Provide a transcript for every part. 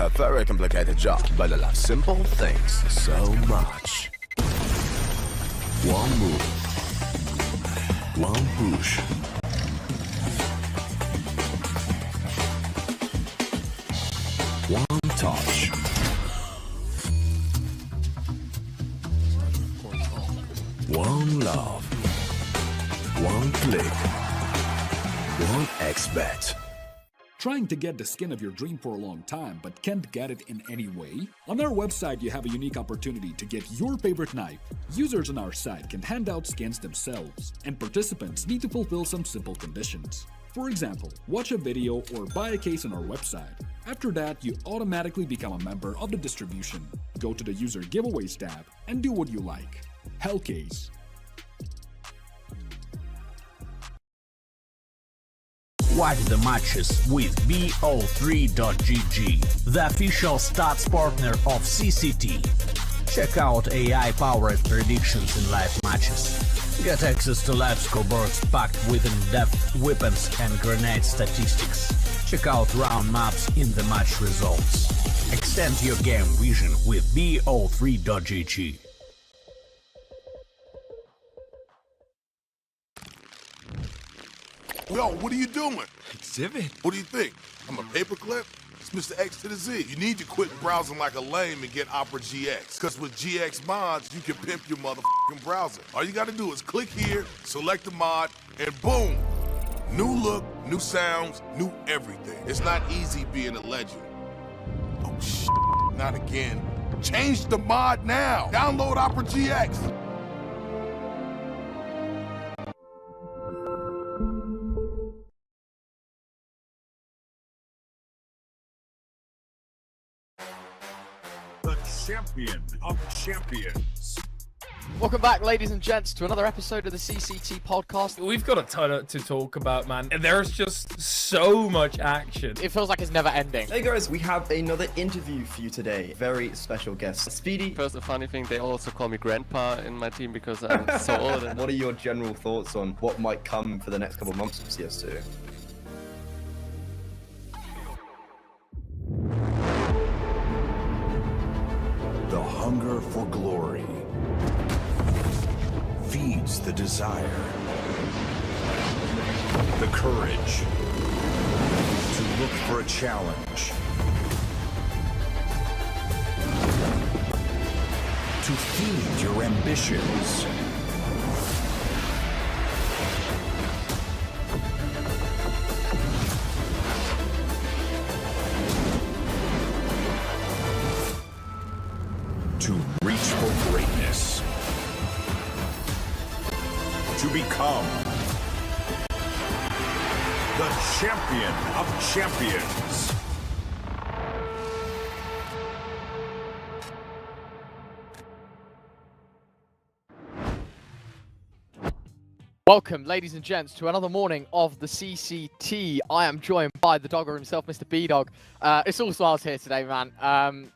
A very complicated job, but I love simple things so much. One move. One push. One touch. One love. One click. One XBet. Trying to get the skin of your dream for a long time but can't get it in any way? On our website you have a unique opportunity to get your favorite knife. Users on our site can hand out skins themselves, and participants need to fulfill some simple conditions. For example, watch a video or buy a case on our website. After that, you automatically become a member of the distribution. Go to the user giveaways tab and do what you like. Hellcase. Watch the matches with BO3.GG, the official stats partner of CCT. Check out AI-powered predictions in live matches. Get access to live scoreboards packed with in-depth weapons and grenade statistics. Check out round maps in the match results. Extend your game vision with BO3.GG. Yo, what are you doing? Exhibit. What do you think? I'm a paperclip? It's Mr. X to the Z. You need to quit browsing like a lame and get Opera GX. Because with GX mods, you can pimp your motherfucking browser. All you gotta do is click here, select the mod, and boom! New look, new sounds, new everything. It's not easy being a legend. Oh, shit. Not again. Change the mod now. Download Opera GX. Champion of champions. Welcome back, ladies and gents, to another episode of the CCT podcast. We've got a ton to talk about, man. There's just so much action. It feels like it's never ending. Hey guys, we have another interview for you today. Very special guest, Speedy. First, a funny thing, they also call me Grandpa in my team because I'm so old. What are your general thoughts on what might come for the next couple of months of CS2? The hunger for glory feeds the desire, the courage to look for a challenge, to feed your ambitions. To reach for greatness. To become The champion of champions. Welcome, ladies and gents, to another morning of the CCT. I am joined by the dogger himself, Mr. B-Dog. It's all smiles here today, man.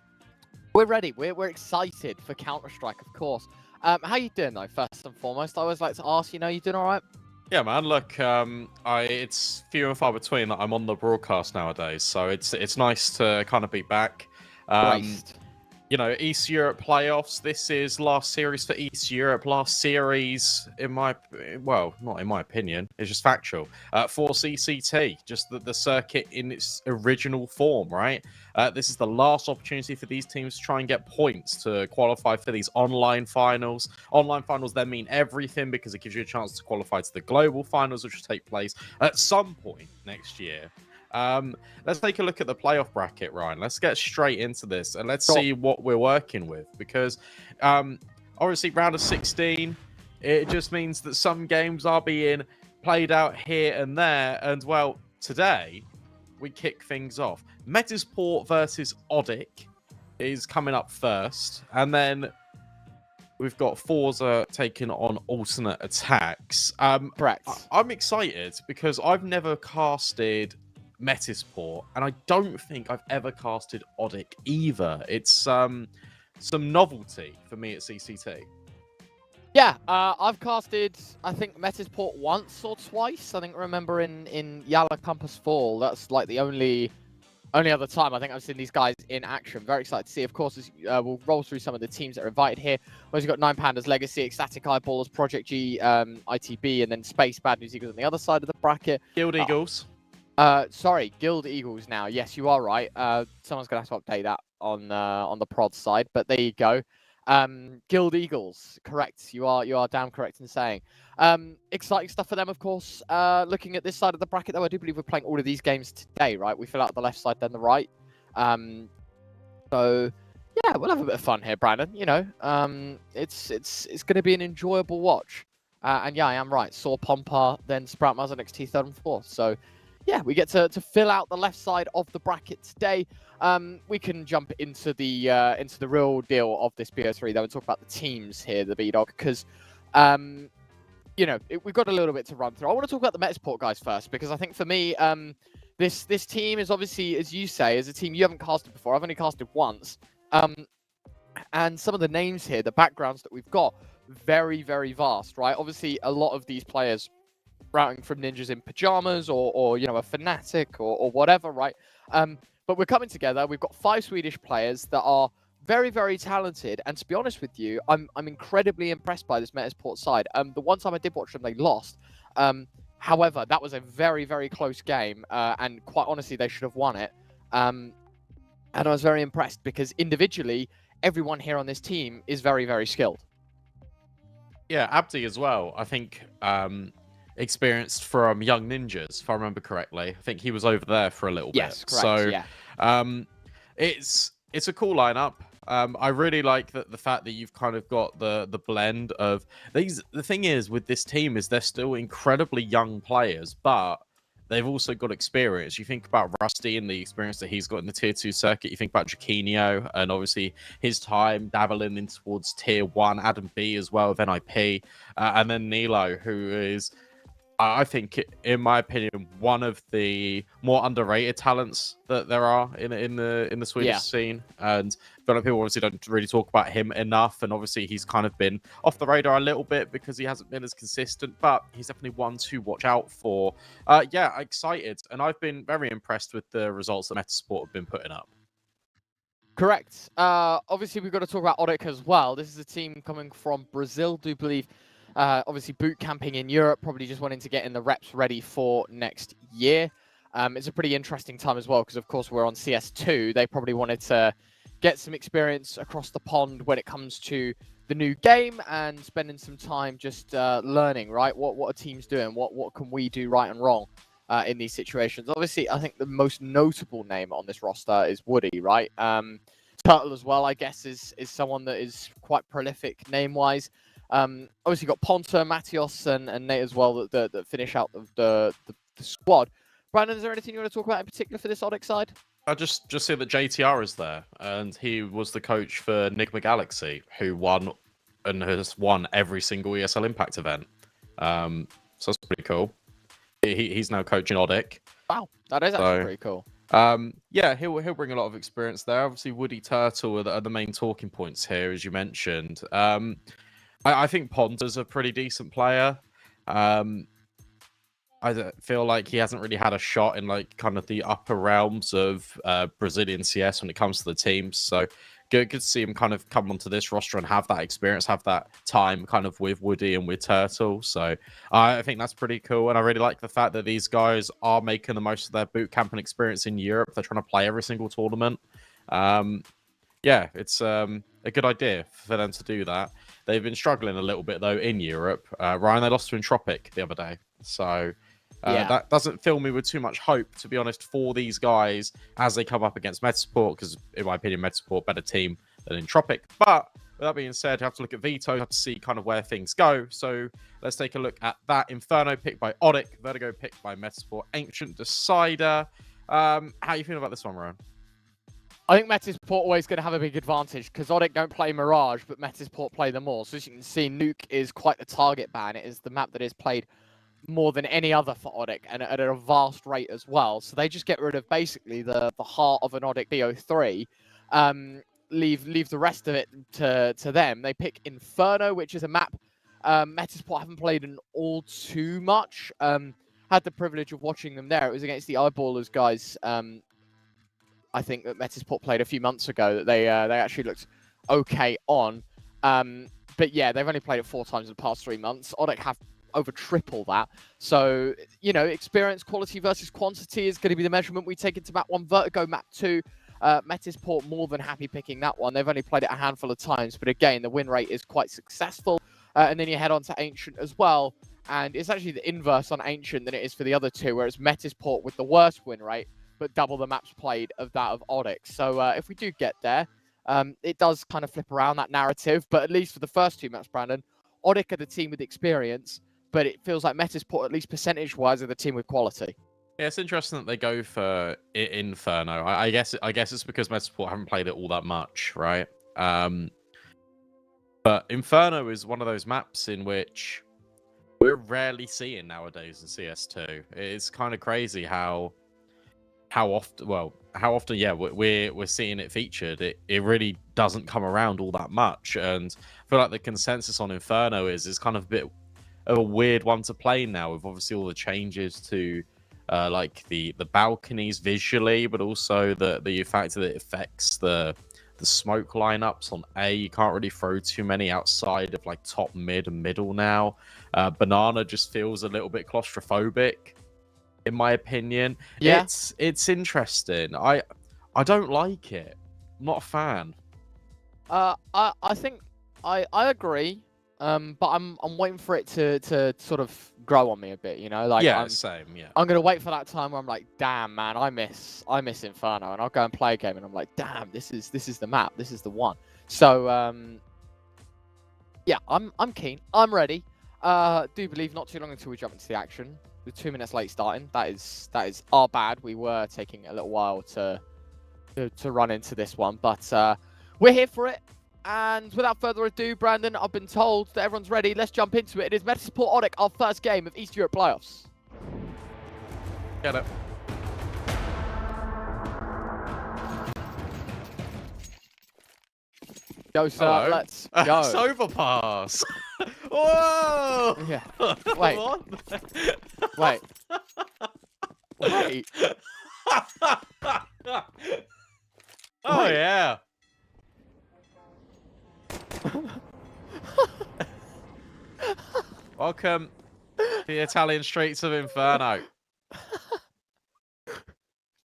We're ready. We're excited for Counter-Strike, of course. How you doing, though, first and foremost? I always like to ask, you doing all right? Yeah, man. Look, it's few and far between that I'm on the broadcast nowadays, so it's nice to kind of be back. East Europe playoffs. This is last series for East Europe. Last series, not in my opinion, it's just factual. For CCT, just the circuit in its original form, right? This is the last opportunity for these teams to try and get points to qualify for these online finals. Online finals then mean everything because it gives you a chance to qualify to the global finals, which will take place at some point next year. Let's take a look at the playoff bracket, Ryan. Let's get straight into this and let's see what we're working with, because obviously round of 16, it just means that some games are being played out here and there. And well, today we kick things off. Metisport versus Odic is coming up first, and then we've got Forza taking on alternate attacks. Correct. I'm excited because I've never casted Metisport, and I don't think I've ever casted Odic either. It's some novelty for me at CCT. Yeah, I've casted, I think, Metisport once or twice. I think, remember in Yala Compass Fall, that's like the only only other time I think I've seen these guys in action. Very excited to see. Of course, as, we'll roll through some of the teams that are invited here. We've got 9 Pandas Legacy, Ecstatic Eyeballers, Project G, ITB, and then Space Bad News Eagles on the other side of the bracket. Guild Eagles. Sorry, Guild Eagles now. Yes, you are right. Someone's going to have to update that on the prod side, but there you go. Guild Eagles, correct. You are damn correct in saying. Exciting stuff for them, of course. Looking at this side of the bracket, though, I do believe we're playing all of these games today, right? We fill out the left side, then the right. So yeah, we'll have a bit of fun here, Brandon. You know, it's going to be an enjoyable watch. And yeah, I am right. Saw Pompa, then Sprout Muzz NXT third and fourth. So yeah, we get to fill out the left side of the bracket today. We can jump into the real deal of this BO3 though and talk about the teams here, the B-Dog, because you know, we've got a little bit to run through. I want to talk about the Metasport guys first, because I think for me, this team is obviously, as you say, is a team you haven't casted before. I've only casted once. And some of the names here, the backgrounds that we've got, very, very vast, right? Obviously, a lot of these players routing from Ninjas in Pajamas or you know, a Fnatic or whatever, right? But we're coming together. We've got 5 Swedish players that are very, very talented. And to be honest with you, I'm incredibly impressed by this Metasport side. The one time I did watch them, they lost. However, that was a very, very close game. And quite honestly, they should have won it. And I was very impressed because individually, everyone here on this team is very, very skilled. Yeah, Abdi as well. I think experienced from Young Ninjas, if I remember correctly. I think he was over there for a little bit. Yes, correct. So yeah. It's a cool lineup. I really like the fact that you've kind of got the blend of these. The thing is with this team is they're still incredibly young players, but they've also got experience. You think about Rusty and the experience that he's got in the Tier 2 circuit. You think about Jaquinho and obviously his time dabbling in towards Tier 1. Adam B as well with NIP. And then Nilo, who is, I think, in my opinion, one of the more underrated talents that there are in the Swedish scene. And a lot of people obviously don't really talk about him enough. And obviously he's kind of been off the radar a little bit because he hasn't been as consistent. But he's definitely one to watch out for. Yeah, excited. And I've been very impressed with the results that Metasport have been putting up. Correct. Obviously, we've got to talk about Odic as well. This is a team coming from Brazil, do believe. Obviously, boot camping in Europe, probably just wanting to get in the reps ready for next year. It's a pretty interesting time as well, because, of course, we're on CS2. They probably wanted to get some experience across the pond when it comes to the new game and spending some time just learning, right? What are teams doing? What can we do right and wrong in these situations? Obviously, I think the most notable name on this roster is Woody, right? Turtle as well, I guess, is someone that is quite prolific name-wise. Obviously got Ponta, Matios, and Nate as well that finish out the squad. Brandon, is there anything you want to talk about in particular for this Odic side? I just see that JTR is there, and he was the coach for Enigma Galaxy, who won and has won every single ESL Impact event. So that's pretty cool. He's now coaching Odic. Wow, that is actually pretty cool. Yeah, he'll bring a lot of experience there. Obviously, Woody, Turtle are the main talking points here, as you mentioned. I think Ponta's a pretty decent player. I feel like he hasn't really had a shot in like kind of the upper realms of Brazilian CS when it comes to the teams. So good to see him kind of come onto this roster and have that experience, have that time kind of with Woody and with Turtle. So I think that's pretty cool. And I really like the fact that these guys are making the most of their boot camping experience in Europe. They're trying to play every single tournament. Yeah, it's a good idea for them to do that. They've been struggling a little bit, though, in Europe. Ryan, they lost to Entropic the other day. So that doesn't fill me with too much hope, to be honest, for these guys as they come up against Metasport, because, in my opinion, Metasport better team than Entropic. But with that being said, you have to look at Veto, you have to see kind of where things go. So let's take a look at that. Inferno picked by Odic, Vertigo picked by Metasport, Ancient Decider. How are you feeling about this one, Ryan? I think Metasport always going to have a big advantage because Odic don't play Mirage, but Metasport play them all. So as you can see, Nuke is quite a target ban. It is the map that is played more than any other for Odic and at a vast rate as well. So they just get rid of basically the heart of an Odic BO3, leave the rest of it to them. They pick Inferno, which is a map Metasport haven't played in all too much. Had the privilege of watching them there. It was against the Eyeballers guys I think that Metisport played a few months ago that they actually looked okay on. But yeah, they've only played it 4 times in the past 3 months. ODEC have over triple that. So, you know, experience, quality versus quantity is going to be the measurement we take into map 1. Vertigo, map 2. Metisport more than happy picking that one. They've only played it a handful of times, but again, the win rate is quite successful. And then you head on to Ancient as well. And it's actually the inverse on Ancient than it is for the other 2, where it's Metisport with the worst win rate, but double the maps played of that of ODEC. So if we do get there, it does kind of flip around that narrative. But at least for the first 2 maps, Brandon, ODEC are the team with experience, but it feels like Metisport, at least percentage-wise, are the team with quality. Yeah, it's interesting that they go for Inferno. I guess it's because Metisport haven't played it all that much, right? But Inferno is one of those maps in which we're rarely seeing nowadays in CS2. It's kind of crazy how often, yeah, we're seeing it featured. It really doesn't come around all that much, and I feel like the consensus on Inferno is kind of a bit of a weird one to play now, with obviously all the changes to like the balconies visually, but also the fact that it affects the smoke lineups on A. You can't really throw too many outside of like top, mid, and middle now. Banana just feels a little bit claustrophobic, in my opinion. Yeah, it's interesting. I don't like it. I'm not a fan. I think I agree. But I'm waiting for it to sort of grow on me a bit, you know. Like, yeah, same. Yeah, I'm gonna wait for that time where I'm like, damn, man, I miss Inferno, and I'll go and play a game, and I'm like, damn, this is the map, this is the one. So yeah, I'm keen, I'm ready. Do believe not too long until we jump into the action. We're 2 minutes late starting. That is our bad. We were taking a little while to run into this one, but we're here for it. And without further ado, Brandon, I've been told that everyone's ready. Let's jump into it. It is Metisport ODEC, our first game of East Europe playoffs. Get it. Go, sir. Hello. Let's go. It's Overpass. Whoa! Yeah. Wait. What? Wait. Wait. Oh, Wait. yeah. Welcome to the Italian streets of Inferno.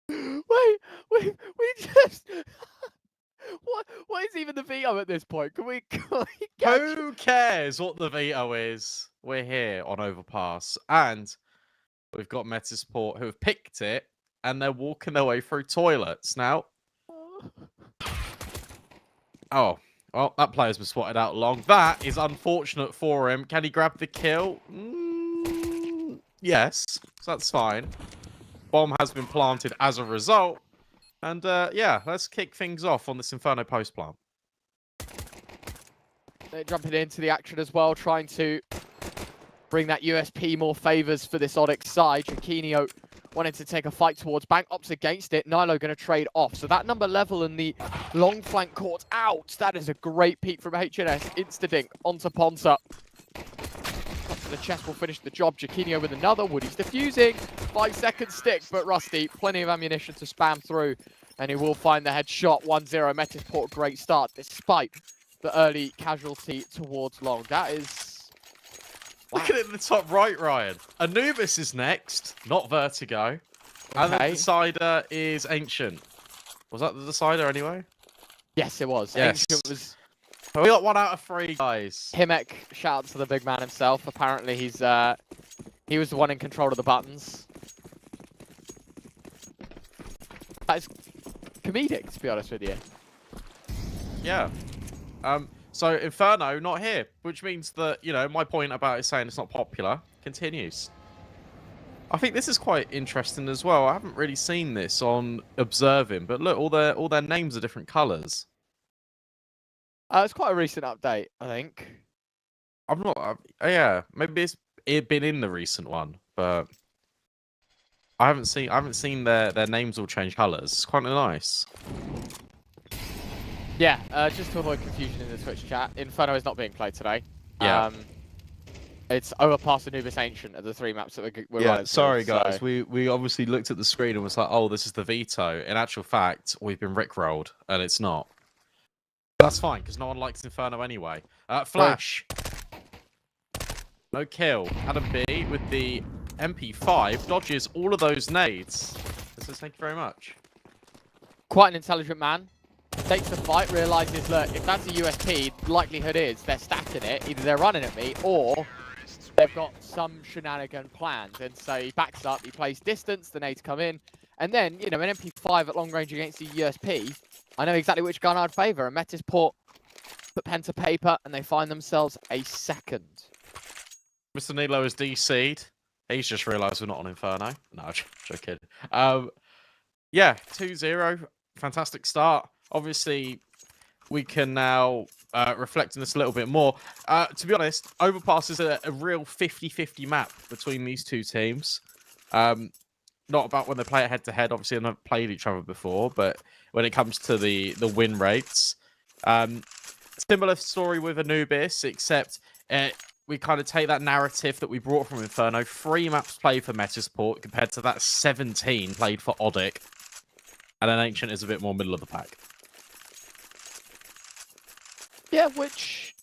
Wait, we just... What is even the veto at this point? Can we catch... Who cares what the veto is? We're here on Overpass, and we've got Metisport who have picked it, and they're walking their way through toilets now. Oh, well, that player's been spotted out long. That is unfortunate for him. Can he grab the kill? Yes, so that's fine. Bomb has been planted as a result. And yeah, let's kick things off on this Inferno post plant. They're jumping into the action as well, trying to bring that USP more favors for this ODEC side. Jaquinho wanted to take a fight towards bank, opts against it. Nilo going to trade off. So that number level and the long flank caught out. That is a great peek from HNS. Insta-dink onto Ponta. The chest will finish the job. Jaquinho with another. Woody's defusing. 5-second stick, but Rusty. Plenty of ammunition to spam through. And he will find the headshot. 1-0. Metisport, great start, despite the early casualty towards long. That is... Wow. Look at it in the top right, Ryan. Anubis is next, not Vertigo. And the decider is Ancient. Was that the decider anyway? Yes, it was. Yes. Ancient was... We got 1 out of 3, guys. Himek, shout out to the big man himself. Apparently, he was the one in control of the buttons. That is comedic, to be honest with you. Yeah. So Inferno not here, which means that, you know, my point about it saying it's not popular continues. I think this is quite interesting as well. I haven't really seen this on Observing, but look, all their names are different colours. It's quite a recent update, I think. I'm not. Yeah, maybe it's been in the recent one, but I haven't seen their names all change colours. It's quite nice. Yeah, just to avoid confusion in the Twitch chat, Inferno is not being played today. Yeah. It's Overpass, Anubis, Ancient are the 3 maps that we're Yeah, running sorry through, guys. so- We obviously looked at the screen and was like, oh, this is the Veto. In actual fact, we've been rickrolled, and it's not. That's fine, because no one likes Inferno anyway. Flash. No kill. Adam B with the MP5 dodges all of those nades. So thank you very much. Quite an intelligent man. Takes the fight, realizes, look, if that's a USP, likelihood is they're stacking it. Either they're running at me, or they've got some shenanigan plans. And so he backs up, he plays distance, the nades come in. And then, you know, an MP5 at long range against the USP, I know exactly which gun I'd favour. And Metisport put pen to paper, and they find themselves a second. Mr. Nilo is DC'd. He's just realised we're not on Inferno. No, joking. Yeah, 2-0. Fantastic start. Obviously, we can now reflect on this a little bit more. To be honest, Overpass is a real 50-50 map between these two teams. Not about when they play it head-to-head. Obviously, they've not played each other before, but when it comes to the win rates. Similar story with Anubis, except we kind of take that narrative that we brought from Inferno. 3 maps played for Metisport compared to that 17 played for Odic. And then Ancient is a bit more middle of the pack. Yeah, which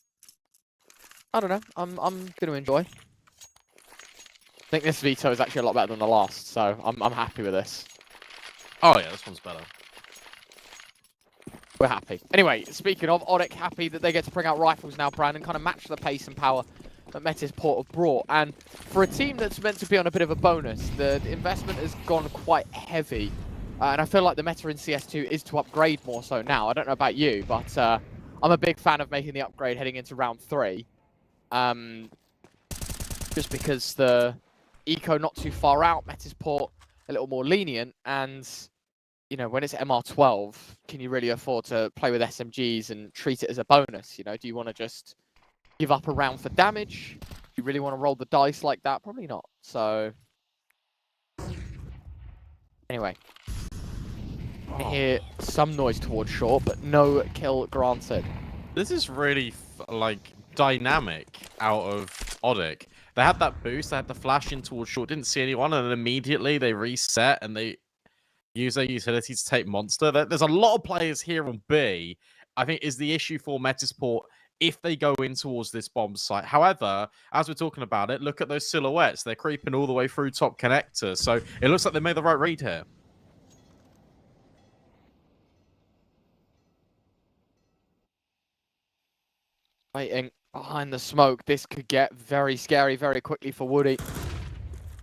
I don't know. I'm going to enjoy. I think this Veto is actually a lot better than the last, so I'm happy with this. Oh yeah, this one's better. We're happy. Anyway, speaking of, Odic happy that they get to bring out rifles now, Brandon, kind of match the pace and power that Metisport have brought. And for a team that's meant to be on a bit of a bonus, the investment has gone quite heavy. And I feel like the meta in CS2 is to upgrade more so now. I don't know about you, but I'm a big fan of making the upgrade heading into round 3. Just because the eco not too far out, Metisport a little more lenient, and you know, when it's MR12, can you really afford to play with SMGs and treat it as a bonus? You know, do you want to just give up a round for damage? Do you really want to roll the dice like that? Probably not. So, anyway, I hear some noise towards short, but no kill granted. This is really like dynamic out of Odic. They had that boost, they had the flash in towards short, didn't see anyone, and then immediately they reset and they use their utility to take monster. There's a lot of players here on B. I think is the issue for Metisport if they go in towards this bomb site. However, as we're talking about it, look at those silhouettes. They're creeping all the way through top connector. So it looks like they made the right read here. Waiting behind the smoke. This could get very scary very quickly for Woody.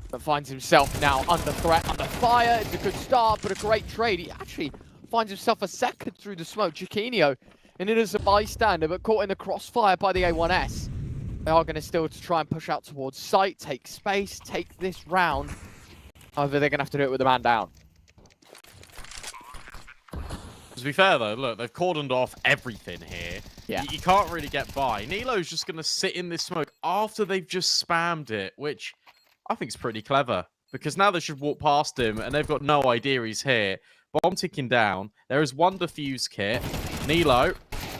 But finds himself now under threat, under fire. It's a good start, but a great trade. He actually finds himself a second through the smoke. Chiquinho, and it is a bystander, but caught in the crossfire by the A1S. They are going to still to try and push out towards site, take space, take this round. However, they're going to have to do it with the man down. To be fair, though, look, they've cordoned off everything here. Yeah. You can't really get by. Nilo's just going to sit in this smoke after they've just spammed it, which I think is pretty clever. Because now they should walk past him, and they've got no idea he's here. Bomb ticking down. There is one defuse kit. Nilo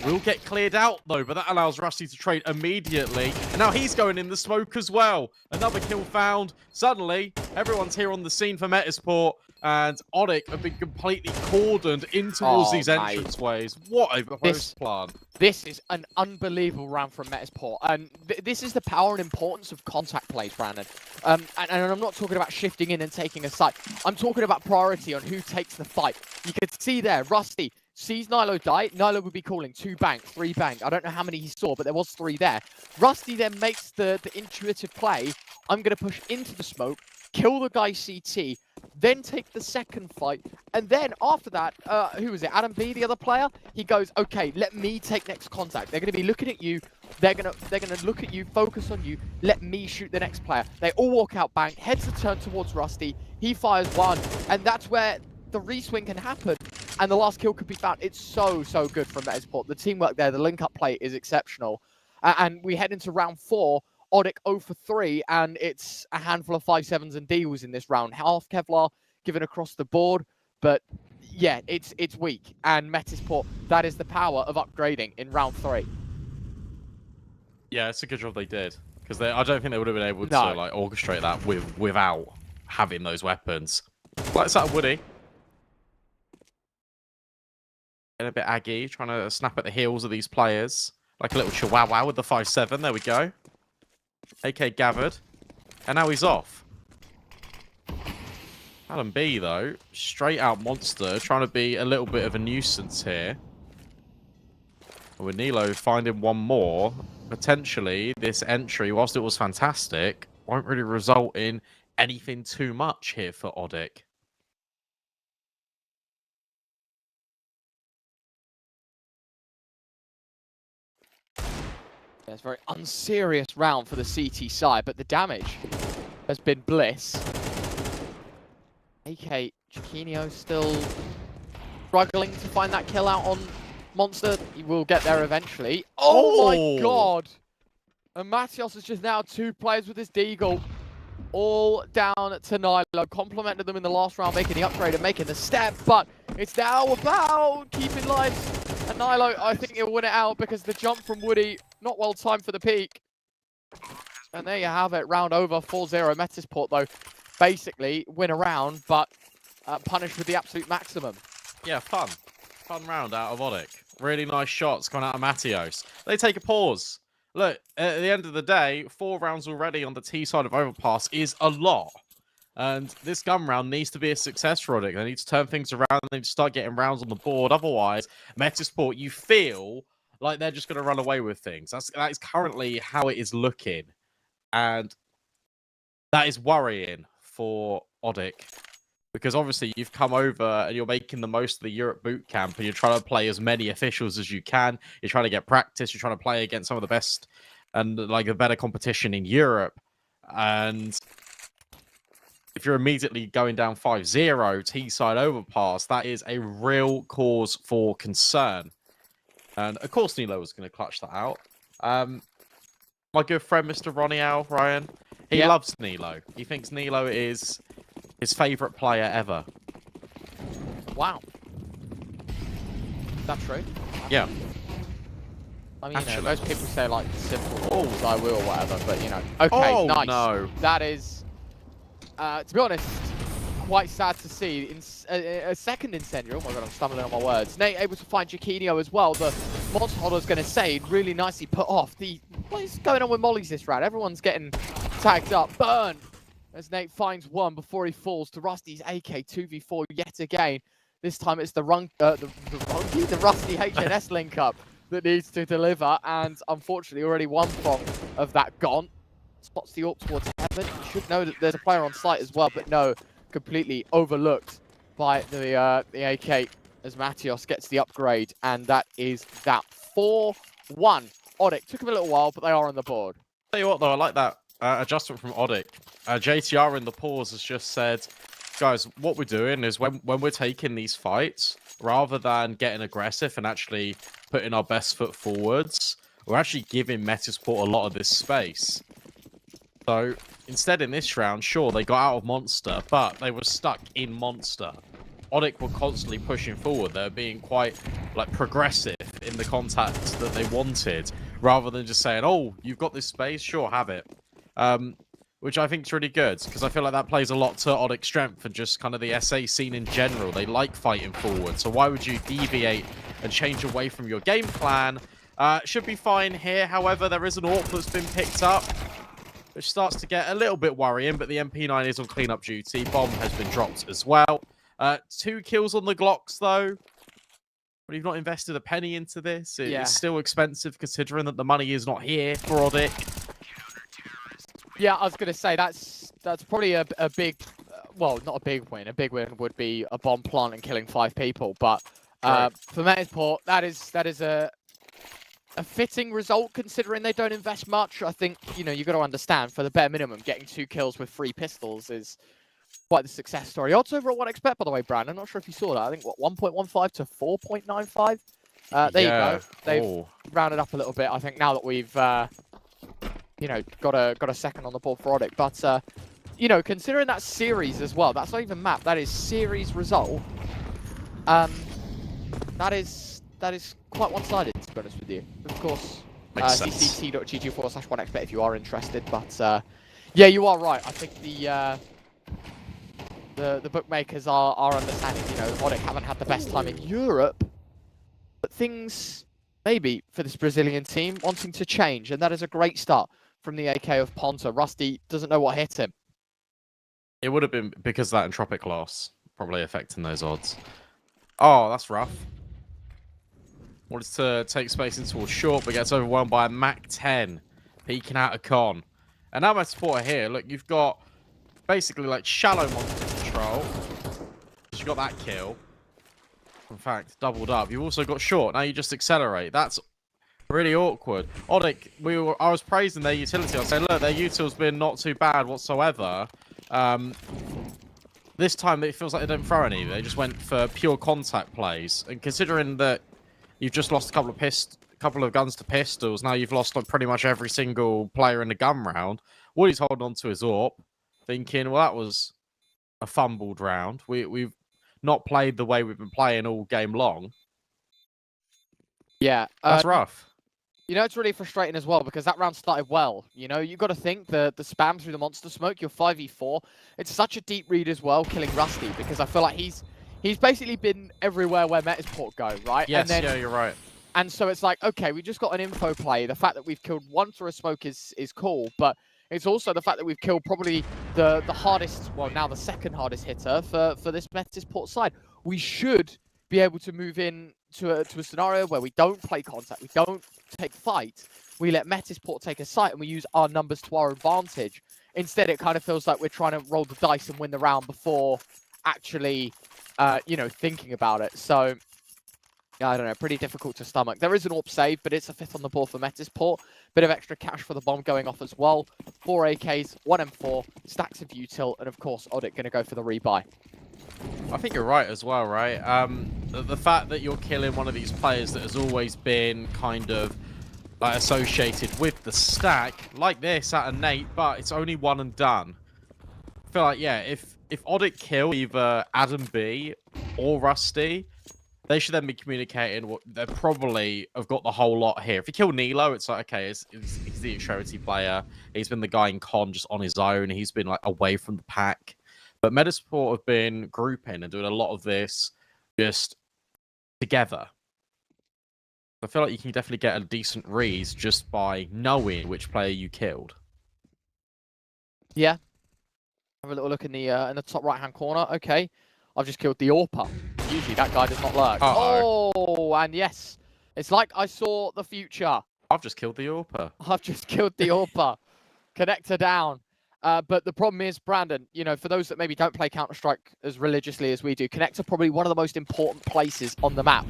will get cleared out, though, but that allows Rusty to trade immediately. And now he's going in the smoke as well. Another kill found. Suddenly, everyone's here on the scene for Metisport. And Odic have been completely cordoned in towards these entranceways. What a host plan. This is an unbelievable round from Metisport. And this is the power and importance of contact plays, Brandon. And I'm not talking about shifting in and taking a site. I'm talking about priority on who takes the fight. You can see there, Rusty sees Nilo die. Nilo would be calling 2 bank, 3 bank. I don't know how many he saw, but there was 3 there. Rusty then makes the intuitive play. I'm going to push into the smoke, kill the guy CT, then take the second fight, and then after that, who was it? Adam B, the other player. He goes, okay, let me take next contact. They're going to be looking at you. They're gonna look at you, focus on you. Let me shoot the next player. They all walk out bank. Heads a turn towards Rusty. He fires one, and that's where the reswing can happen, and the last kill could be found. It's so good from Metisport. The teamwork there, the link-up play is exceptional, and we head into round 4. Odic 0 for 3, and it's a handful of 5.7s and deals in this round. Half Kevlar given across the board, but yeah, it's weak. And Metisport, that is the power of upgrading in round 3. Yeah, it's a good job they did. Because I don't think they would have been able to like orchestrate that without having those weapons. Like that Woody. Getting a bit aggy, trying to snap at the heels of these players. Like a little chihuahua with the 5-7. There we go. AK gathered. And now he's off. Alan B, though, straight out monster, trying to be a little bit of a nuisance here. And with Nilo finding one more, potentially this entry, whilst it was fantastic, won't really result in anything too much here for Odic. Yeah, it's a very unserious round for the CT side, but the damage has been bliss. AK Chiquinho still struggling to find that kill out on Monster. He will get there eventually. Oh my god! And Matios is just now 2 players with his Deagle. All down to Nilo. Complimented them in the last round, making the upgrade and making the step, but it's now about keeping lives. And Nilo, I think he'll win it out because the jump from Woody, not well timed for the peak. And there you have it, round over, 4-0. Metisport, though, basically win a round, but punished with the absolute maximum. Yeah, fun round out of Odic. Really nice shots coming out of Matios. They take a pause. Look, at the end of the day, 4 rounds already on the T side of Overpass is a lot. And this gun round needs to be a success for Odic. They need to turn things around. They need to start getting rounds on the board. Otherwise, Metisport, you feel like they're just going to run away with things. That is currently how it is looking. And that is worrying for Odic. Because obviously you've come over and you're making the most of the Europe boot camp and you're trying to play as many officials as you can. You're trying to get practice. You're trying to play against some of the best and like the better competition in Europe. And if you're immediately going down 5-0 T-side Overpass, that is a real cause for concern. And of course Nilo was going to clutch that out. My good friend Mr. Ronnie Al, Ryan, he loves Nilo. He thinks Nilo is his favourite player ever. Wow. Is that true? Yeah. I mean, you know, most people say, like, simple rules, I will, or whatever, but, you know. Okay, nice. No. That is, to be honest, quite sad to see. In a second incendiary, oh my god, I'm stumbling on my words. Nate able to find Chiquinho as well. The monster holder was going to say, really nicely put off. What is going on with mollies this round? Everyone's getting tagged up. Burn! As Nate finds one before he falls to Rusty's AK 2v4 yet again. This time it's the Rusty HNS link up that needs to deliver, and unfortunately already one prong of that gone. Spots the AWP towards heaven. You should know that there's a player on site as well, but no, completely overlooked by the AK as Matios gets the upgrade, and that is that 4-1. Odic took him a little while, but they are on the board. Tell you what though, I like that adjustment from Odic. JTR in the pause has just said, guys, what we're doing is when we're taking these fights, rather than getting aggressive and actually putting our best foot forwards, we're actually giving Metisport a lot of this space. So instead in this round, sure, they got out of Monster, but they were stuck in Monster. Odic were constantly pushing forward. They were being quite like progressive in the contacts that they wanted, rather than just saying, oh, you've got this space, sure, have it. Which I think is really good, because I feel like that plays a lot to Odic's strength and just kind of the SA scene in general. They like fighting forward, so why would you deviate and change away from your game plan? Should be fine here. However, there is an AWP that's been picked up, which starts to get a little bit worrying, but the MP9 is on cleanup duty. Bomb has been dropped as well. 2 kills on the Glocks, though. But you've not invested a penny into this. It's still expensive, considering that the money is not here for Odic. Yeah, I was going to say, that's probably a big, well, not a big win. A big win would be a bomb plant and killing 5 people. But for Metisport, that is a fitting result, considering they don't invest much. I think, you know, you've got to understand, for the bare minimum, getting 2 kills with 3 pistols is quite the success story. Odds over at 1xBet, by the way, Brandon. I'm not sure if you saw that. I think, what, 1.15 to 4.95? There you go. They've rounded up a little bit, I think, now that we've... you know, got a second on the board for Odic. But, you know, considering that series as well, that's not even map, that is series result. That is quite one-sided, to be honest with you. Of course, cct.gg/1xbet if you are interested. But yeah, you are right. I think the bookmakers are understanding. You know, Odic haven't had the best time in Europe, but things maybe for this Brazilian team wanting to change, and that is a great start from the AK of Ponta. Rusty doesn't know what hit him. It would have been because of that entropic loss probably affecting those odds. Oh, that's rough. Wanted to take space into a short, but gets overwhelmed by a Mac 10 peeking out a con. And now my supporter here, look, you've got basically like shallow monster control. You got that kill. In fact, doubled up. You've also got short. Now you just accelerate. That's really awkward. Odic, I was praising their utility. I was saying, look, their util's been not too bad whatsoever. This time it feels like they don't throw any. They just went for pure contact plays. And considering that you've just lost a couple of guns to pistols, now you've lost like pretty much every single player in the gun round. Woody's holding on to his AWP, thinking, well, that was a fumbled round. We've not played the way we've been playing all game long. Yeah, that's rough. You know, it's really frustrating as well because that round started well. You know, you've got to think the spam through the monster smoke, you're 5v4. It's such a deep read as well, killing Rusty, because I feel like he's basically been everywhere where Metasport go, right? Yes, and then, yeah, you're right. And so it's like, okay, we just got an info play. The fact that we've killed one through a smoke is cool, but it's also the fact that we've killed probably the hardest, well, now the second hardest hitter for this Metasport side. We should be able to move in to a scenario where we don't play contact, we don't take fight, we let Metasport take a site, and we use our numbers to our advantage. Instead, it kind of feels like we're trying to roll the dice and win the round before actually, you know, thinking about it. So, yeah, I don't know, pretty difficult to stomach. There is an AWP save, but it's a 5th on the board for Metasport. Bit of extra cash for the bomb going off as well. 4 AKs, 1 M4, stacks of util, and of course, Odic going to go for the rebuy. I think you're right as well, right? The fact that you're killing one of these players that has always been kind of associated with the stack, like this at a Nate, but it's only one and done. I feel like, yeah, if Odic kill either Adam B or Rusty, they should then be communicating. They probably have got the whole lot here. If you kill Nilo, it's like, okay, he's the extremity player. He's been the guy in con just on his own. He's been like away from the pack. But Metasport have been grouping and doing a lot of this just together. I feel like you can definitely get a decent read just by knowing which player you killed. Yeah. Have a little look in the top right-hand corner. Okay. I've just killed the AWPer. Usually that guy does not lurk. Oh, and yes. It's like I saw the future. I've just killed the AWPer. I've just killed the AWPer. Connector down. But the problem is, Brandon, you know, for those that maybe don't play Counter-Strike as religiously as we do, Connector probably one of the most important places on the map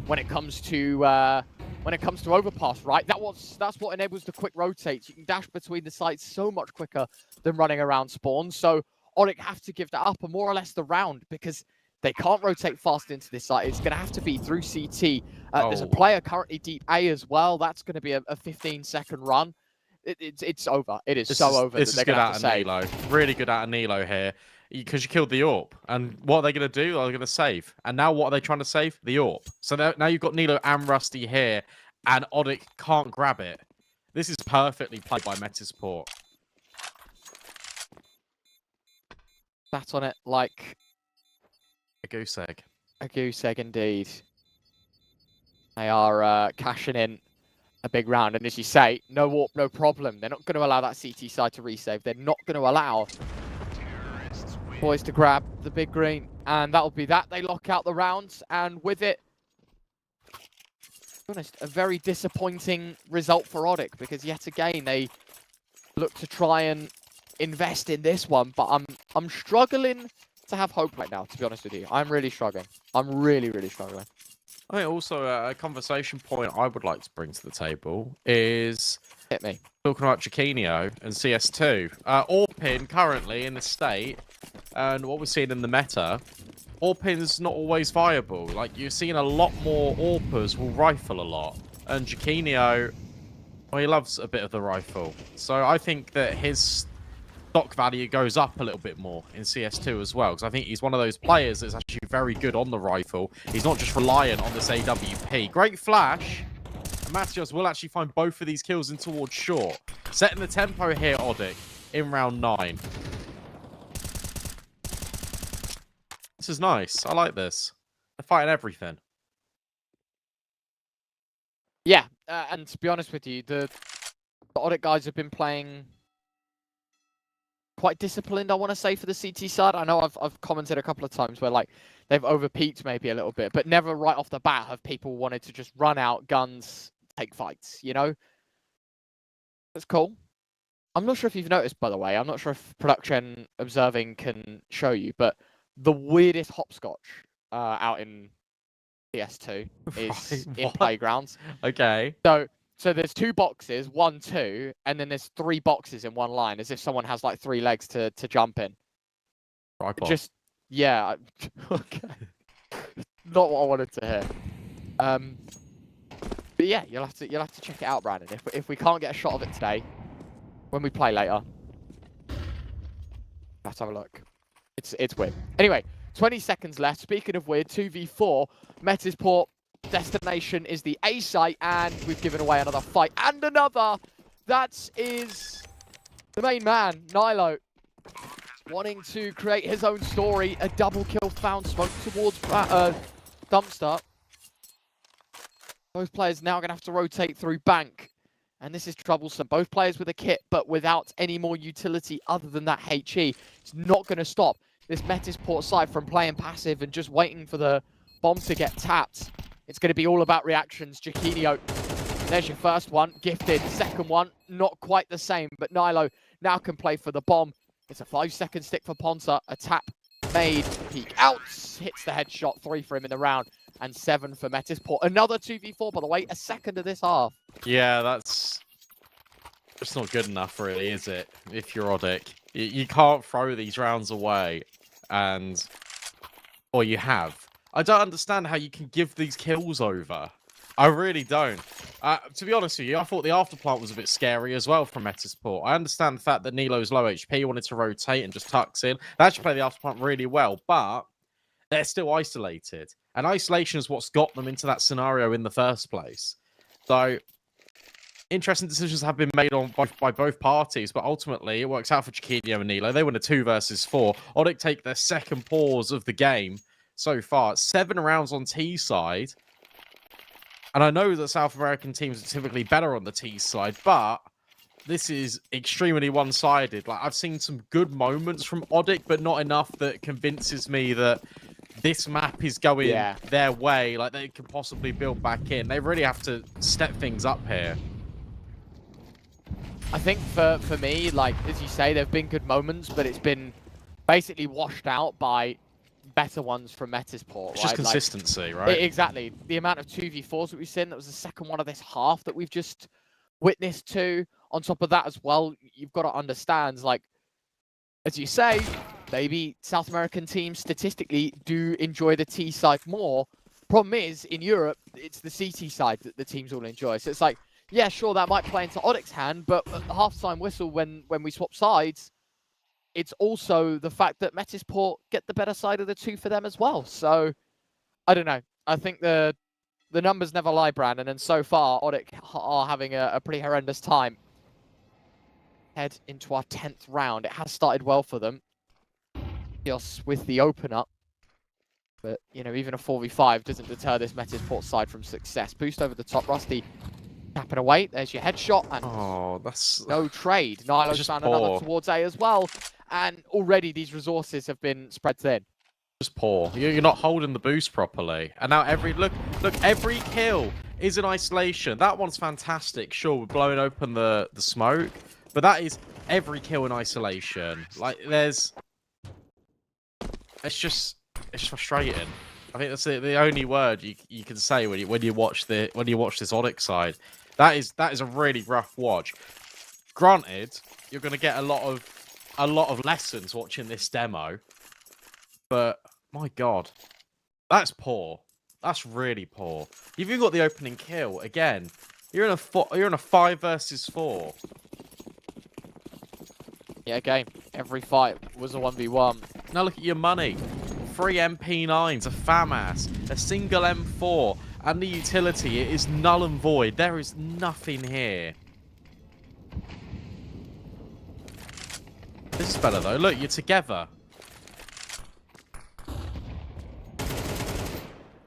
when it comes to Overpass, right? That's what enables the quick rotates. You can dash between the sites so much quicker than running around spawn. So Odic have to give that up, and more or less the round, because they can't rotate fast into this site. It's going to have to be through CT. There's a player currently deep A as well. That's going to be a 15-second run. It's over. It is over. This is good out of Nilo. Really good out of Nilo here. Because you killed the AWP. And what are they going to do? They're going to save. And now what are they trying to save? The AWP. So now you've got Nilo and Rusty here. And Odic can't grab it. This is perfectly played by Metasport. Sat on it like a goose egg. A goose egg indeed. They are cashing in a big round, and as you say, no AWP, no problem. They're not going to allow that CT side to resave. They're not going to allow boys to grab the big green, and that'll be that. They lock out the rounds, and with it, to be honest, a very disappointing result for Odic, because yet again they look to try and invest in this one, but I'm struggling to have hope right now, to be honest with you. I'm really struggling. I'm really struggling. I think also a conversation point I would like to bring to the table is hit me talking about Chiquinho and CS2. Orpin currently in the state, and what we're seeing in the meta, Orpin's not always viable. Like, you're seeing a lot more Orpers will rifle a lot, and Chiquinho, well, he loves a bit of the rifle. So I think that his stock value goes up a little bit more in CS2 as well, because I think he's one of those players that's actually very good on the rifle. He's not just reliant on this AWP. Great flash. Matios will actually find both of these kills in towards short. Setting the tempo here, Odic, in round 9. This is nice. I like this. They're fighting everything. Yeah, and to be honest with you, the Odic guys have been playing quite disciplined, I want to say, for the CT side. I know I've commented a couple of times where like they've overpeaked maybe a little bit, but never right off the bat have people wanted to just run out, guns, take fights, you know? That's cool. I'm not sure if you've noticed, by the way, I'm not sure if production observing can show you, but the weirdest hopscotch out in PS2 is in playgrounds. Okay. So there's 2 boxes, 1, 2, and then there's 3 boxes in one line, as if someone has like 3 legs to jump in. Tripod. Just yeah, okay. Not what I wanted to hear. But yeah, you'll have to check it out, Brandon. If we can't get a shot of it today, when we play later, let's have a look. It's weird. Anyway, 20 seconds left. Speaking of weird, 2v4, Metisport. Destination is the A site, and we've given away another fight and another. That is the main man, Nilo, wanting to create his own story. A double kill found smoke towards Dumpster. Both players now going to have to rotate through Bank, and this is troublesome. Both players with a kit, but without any more utility other than that HE. It's not going to stop this Metisport side from playing passive and just waiting for the bomb to get tapped. It's going to be all about reactions. Jaquinio, there's your first one, gifted. Second one, not quite the same, but Nilo now can play for the bomb. It's a 5-second stick for Ponta. A tap made, peek out, hits the headshot. 3 for him in the round, and 7 for Metisport. Another 2v4, by the way, a second of this half. Yeah, that's just not good enough, really, is it? If you're Odic, you can't throw these rounds away, or you have. I don't understand how you can give these kills over. I really don't. To be honest with you, I thought the afterplant was a bit scary as well from Metisport. I understand the fact that Nilo's low HP, wanted to rotate and just tucks in. They actually play the afterplant really well, but they're still isolated. And isolation is what's got them into that scenario in the first place. So, interesting decisions have been made on by both parties, but ultimately it works out for Jaquinio and Nilo. They win a 2 versus 4. Odic take their second pause of the game so far. 7 rounds on T side. And I know that South American teams are typically better on the T side, but this is extremely one-sided. Like, I've seen some good moments from Odic, but not enough that convinces me that this map is going their way. Like, they can possibly build back in. They really have to step things up here. I think for me, like, as you say, there have been good moments, but it's been basically washed out by better ones from Metisport. It's just consistency, right? Exactly. The amount of 2v4s that we've seen, that was the second one of this half that we've just witnessed to. On top of that as well, you've got to understand, like, as you say, maybe South American teams statistically do enjoy the T side more. Problem is, in Europe, it's the CT side that the teams all enjoy. So it's like, yeah, sure, that might play into Odic's hand, but at the halftime whistle, when we swap sides, it's also the fact that Metisport get the better side of the 2 for them as well. So, I don't know. I think the numbers never lie, Brandon, and so far, Odic are having a pretty horrendous time. Head into our 10th round. It has started well for them. Just with the open up. But, you know, even a 4v5 doesn't deter this Metisport side from success. Boost over the top. Rusty tapping away. There's your headshot. And that's no trade. Nilo's found another towards A as well. And already these resources have been spread thin. Just poor. You're not holding the boost properly. And now every every kill is in isolation. That one's fantastic. Sure, we're blowing open the smoke. But that is every kill in isolation. Like, it's just frustrating. I think that's the only word you can say when you watch this Odic side. That is a really rough watch. Granted, you're going to get a lot of lessons watching this demo, but my God, that's poor. That's really poor. You've even got the opening kill again. You're in a 5 versus 4. Yeah, game. Every fight was a 1v1. Now look at your money. 3 MP9s, a FAMAS, a single M4, and the utility, it is null and void. There is nothing here. This is better though. Look, you're together.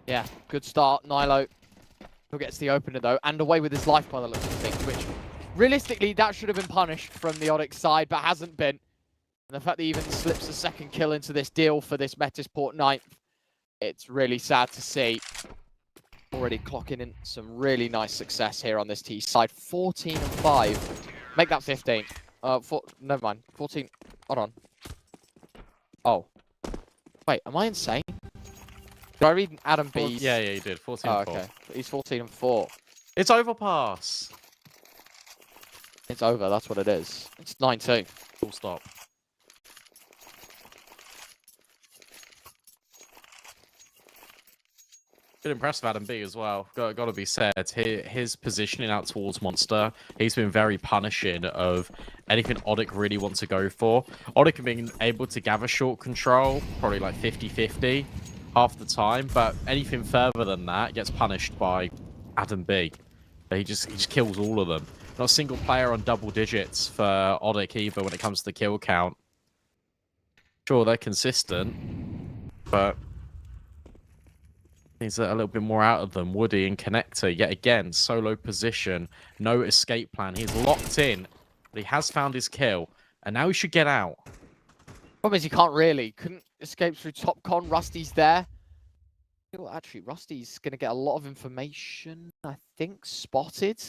Yeah, good start. Nilo who gets the opener though, and away with his life by the looks of things, which realistically that should have been punished from the Onyx side, but hasn't been. And the fact that he even slips a second kill into this deal for this Metasport 9th, it's really sad to see. Already clocking in some really nice success here on this T side. 14 and 5. Make that 15. Never mind. 14. Hold on. Oh. Wait, am I insane? Did I read Adam B's? Yeah, you did. 14 and 4. Okay. He's 14 and 4. It's Overpass. It's over, that's what it is. It's 9-2. Full stop. Good impressive Adam B as well. Got to be said. His positioning out towards Monster, he's been very punishing of anything Odic really wants to go for. Odic have been able to gather short control, probably like 50-50 half the time, but anything further than that gets punished by Adam B. He just kills all of them. Not a single player on double digits for Odic either when it comes to the kill count. Sure, they're consistent, but needs a little bit more out of them. Woody and Connector, yet again, solo position, no escape plan. He's locked in, but he has found his kill, and now he should get out. Problem is he can't really. Couldn't escape through top con. Rusty's there. Well, actually, Rusty's going to get a lot of information, I think, spotted.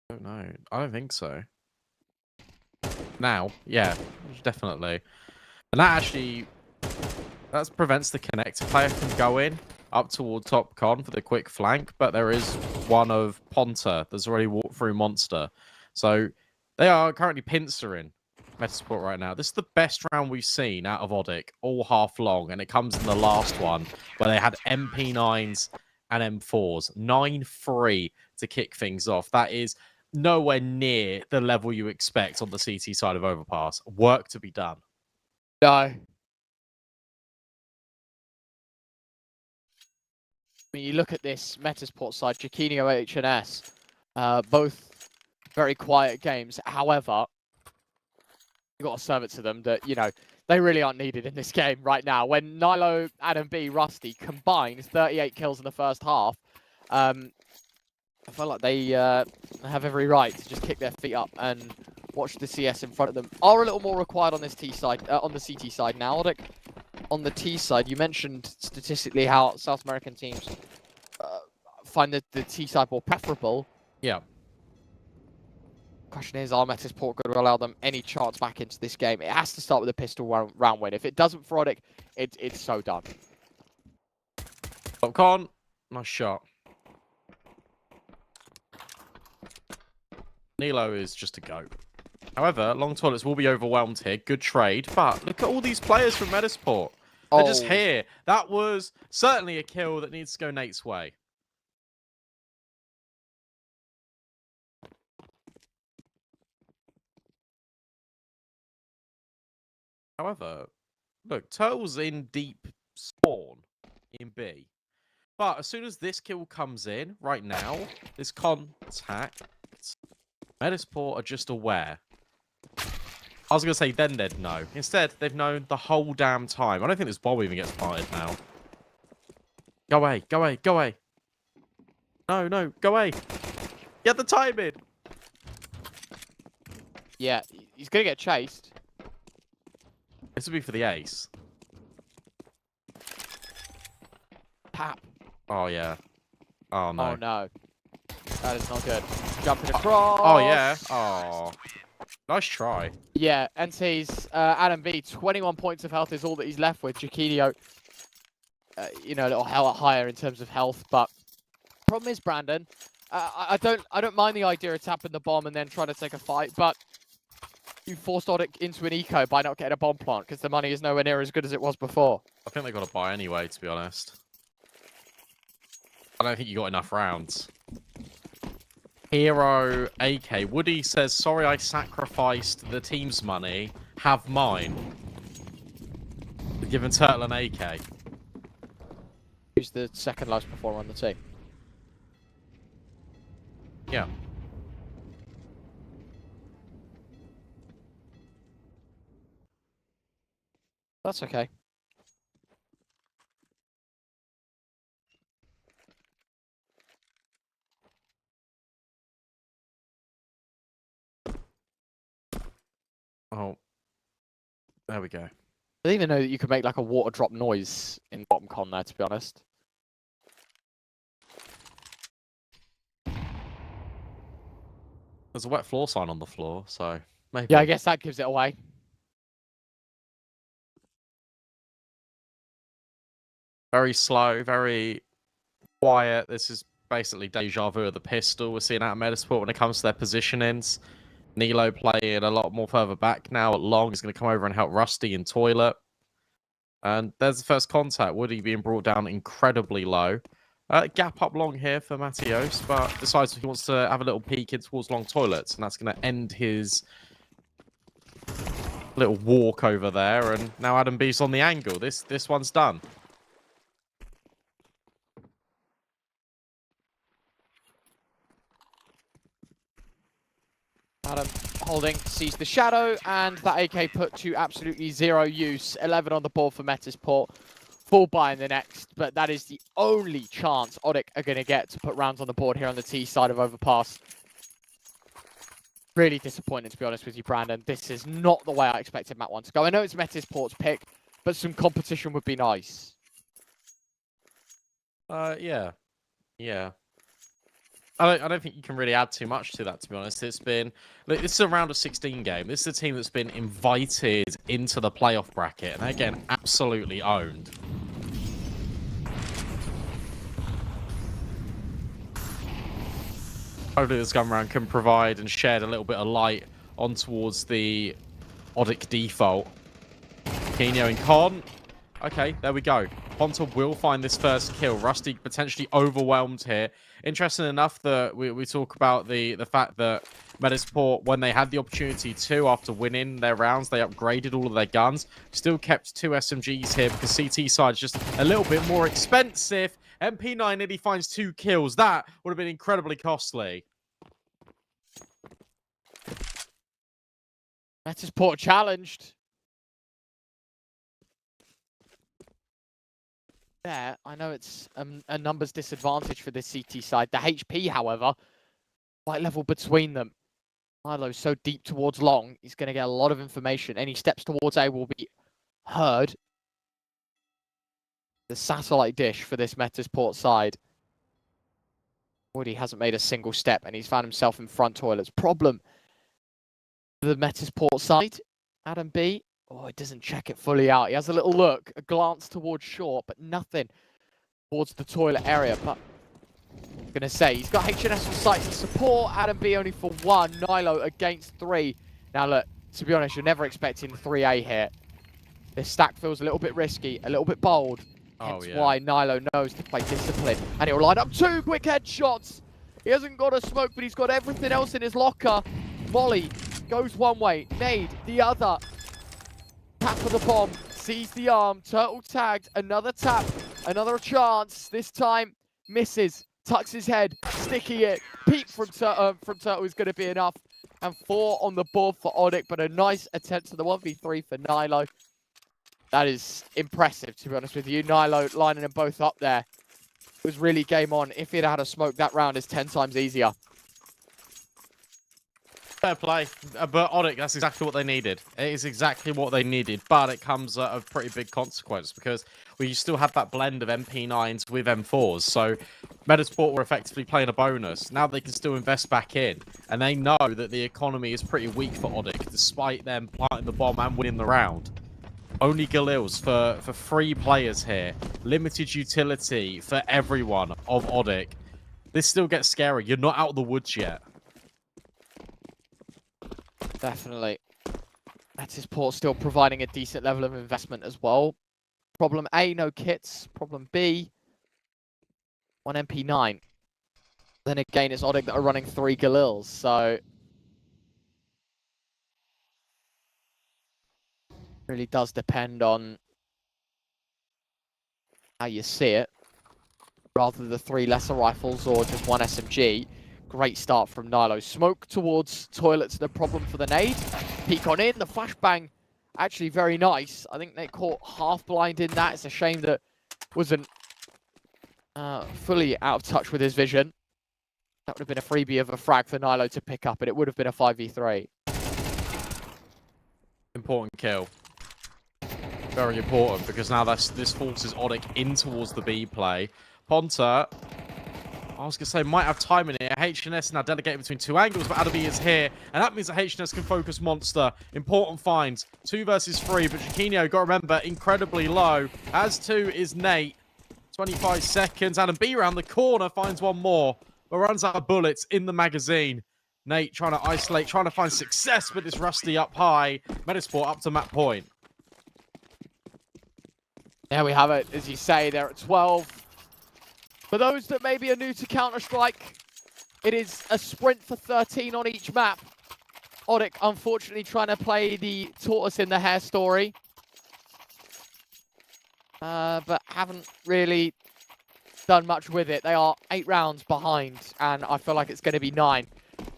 I don't know. I don't think so. Now, yeah, definitely. And that actually, that prevents the Connector player from going up toward top con for the quick flank, but there is one of Ponta that's already walked through Monster. So they are currently pincering Metasport right now. This is the best round we've seen out of Odic, all half long, and it comes in the last one where they had MP9s and M4s. 9-3 to kick things off. That is nowhere near the level you expect on the CT side of Overpass. Work to be done. No. I mean, you look at this Metasport side, Jaquinho, HNS, both very quiet games. However, you've got to serve it to them that, you know, they really aren't needed in this game right now. When Nilo, Adam B, Rusty combined 38 kills in the first half, I feel like they have every right to just kick their feet up and watch the CS in front of them. Are a little more required on this T side, on the CT side now. Odic, on the T side, you mentioned statistically how South American teams find the T side more preferable. Yeah. Question is, are Metasport going to allow them any chance back into this game? It has to start with a pistol round win. If it doesn't for Odic, it's so done. Popcorn, nice shot. Nilo is just a goat. However, Long Toilets will be overwhelmed here. Good trade, but look at all these players from Metasport. They're just here. That was certainly a kill that needs to go Nate's way. However, look, Turtle's in deep spawn in B. But as soon as this kill comes in, right now, this contact, Metasport are just aware. I was going to say then they'd know. Instead, they've known the whole damn time. I don't think this bomb even gets planted now. Go away, go away, go away. No, no, go away. Get the timing. Yeah, he's going to get chased. This would be for the ace. Tap. Oh, yeah. Oh, no. Oh, no. That is not good. Jumping across. Oh, yeah. Oh. Nice try. Yeah, NT's Adam B, 21 points of health is all that he's left with. Jaquinho, you know, a little higher in terms of health, but problem is, Brandon, I don't mind the idea of tapping the bomb and then trying to take a fight, but you forced Odic into an eco by not getting a bomb plant because the money is nowhere near as good as it was before. I think they got to buy anyway, to be honest. I don't think you got enough rounds. Hero AK. Woody says, sorry I sacrificed the team's money. Have mine. Giving Turtle an AK. Who's the second lowest performer on the team? Yeah. That's okay. Oh. There we go. I didn't even know that you could make like a water drop noise in bottom con there, to be honest. There's a wet floor sign on the floor, so maybe. Yeah, I guess that gives it away. Very slow, very quiet. This is basically deja vu of the pistol we're seeing out of Metasport when it comes to their positionings. Nilo playing a lot more further back now. Long is going to come over and help Rusty in toilet. And there's the first contact. Woody being brought down incredibly low. Gap up long here for Matios, but decides he wants to have a little peek in towards long toilets, and that's going to end his little walk over there. And now Adam B's on the angle. This one's done. Adam holding, sees the shadow, and that AK put to absolutely zero use. 11 on the board for Metasport. Full buy in the next, but that is the only chance Odic are going to get to put rounds on the board here on the T side of Overpass. Really disappointing, to be honest with you, Brandon. This is not the way I expected Map 1 to go. I know it's Metasport's pick, but some competition would be nice. Yeah. I don't think you can really add too much to that, to be honest. It's been... Look, this is a round of 16 game. This is a team that's been invited into the playoff bracket, and again, absolutely owned. Hopefully this gun round can provide and shed a little bit of light on towards the Odic default. Kino and Con. Okay, there we go. Ponta will find this first kill. Rusty potentially overwhelmed here. Interesting enough that we talk about the fact that Metasport, when they had the opportunity to, after winning their rounds, they upgraded all of their guns. Still kept 2 SMGs here because CT side is just a little bit more expensive. MP9 nearly finds 2 kills. That would have been incredibly costly. Metasport challenged. There, I know it's a numbers disadvantage for this CT side. The HP, however, quite level between them. Milo's so deep towards long, he's going to get a lot of information. Any steps towards A will be heard. The satellite dish for this Metasport side. Woody hasn't made a single step, and he's found himself in front toilets. Problem for the Metasport side, Adam B. Oh, he doesn't check it fully out. He has a little look, a glance towards short, but nothing towards the toilet area. But I'm going to say, he's got HNS on site to support. Adam B only for 1. Nilo against 3. Now, look, to be honest, you're never expecting 3A here. This stack feels a little bit risky, a little bit bold. Hence why Nilo knows to play discipline. And he'll line up 2 quick headshots. He hasn't got a smoke, but he's got everything else in his locker. Molly goes one way, nade the other. Tap for the bomb, sees the arm, Turtle tagged, another tap, another chance, this time misses, tucks his head, sticky it, peek from Turtle is going to be enough, and 4 on the board for Odic, but a nice attempt to the 1v3 for Nilo. That is impressive, to be honest with you. Nilo lining them both up there. It was really game on. If he'd had a smoke, that round is 10 times easier. Fair play. But Odic, that's exactly what they needed. It is exactly what they needed, but it comes at a pretty big consequence because we still have that blend of MP9s with M4s. So Metasport were effectively playing a bonus. Now they can still invest back in, and they know that the economy is pretty weak for Odic, despite them planting the bomb and winning the round. Only Galils for 3 players here. Limited utility for everyone of Odic. This still gets scary. You're not out of the woods yet. Definitely. Metasport still providing a decent level of investment as well. Problem A, no kits. Problem B, 1 MP9. Then again, it's Odic that are running 3 Galils, so really does depend on how you see it. Rather the 3 lesser rifles or just 1 SMG. Great start from Nilo. Smoke towards toilets, the problem for the nade. Peek on in, the flashbang actually very nice. I think they caught half blind in that. It's a shame that wasn't fully out of touch with his vision. That would have been a freebie of a frag for Nilo to pick up, and it would have been a 5v3. Important kill. Very important, because now this forces Odic in towards the B play. Ponta, I was going to say, might have time in here. HNS now delegated between two angles, but Anubis is here, and that means that HNS can focus Monster. Important finds. 2 versus 3, but Chiquinho, got to remember, incredibly low. As 2 is Nate. 25 seconds. Adam B around the corner finds one more, but runs out of bullets in the magazine. Nate trying to isolate, trying to find success, but it's Rusty up high. Metasport up to map point. There we have it. As you say, they're at 12. For those that maybe are new to Counter-Strike, it is a sprint for 13 on each map. Odic, unfortunately, trying to play the tortoise in the hare story. But haven't really done much with it. They are 8 rounds behind, and I feel like it's going to be 9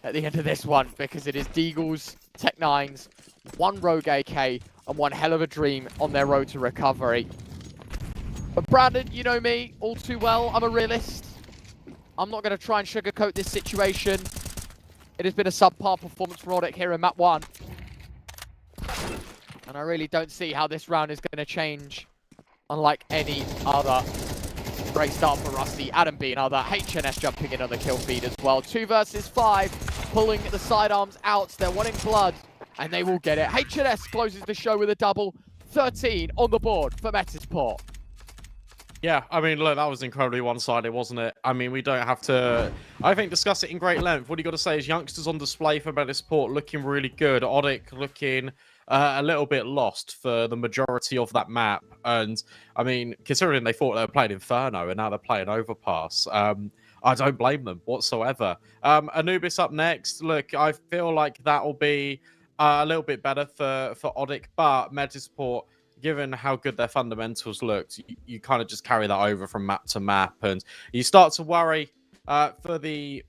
at the end of this one, because it is Deagles, Tech9s, 1 Rogue AK, and 1 hell of a dream on their road to recovery. But Brandon, you know me all too well. I'm a realist. I'm not going to try and sugarcoat this situation. It has been a subpar performance from Odic here in map 1. And I really don't see how this round is going to change, unlike any other. Great start for Rusty. Adam B another. HNS jumping in on the kill feed as well. 2 versus 5. Pulling the sidearms out. They're wanting blood, and they will get it. HNS closes the show with a double. 13 on the board for Metasport. Yeah, I mean, look, that was incredibly one-sided, wasn't it? I mean, we don't have to, I think, discuss it in great length. What you got to say is youngsters on display for Metasport looking really good. Odic looking a little bit lost for the majority of that map. And, I mean, considering they thought they were playing Inferno and now they're playing Overpass, I don't blame them whatsoever. Anubis up next. Look, I feel like that will be a little bit better for Odic, but Metasport, given how good their fundamentals looked, you kind of just carry that over from map to map, and you start to worry for the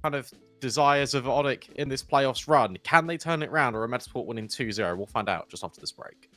kind of desires of Odic in this playoffs run. Can they turn it around, or are Metasport winning 2-0? We'll find out just after this break.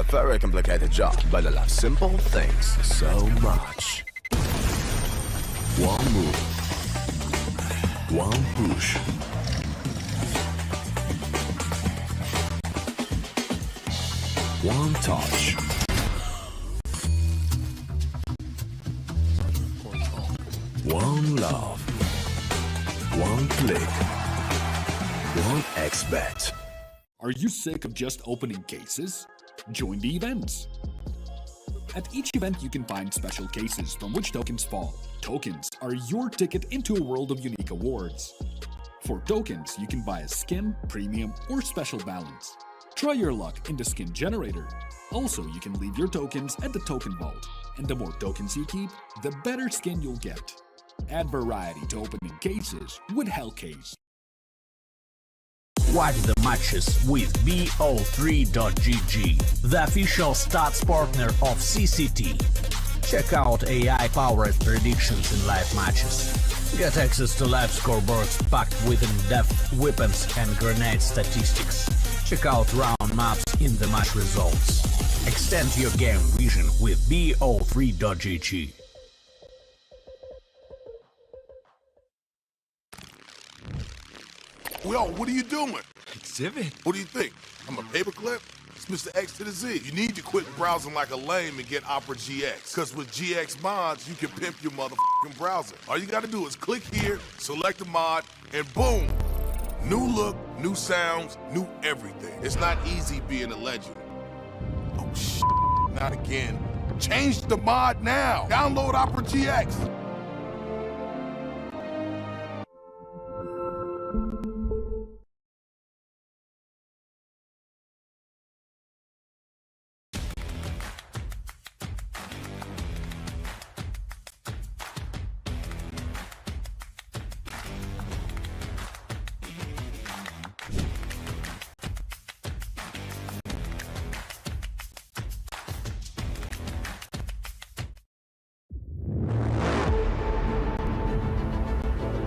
very complicated job, but I love simple things so much. One move. One push. One touch. One love. One click. One XBet. Are you sick of just opening cases? Join the events. At each event, you can find special cases from which tokens fall. Tokens are your ticket into a world of unique awards. For tokens, you can buy a skin, premium, or special balance. Try your luck in the skin generator. Also, you can leave your tokens at the token vault. And the more tokens you keep, the better skin you'll get. Add variety to opening cases with Hellcase. Watch the matches with BO3.GG, the official stats partner of CCT. Check out AI-powered predictions in live matches. Get access to live scoreboards packed with in-depth weapons and grenade statistics. Check out round maps in the match results. Extend your game vision with BO3.GG. Yo, what are you doing? Exhibit. What do you think? I'm a paperclip? It's Mr. X to the Z. You need to quit browsing like a lame and get Opera GX. Because with GX mods, you can pimp your motherfucking browser. All you gotta do is click here, select a mod, and boom! New look, new sounds, new everything. It's not easy being a legend. Oh, shit. Not again. Change the mod now. Download Opera GX.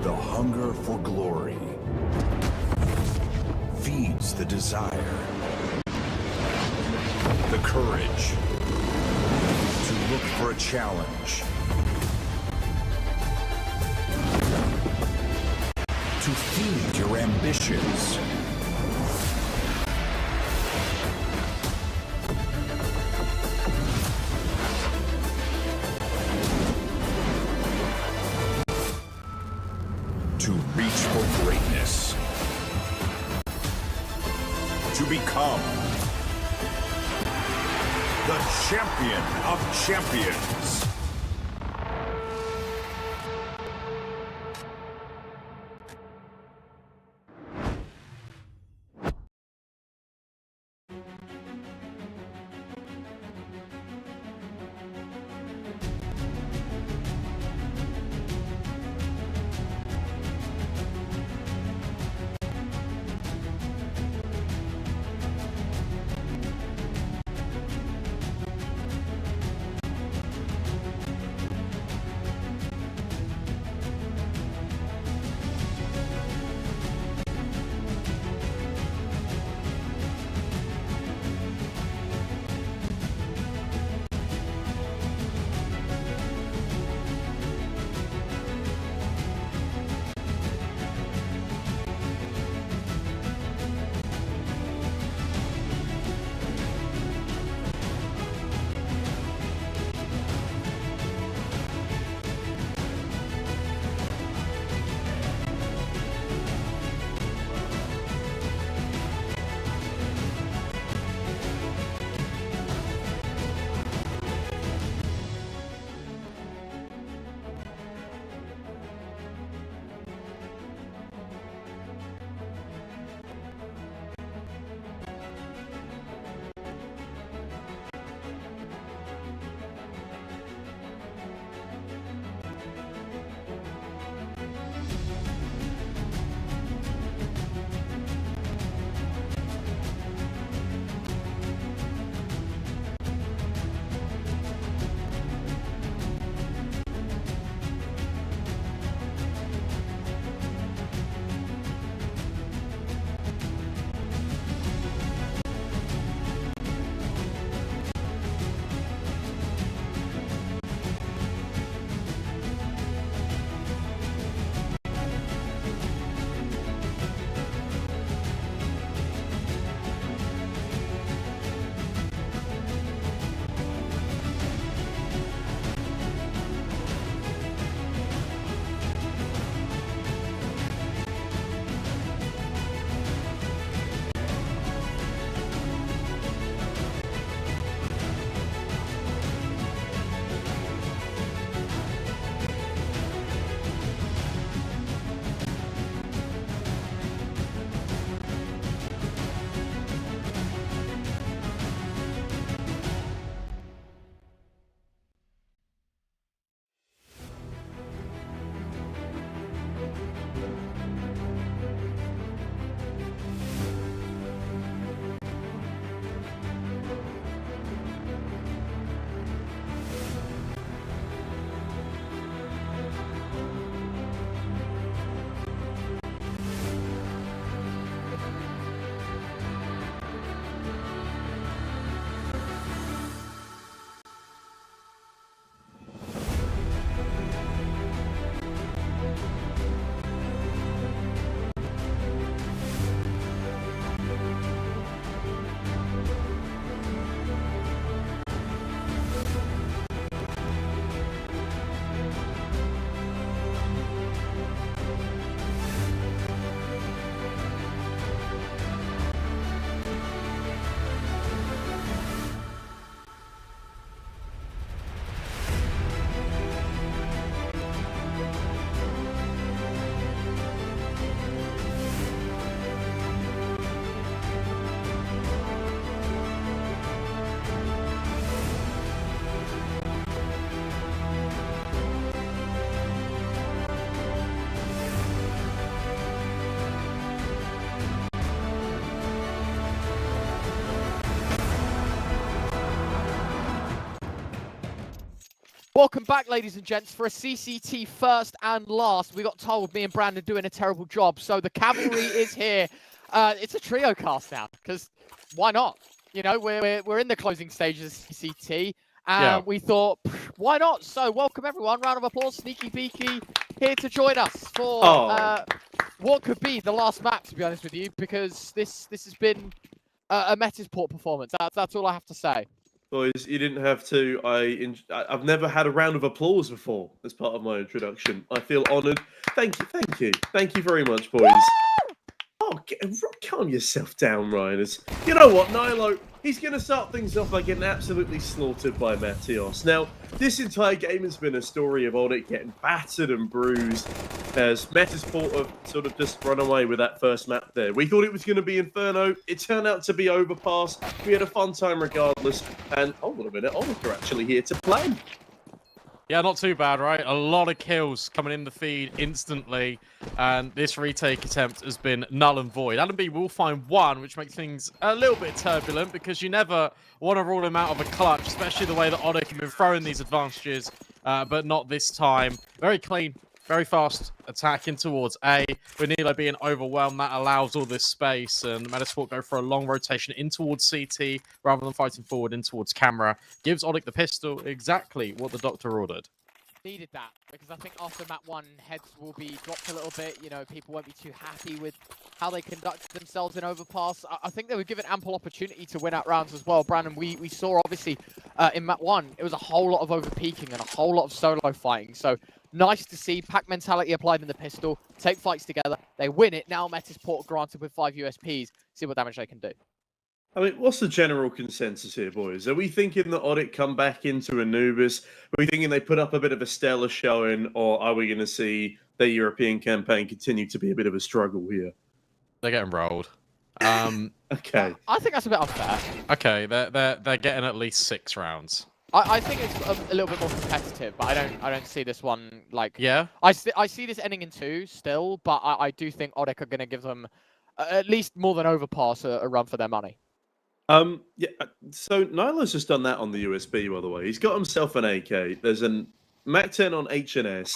The hunger for glory feeds the desire, the courage to look for a challenge, to feed your ambitions. To reach for greatness. To become The champion of champions. Welcome back, ladies and gents, for a CCT first and last. We got told me and Brandon doing a terrible job, so the cavalry is here. It's a trio cast now, because why not? You know, we're in the closing stages of CCT, and we thought, why not? So welcome everyone, round of applause, Sneaky Beaky here to join us for what could be the last map, to be honest with you, because this has been a Metisport performance. That's all I have to say. Boys, you didn't have to. I've never had a round of applause before as part of my introduction. I feel honoured. Thank you very much, boys. Oh, calm yourself down, Ryan. You know what, Nilo? He's going to start things off by getting absolutely slaughtered by Matthias. Now, this entire game has been a story of Odic getting battered and bruised as Metisport have sort of just run away with that first map there. We thought it was going to be Inferno. It turned out to be Overpass. We had a fun time regardless. And, hold on a minute, Odic are actually here to play. Yeah, not too bad, right? A lot of kills coming in the feed instantly, and this retake attempt has been null and void. Adam B will find one, which makes things a little bit turbulent, because you never want to rule him out of a clutch, especially the way that Odic have been throwing these advantages, but not this time. Very clean, very fast attacking towards A, with Nilo being overwhelmed. That allows all this space, and Metisport go for a long rotation in towards CT rather than fighting forward in towards camera. Gives Odic the pistol, exactly what the doctor ordered. Needed that, because I think after map 1, heads will be dropped a little bit. You know, people won't be too happy with how they conducted themselves in Overpass. I think they were given ample opportunity to win out rounds as well. Brandon, we saw obviously in map 1, it was a whole lot of overpeaking and a whole lot of solo fighting. So nice to see pack mentality applied in the pistol, take fights together, they win it. Now Metisport granted with 5 USPs, see what damage they can do. I mean, what's the general consensus here, boys? Are we thinking that Odic come back into Anubis? Are we thinking they put up a bit of a stellar showing, or are we going to see their European campaign continue to be a bit of a struggle here? They're getting rolled. Okay. I think that's a bit unfair. Okay, they're getting at least 6 rounds. I think it's a little bit more competitive, but I don't see this one like. Yeah. I see this ending in 2 still, but I do think Odic are going to give them at least more than Overpass a run for their money. Yeah, so Nilo's just done that on the USB, by the way. He's got himself an AK. There's an MAC-10 on HNS.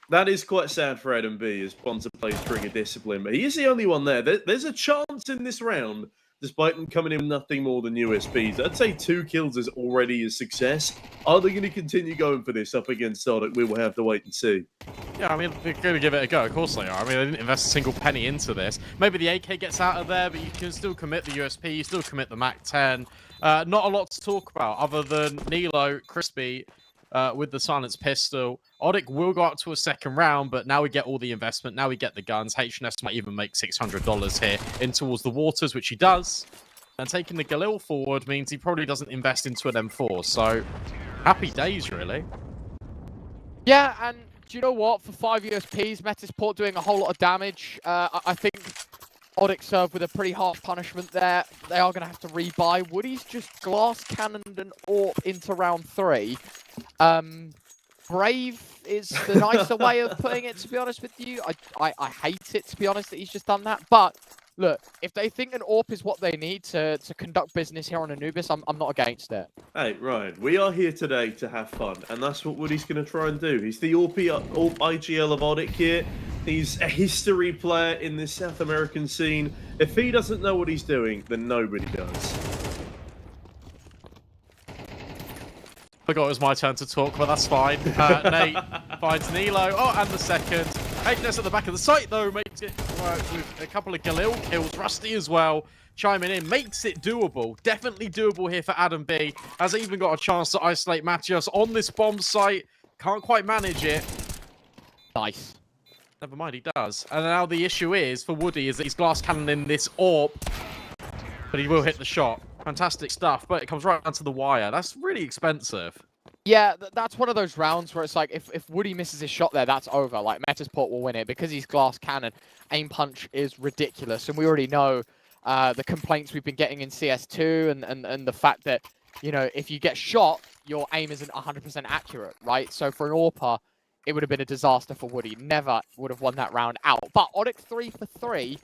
That is quite sad for Adam B, as Bonza plays Trigger Discipline, but he is the only one there. There's a chance in this round, despite them coming in with nothing more than USBs. I'd say 2 kills is already a success. Are they going to continue going for this up against Odic? We will have to wait and see. Yeah, I mean, they're going to give it a go. Of course they are. I mean, they didn't invest a single penny into this. Maybe the AK gets out of there, but you can still commit the USP. You still commit the MAC-10. Not a lot to talk about other than Nilo, Crispy, with the silenced pistol. Odic will go up to a second round, but now we get all the investment. Now we get the guns. HNS might even make $600 here in towards the waters, which he does. And taking the Galil forward means he probably doesn't invest into an M4. So, happy days, really. Yeah, and do you know what? For 5 USPs, Metisport doing a whole lot of damage. I think Odic served with a pretty harsh punishment there. They are going to have to rebuy. Woody's just glass cannoned an AWP into round 3. Brave is the nicer way of putting it, to be honest with you. I hate it, to be honest, that he's just done that. But look, if they think an AWP is what they need to conduct business here on Anubis, I'm not against it. Hey, Ryan, we are here today to have fun, and that's what Woody's going to try and do. He's the AWP IGL of Odic here. He's a history player in this South American scene. If he doesn't know what he's doing, then nobody does. Forgot it was my turn to talk, but that's fine. Nate finds Nilo. Oh, and the second. HNS at the back of the site, though, makes it work with a couple of Galil kills. Rusty as well, chiming in. Makes it doable. Definitely doable here for Adam B. Has even got a chance to isolate Matthias on this bomb site. Can't quite manage it. Nice. Never mind, he does. And now the issue is, for Woody, is that he's glass cannoning this AWP. But he will hit the shot. Fantastic stuff, but it comes right down to the wire. That's really expensive. Yeah, that's one of those rounds where it's like, if Woody misses his shot there, that's over. Like, Metisport will win it because he's glass cannon. Aim punch is ridiculous, and we already know the complaints we've been getting in CS2 and the fact that, you know, if you get shot, your aim isn't 100% accurate, right? So for an AWPer, it would have been a disaster for Woody. Never would have won that round out. But Odic 3 for 3.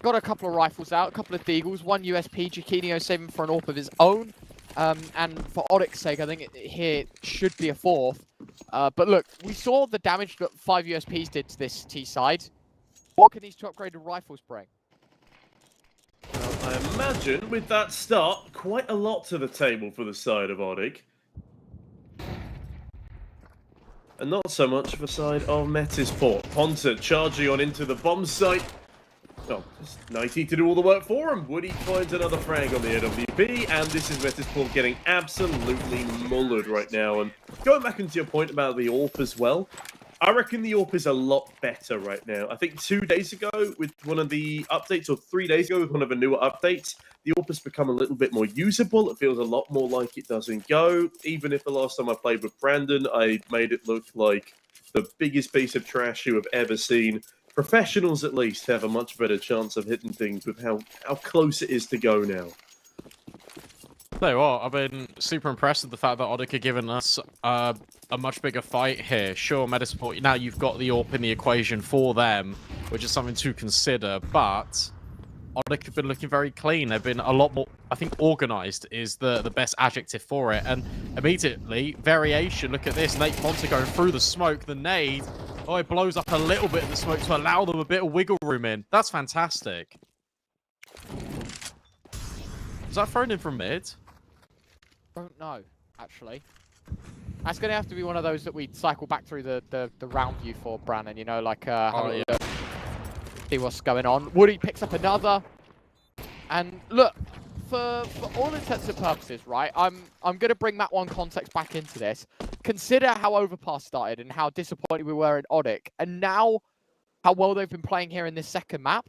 Got a couple of rifles out, a couple of deagles, 1 USP, Giacinio saving for an AWP of his own. And for Oryx's sake, I think here should be a 4th. But look, we saw the damage that 5 USPs did to this T side. What can these 2 upgraded rifles bring? Well, I imagine with that start, quite a lot to the table for the side of Odyk. And not so much for the side of Metisport. Ponta charging on into the bomb site. Oh, just Nighty to do all the work for him. Woody finds another frag on the AWP, and this is Metisport getting absolutely mullered right now. And going back into your point about the AWP as well, I reckon the AWP is a lot better right now. I think 2 days ago with one of the updates, or 3 days ago with one of the newer updates, the AWP has become a little bit more usable. It feels a lot more like it doesn't go. Even if the last time I played with Brandon, I made it look like the biggest piece of trash you have ever seen. Professionals, at least, have a much better chance of hitting things with how close it is to go now. Tell you what, I've been super impressed with the fact that Odyk are giving us a much bigger fight here. Sure, Metisport, now you've got the AWP in the equation for them, which is something to consider, but Odyk have been looking very clean. They've been a lot more, I think, organised is the best adjective for it. And immediately, variation, look at this, Nate Ponta going through the smoke, the nade. Oh, it blows up a little bit of the smoke to allow them a bit of wiggle room in. That's fantastic. Is that thrown in from mid? Don't know, actually. That's going to have to be one of those that we cycle back through the round view for, Brandon, you know, like, see what's going on. Woody picks up another. And look, for all intents and purposes, right, I'm going to bring that one context back into this. Consider how Overpass started and how disappointed we were in Odyk, and now how well they've been playing here in this second map.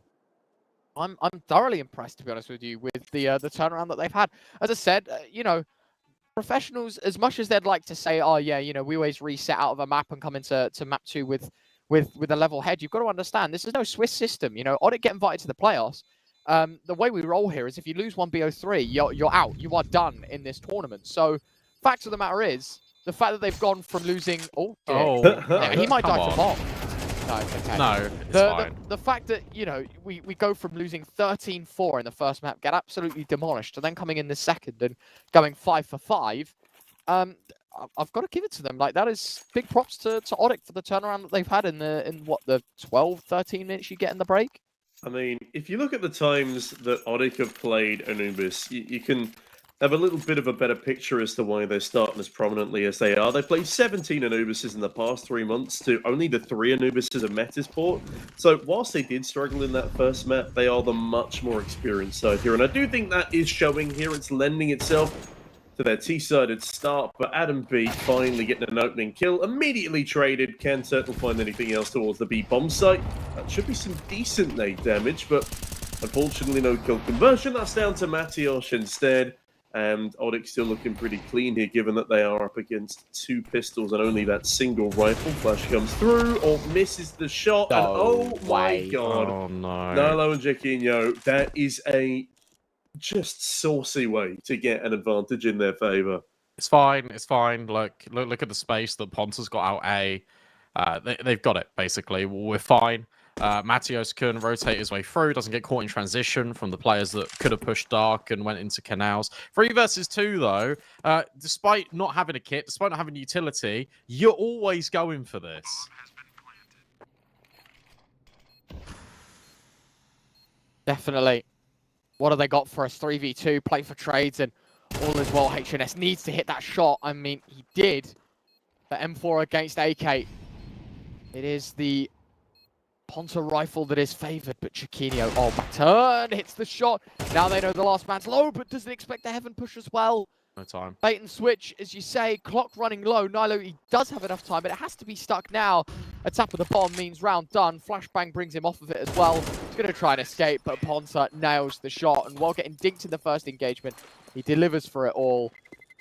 I'm thoroughly impressed, to be honest with you, with the turnaround that they've had. As I said, you know, professionals, as much as they'd like to say, oh yeah, you know, we always reset out of a map and come into map 2 with a level head, you've got to understand this is no Swiss system. You know, Odyk get invited to the playoffs. The way we roll here is if you lose one BO3, you're out. You are done in this tournament. So, fact of the matter is, the fact that they've gone from losing... yeah, he might die to bomb. No, it's okay. No, it's fine. The fact that, you know, we go from losing 13-4 in the first map, get absolutely demolished, to then coming in the second and going 5 for 5, I've got to give it to them. Like, that is big props to Odyk for the turnaround that they've had in what, the 12, 13 minutes you get in the break? I mean, if you look at the times that Odyk have played Anubis, you can have a little bit of a better picture as to why they're starting as prominently as they are. They played 17 Anubises in the past 3 months to only the 3 Anubises of Metisport. So whilst they did struggle in that first map, they are the much more experienced side here. And I do think that is showing here. It's lending itself to their T-sided start. But Adam B finally getting an opening kill. Immediately traded. Can't certainly find anything else towards the B bomb site. That should be some decent nade damage, but unfortunately no kill conversion. That's down to Matiosh instead. And Odyk still looking pretty clean here, given that they are up against 2 pistols and only that single rifle. Flash comes through, or misses the shot, and oh my god. Oh no. Nilo and Jaquinho, that is a just saucy way to get an advantage in their favour. It's fine, it's fine. Look at the space that Ponta's got out A. They've got it, basically. We're fine. Matios can rotate his way through, doesn't get caught in transition from the players that could have pushed dark and went into canals. 3 versus 2, though, despite not having a kit, despite not having utility, you're always going for this. Definitely. What have they got for us? 3v2, play for trades, and all as well. HNS needs to hit that shot. I mean, he did. The M4 against AK. It is the Ponta rifle that is favoured, but Chiquinho, oh, back turn, hits the shot. Now they know the last man's low, but doesn't expect the heaven push as well. No time. Bait and switch, as you say, clock running low. Nilo, he does have enough time, but it has to be stuck now. A tap of the bomb means round done. Flashbang brings him off of it as well. He's going to try and escape, but Ponta nails the shot. And while getting dinked in the first engagement, he delivers for it all.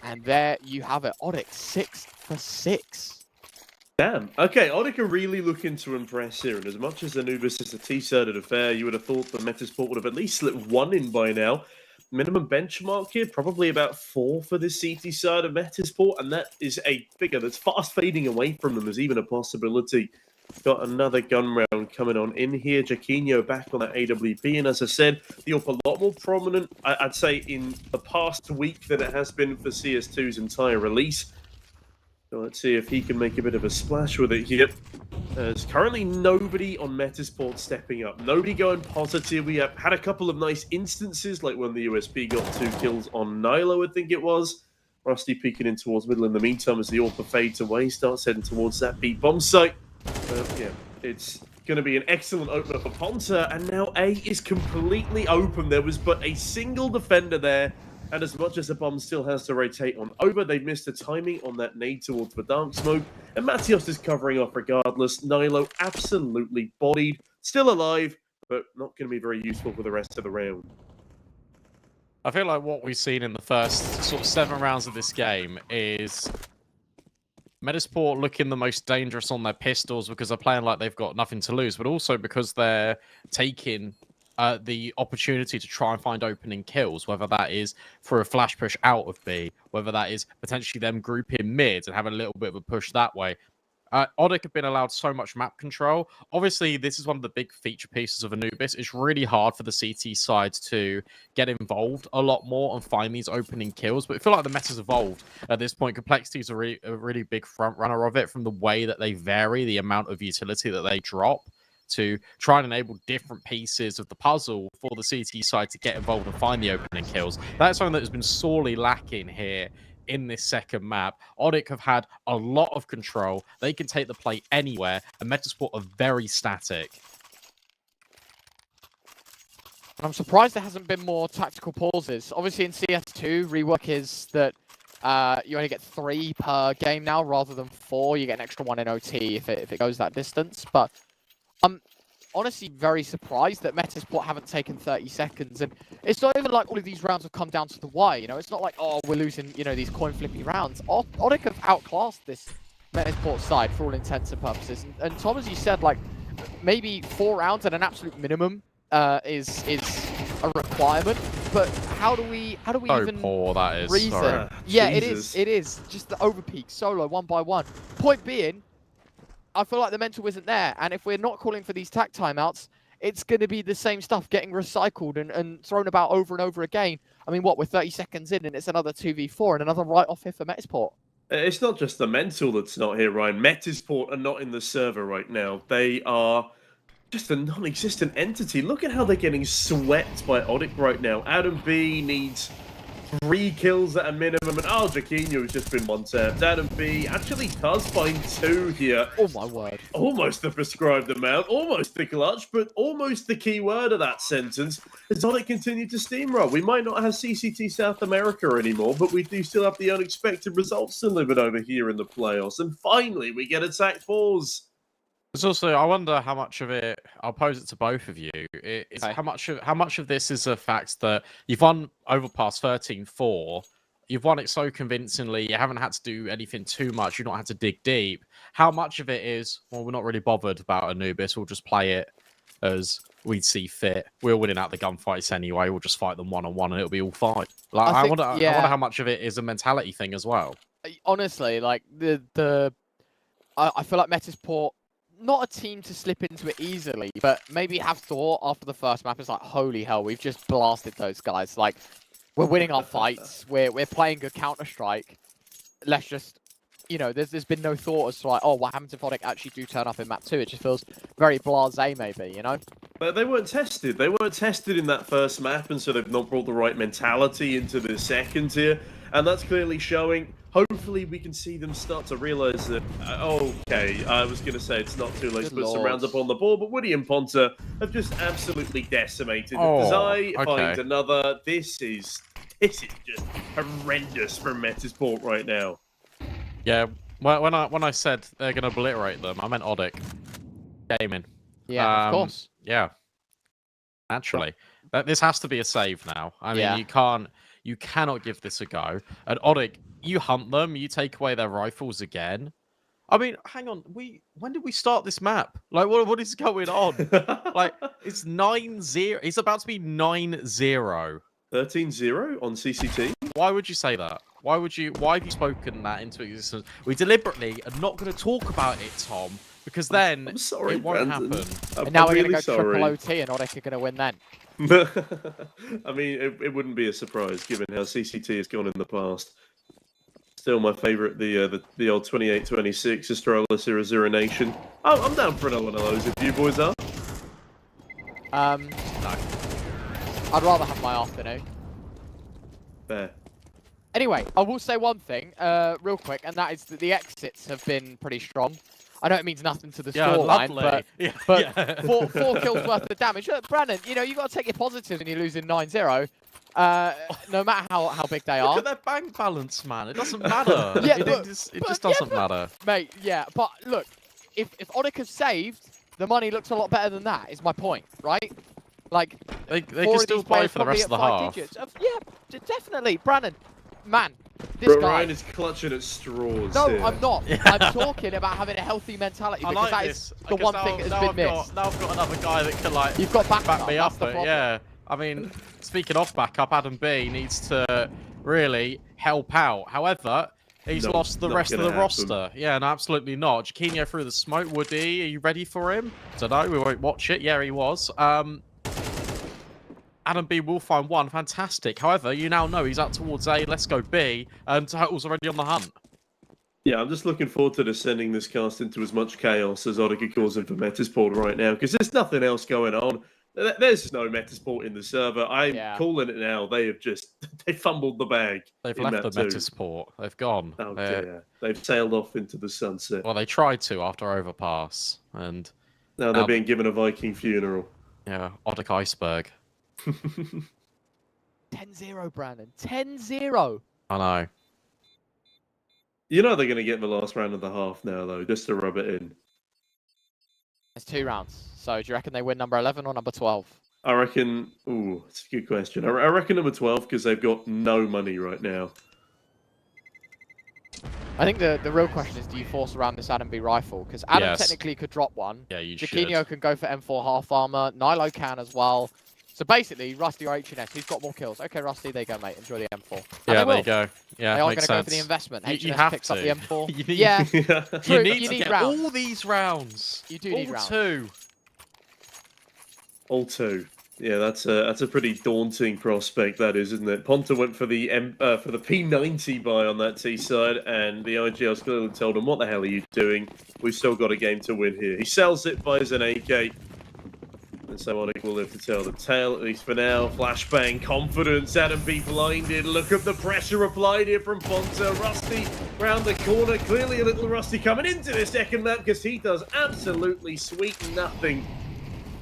And there you have it. Odyk 6 for 6. Damn. Okay, Odyk are really looking to impress here, and as much as Anubis is a T-sided affair, you would have thought that Metisport would have at least slipped 1 in by now. Minimum benchmark here, probably about 4 for the CT side of Metisport, and that is a figure that's fast fading away from them as even a possibility Got another gun round coming on in here. Jaquinho back on that AWP, and as I said, the AWP a lot more prominent, I'd say, in the past week than it has been for CS2's entire release. So let's see if he can make a bit of a splash with it here. There's currently nobody on Metasport stepping up. Nobody going positive. We have had a couple of nice instances, like when the USP got 2 kills on Nilo, I think it was. Rusty peeking in towards middle in the meantime as the AWP fades away, starts heading towards that B bomb site. Yeah, it's going to be an excellent opener for Ponta, and now A is completely open. There was but a single defender there, and as much as the bomb still has to rotate on over, they missed the timing on that nade towards the dark smoke, and Matios is covering off regardless. Nilo absolutely bodied, still alive, but not going to be very useful for the rest of the round. I feel like what we've seen in the first sort of 7 rounds of this game is Metasport looking the most dangerous on their pistols because they're playing like they've got nothing to lose, but also because they're taking the opportunity to try and find opening kills, whether that is for a flash push out of B, whether that is potentially them grouping mid and having a little bit of a push that way. Odic have been allowed so much map control. Obviously, this is one of the big feature pieces of Anubis. It's really hard for the CT side to get involved a lot more and find these opening kills. But I feel like the meta's evolved at this point. Complexity is a really big front runner of it, from the way that they vary the amount of utility that they drop to try and enable different pieces of the puzzle for the CT side to get involved and find the opening kills. That's something that has been sorely lacking here in this second map. Odic have had a lot of control. They can take the play anywhere, and Metasport are very static. I'm surprised there hasn't been more tactical pauses. Obviously in CS2, rework is that you only get 3 per game now rather than 4. You get an extra 1 in OT if it goes that distance. But I'm honestly very surprised that Metasport haven't taken 30 seconds. And it's not even like all of these rounds have come down to the wire. You know, it's not like, oh, we're losing, you know, these coin flippy rounds. Odic have outclassed this Metasport side for all intents and purposes. And Tom, as you said, like, maybe 4 rounds at an absolute minimum is a requirement. But how do we even poor that is. reason? Sorry. Yeah, Jesus. it is. Just the overpeak solo 1 by 1. Point being, I feel like the mental isn't there, and if we're not calling for these tac timeouts, it's going to be the same stuff getting recycled and thrown about over and over again. I mean, what, we're 30 seconds in, and it's another 2v4 and another write-off here for Metasport. It's not just the mental that's not here, Ryan. Metasport are not in the server right now. They are just a non-existent entity. Look at how they're getting swept by Odic right now. Adam B needs 3 kills at a minimum, and Jaquinho has just been 1-tapped. Adam B actually does find 2 here. Oh my word. Almost the prescribed amount, almost the clutch, but almost the key word of that sentence is Odic continue to steamroll. We might not have CCT South America anymore, but we do still have the unexpected results delivered over here in the playoffs. And finally, we get attack pause. It's also, I wonder how much of it, I'll pose it to both of you, is Okay. how much of this is the fact that you've won Overpass 13-4, you've won it so convincingly, you haven't had to do anything too much, you've not had to dig deep. How much of it is, well, we're not really bothered about Anubis, we'll just play it as we see fit. We're winning out the gunfights anyway, we'll just fight them one-on-one and it'll be all fine. Like, I wonder how much of it is a mentality thing as well. Honestly, like, I feel like Metasport, not a team to slip into it easily, but maybe have thought after the first map, it's like, holy hell, we've just blasted those guys. Like, we're winning our fights, we're playing good Counter-Strike. Let's just, you know, there's been no thought as to like, oh, what happens if Odic actually do turn up in map 2? It just feels very blasé, maybe, you know? But they weren't tested. They weren't tested in that first map, and so they've not brought the right mentality into the second here. And that's clearly showing. Hopefully we can see them start to realise that, okay, I was going to say it's not too late to put some rounds up on the board, but Woody and Ponta have just absolutely decimated. Desai finds another. This is just horrendous from Metasport right now. Yeah, when I said they're going to obliterate them, I meant Odic. Gaming. Yeah, of course. Yeah. Naturally. This has to be a save now. I mean, you cannot give this a go. And Odic, you hunt them, you take away their rifles again. I mean, hang on, when did we start this map? Like, what is going on? Like, it's 9-0. It's about to be 9-0. 13-0 on CCT? Why would you say that? Why have you spoken that into existence? We deliberately are not going to talk about it, Tom, because then I'm sorry, it won't Brandon. happen. And now I'm we're really going to go sorry. triple OT and Odik are going to win then. I mean, it wouldn't be a surprise given how CCT has gone in the past. Still my favourite, the old 28-26 Astralis 0-0 Nation. Oh, I'm down for another one of those if you boys are. No. I'd rather have my afternoon. Fair. Anyway, I will say one thing, real quick, and that is that the exits have been pretty strong. I know it means nothing to the scoreline, but four kills worth of damage. Look, Brandon, you know, you've got to take your positives when you're losing 9-0, no matter how big they are. Look at their bank balance, man. It doesn't matter. Yeah, it just doesn't matter. Mate, yeah, but look, if Odik has saved, the money looks a lot better than that, is my point, right? Like, they can still play for the rest of the half. Yeah, definitely. Brandon, man, this guy... Ryan is clutching at straws. No, here. I'm not. I'm talking about having a healthy mentality because like that this, is the one thing that's been missed. Now I've got another guy that can, like, You've got back me up. That's the problem. Yeah, I mean, speaking of backup, Adam B needs to really help out. However, he's lost the rest of the roster. Yeah, no, absolutely not. Jaquinho through the smoke. Woody, are you ready for him? Don't know. We won't watch it. Yeah, he was. Adam B will find one. Fantastic. However, you now know he's up towards A. Let's go B. And Turtle's already on the hunt. Yeah, I'm just looking forward to descending this cast into as much chaos as Odik causing for Metasport right now, because there's nothing else going on. There's no Metasport in the server. I'm calling it now. They have just they fumbled the bag. They've left the Metasport. They've gone. Oh dear. They've sailed off into the sunset. Well, they tried to after Overpass, and now they're being given a Viking funeral. Yeah, Odik Iceberg. 10-0, Brandon. 10-0. I know. You know they're going to get the last round of the half now, though, just to rub it in. It's 2 rounds. So do you reckon they win number 11 or number 12? I reckon... Ooh, it's a good question. I reckon number 12 because they've got no money right now. I think the real question is, do you force around this Adam B rifle? Because Adam technically could drop one. Yeah, you Jaquinho can go for M4 half armor. Nilo can as well. So basically, Rusty or H&S, who's got more kills? Okay, Rusty, there you go, mate. Enjoy the M4. Yeah, there you go. Yeah, they are going to go for the investment. You have picks to. up the M4. You need, yeah, True, you need to get rounds. all these rounds. You do need rounds. Two. All 2. Yeah, that's a pretty daunting prospect, that is, isn't it? Ponta went for the P90 buy on that T side, and the IGL's clearly told him, "What the hell are you doing? We've still got a game to win here." He sells it, buys an AK. And so Onik will live to tell the tale, at least for now. Flashbang, confidence, Adam B blinded. Look at the pressure applied here from Ponta. Rusty round the corner. Clearly a little rusty coming into the second map because he does absolutely sweet nothing.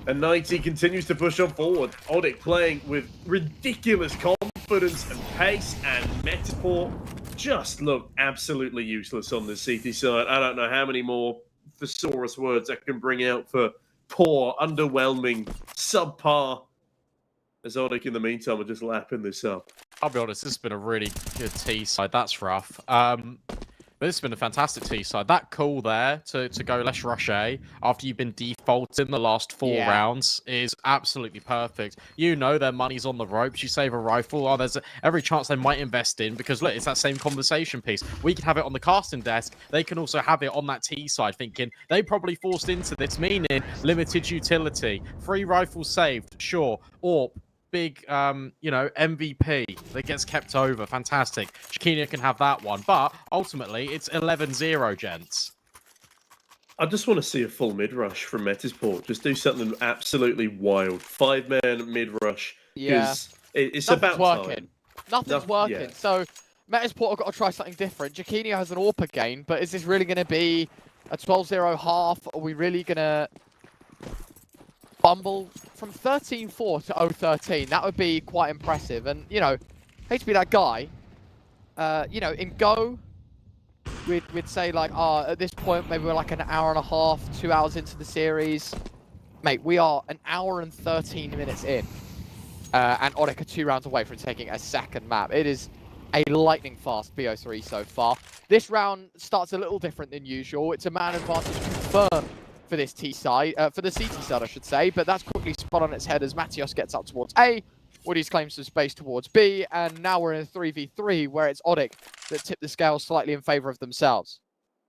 And 90 continues to push on forward. Onik playing with ridiculous confidence and pace, and Metasport just look absolutely useless on the CT side. I don't know how many more thesaurus words I can bring out for poor, underwhelming, subpar. As Onik, in the meantime, are just lapping this up. I'll be honest, this has been a really good T side. That's rough. But this has been a fantastic T side. That call there to go let's rush A after you've been defaulted in the last 4 rounds is absolutely perfect. You know their money's on the ropes. You save a rifle. Oh, there's every chance they might invest in, because look, it's that same conversation piece. We can have it on the casting desk. They can also have it on that T side, thinking they probably forced into this, meaning limited utility. 3 rifles saved, sure. AWP. Big, you know, MVP that gets kept over. Fantastic. Jaquinho can have that one. But ultimately, it's 11-0, gents. I just want to see a full mid-rush from Metasport. Just do something absolutely wild. 5-man mid-rush. Yeah. It's Nothing's about working. time. Nothing's working. Yeah. So, Metasport have got to try something different. Jaquinho has an AWP again, but is this really going to be a 12-0 half? Are we really going to fumble from 13-4 to 0-13? That would be quite impressive. And, you know, hate to be that guy, you know, in Go, we'd say, like, at this point, maybe we're like an hour and a half, 2 hours into the series. Mate, we are an hour and 13 minutes in. And Onik are 2 rounds away from taking a second map. It is a lightning fast BO3 so far. This round starts a little different than usual. It's a man advantage confirmed for this T side, for the CT side, I should say, but that's quickly spot on its head as Matios gets up towards A, Woody's claims some space towards B, and now we're in a 3v3 where it's Onik that tipped the scales slightly in favour of themselves.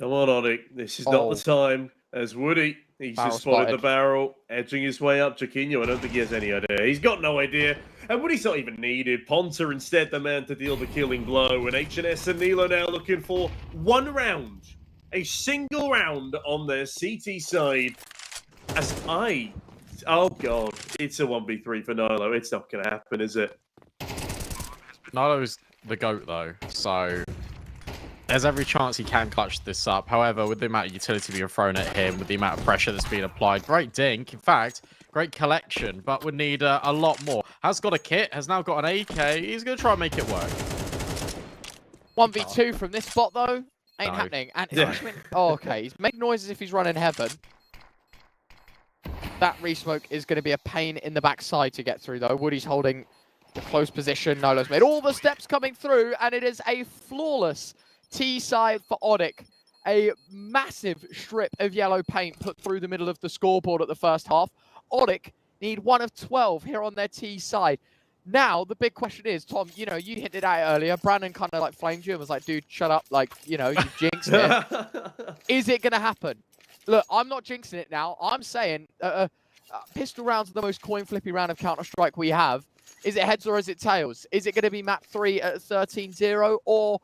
Come on, Onik. This is not the time. as Woody. He's Barrel just spotted spotted. the barrel, edging his way up. Chiquinho, I don't think he has any idea. He's got no idea. And Woody's not even needed. Ponta instead the man to deal the killing blow. And HNS and Nilo now looking for one round. A single round on their CT side. Oh God, it's a 1v3 for Nilo. It's not going to happen, is it? Nilo's the GOAT though, so there's every chance he can clutch this up. However, with the amount of utility being thrown at him, with the amount of pressure that's being applied, great dink. In fact, great collection, but would need a lot more. Has got a kit, has now got an AK. He's going to try and make it work. 1v2 from this spot, though. Ain't No. happening. And Yeah. oh, okay. He's making noises if he's running heaven. That resmoke is going to be a pain in the backside to get through, though. Woody's holding the close position. Nolo's made all the steps coming through, and it is a flawless T-side for Odic. A massive strip of yellow paint put through the middle of the scoreboard at the first half. Odic need 1 of 12 here on their T-side. Now, the big question is, Tom, you know, you hinted at it earlier. Brandon kind of like flamed you and was like, dude, shut up. Like, you know, you've jinxed it. Is it going to happen? Look, I'm not jinxing it now. I'm saying pistol rounds are the most coin flippy round of Counter-Strike we have. Is it heads or is it tails? Is it going to be map 3 at 13-0, or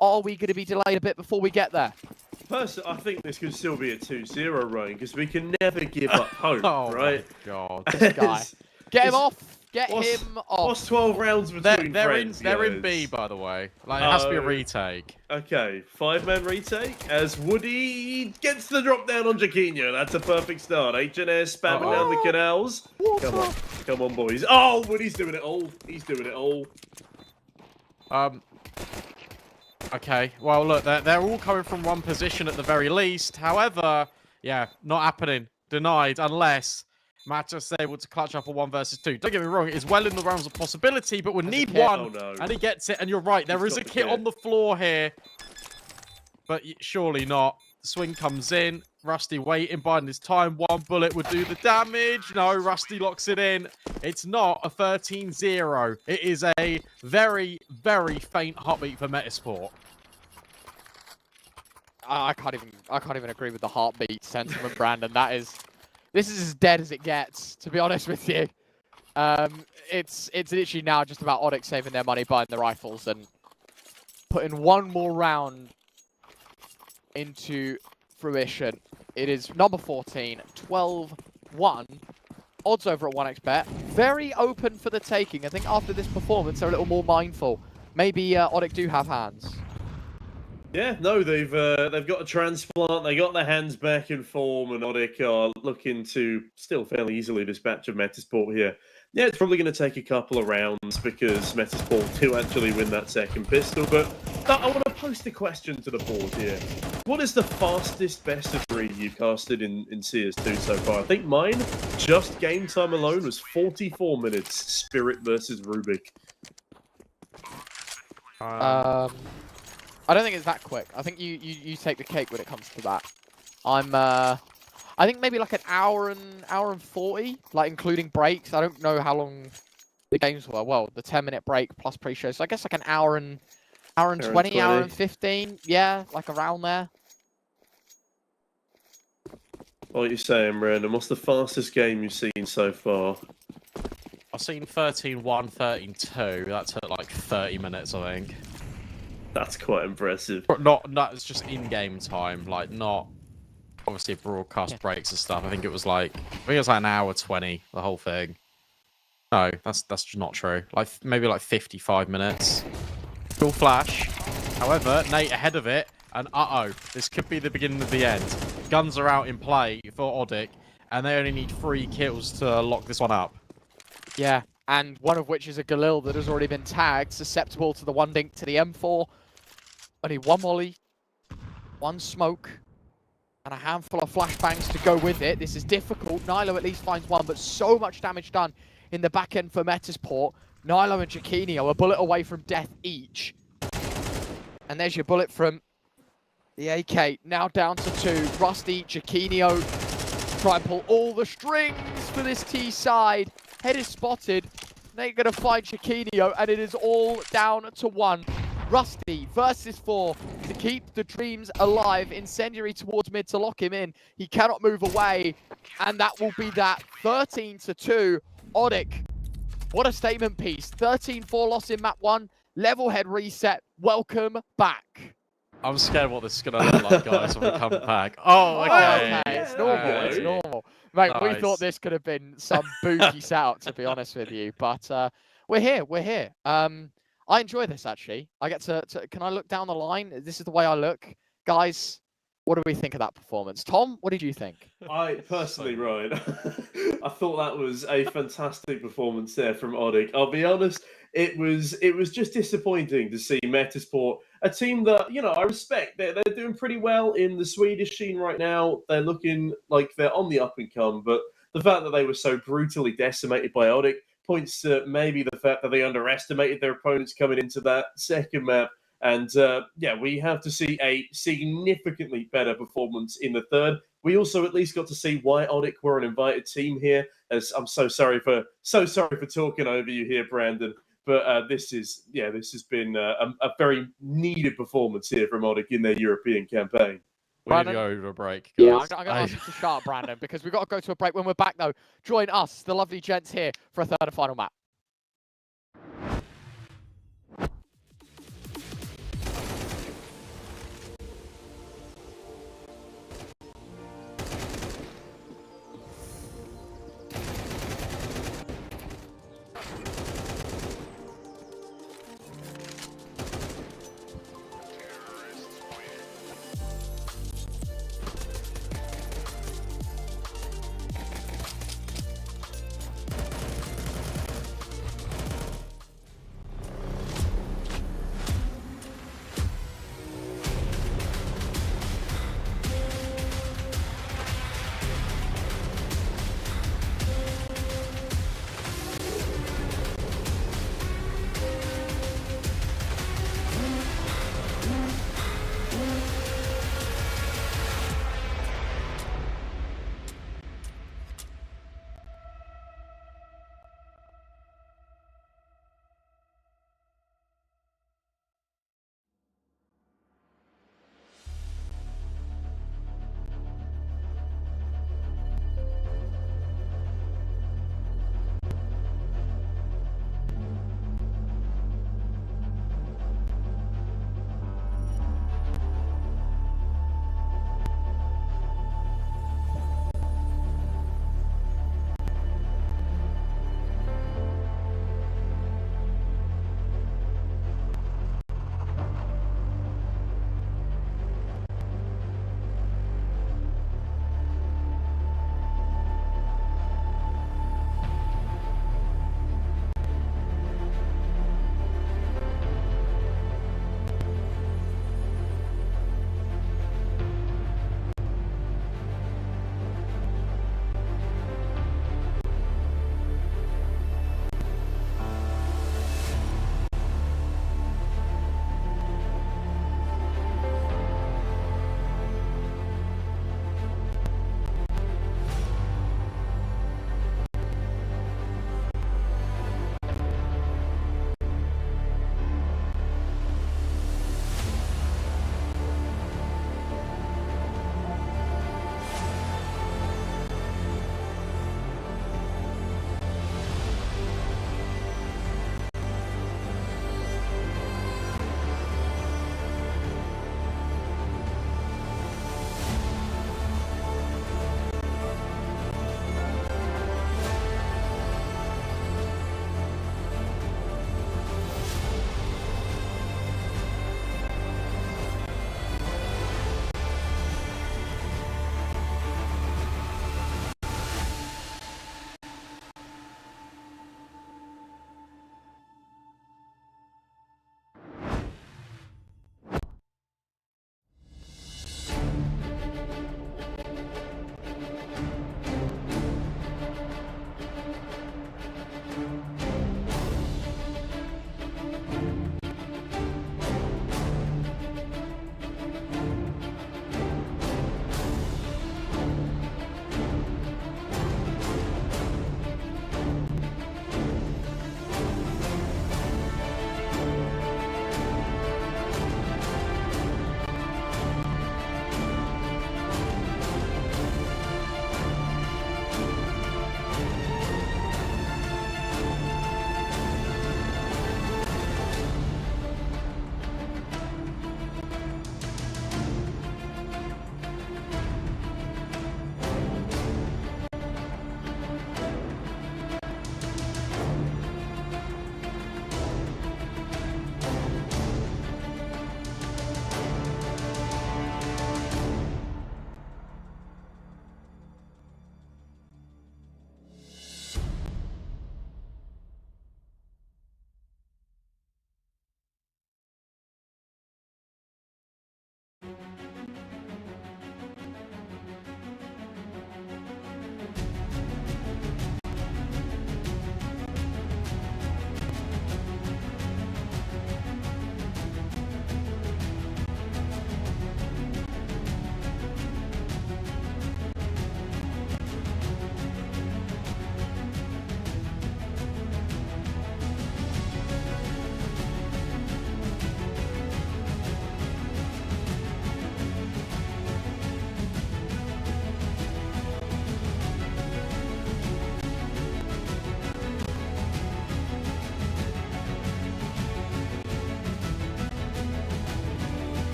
are we going to be delayed a bit before we get there? Personally, I think this could still be a 2-0 run because we can never give up hope, Oh right? my God. This guy. Get him off. Get what's- him off. What's 12 rounds between friends, They're in guys? B, by the way. Like, it has to be a Oh. retake. Okay, 5-man retake as Woody gets the drop down on Chiquinho. That's a perfect start. HNS spamming down the canals. Come on, boys. Oh, Woody's doing it all. He's doing it all. Okay, well, look, they're all coming from one position at the very least. However, yeah, not happening. Denied, unless Matt's just able to clutch up a 1 versus 2. Don't get me wrong, it is well in the realms of possibility, but we need one. Oh, no. And he gets it, and you're right, there He's is a got the kit kit. on the floor here. But surely not. The swing comes in. Rusty waiting, biding his time. 1 bullet would do the damage. No, Rusty locks it in. It's not a 13-0. It is a very, very faint heartbeat for Metasport. I can't even agree with the heartbeat sentiment, Brandon. This is as dead as it gets, to be honest with you. It's literally now just about Odic saving their money, buying the rifles, and putting one more round into fruition. It is number 14, 12-1. Odds over at 1xbet. Very open for the taking. I think after this performance, they're a little more mindful. Maybe Odic do have hands. Yeah, no, they've got a transplant. They got their hands back in form, and Odic are looking to still fairly easily dispatch of Metasport here. Yeah, it's probably going to take a couple of rounds because Metasport do actually win that second pistol. But I want to post a question to the board here. What is the fastest best of 3 you've casted in CS2 so far? I think mine, just game time alone, was 44 minutes. Spirit versus Rubik. I don't think it's that quick. I think you take the cake when it comes to that. I think maybe like an hour and 40, like including breaks. I don't know how long the games were. Well, the 10-minute break plus pre-show. So I guess like an hour and 20, hour and 15. Yeah, like around there. What are you saying, Brandon? What's the fastest game you've seen so far? I've seen 13-1, 13-2. That took like 30 minutes, I think. That's quite impressive. Not it's just in-game time, like not obviously broadcast breaks and stuff. I think it was like an hour 20, the whole thing. No, that's just not true. Like maybe like 55 minutes. Full flash. However, Nate ahead of it, and this could be the beginning of the end. Guns are out in play for Odic, and they only need 3 kills to lock this one up. Yeah, and one of which is a Galil that has already been tagged, susceptible to the 1 dink to the M4. Only 1 molly, 1 smoke, and a handful of flashbangs to go with it. This is difficult. Nilo at least finds 1, but so much damage done in the back end for Metasport. Nilo and Chiquinho a bullet away from death each. And there's your bullet from the AK. Now down to 2. Rusty, Chiquinho try and pull all the strings for this T side. Head is spotted. They're going to find Chiquinho, and it is all down to 1. Rusty versus 4 to keep the dreams alive. Incendiary towards mid to lock him in. He cannot move away. And that will be that 13-2. Odic, what a statement piece. 13-4 loss in map 1. Level head reset. Welcome back. I'm scared what this is going to look like, guys, when we come back. Oh, okay. It's normal. It's normal. Mate, we thought this could have been some booky setup, to be honest with you. But we're here. We're here. I enjoy this, actually. I get to... Can I look down the line? This is the way I look. Guys, what do we think of that performance? Tom, what did you think? I personally, Ryan, I thought that was a fantastic performance there from Odic. I'll be honest, it was just disappointing to see Metasport, a team that, you know, I respect. They're doing pretty well in the Swedish scene right now. They're looking like they're on the up and come, but the fact that they were so brutally decimated by Odic points to maybe the fact that they underestimated their opponents coming into that second map. And yeah, we have to see a significantly better performance in the third. We also at least got to see why Odic were an invited team here. As I'm so sorry for talking over you here, Brandon. But this has been a very needed performance here from Odic in their European campaign. We need to go over a break. Yeah, I'm going to ask you to shut up, Brandon, because we've got to go to a break. When we're back, though, join us, the lovely gents here, for a third and final map.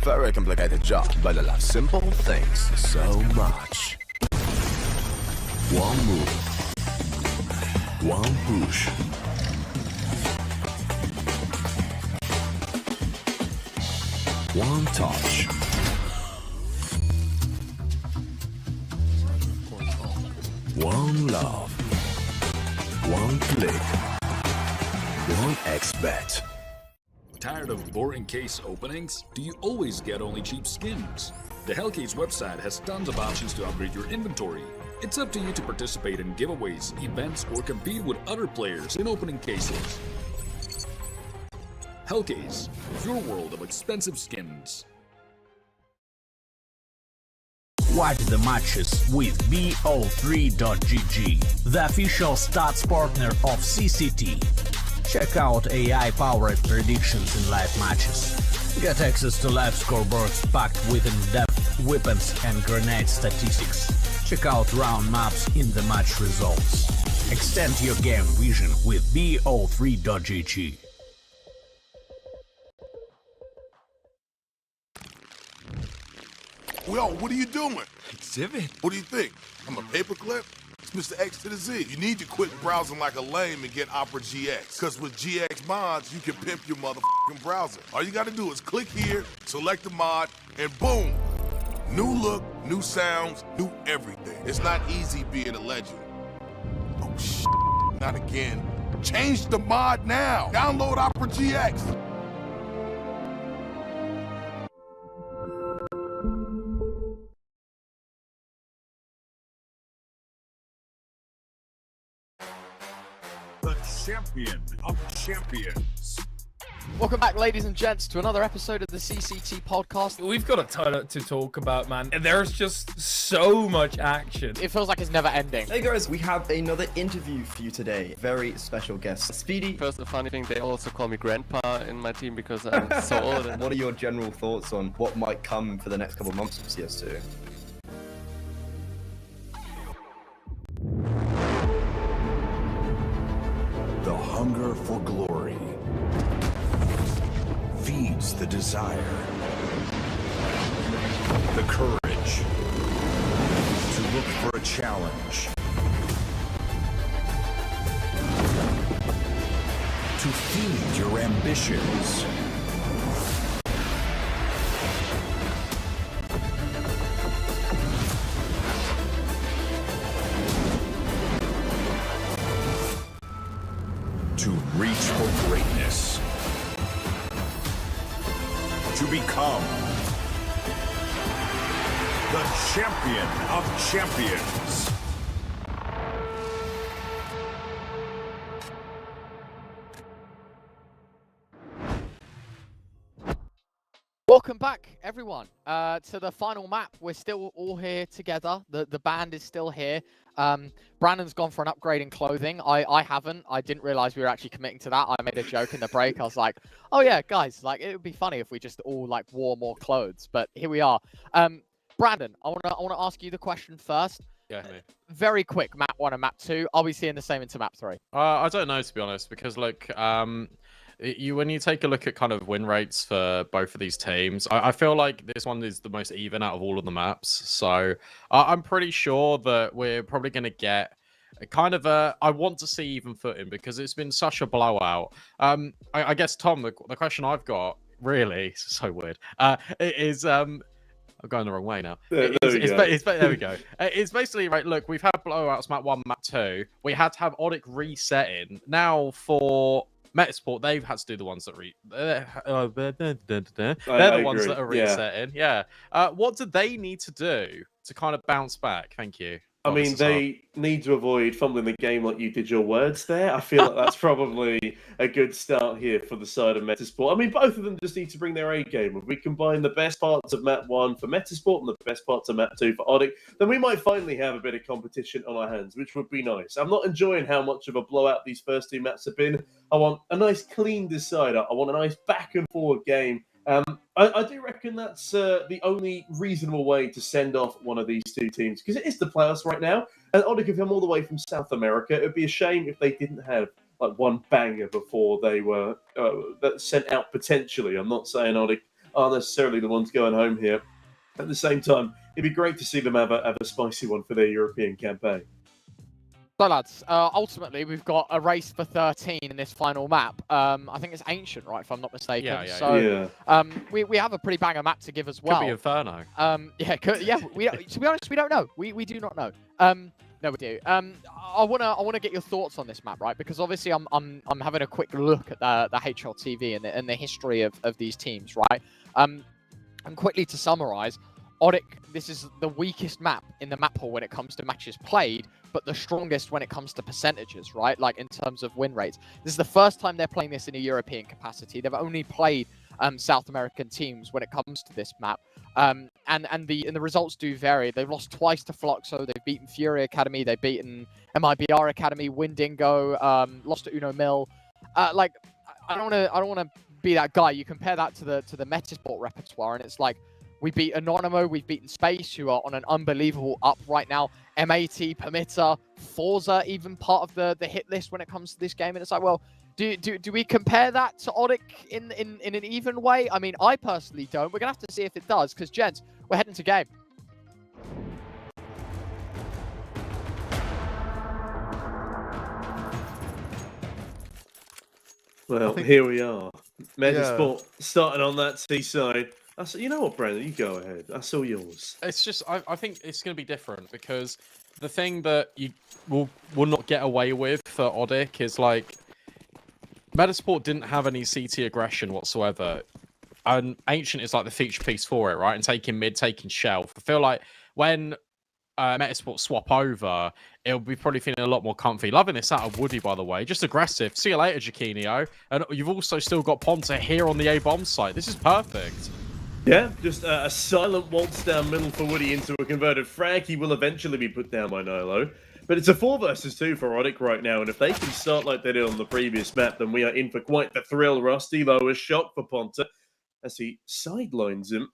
very complicated job, but I love simple things so much. One move. One push. One touch. One love. One click. One expert. Tired of boring case openings? Do you always get only cheap skins? The Hellcase website has tons of options to upgrade your inventory. It's up to you to participate in giveaways, events, or compete with other players in opening cases. Hellcase, your world of expensive skins. Watch the matches with BO3.GG, the official stats partner of CCT. Check out AI-powered predictions in live matches. Get access to live scoreboards packed with in-depth weapons and grenade statistics. Check out round maps in the match results. Extend your game vision with BO3.GG. Yo, what are you doing? Exhibit. What do you think? I'm a paperclip? It's Mr. X to the Z. You need to quit browsing like a lame and get Opera GX. Because with GX mods, you can pimp your motherfucking browser. All you gotta do is click here, select the mod, and boom! New look, new sounds, new everything. It's not easy being a legend. Oh, shit. Not again. Change the mod now. Download Opera GX. The champion of champions. Welcome back, ladies and gents, to another episode of the CCT podcast. We've got a ton to talk about, man. There's just so much action. It feels like it's never ending. Hey guys, we have another interview for you today. Very special guest, Speedy. First, the funny thing, they also call me Grandpa in my team because I'm so old. And What are your general thoughts on what might come for the next couple of months of CS2? The hunger for glory feeds the desire, the courage to look for a challenge, to feed your ambitions. To reach for greatness. To become The champion of champions. Welcome back, everyone, to the final map. We're still all here together. The band is still here. Brandon's gone for an upgrade in clothing. I haven't. I didn't realize we were actually committing to that. I made a joke in the break. I was like, oh yeah, guys, like it would be funny if we just all like wore more clothes. But here we are. Brandon, I wanna ask you the question first. Yeah, me. Very quick, map 1 and map 2. Are we seeing the same into map 3? I don't know, to be honest, because like when you take a look at kind of win rates for both of these teams, I feel like this one is the most even out of all of the maps. So I'm pretty sure that we're probably going to get a kind of a... I want to see even footing because it's been such a blowout. I guess, Tom, the question I've got, really, so weird, is... I'm going the wrong way now. There we go. It's basically, right, look, we've had blowouts map 1, map 2. We had to have Odic resetting. Now for... Metasport, they've had to do the ones that they're the ones that are resetting. Yeah. What do they need to do to kind of bounce back? Thank you. I mean, they need to avoid fumbling the game like you did your words there. I feel like that's probably a good start here for the side of Metasport. I mean, both of them just need to bring their A game. If we combine the best parts of map 1 for Metasport and the best parts of map 2 for Odic, then we might finally have a bit of competition on our hands, which would be nice. I'm not enjoying how much of a blowout these first 2 maps have been. I want a nice clean decider. I want a nice back and forward game. I do reckon that's the only reasonable way to send off one of these 2 teams, because it is the playoffs right now, and Odic have come all the way from South America. It would be a shame if they didn't have like one banger before they were sent out potentially. I'm not saying Odic aren't necessarily the ones going home here. At the same time, it'd be great to see them have a spicy one for their European campaign. So lads, ultimately we've got a race for 13 in this final map. I think it's Ancient, right, if I'm not mistaken. We have a pretty banger map to give as well. Could be Inferno. To be honest, we don't know. We do not know. No, we do. I wanna get your thoughts on this map, right? Because obviously I'm having a quick look at the HLTV and the history of these teams, right? And quickly to summarize, Odic, this is the weakest map in the map pool when it comes to matches played, but the strongest when it comes to percentages, right? Like in terms of win rates. This is the first time they're playing this in a European capacity. They've only played South American teams when it comes to this map. And the results do vary. They've lost twice to Fluxo. They've beaten Fury Academy. They've beaten MIBR Academy, Windingo, lost to Uno Mill. I don't want to be that guy. You compare that to the Metasport repertoire, and it's like, we beat Anonymo, we've beaten Space, who are on an unbelievable up right now. MAT, Permitter, Forza, even part of the hit list when it comes to this game. And it's like, well, do we compare that to Odic in an even way? I mean, I personally don't. We're going to have to see if it does, because, gents, we're heading to game. Well, here we are. Metasport starting on that seaside. You know what, Brandon? You go ahead. That's all yours. It's just, I think it's going to be different, because the thing that you will not get away with for Odic is, like, Metasport didn't have any CT aggression whatsoever. And Ancient is like the feature piece for it, right? And taking mid, taking shelf. I feel like when Metasport swap over, it'll be probably feeling a lot more comfy. Loving this out of Woody, by the way. Just aggressive. See you later, Jaquinio. And you've also still got Ponta here on the A-bomb site. This is perfect. Yeah, just a silent waltz down middle for Woody into a converted frag. He will eventually be put down by Nilo. But it's a 4 versus 2 for Odic right now, and if they can start like they did on the previous map, then we are in for quite the thrill. Rusty, lowest shot for Ponta as he sidelines him.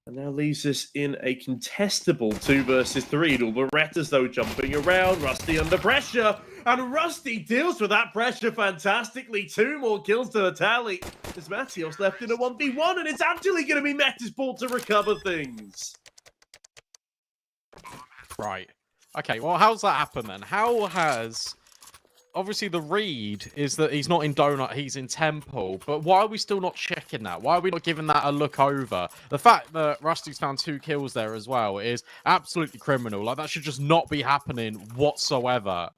And now leaves us in a contestable 2 versus 3. Berettas, though, jumping around. Rusty under pressure. And Rusty deals with that pressure fantastically. 2 more kills to the tally. As Matios left in a 1v1. And it's actually going to be Metasport to recover things. Right. Okay, well, how's that happen then? How has... Obviously, the read is that he's not in Donut, he's in Temple. But why are we still not checking that? Why are we not giving that a look over? The fact that Rusty's found 2 kills there as well is absolutely criminal. Like, that should just not be happening whatsoever.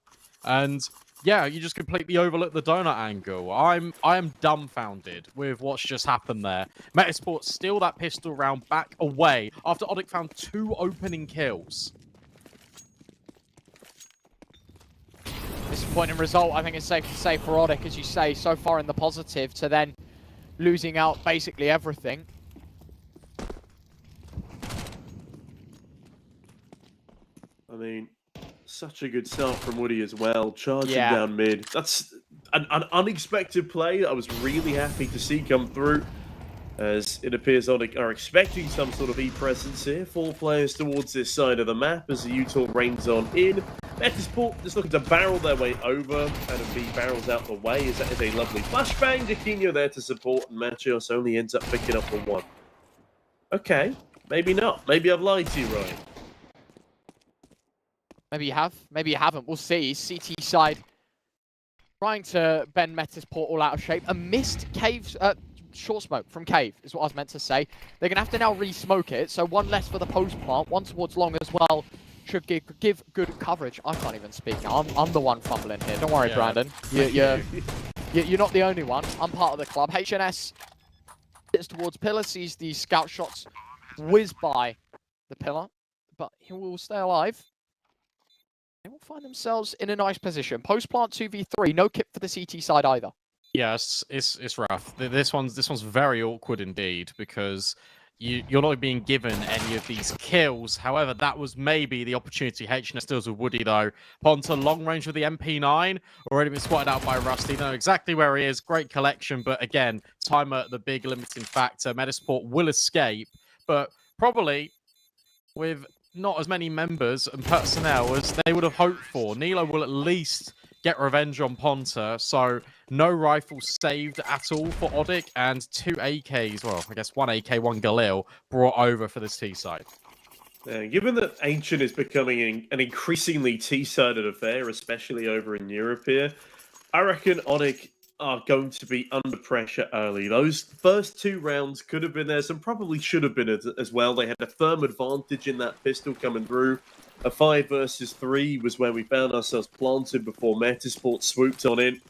And, yeah, you just completely overlook the Donut angle. I am dumbfounded with what's just happened there. Metasport steal that pistol round back away after Odic found 2 opening kills. Disappointing result, I think it's safe to say, for Odic, as you say, so far in the positive to then losing out basically everything. I mean, such a good start from Woody as well, charging down mid. That's an unexpected play that I was really happy to see come through, as it appears Odic are expecting some sort of E-presence here. 4 players towards this side of the map as the U-Tour rains on in. Metasport just looking to barrel their way over, and B barrels out the way, as that is a lovely flashbang. Jaquinho there to support, and Machios only ends up picking up the 1. Okay, maybe not. Maybe I've lied to you, Ryan. Maybe you have, maybe you haven't. We'll see. CT side trying to bend Metasport all out of shape. A missed Cave's short smoke from Cave is what I was meant to say. They're going to have to now re-smoke it, so 1 less for the post plant, 1 towards long as well. Should give good coverage. I can't even speak now. I'm the one fumbling here. Don't worry, Brandon. You're not the only one. I'm part of the club. HNS gets towards Pillar, sees the scout shots whiz by the Pillar, but he will stay alive. They will find themselves in a nice position. Post plant 2v3. No kit for the CT side either. Yes, it's rough. This one's very awkward indeed, because you're not being given any of these kills. However, that was maybe the opportunity. HNS deals with Woody, though. Ponta long range with the MP9. Already been spotted out by Rusty. Know exactly where he is. Great collection. But again, timer, the big limiting factor. Metasport will escape. But probably with not as many members and personnel as they would have hoped for. Nilo will at least get revenge on Ponta. So no rifles saved at all for Odic, and 2 AKs, well, I guess 1 AK, 1 Galil, brought over for this T side. Given that Ancient is becoming an increasingly T-sided affair, especially over in Europe here, I reckon Odic are going to be under pressure early. Those first 2 rounds could have been theirs and probably should have been as well. They had a firm advantage in that pistol coming through. A 5 versus 3 was where we found ourselves planted before Metasport swooped on in.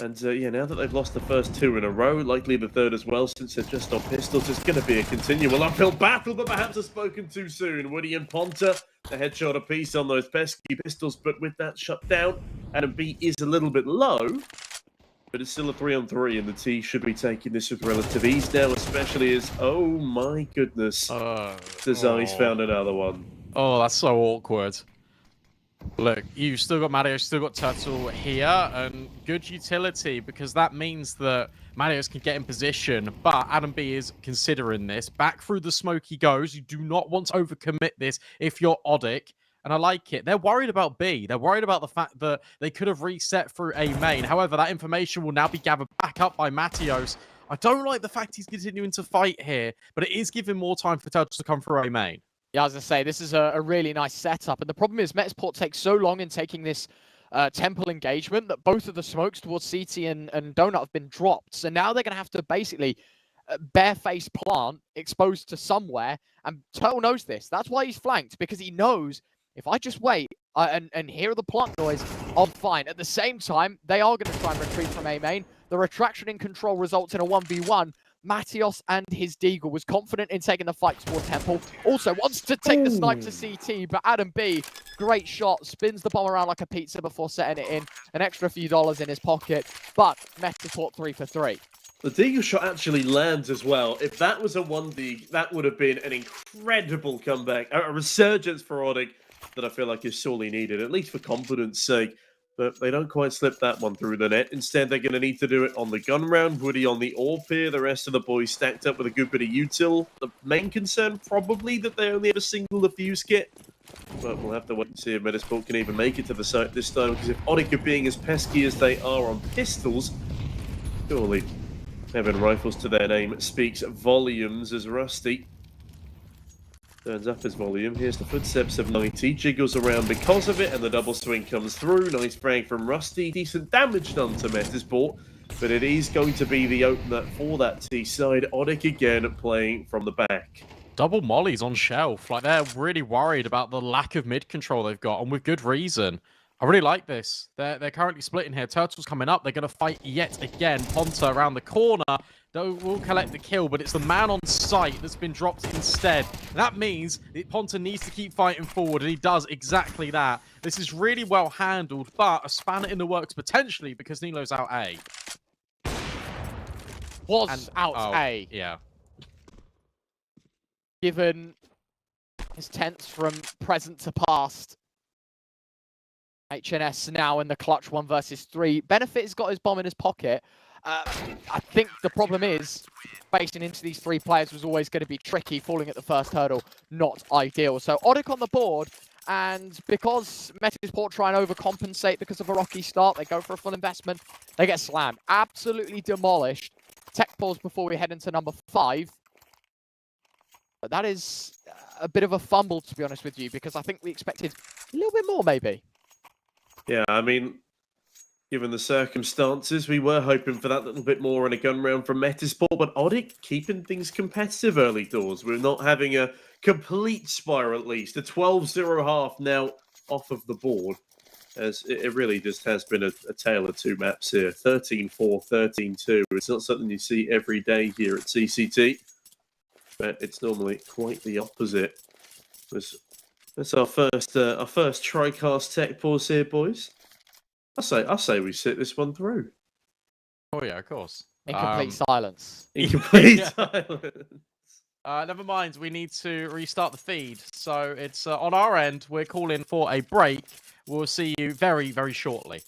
And yeah, now that they've lost the first 2 in a row, likely the third as well, since they're just on pistols, it's going to be a continual uphill battle, but perhaps I've spoken too soon. Woody and Ponta, a headshot apiece on those pesky pistols, but with that shut down, Adam B is a little bit low, but it's still a 3-on-3, and the T should be taking this with relative ease now, especially as, oh my goodness, Desai's found another one. Oh, that's so awkward. Look, you've still got Mario, still got Turtle here, and good utility, because that means that Marios can get in position, but Adam B is considering this. Back through the smoke he goes. You do not want to overcommit this if you're Odic, and I like it. They're worried about B. They're worried about the fact that they could have reset through A main. However, that information will now be gathered back up by Matios. I don't like the fact he's continuing to fight here, but it is giving more time for Turtle to come through A main. Yeah, as I say, this is a really nice setup. And the problem is Metasport takes so long in taking this temple engagement that both of the smokes towards CT and Donut have been dropped. So now they're going to have to basically bare-face plant exposed to somewhere. And Turtle knows this. That's why he's flanked, because he knows if I just wait and hear the plant noise, I'm fine. At the same time, they are going to try and retreat from A main. The retraction in control results in a 1v1. Matios and his Deagle was confident in taking the fight toward Temple. Also wants to take the snipe to CT, but Adam B, great shot, spins the bomb around like a pizza before setting it in. An extra few dollars in his pocket, but Metasport 3 for 3. The Deagle shot actually lands as well. If that was a 1D, that would have been an incredible comeback. A resurgence for Odic that I feel like is sorely needed, at least for confidence sake. But they don't quite slip that one through the net. Instead, they're going to need to do it on the gun round. Woody on the AWP here. The rest of the boys stacked up with a good bit of util. The main concern, probably, that they only have a single defuse kit. But we'll have to wait and see if Metasport can even make it to the site this time. Because if Odic are being as pesky as they are on pistols, surely having rifles to their name speaks volumes as Rusty turns up his volume. Here's the footsteps of 90. Jiggles around because of it, and the double swing comes through. Nice frag from Rusty. Decent damage done to Metasport, but it is going to be the opener for that T side. Odic again playing from the back. Double mollies on shelf. Like, they're really worried about the lack of mid control they've got, and with good reason. I really like this. They're currently splitting here. Turtle's coming up. They're going to fight yet again. Ponta around the corner. Will collect the kill, but it's the man on site that's been dropped instead. That means that Ponta needs to keep fighting forward, and he does exactly that. This is really well handled, but a spanner in the works potentially because Nilo's out A. A. Yeah. Given his tense from present to past. HNS now in the clutch 1 versus 3. Benefit has got his bomb in his pocket. I think the problem is facing into these 3 players was always going to be tricky. Falling at the first hurdle, not ideal. So Odic on the board, and because Metasport try and overcompensate because of a rocky start, they go for a full investment. They get slammed, absolutely demolished. Tech pause before we head into number 5. But that is a bit of a fumble, to be honest with you, because I think we expected a little bit more, maybe. Yeah, I mean, given the circumstances, we were hoping for that little bit more in a gun round from Metasport, but Odic keeping things competitive early doors. We're not having a complete spire, at least. A 12-0 half now off of the board, as it really just has been a tale of 2 maps here. 13-4, 13-2. It's not something you see every day here at CCT, but it's normally quite the opposite. That's our first TriCast tech pause here, boys. I say we sit this one through. Oh yeah, of course. In complete silence. In complete silence. Never mind, we need to restart the feed. So it's on our end, we're calling for a break. We'll see you very, very shortly.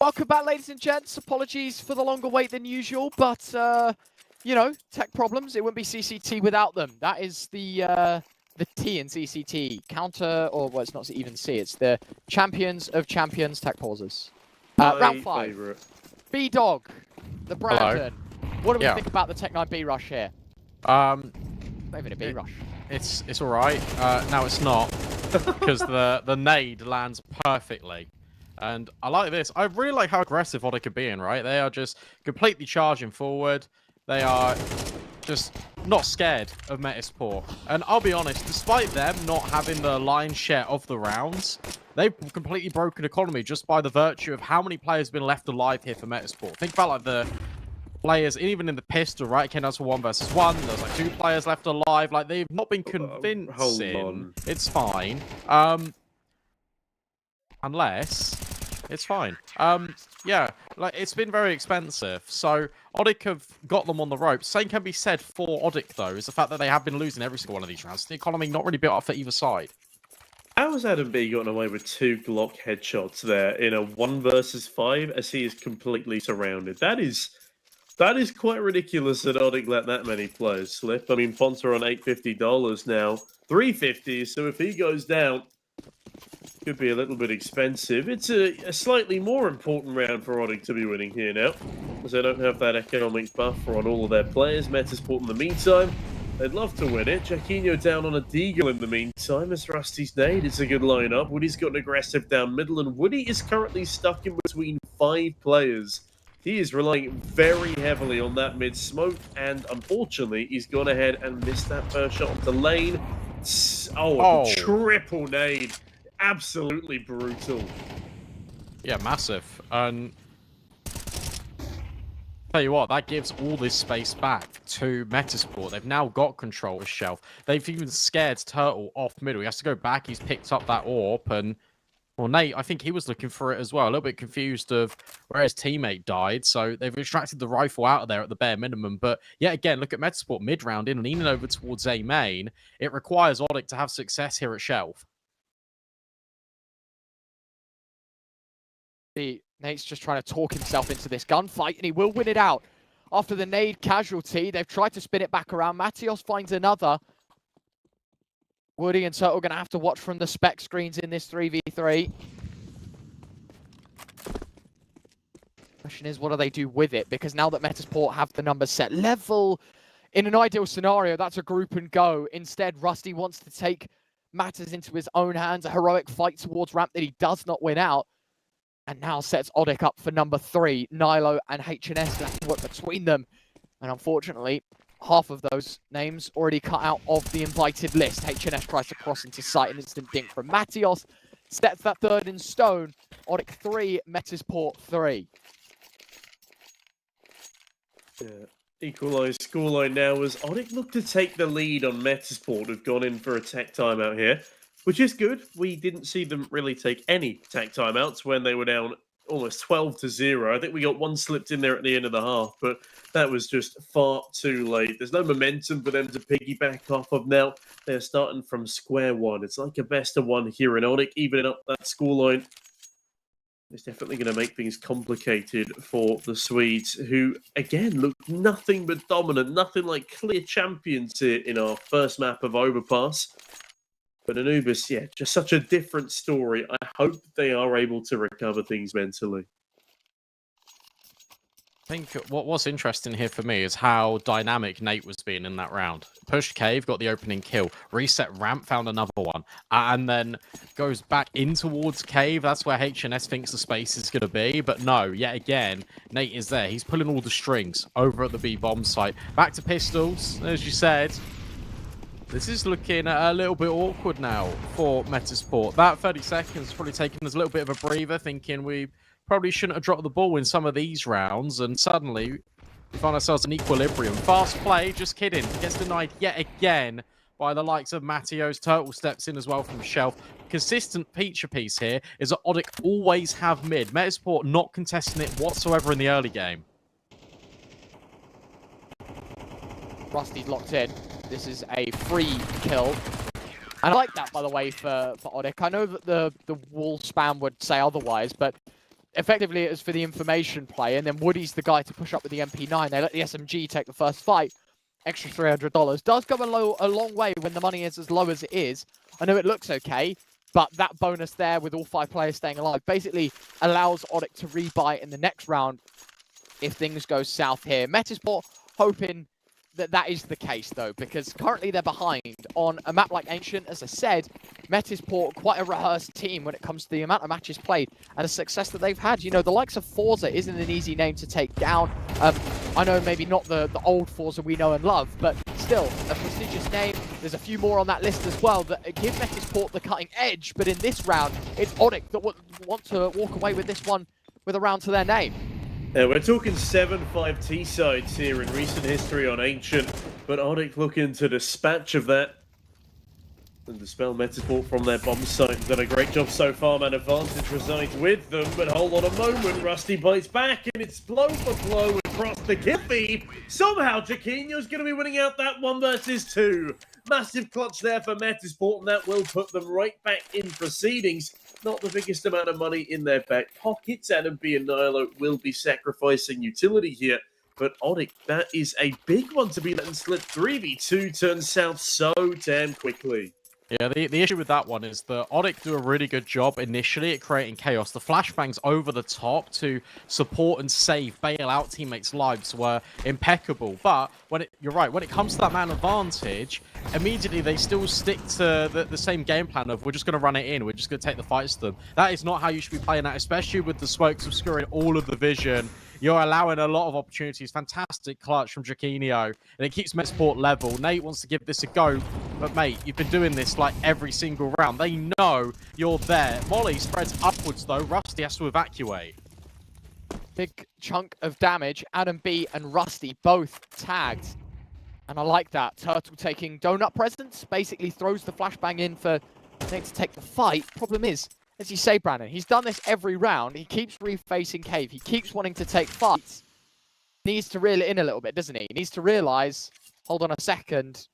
Welcome back, ladies and gents. Apologies for the longer wait than usual, but, you know, tech problems. It wouldn't be CCT without them. That is the T in CCT. Counter, or well, it's not even C, it's the Champions of Champions tech pauses. Round 5. Favorite. B-Dog, the Brandon. What do we think about the Tech 9 B rush here? Not even a B rush. It's all right. No, it's not, because the nade lands perfectly. And I like this. I really like how aggressive Odic are being, right? They are just completely charging forward. They are just not scared of Metasport. And I'll be honest, despite them not having the lion's share of the rounds, they've completely broken economy just by the virtue of how many players have been left alive here for Metasport. Think about like the players, even in the pistol, right? Came down to 1 versus 1. There's like 2 players left alive. Like they've not been convincing. It's fine. Unless it's fine. Yeah, like it's been very expensive. So Odic have got them on the ropes. Same can be said for Odic though, is the fact that they have been losing every single one of these rounds. The economy not really built up for either side. How has Adam B gotten away with 2 Glock headshots there in a 1 versus 5 as he is completely surrounded? That is quite ridiculous that Odic let that many players slip. I mean, Fonts are on $850 now, $350. So if he goes down, could be a little bit expensive. It's a slightly more important round for Odic to be winning here now, as they don't have that economic buffer on all of their players. Metasport in the meantime, they'd love to win it. Jaquinho down on a Deagle in the meantime, as Rusty's nade. It's a good lineup. Woody's got an aggressive down middle, and Woody is currently stuck in between 5 players. He is relying very heavily on that mid smoke, and unfortunately, he's gone ahead and missed that first shot off the lane. Oh, triple nade. Absolutely brutal. Yeah, massive. And tell you what, that gives all this space back to Metasport. They've now got control of Shelf. They've even scared Turtle off middle. He has to go back. He's picked up that AWP, and well, Nate, I think he was looking for it as well. A little bit confused of where his teammate died. So they've extracted the rifle out of there at the bare minimum. But yet again, look at Metasport mid-round in, leaning over towards A main. It requires Odic to have success here at Shelf. Nate's just trying to talk himself into this gunfight, and he will win it out. After the nade casualty, they've tried to spin it back around. Matios finds another. Woody and Turtle going to have to watch from the spec screens in this 3v3. Question is, what do they do with it? Because now that Metasport have the numbers set level, in an ideal scenario, that's a group and go. Instead, Rusty wants to take matters into his own hands, a heroic fight towards ramp that he does not win out. And now sets Odic up for number 3. Nilo and HNS have to work between them. And unfortunately, half of those names already cut out of the invited list. HNS tries to cross into sight. An instant dink from Matios. Sets that 3rd in stone. Odic 3, Metasport 3. Yeah. Equalised scoreline now as Odic look to take the lead on Metasport, who've gone in for a tech timeout here. Which is good. We didn't see them really take any tech timeouts when they were down almost 12-0. I think we got 1 slipped in there at the end of the half, but that was just far too late. There's no momentum for them to piggyback off of now. They're starting from square one. It's like a best of 1 here in Odic, evening up that scoreline. It's definitely going to make things complicated for the Swedes, who, again, look nothing but dominant, nothing like clear champions here in our first map of Overpass. But Anubis, yeah, just such a different story. I hope they are able to recover things mentally. I think what's interesting here for me is how dynamic Nate was being in that round. Pushed cave, got the opening kill. Reset ramp, found another one. And then goes back in towards cave. That's where HNS thinks the space is going to be. But no, yet again, Nate is there. He's pulling all the strings over at the B-bomb site. Back to pistols, as you said. This is looking a little bit awkward now for Metasport. That 30 seconds probably taking us a little bit of a breather, thinking we probably shouldn't have dropped the ball in some of these rounds, and suddenly we find ourselves in equilibrium. Fast play, just kidding. Gets denied yet again by the likes of Matios. Turtle steps in as well from Shelf. Consistent feature piece here is that Odic always have mid. Metasport not contesting it whatsoever in the early game. Rusty's locked in. This is a free kill. And I like that, by the way, for Odic. I know that the wall spam would say otherwise, but effectively it was for the information play, and then Woody's the guy to push up with the MP9. They let the SMG take the first fight. Extra $300 does go a long way when the money is as low as it is. I know it looks okay, but that bonus there with all 5 players staying alive basically allows Odic to rebuy in the next round if things go south here. Metasport hoping that is the case, though, because currently they're behind on a map like Ancient. As I said, Metasport, quite a rehearsed team when it comes to the amount of matches played and the success that they've had. You know, the likes of Forza isn't an easy name to take down. I know maybe not the old Forza we know and love, but still a prestigious name. There's a few more on that list as well that give Metasport the cutting edge, but in this round, it's Odic that want to walk away with this one with a round to their name. We're talking 7-5 T-sides here in recent history on Ancient, but Odic looking to dispatch of that and dispel Metasport from their bomb site. They've done a great job so far, man. Advantage resides with them, but hold on a moment. Rusty bites back, and it's blow for blow across the kill feed. Somehow, Jaquinho's going to be winning out that 1 versus 2. Massive clutch there for Metasport, and that will put them right back in proceedings. Not the biggest amount of money in their back pockets. Anubis and Nilo will be sacrificing utility here. But Odic, that is a big one to be letting slip. 3v2 turns south so damn quickly. Yeah, the issue with that one is that Odic do a really good job initially at creating chaos. The flashbangs over the top to support and save, bail out teammates' lives were impeccable. But you're right, when it comes to that man advantage, immediately they still stick to the same game plan of we're just going to run it in, we're just going to take the fights to them. That is not how you should be playing that, especially with the smokes obscuring all of the vision. You're allowing a lot of opportunities. Fantastic clutch from Jaquinho, and it keeps Metasport level. Nate wants to give this a go, but mate, you've been doing this like every single round. They know you're there. Molly spreads upwards though. Rusty has to evacuate. Big chunk of damage. Adam B and Rusty both tagged. And I like that. Turtle taking donut presents. Basically throws the flashbang in for Nate to take the fight. Problem is, as you say, Brandon, he's done this every round. He keeps refacing Cave. He keeps wanting to take fights. Needs to reel it in a little bit, doesn't he? He needs to realize, hold on a second,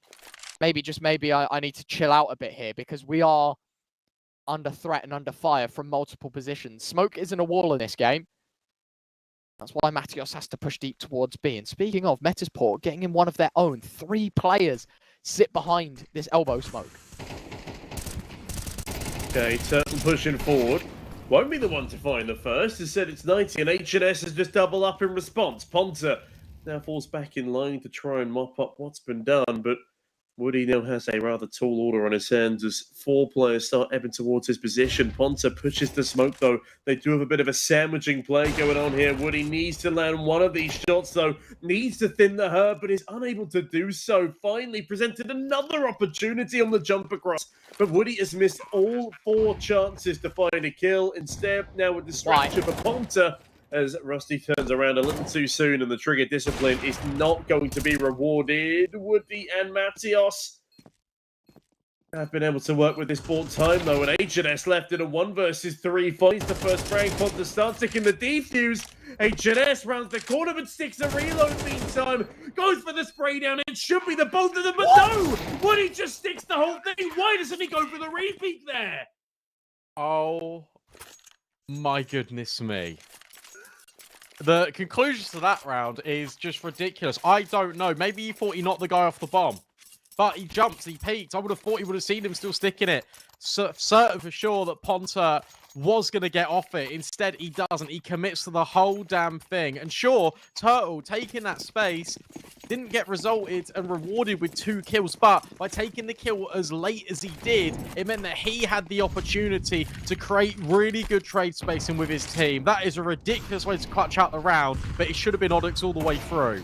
maybe, just maybe, I need to chill out a bit here because we are under threat and under fire from multiple positions. Smoke isn't a wall in this game. That's why Matios has to push deep towards B. And speaking of, Metasport getting in one of their own. 3 players sit behind this elbow smoke. Okay, Turtle pushing forward. Won't be the one to find the first. Instead, it's 90, and H&S has just double up in response. Ponta now falls back in line to try and mop up what's been done, but Woody now has a rather tall order on his hands as 4 players start ebbing towards his position. Ponta pushes the smoke, though. They do have a bit of a sandwiching play going on here. Woody needs to land one of these shots, though. Needs to thin the herd, but is unable to do so. Finally presented another opportunity on the jump across, but Woody has missed all 4 chances to find a kill. Instead, now with distraction for Ponta, as Rusty turns around a little too soon and the trigger discipline is not going to be rewarded. Woody and Matios have been able to work with this ball time, though, and H&S left in a 1 versus 3 fight. The first frag. Ponta starts taking the defuse. H&S rounds the corner but sticks a reload meantime. Goes for the spray down. It should be the both of them, but no! Woody just sticks the whole thing. Why doesn't he go for the repeat there? Oh my goodness me. The conclusion to that round is just ridiculous. I don't know. Maybe he thought he knocked the guy off the bomb. But he jumped, he peeked. I would have thought he would have seen him still sticking it. Certain for sure that Ponta was going to get off it. Instead, he doesn't. He commits to the whole damn thing. And sure, Turtle taking that space didn't get resulted and rewarded with 2 kills. But by taking the kill as late as he did, it meant that he had the opportunity to create really good trade spacing with his team. That is a ridiculous way to clutch out the round, but it should have been Onyx all the way through.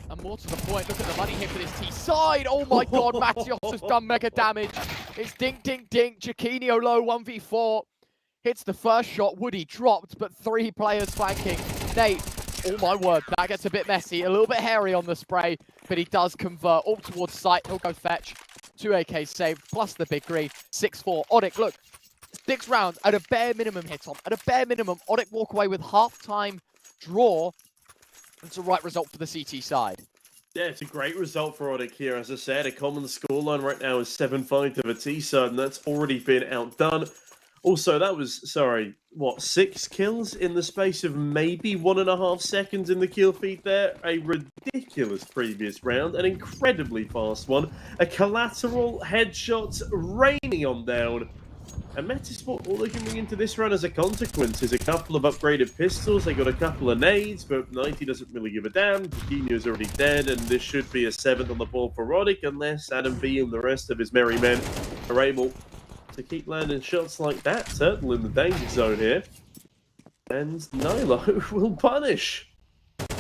And more to the point, look at the money here for this T side. Oh my god, Matios has done mega damage. It's dink, dink, dink. Jaquinho low, 1v4. Hits the first shot. Woody dropped, but 3 players flanking. Nate, oh my word, that gets a bit messy. A little bit hairy on the spray, but he does convert all towards sight. He'll go fetch. 2 AKs saved, plus the big green. 6-4. Odic, look, 6 rounds at a bare minimum hit on. At a bare minimum, Odic walk away with half-time draw. It's the right result for the CT side. Yeah, it's a great result for Odic here. As I said, a common scoreline right now is 7-5 to the T side, and that's already been outdone. Also, that was, sorry, what, 6 kills in the space of maybe 1.5 seconds in the kill feed there? A ridiculous previous round, an incredibly fast one, a collateral headshot raining on down. And Metasport, all they can bring into this run as a consequence is a couple of upgraded pistols. They got a couple of nades, but 90 doesn't really give a damn. Coutinho's already dead, and this should be a 7th on the board for Roddick, unless Adam B and the rest of his merry men are able to keep landing shots like that. Turtle in the danger zone here. And Nilo will punish.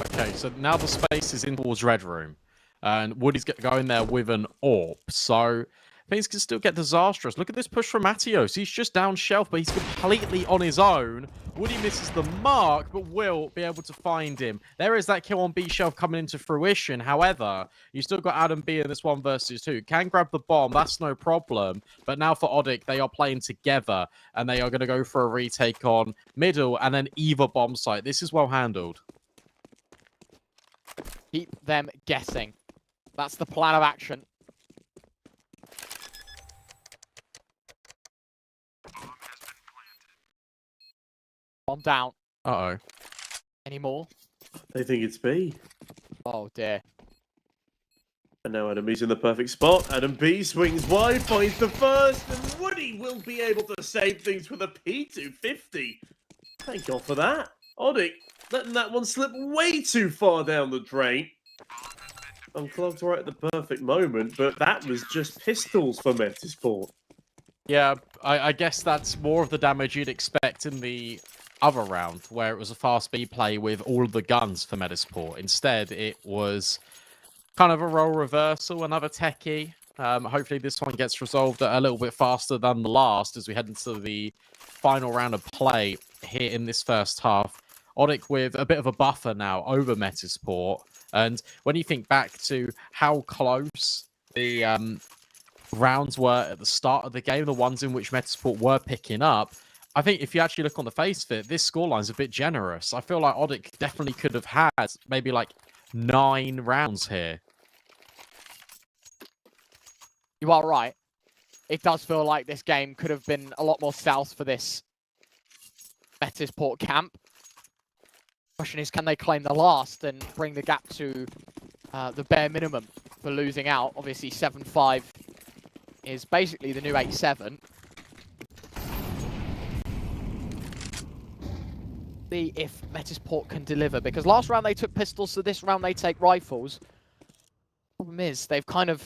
Okay, so now the space is in towards Red Room. And Woody's going there with an AWP. So things can still get disastrous. Look at this push from Matios. He's just down shelf, but he's completely on his own. Woody misses the mark, but will be able to find him. There is that kill on B shelf coming into fruition. However, you still got Adam B in this 1 versus 2. Can grab the bomb, that's no problem. But now for Oddick, they are playing together, and they are going to go for a retake on middle and then either bomb site. This is well handled. Keep them guessing. That's the plan of action. Bomb down. Uh-oh. Any more? They think it's B. Oh, dear. And now Adam B's in the perfect spot. Adam B swings wide, finds the first, and Woody will be able to save things with a P250. Thank God for that. Oddick letting that one slip way too far down the drain. Unclogged right at the perfect moment, but that was just pistols for Metasport. Yeah, I guess that's more of the damage you'd expect in the other round, where it was a fast B play with all of the guns for Metasport. Instead, it was kind of a role reversal, another techie. Hopefully this one gets resolved a little bit faster than the last as we head into the final round of play here in this first half. Oddick with a bit of a buffer now over Metasport. And when you think back to how close the rounds were at the start of the game, the ones in which Metasport were picking up, I think if you actually look on the face of it, this scoreline's a bit generous. I feel like Oddick definitely could have had maybe like 9 rounds here. You are right. It does feel like this game could have been a lot more south for this Metasport camp. Question is, can they claim the last and bring the gap to the bare minimum for losing out? Obviously, 7-5 is basically the new 8-7. See if Metasport can deliver, because last round they took pistols, so this round they take rifles. Problem is, they've kind of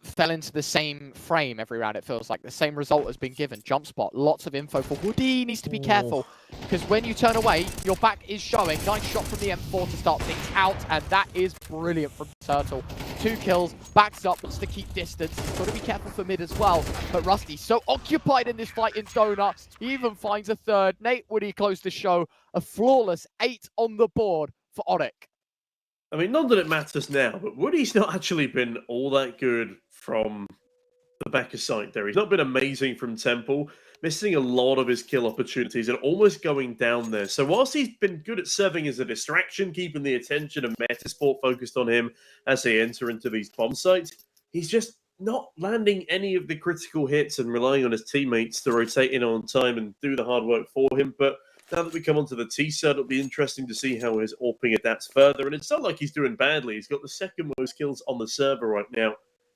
fell into the same frame every round, it feels like. The same result has been given. Jump spot, lots of info for Woody. Needs to be careful, because when you turn away, your back is showing. Nice shot from the M4 to start things out, and that is brilliant from Turtle. 2 kills, backs up, wants to keep distance. He's got to be careful for mid as well. But Rusty, so occupied in this fight in Donut, he even finds a third. Nate Woody closed the show. A flawless 8 on the board for Oddick. I mean, not that it matters now, but Woody's not actually been all that good from the back of sight there. He's not been amazing from Temple, missing a lot of his kill opportunities and almost going down there. So whilst he's been good at serving as a distraction, keeping the attention of Metasport focused on him as they enter into these bomb sites, he's just not landing any of the critical hits and relying on his teammates to rotate in on time and do the hard work for him. But now that we come onto the T-side, it'll be interesting to see how his AWPing adapts further. And it's not like he's doing badly. He's got the 2nd most kills on the server right now.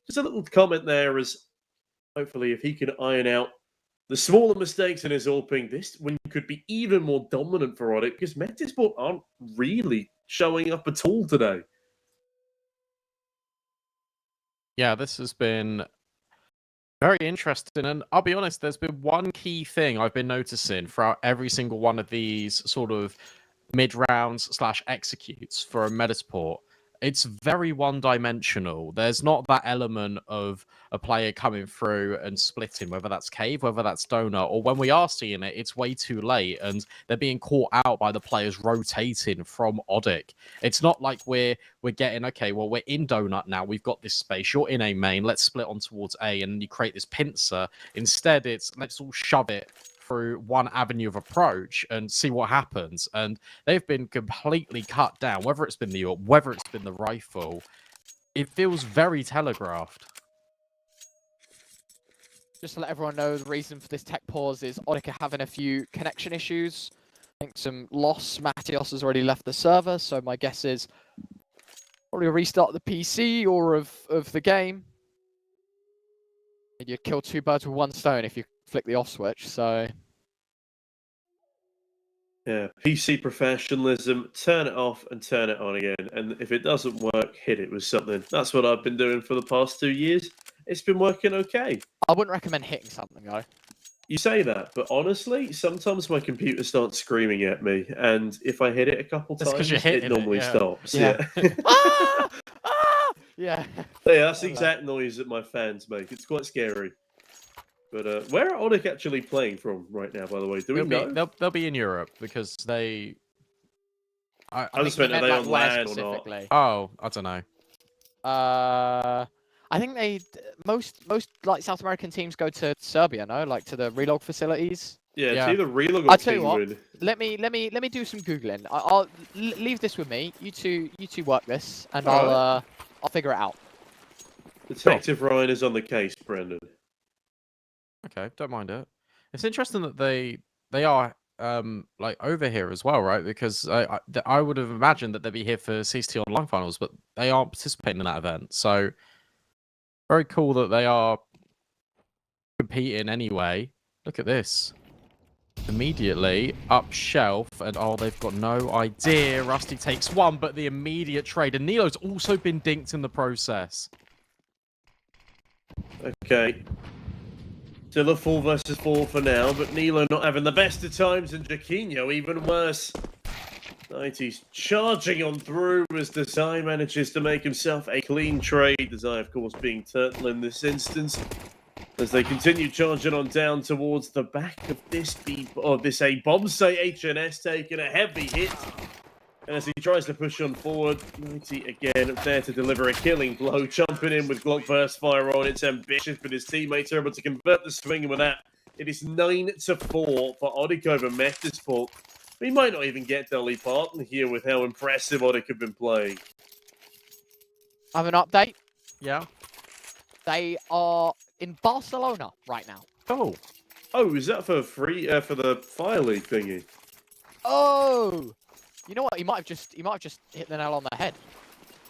Just a little comment there as hopefully if he can iron out the smaller mistakes in his AWPing, this one could be even more dominant for Oddick, because Metasport aren't really showing up at all today. Yeah, this has been very interesting, and I'll be honest, there's been one key thing I've been noticing throughout every single one of these sort of mid-rounds / executes for a Metasport. It's very one-dimensional. There's not that element of a player coming through and splitting, whether that's Cave, whether that's Donut, or when we are seeing it, it's way too late, and they're being caught out by the players rotating from Oddick. It's not like we're getting, okay, well, we're in Donut now, we've got this space, you're in A main, let's split on towards A, and you create this pincer. Instead, it's let's all shove it through one avenue of approach and see what happens. And they've been completely cut down, whether it's been the AWP, whether it's been the rifle. It feels very telegraphed. just to let everyone know, the reason for this tech pause is Odic are having a few connection issues. I think some loss. Matthias has already left the server, so my guess is probably a restart of the PC or of the game. You kill two birds with one stone if you flick the off switch, so... Yeah, PC professionalism, turn it off and turn it on again. And if it doesn't work, hit it with something. That's what I've been doing for the past 2 years. It's been working okay. I wouldn't recommend hitting something, though. You say that, but honestly, sometimes my computer starts screaming at me. And if I hit it a couple times, it normally stops. Yeah. Ah! Ah! Yeah. Yeah, that's the exact noise that my fans make. It's quite scary. But where are Odic actually playing from right now, by the way? Do we know? They'll be in Europe because they... I just meant, are they on LAN or not? Oh, I don't know. I think most like South American teams go to Serbia, no? Like to the relog facilities. Yeah, it's either relog or I'll tell you what. Teamwood. Let me do some googling. I'll leave this with me. You two work this, and I'll figure it out. Detective Ryan is on the case, Brendan. Okay, don't mind it. It's interesting that they are like over here as well, right? Because I would have imagined that they'd be here for CCT Online Finals, but they aren't participating in that event. So very cool that they are competing anyway. Look at this. Immediately up shelf, and they've got no idea. Rusty takes one, but the immediate trade, and Nilo's also been dinked in the process. Okay. Still a 4 versus 4 for now, but Nilo not having the best of times, and Jaquinho even worse. 90's charging on through as Desai manages to make himself a clean trade. Desai, of course, being Turtle in this instance. As they continue charging on down towards the back of this a Bombsay HNS taking a heavy hit. And as he tries to push on forward, 90 again up there to deliver a killing blow, jumping in with Glock burst fire on. It's ambitious, but his teammates are able to convert the swing, and with that, it is 9-4 for Odic over Metasport. We might not even get Dolly Parton here with how impressive Odic have been playing. I have an update. Yeah. They are in Barcelona right now. Oh, is that for free for the Fire League thingy? Oh, you know what? He might have just hit the nail on the head.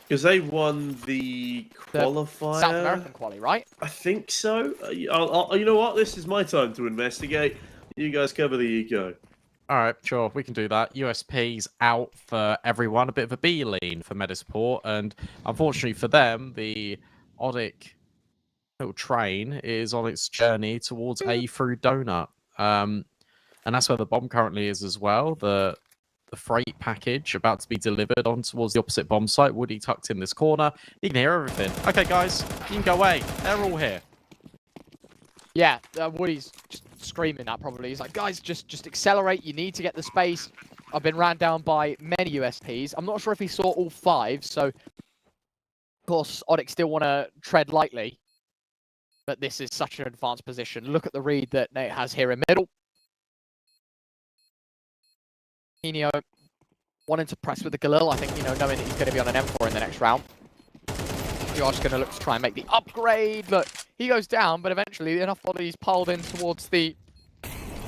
Because they won the qualifier. South American quali, right? I think so. You know what? This is my time to investigate. You guys cover the eco. All right, sure, we can do that. USP's out for everyone, a bit of a B-lean for Metasport, and unfortunately for them, the Odic little train is on its journey towards A through Donut. And that's where the bomb currently is as well. The freight package about to be delivered on towards the opposite bomb site. Woody tucked in this corner. You can hear everything. Okay, guys, you can go away. They're all here. Yeah, Woody's just screaming that probably. He's like, guys, just accelerate. You need to get the space. I've been ran down by many USPs. I'm not sure if he saw all 5, so of course Odic still want to tread lightly. But this is such an advanced position. Look at the read that Nate has here in middle. Nino wanting to press with the Galil, I think, knowing that he's going to be on an M4 in the next round. You're just going to look to try and make the upgrade. Look, he goes down, but eventually enough bodies piled in towards the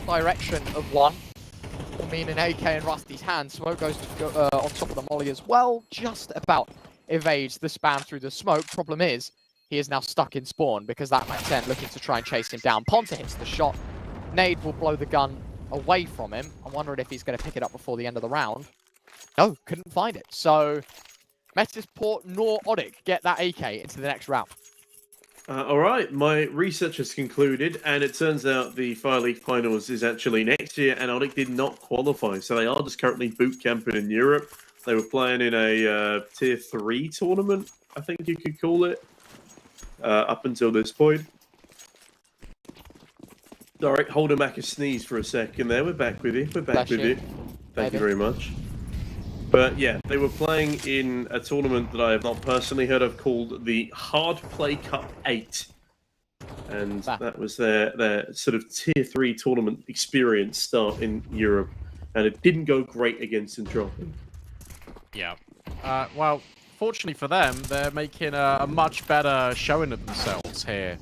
direction of one. I mean, an AK in Rusty's hand. Smoke goes to on top of the molly as well. Just about evades the spam through the smoke. Problem is, he is now stuck in spawn because that Max 10 looking to try and chase him down. Ponta hits the shot. Nade will blow the gun away from him. I'm wondering if he's going to pick it up before the end of the round. No, couldn't find it. So, Metasport nor Odic get that AK into the next round. All right, my research has concluded, and it turns out the Fire League Finals is actually next year, and Odic did not qualify. So they are just currently boot camping in Europe. They were playing in a Tier 3 tournament, I think you could call it, up until this point. Alright, holding back a sneeze for a second there. We're back with you. We're back with you. Thank you very much. But yeah, they were playing in a tournament that I have not personally heard of called the Hard Play Cup 8. And that was their sort of Tier 3 tournament experience start in Europe. And it didn't go great against Entropy. Yeah. Well, fortunately for them, they're making a much better showing of themselves here.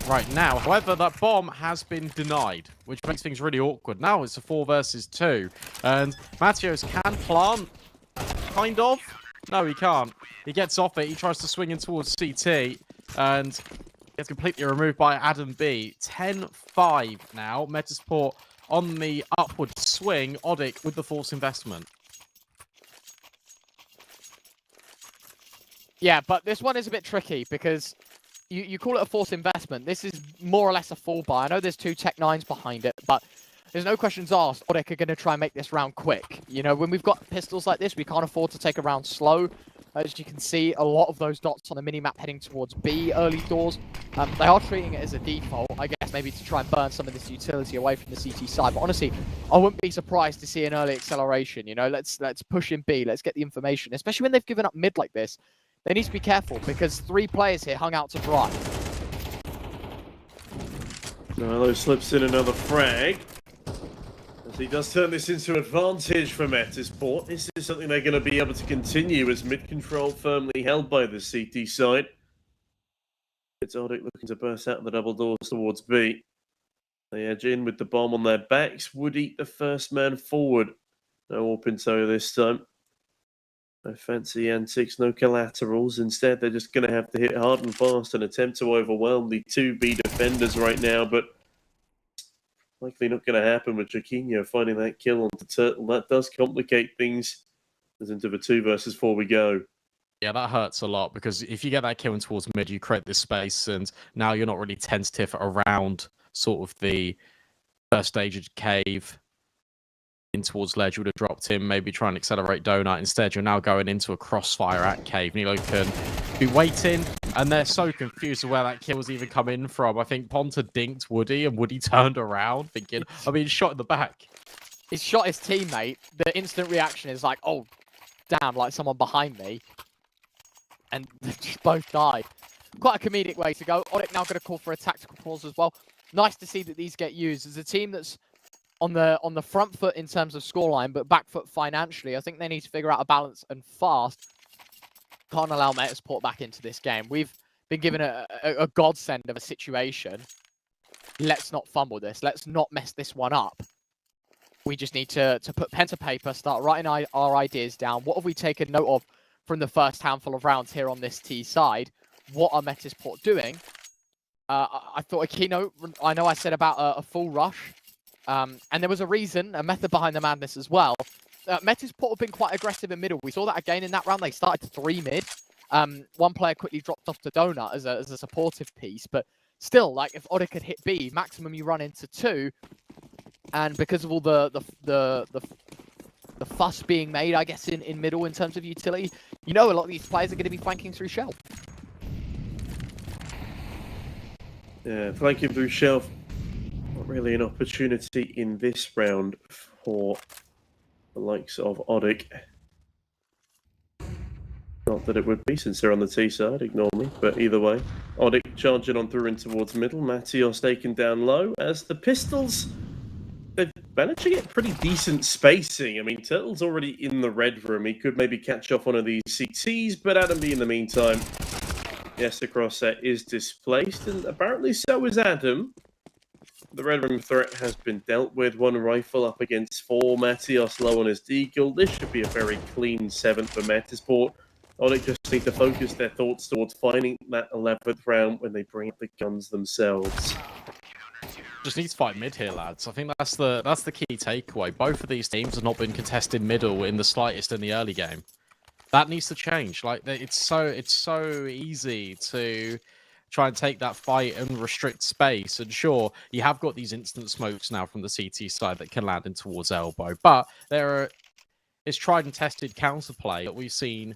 right now. However, that bomb has been denied, which makes things really awkward. Now it's a 4 versus 2, and Matheos can plant, kind of. No, he can't. He gets off it. He tries to swing in towards CT, and gets completely removed by Adam B. 10-5 now. Metasport on the upward swing. Odic with the force investment. Yeah, but this one is a bit tricky because you call it a forced investment. This is more or less a full buy. I know there's 2 Tech 9s behind it, but there's no questions asked. Odic are going to try and make this round quick. You know, when we've got pistols like this, we can't afford to take a round slow. As you can see, a lot of those dots on the minimap heading towards B early doors. They are treating it as a default, I guess, maybe to try and burn some of this utility away from the CT side. But honestly, I wouldn't be surprised to see an early acceleration. You know, let's push in B. Let's get the information, especially when they've given up mid like this. They need to be careful because 3 players here hung out to dry. Nilo slips in another frag. As he does turn this into advantage for Metasport. This is something they're going to be able to continue as mid-control firmly held by the CT side. It's Odic looking to burst out the double doors towards B. They edge in with the bomb on their backs. Would eat the first man forward. No Pinto this time. No fancy antics, no collaterals. Instead, they're just going to have to hit hard and fast and attempt to overwhelm the 2B defenders right now, but likely not going to happen with Jaquinho finding that kill onto Turtle. That does complicate things as into the 2 versus 4 we go. Yeah, that hurts a lot because if you get that kill in towards mid, you create this space, and now you're not really tentative around sort of the first stage of cave. In towards ledge, would have dropped him, maybe try and accelerate Donut. Instead, you're now going into a crossfire at cave. Nilo can be waiting, and they're so confused of where that kill was even coming from. I think Ponta dinked Woody, and Woody turned around thinking, I mean, shot in the back. He shot his teammate. The instant reaction is like, oh, damn, like someone behind me. And they just both died. Quite a comedic way to go. Odic now going to call for a tactical pause as well. Nice to see that these get used. As a team that's on the front foot in terms of scoreline, but back foot financially, I think they need to figure out a balance and fast. Can't allow Metasport back into this game. We've been given a godsend of a situation. Let's not fumble this. Let's not mess this one up. We just need to put pen to paper, start writing our ideas down. What have we taken note of from the first handful of rounds here on this T side? What are Metasport doing? I thought a keynote, I know I said about a full rush. And there was a reason, a method behind the madness as well. Metasport have been quite aggressive in middle. We saw that again in that round. They started to 3 mid. One player quickly dropped off to Donut as a supportive piece. But still, like, if Odic could hit B, maximum you run into 2. And because of all the fuss being made, I guess, in middle in terms of utility, you know a lot of these players are going to be flanking through Shell. Yeah, flanking through Shell. Not really an opportunity in this round for the likes of Odic. Not that it would be, since they're on the T side, ignore me. But either way, Odic charging on through in towards middle. Matheos taken down low as the pistols, they've managed to get pretty decent spacing. I mean, Turtle's already in the red room. He could maybe catch off one of these CTs, but Adam B in the meantime. Yes, the crossset is displaced, and apparently so is Adam. The red room threat has been dealt with. 1 rifle up against 4. Matheos low on his deagle. This should be a very clean 7th for Metasport. Odic just need to focus their thoughts towards finding that 11th round when they bring up the guns themselves. Just need to fight mid here, lads. I think that's the key takeaway. Both of these teams have not been contested middle in the slightest in the early game. That needs to change. Like, it's so easy to try and take that fight and restrict space. And sure, you have got these instant smokes now from the CT side that can land in towards elbow, but it's tried and tested counterplay that we've seen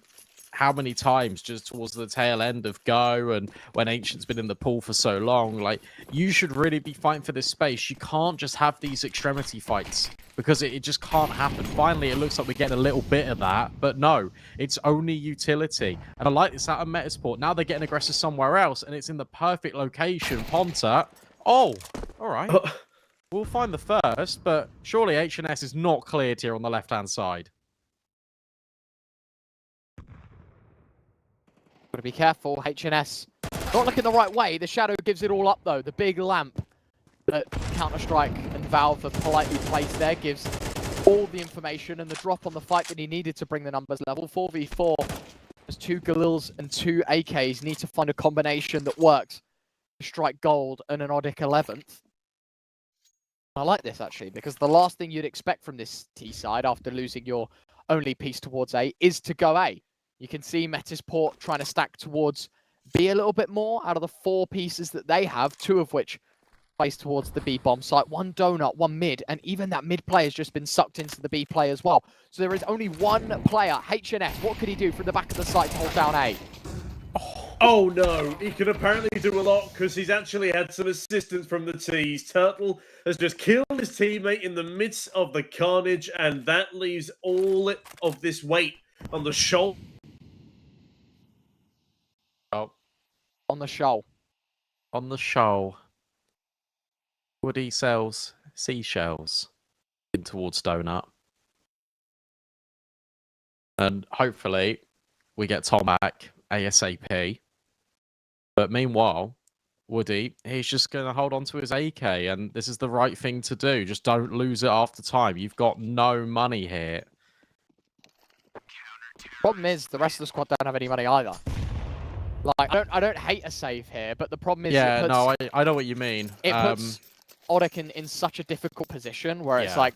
how many times just towards the tail end of Go and when Ancient's been in the pool for so long. Like, you should really be fighting for this space. You can't just have these extremity fights because it just can't happen. Finally, it looks like we're getting a little bit of that, but no, it's only utility. And I like this out of Metasport. Now they're getting aggressive somewhere else, and it's in the perfect location. Ponta. Oh, all right. We'll find the first, but surely HNS is not cleared here on the left-hand side. Got to be careful. HNS Not looking the right way. The shadow gives it all up, though. The big lamp that Counter-Strike and Valve have politely placed there gives all the information and the drop on the fight that he needed to bring the numbers level. 4v4. There's 2 Galils and 2 AKs. Need to find a combination that works to strike gold and an Odic 11th. I like this, actually, because the last thing you'd expect from this T side after losing your only piece towards A is to go A. You can see Metisport trying to stack towards B a little bit more out of the 4 pieces that they have, 2 of which place towards the B bomb site, 1 donut, 1 mid, and even that mid play has just been sucked into the B play as well. So there is only 1 player, HNS. What could he do from the back of the site to hold down A? Oh no, he can apparently do a lot because he's actually had some assistance from the T's. Turtle has just killed his teammate in the midst of the carnage, and that leaves all of this weight on the shoulder. On the show. On the show. Woody sells seashells in towards Donut. And hopefully we get Tom back ASAP. But meanwhile, Woody, he's just going to hold on to his AK, and this is the right thing to do. Just don't lose it after time. You've got no money here. Problem is, the rest of the squad don't have any money either. Like, I don't hate a save here, but the problem is... Yeah, no, I know what you mean. It puts Odic in such a difficult position where it's like,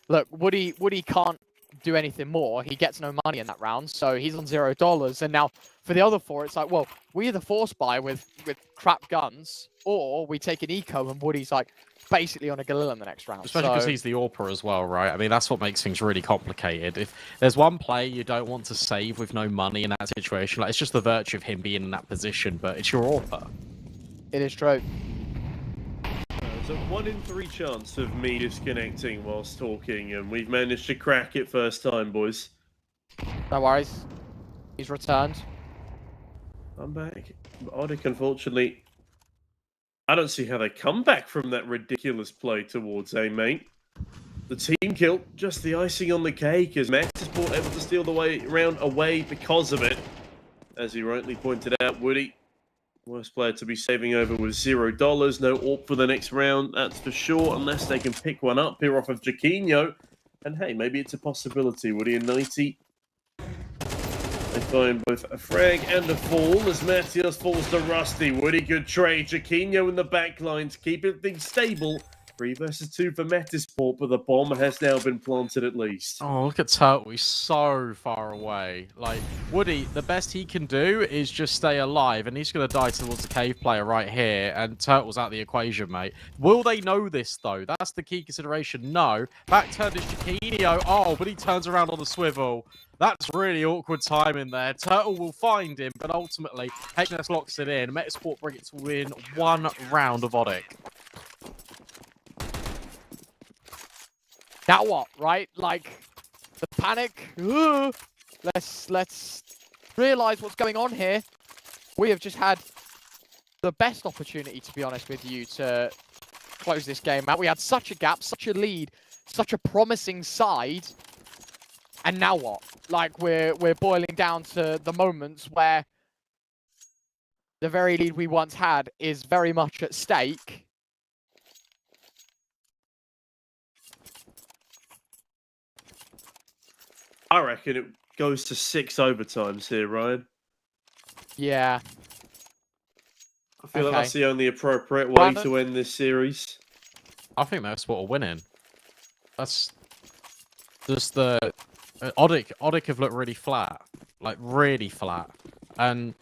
look, Woody can't do anything more. He gets no money in that round, so he's on $0. And now, for the other 4, it's like, well, we either force buy with crap guns, or we take an eco and Woody's like basically on a Galil in the next round. Especially because he's the AWPer as well, right? I mean, that's what makes things really complicated. If there's one player you don't want to save with no money in that situation, like, it's just the virtue of him being in that position, but it's your AWPer. It is true. There's a 1 in 3 chance of me disconnecting whilst talking, and we've managed to crack it first time, boys. No worries. He's returned. I'm back. Odic, unfortunately, I don't see how they come back from that ridiculous play towards A, mate. The team kill, just the icing on the cake, as Metisport able to steal the way round away because of it. As he rightly pointed out, Woody, worst player to be saving over with $0. No AWP for the next round, that's for sure, unless they can pick one up here off of Jaquinho. And hey, maybe it's a possibility. Woody and 90. They find both a frag and a fall as Matthias falls to Rusty. Woody, good trade. Jaquinho in the back line to keep things stable. 3 versus 2 for Metisport, but the bomb has now been planted at least. Oh, look at Turtle. He's so far away. Like, Woody, the best he can do is just stay alive, and he's going to die towards the cave player right here, and Turtle's out of the equation, mate. Will they know this, though? That's the key consideration. No. Back turn is Jaquinho. Oh, but he turns around on the swivel. That's really awkward timing there. Turtle will find him, but ultimately, Hexness locks it in. Metisport bring it to win 1 round of Odic. Now what, right? Like, the panic. Let's realize what's going on here. We have just had the best opportunity, to be honest with you, to close this game out. We had such a gap, such a lead, such a promising side. And now what? Like, we're boiling down to the moments where the very lead we once had is very much at stake. I reckon it goes to 6 overtimes here, Ryan. Yeah. I feel like that's the only appropriate way to end this series. I think that's what we're winning. That's just the... Odic have looked really flat. Like, really flat. And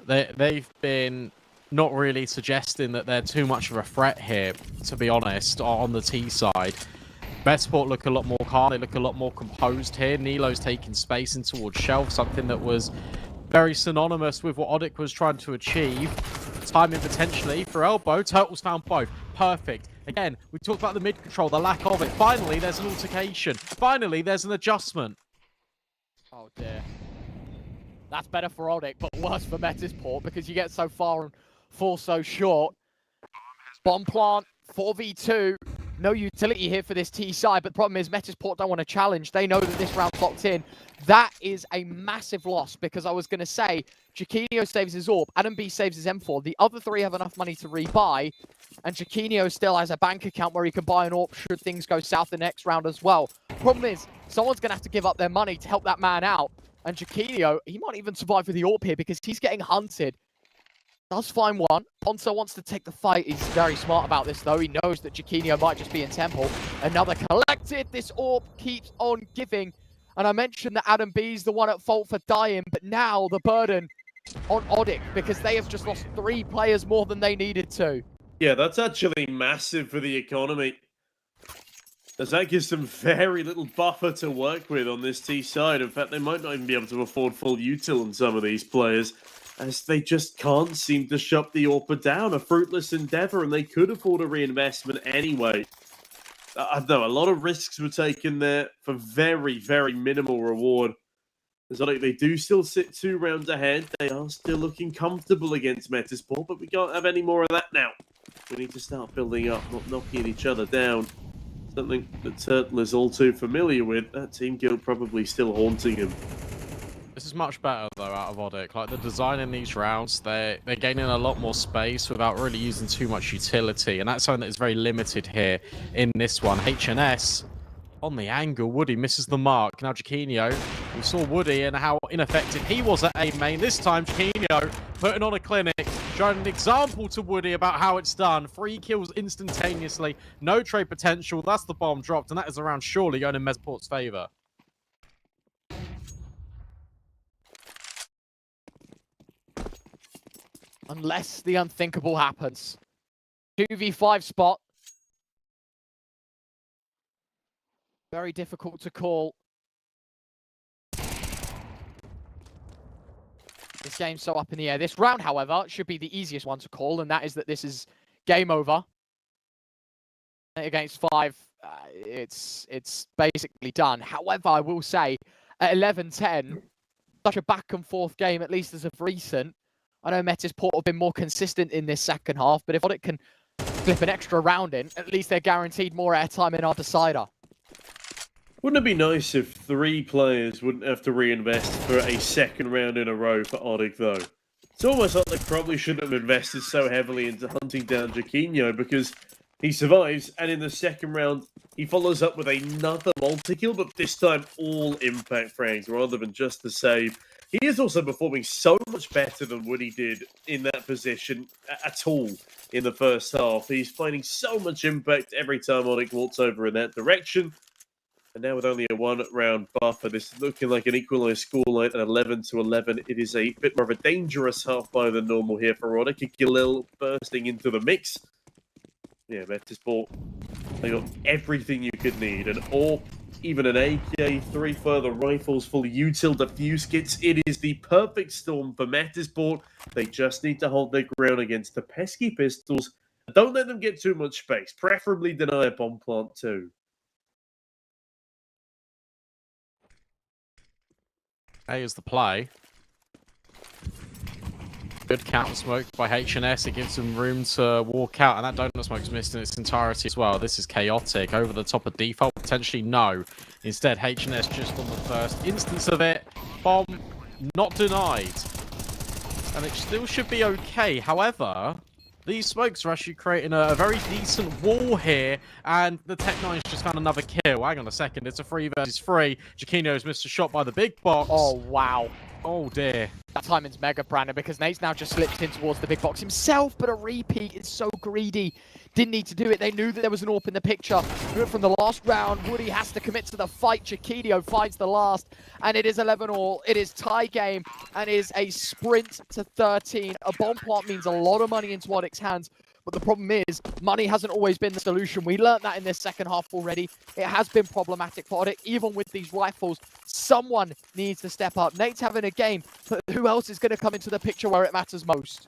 they've been not really suggesting that they're too much of a threat here, to be honest, on the T side. Metisport look a lot more calm, they look a lot more composed here. Nilo's taking space in towards Shelf, something that was very synonymous with what Odic was trying to achieve. Timing potentially for Elbow. Turtle's found both. Perfect. Again, we talked about the mid control, the lack of it. Finally, there's an altercation. Finally, there's an adjustment. Oh dear. That's better for Odic, but worse for Metisport because you get so far and fall so short. Bomb plant, 4v2. no utility here for this T side, but the problem is Metasport don't want to challenge. They know that this round's locked in. That is a massive loss, because I was going to say, Chiquinho saves his AWP, Anubis saves his M4. The other three have enough money to rebuy, and Chiquinho still has a bank account where he can buy an AWP should things go south the next round as well. Problem is, someone's going to have to give up their money to help that man out, and Chiquinho, he might even survive with the AWP here because he's getting hunted. Does find one. Ponzo wants to take the fight. He's very smart about this, though. He knows that Chiquinho might just be in Temple. Another collected. This AWP keeps on giving. And I mentioned that Adam B's the one at fault for dying, but now the burden on Odic, because they have just lost 3 players more than they needed to. Yeah, that's actually massive for the economy. As that gives them very little buffer to work with on this T side. In fact, they might not even be able to afford full util on some of these players, as they just can't seem to shut the AWP down. A fruitless endeavor, and they could afford a reinvestment anyway. I don't know, a lot of risks were taken there for very, very minimal reward. As I think they do still sit 2 rounds ahead. They are still looking comfortable against Metasport, but we can't have any more of that now. We need to start building up, not knocking each other down. Something that Turtle is all too familiar with. That team guild probably still haunting him. This is much better, though, out of Odic. Like, the design in these rounds, they're gaining a lot more space without really using too much utility, and that's something that is very limited here in this one. HNS on the angle. Woody misses the mark. Now Chiquinho, we saw Woody and how ineffective he was at A main. This time, Chiquinho putting on a clinic, showing an example to Woody about how it's done. 3 kills instantaneously, no trade potential. That's the bomb dropped, and that is a round surely going in Metasport's favor. Unless the unthinkable happens. 2v5 spot. Very difficult to call. This game's so up in the air. This round, however, should be the easiest one to call, and that is that this is game over. Against 5, it's basically done. However, I will say, at 11-10, such a back and forth game, at least as of recent. I know Metasport have been more consistent in this second half, but if Odic can flip an extra round in, at least they're guaranteed more airtime in our decider. Wouldn't it be nice if 3 players wouldn't have to reinvest for a second round in a row for Odic, though? It's almost like they probably shouldn't have invested so heavily into hunting down Chiquinho, because he survives, and in the second round, he follows up with another multi-kill, but this time all impact frags rather than just the save. He is also performing so much better than Woody did in that position at all in the first half. He's finding so much impact every time Odic walks over in that direction. And now with only a 1-round buffer, this is looking like an equalised scoreline at 11-11. It is a bit more of a dangerous half by than normal here for Odic. Galil bursting into the mix. Yeah, Metasport, they got everything you could need. An AWP, even an AK, 3 further rifles, full util defuse kits. It is the perfect storm for Metasport. They just need to hold their ground against the pesky pistols. Don't let them get too much space. Preferably deny a bomb plant too. A is the play. Good counter smoke by HNS. It gives them room to walk out, and that donut smoke's missed in its entirety as well. This is chaotic. Over the top of default, potentially no. Instead, HNS just on the first instance of it. Bomb not denied. And it still should be okay. However, these smokes are actually creating a very decent wall here, and the Tech-9's just found another kill. Hang on a second, it's a 3 versus 3. Chiquinho's missed a shot by the big box. Oh, wow. Oh, dear. That timing's mega, Brandon, because Nate's now just slipped in towards the big box himself, but a repeat is so greedy. Didn't need to do it. They knew that there was an AWP in the picture. But from the last round, Woody has to commit to the fight. Chiquinho finds the last, and it is 11-all. It is tie game, and it is a sprint to 13. A bomb plant means a lot of money into Odic's hands, but the problem is, money hasn't always been the solution. We learned that in this second half already. It has been problematic for Odic, even with these rifles. Someone needs to step up. Nate's having a game, but who else is going to come into the picture where it matters most?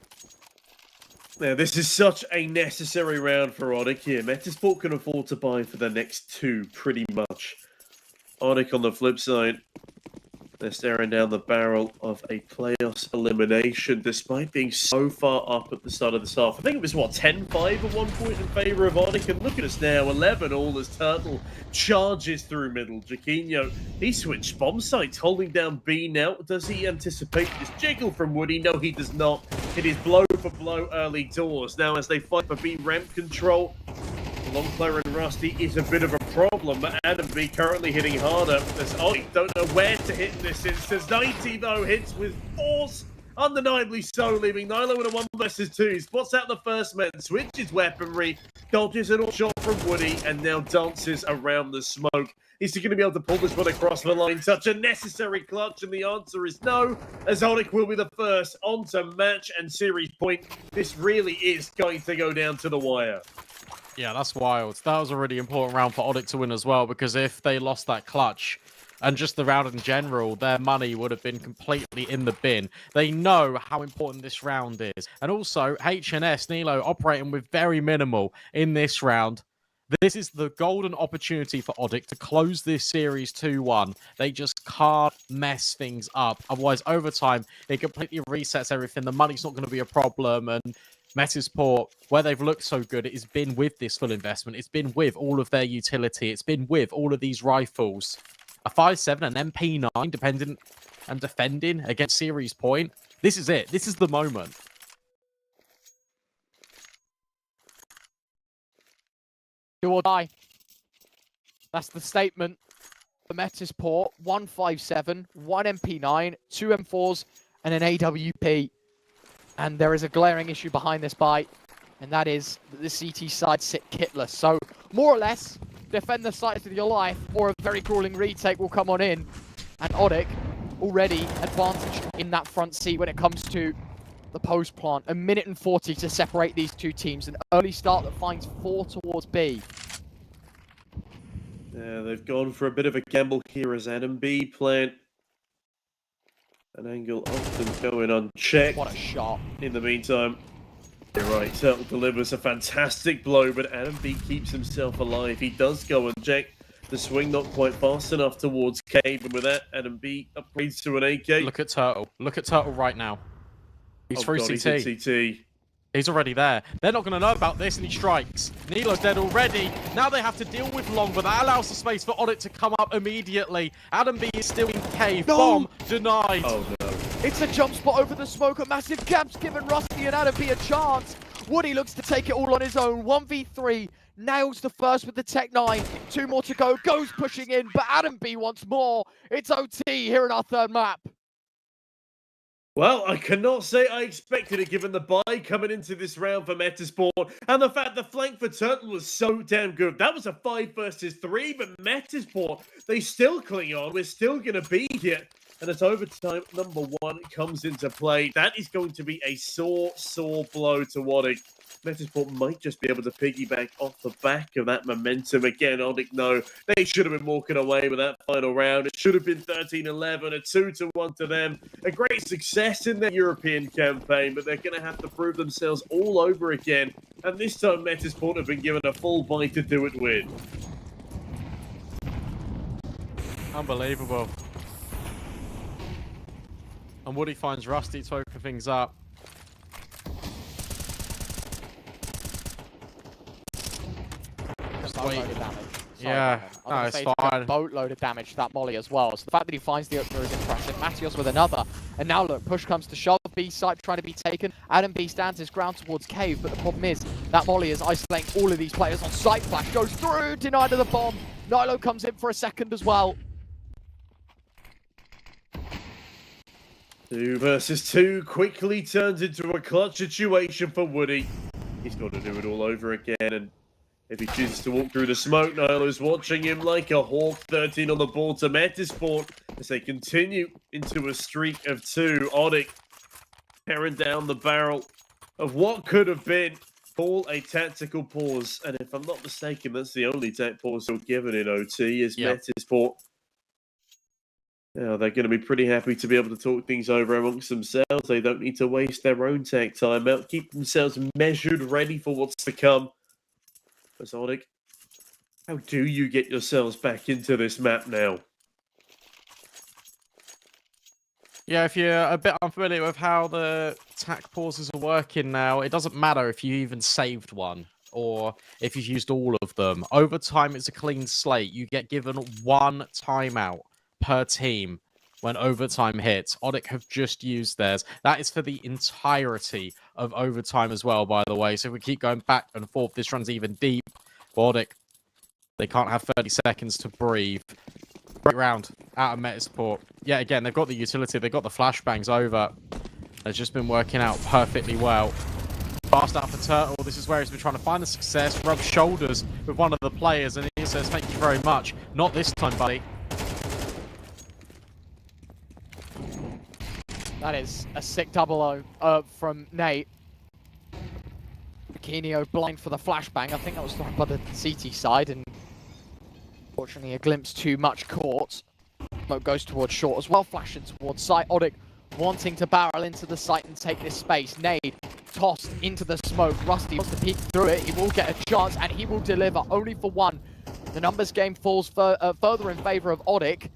Yeah, this is such a necessary round for Odic here. Metasport can afford to buy for the next 2, pretty much. Odic on the flip side, They're staring down the barrel of a playoffs elimination, despite being so far up at the start of this half. I think it was, what, 10-5 at one point in favour of Onic, and look at us now, 11-all as Turtle charges through middle. Jaquinho, he switched bomb sites, holding down B now. Does he anticipate this jiggle from Woody? No, he does not. It is blow for blow early doors. Now, as they fight for B ramp control, Long player and Rusty is a bit of a problem, but Adam B currently hitting harder. As Ollie don't know where to hit in this instance. 90 though hits with force, undeniably so, leaving Nilo in a 1 versus 2. Spots out the first man, switches weaponry, dodges an all shot from Woody, and now dances around the smoke. Is he going to be able to pull this one across the line? Such a necessary clutch, and the answer is no, as Onic will be the first on to match and series point. This really is going to go down to the wire. Yeah, that's wild. That was a really important round for Onic to win as well, because if they lost that clutch and just the round in general, their money would have been completely in the bin. They know how important this round is. And also, HNS, Nilo operating with very minimal in this round. This is the golden opportunity for Onic to close this series 2-1. They just can't mess things up. Otherwise, over time, it completely resets everything. The money's not going to be a problem. And Metasport, where they've looked so good, it has been with this full investment. It's been with all of their utility. It's been with all of these rifles. A 5.7, an MP9, dependent and defending against Series Point. This is it. This is the moment. Do or die. That's the statement for Metasport. 157, 1 MP9, 2 M4s, and an AWP. And there is a glaring issue behind this buy, and that is that the CT side sit kitless. So, more or less, defend the sites with your life, or a very grueling retake will come on in. And Onic already advantaged in that front seat when it comes to the post plant. 1 minute and 40 to separate these two teams. An early start that finds 4 towards B. Yeah, they've gone for a bit of a gamble here as Adam B plant. An angle often going unchecked. What a shot. In the meantime, you're right, Turtle delivers a fantastic blow, but Adam B keeps himself alive. He does go unchecked. The swing not quite fast enough towards Cave, and with that, Adam B upgrades to an AK. Look at Turtle. Look at Turtle right now. He's through God, CT. he's at CT. He's already there. They're not going to know about this, and he strikes. Nilo's dead already. Now they have to deal with Long, but that allows the space for Onic to come up immediately. Adam B is still in cave. No! Bomb denied. Oh, no. It's a jump spot over the smoke. A massive gaps giving Rusty and Adam B a chance. Woody looks to take it all on his own. 1v3. Nails the first with the Tech 9. 2 more to go. Goes pushing in, but Adam B wants more. It's OT here in our third map. Well, I cannot say I expected it, given the buy coming into this round for Metasport, and the fact the flank for Turtle was so damn good. That was a 5 versus 3, but Metasport, they still cling on. We're still going to be here. And as overtime number 1 comes into play, that is going to be a sore blow to Onic. Metasport might just be able to piggyback off the back of that momentum. Again, Onic, no, they should have been walking away with that final round. It should have been 13-11, a 2-1 to them. A great success in their European campaign, but they're going to have to prove themselves all over again. And this time, Metasport have been given a full bite to do it with. Unbelievable. And Woody finds Rusty to open things up. Boatload of damage. Yeah, no, it's fine. Boatload of damage to that molly as well. So the fact that he finds the opener is impressive. Matios with another. And now look, push comes to shove. B site trying to be taken. Adam B stands his ground towards Cave, but the problem is that molly is isolating all of these players on site. Flash goes through, denied of the bomb. Nilo comes in for a second as well. 2 versus 2 quickly turns into a clutch situation for Woody. He's got to do it all over again, and if he chooses to walk through the smoke, Nilo's watching him like a hawk. 13 on the board to Metasport as they continue into a streak of 2. Onic tearing down the barrel of what could have been all a tactical pause, and if I'm not mistaken, that's the only tech pause they're given in OT is Metasport. Now, they're going to be pretty happy to be able to talk things over amongst themselves. They don't need to waste their own tech time out. Keep themselves measured, ready for what's to come. As Onic, how do you get yourselves back into this map now? Yeah, if you're a bit unfamiliar with how the tac pauses are working now, it doesn't matter if you even saved one or if you've used all of them. Overtime is a clean slate. You get given one timeout per team when overtime hits. Odic have just used theirs. That is for the entirety of overtime as well, by the way. So if we keep going back and forth, this runs even deep. Odic, they can't have 30 seconds to breathe. Great round out of meta support. Yeah, again, they've got the utility. They've got the flashbangs over. It's just been working out perfectly well. Fast out for Turtle. This is where he's been trying to find the success. Rub shoulders with one of the players, and he says, thank you very much. Not this time, buddy. That is a sick double O from Nate. Bikini blind for the flashbang. I think that was by the CT side, and unfortunately a glimpse too much caught. Smoke goes towards short as well, flashing towards site. Odic wanting to barrel into the site and take this space. Nade tossed into the smoke. Rusty wants to peek through it. He will get a chance and he will deliver only for one. The numbers game falls further in favor of Odic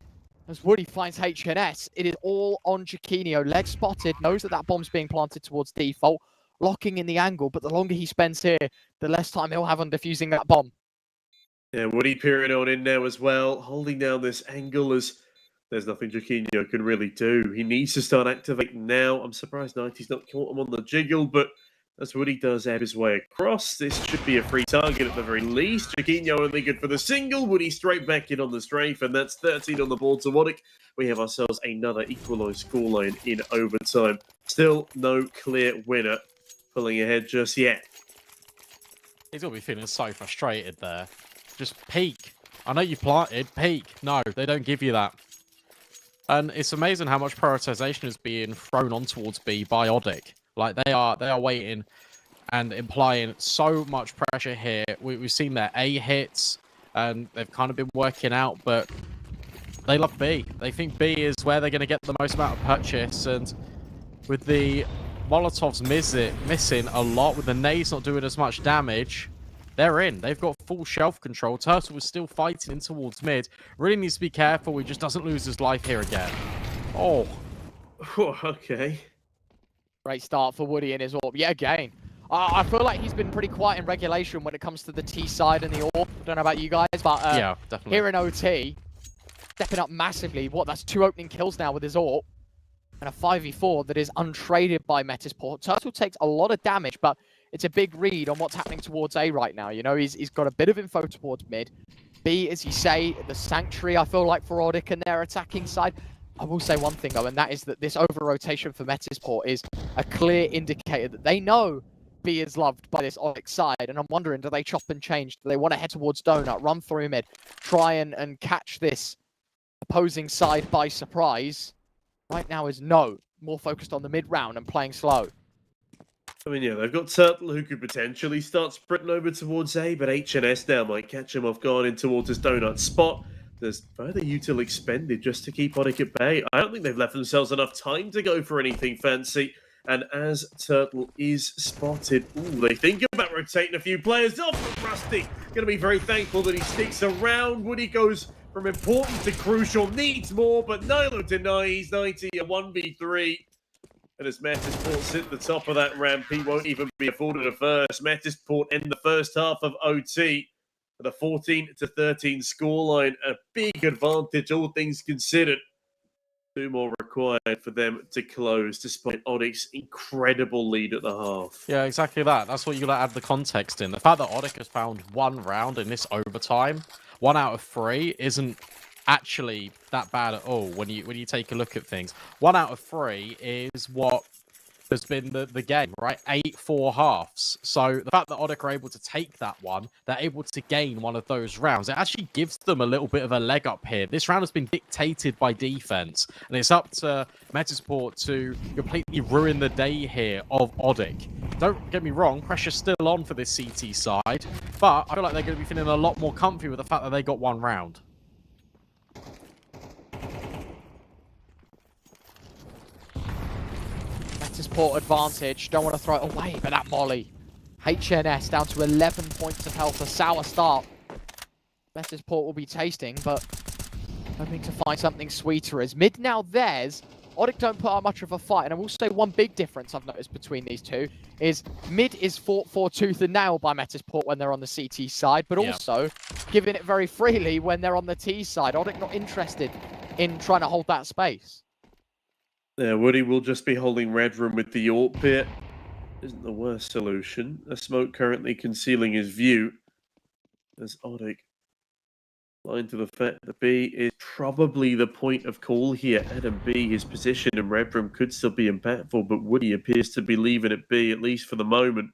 as Woody finds HNS. It is all on Chiquinho. Leg spotted, knows that that bomb's being planted towards default, locking in the angle, but the longer he spends here, the less time he'll have on defusing that bomb. Yeah, Woody peering on in now as well, holding down this angle as there's nothing Chiquinho can really do. He needs to start activating now. I'm surprised 90's not caught him on the jiggle, but as Woody does ebb his way across, this should be a free target at the very least. Chiquinho only good for the single. Woody straight back in on the strafe, and that's 13 on the board to Odic. We have ourselves another equalised scoreline in overtime. Still no clear winner pulling ahead just yet. He's going to be feeling so frustrated there. Just peek. I know you planted. Peek. No, they don't give you that. And it's amazing how much prioritization is being thrown on towards B by Odic. Like, they are waiting and implying so much pressure here. We've seen their A hits, and they've kind of been working out, but they love B. They think B is where they're going to get the most amount of purchase, and with the Molotovs missing a lot, with the nades not doing as much damage, they're in. They've got full shelf control. Turtle is still fighting in towards mid. Really needs to be careful. He just doesn't lose his life here again. Oh. Okay. Great start for Woody in his AWP. Yeah, again. I feel like he's been pretty quiet in regulation when it comes to the T side and the AWP. Don't know about you guys, but yeah, definitely. Here in OT, stepping up massively. That's 2 opening kills now with his AWP. And a 5v4 that is untraded by Metisport. Turtle takes a lot of damage, but it's a big read on what's happening towards A right now. You know, he's got a bit of info towards mid. B, as you say, the Sanctuary, I feel like, for Odic and their attacking side. I will say one thing, though, and that is that this over-rotation for Metisport is a clear indicator that they know B is loved by this Odic side. And I'm wondering, do they chop and change? Do they want to head towards Donut, run through mid, try and catch this opposing side by surprise? Right now is no. More focused on the mid-round and playing slow. I mean, yeah, they've got Turtle who could potentially start sprinting over towards A, but HNS now might catch him off guard in towards his donut spot. There's further util expended just to keep Odic at bay. I don't think they've left themselves enough time to go for anything fancy. And as Turtle is spotted, they think about rotating a few players off. But Rusty going to be very thankful that he sticks around. Woody goes from important to crucial, needs more, but Nilo denies 90 a 1v3. And as Metisport sit at the top of that ramp, he won't even be afforded a first. Metisport end the first half of OT with a 14-13 scoreline. A big advantage, all things considered. 2 more required for them to close, despite Odic's incredible lead at the half. Yeah, exactly that. That's what you got to add the context in. The fact that Odic has found 1 round in this overtime, 1 out of 3, isn't actually that bad at all when you take a look at things. 1 out of 3 is what has been the game, right? 8-4 halves. So the fact that Odic are able to take that one, they're able to gain one of those rounds. It actually gives them a little bit of a leg up here. This round has been dictated by defense, and it's up to Metisport to completely ruin the day here of Odic. Don't get me wrong, pressure's still on for this CT side, but I feel like they're going to be feeling a lot more comfy with the fact that they got 1 round. Metisport advantage. Don't want to throw it away, but that molly. HNS down to 11 points of health. A sour start. Metisport will be tasting, but hoping to find something sweeter. As mid now theirs, Odic don't put out much of a fight. And I will say one big difference I've noticed between these two is mid is fought for tooth and nail by Metasport when they're on the CT side, but also giving it very freely when they're on the T side. Odic not interested in trying to hold that space. Yeah, Woody will just be holding red room with the AWP pit. Isn't the worst solution. A smoke currently concealing his view. As Odic blind to the fact that B is probably the point of call here. Adam B, his position in red room could still be impactful, but Woody appears to be leaving it B, at least for the moment.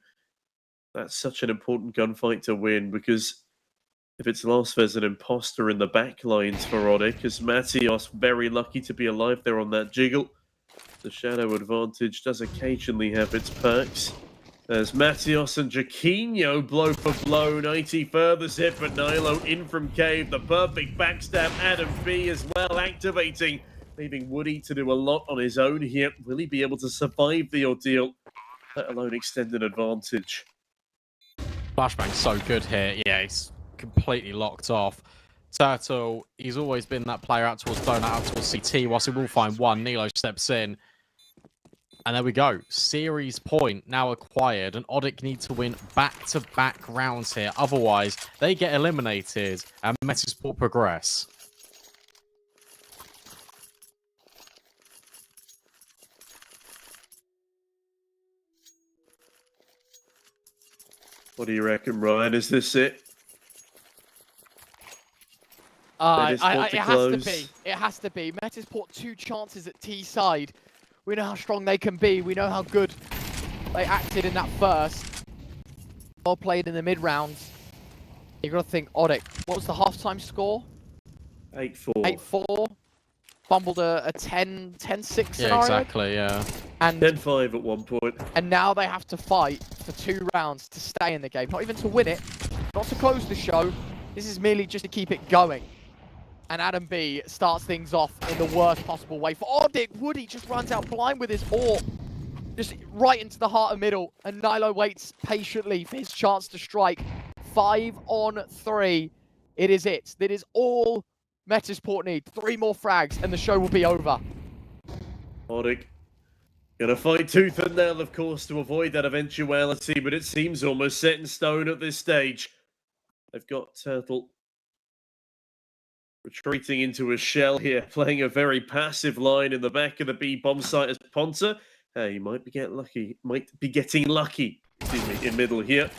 That's such an important gunfight to win, because if it's lost, there's an imposter in the back lines for Odic, as Matios very lucky to be alive there on that jiggle. The shadow advantage does occasionally have its perks, as Matios and Jaquinho blow for blow. 90 furthers it, but Nilo in from cave. The perfect backstab. Adam B as well activating, leaving Woody to do a lot on his own here. Will he be able to survive the ordeal, let alone extend an advantage? Flashbang's so good here. Yeah, he's completely locked off. Turtle, he's always been that player out towards Donut, out towards CT. Whilst he will find one, Nilo steps in. And there we go. Series point now acquired. And Odic need to win back-to-back rounds here. Otherwise, they get eliminated and Metasport progress. What do you reckon, Ryan? Is this it? It has to be. It has to be. Metasport 2 chances at T side. We know how strong they can be. We know how good they acted in that first. Well played in the mid rounds. You got to think Odic. What was the halftime score? 8-4. 8-4. Fumbled a 10-6 scenario. Yeah, exactly. Yeah. And 10-5 at one point. And now they have to fight for 2 rounds to stay in the game. Not even to win it. Not to close the show. This is merely just to keep it going. And Adam B starts things off in the worst possible way. For Odic, Woody just runs out blind with his AWP. Just right into the heart of middle. And Nilo waits patiently for his chance to strike. 5 on 3. It is it. That is all Metasport need. 3 more frags and the show will be over. Odic gonna fight tooth and nail, of course, to avoid that eventuality, but it seems almost set in stone at this stage. They've got Turtle retreating into a shell here, playing a very passive line in the back of the B bomb site as Ponta. He might be getting lucky, excuse me, in middle here.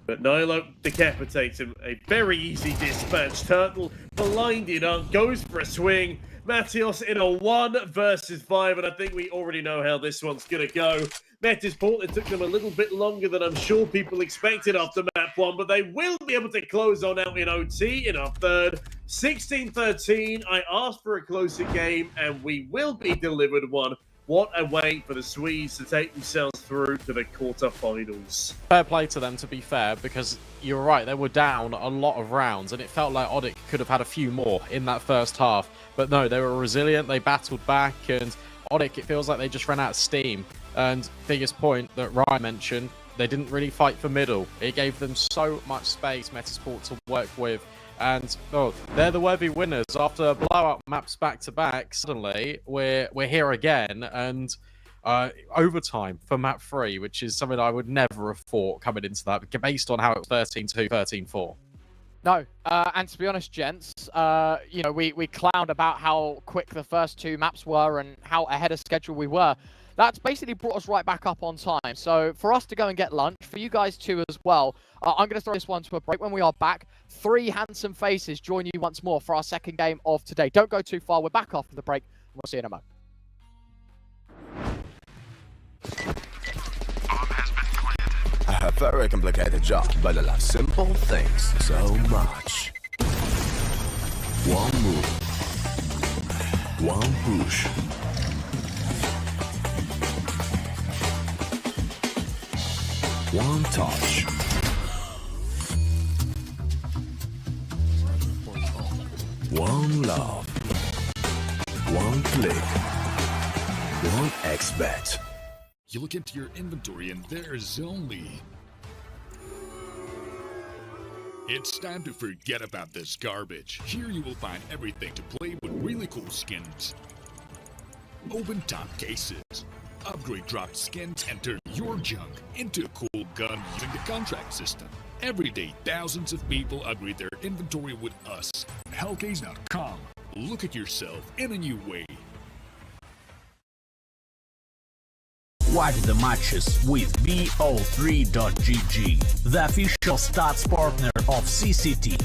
But Nilo decapitates him. A very easy dispatch. Turtle blinded up, goes for a swing. Matios in a 1 versus 5, and I think we already know how this one's going to go. Metasport, it took them a little bit longer than I'm sure people expected after map 1, but they will be able to close on out in OT in our third. 16-13, I asked for a closer game, and we will be delivered one. What a way for the Swedes to take themselves through to the quarterfinals. Fair play to them, to be fair, because you're right, they were down a lot of rounds, and it felt like Odic could have had a few more in that first half. But no, they were resilient, they battled back, and Odic, it feels like they just ran out of steam. And biggest point that Ryan mentioned, they didn't really fight for middle. It gave them so much space, Metasport, to work with. And they're the worthy winners after blowout maps back to back. Suddenly, we're here again, and overtime for map 3, which is something I would never have thought coming into that, based on how it was 13-2, 13-4. No, and to be honest, gents, you know, we clowned about how quick the first 2 maps were and how ahead of schedule we were. That's basically brought us right back up on time. So for us to go and get lunch, for you guys too as well, I'm going to throw this one to a break. When we are back, 3 handsome faces join you once more for our second game of today. Don't go too far. We're back after the break. We'll see you in a moment. I have a very complicated job, but I love simple things so much. One move, one push. One touch. One love. One click. One XBet. You look into your inventory and there's only... It's time to forget about this garbage. Here you will find everything to play with really cool skins. Open top cases. Upgrade dropped skins and turn your junk into a cool gun using the contract system. Every day, thousands of people upgrade their inventory with us. Hellcase.com. Look at yourself in a new way. Watch the matches with Vo3.gg, the official stats partner of CCT.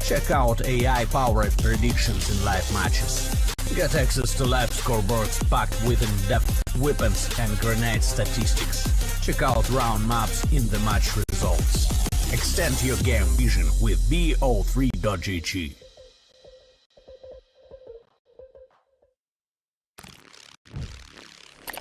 Check out AI-powered predictions in live matches. Get access to live scoreboards packed with in-depth weapons and grenade statistics. Check out round maps in the match results. Extend your game vision with Vo3.gg.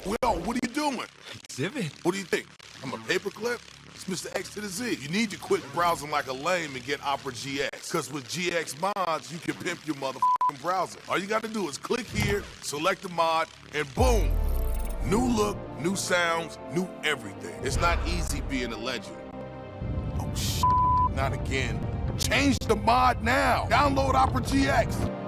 Will, what are you doing? Exhibit. What do you think? I'm a paperclip? It's Mr. X to the Z. You need to quit browsing like a lame and get Opera GX. Cause with GX mods, you can pimp your motherfucking browser. All you gotta do is click here, select the mod, and boom! New look, new sounds, new everything. It's not easy being a legend. Oh shit, not again. Change the mod now. Download Opera GX.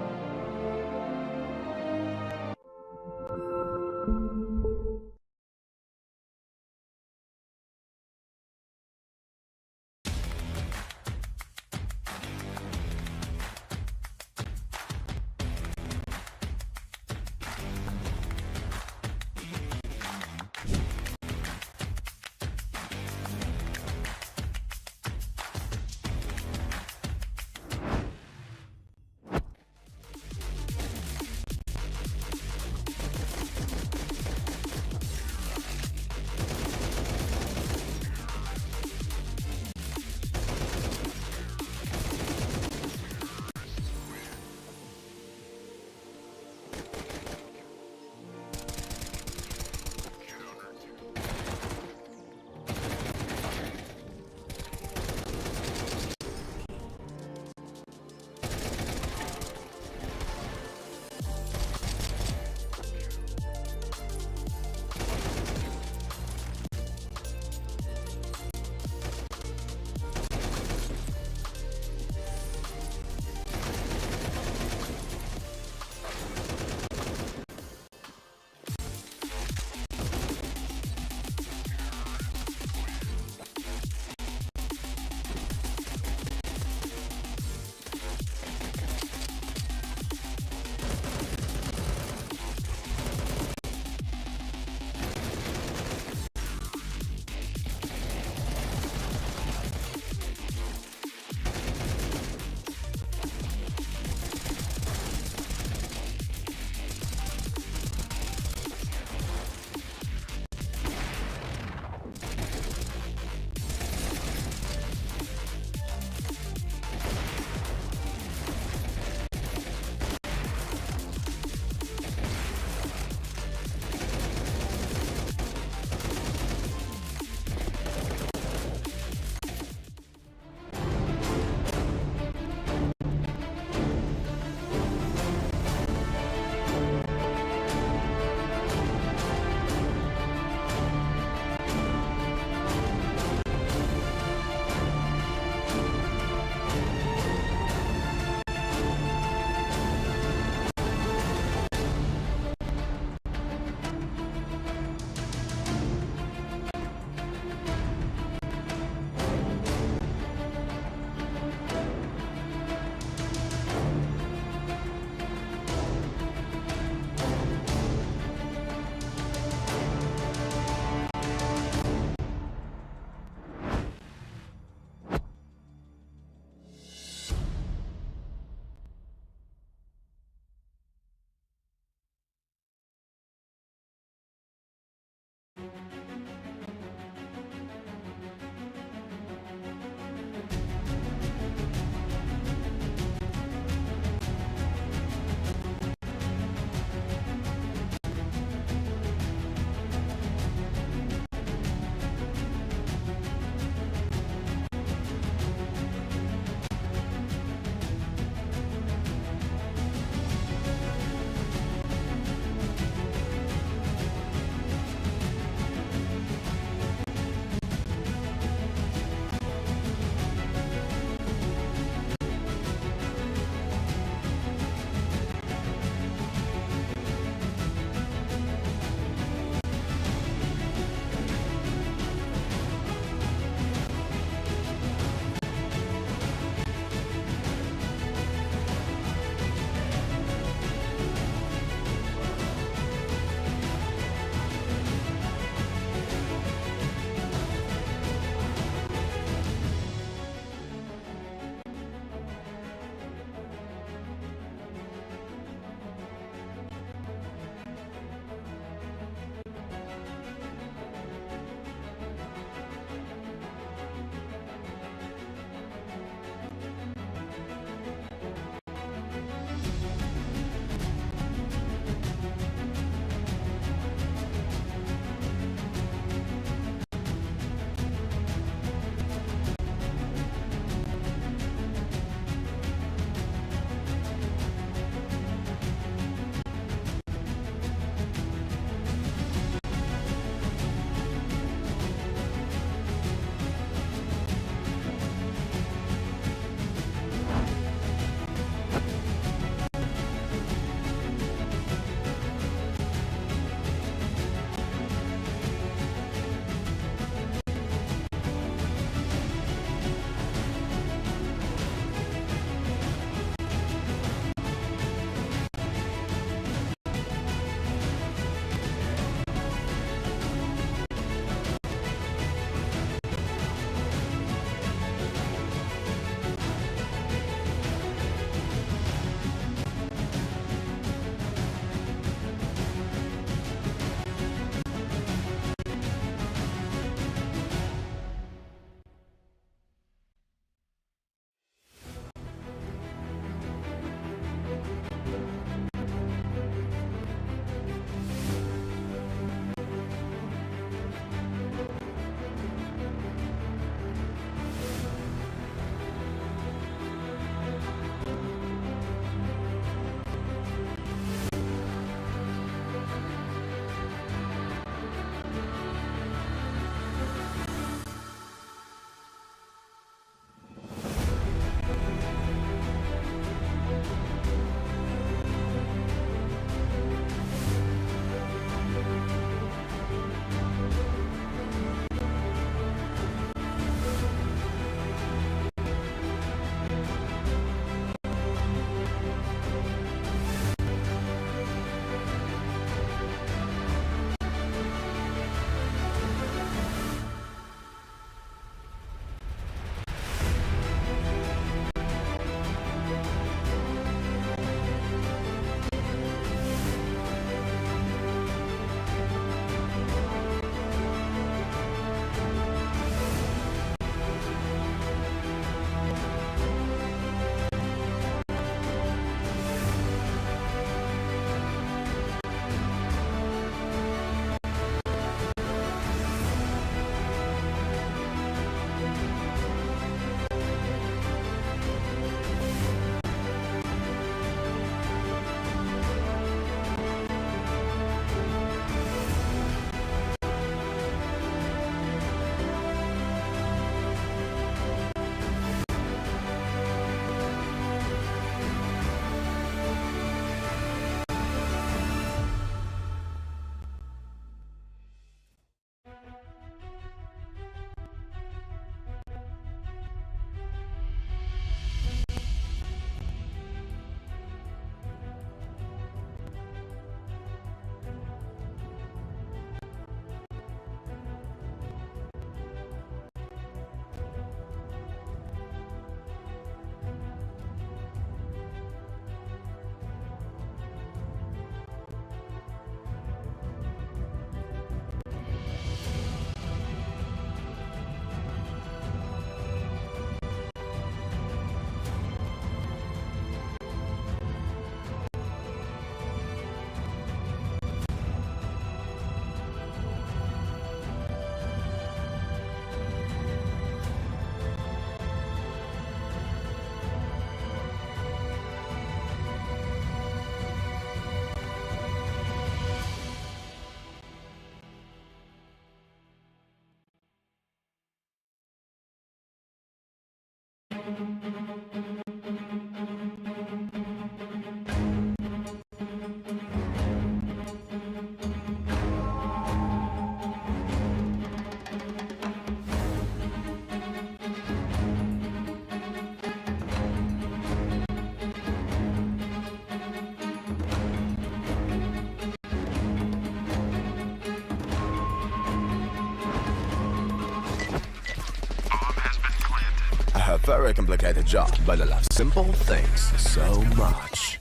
A very complicated job, but I love simple things so much.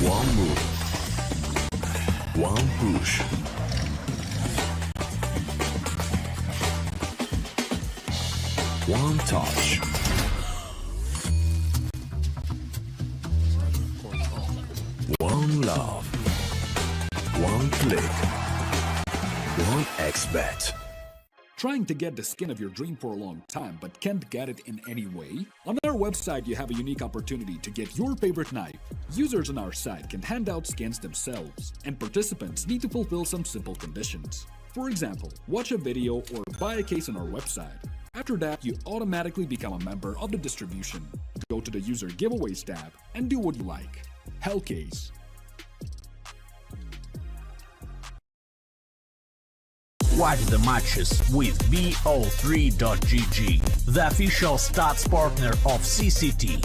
One move, one push. One touch. One love. One click. One X-bet. Trying to get the skin of your dream for a long time but can't get it in any way? On our website you have a unique opportunity to get your favorite knife. Users on our site can hand out skins themselves, and participants need to fulfill some simple conditions. For example, watch a video or buy a case on our website. After that, you automatically become a member of the distribution. Go to the user giveaways tab and do what you like. Hellcase. Watch the matches with BO3.GG, the official stats partner of CCT.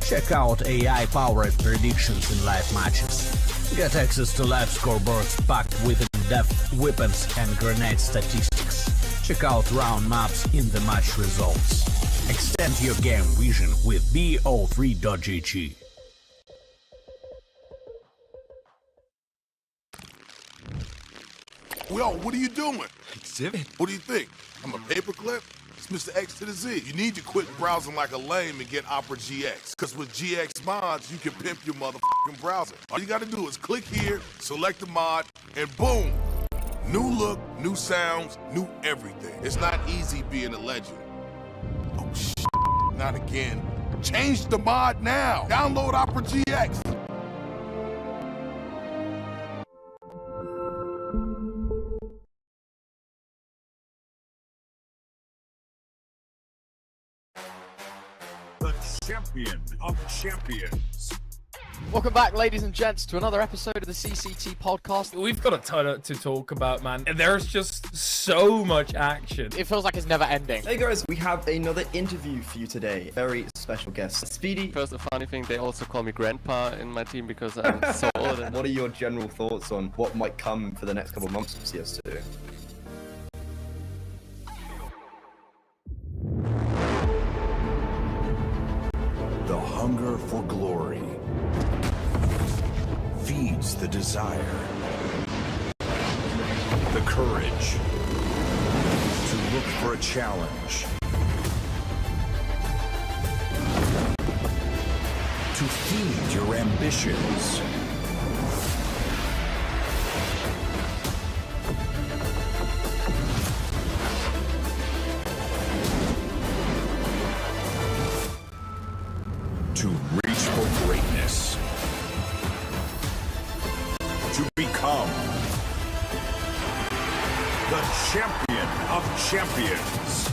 Check out AI-powered predictions in live matches. Get access to live scoreboards packed with in-depth weapons and grenade statistics. Check out round maps in the match results. Extend your game vision with BO3.GG. Yo, what are you doing? Exhibit. What do you think? I'm a paperclip? It's Mr. X to the Z. You need to quit browsing like a lame and get Opera GX. Because with GX mods, you can pimp your motherfucking browser. All you gotta do is click here, select the mod, and boom! New look, new sounds, new everything. It's not easy being a legend. Oh, shit. Not again. Change the mod now. Download Opera GX. The champion of champions. Welcome back, ladies and gents, to another episode of the CCT podcast. We've got a ton to talk about, man. There's just so much action. It feels like it's never ending. Hey guys, we have another interview for you today. Very special guest, Speedy. First, a funny thing, they also call me Grandpa in my team because I'm so old. And What are your general thoughts on what might come for the next couple of months of CS2? The hunger for glory feeds the desire, the courage to look for a challenge, to feed your ambitions. To reach for greatness. To become the champion of champions.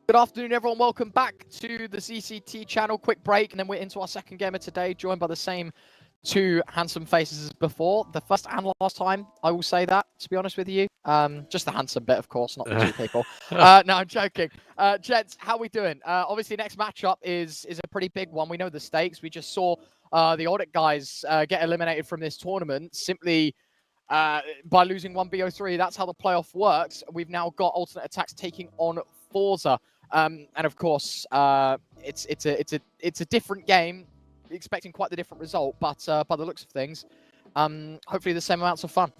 Good afternoon, everyone. Welcome back to the CCT channel. Quick break, and then we're into our second game of today, joined by the same two handsome faces as before. The first and last time, I will say that, to be honest with you. Just the handsome bit, of course, not the two people. No, I'm joking. Gents, how are we doing? Obviously, next matchup is a pretty big one. We know the stakes. We just saw the Audit guys get eliminated from this tournament simply by losing 1BO3. That's how the playoff works. We've now got Alternate Attacks taking on Forza. And of course, it's a different game, expecting quite the different result, but by the looks of things, hopefully the same amounts of fun.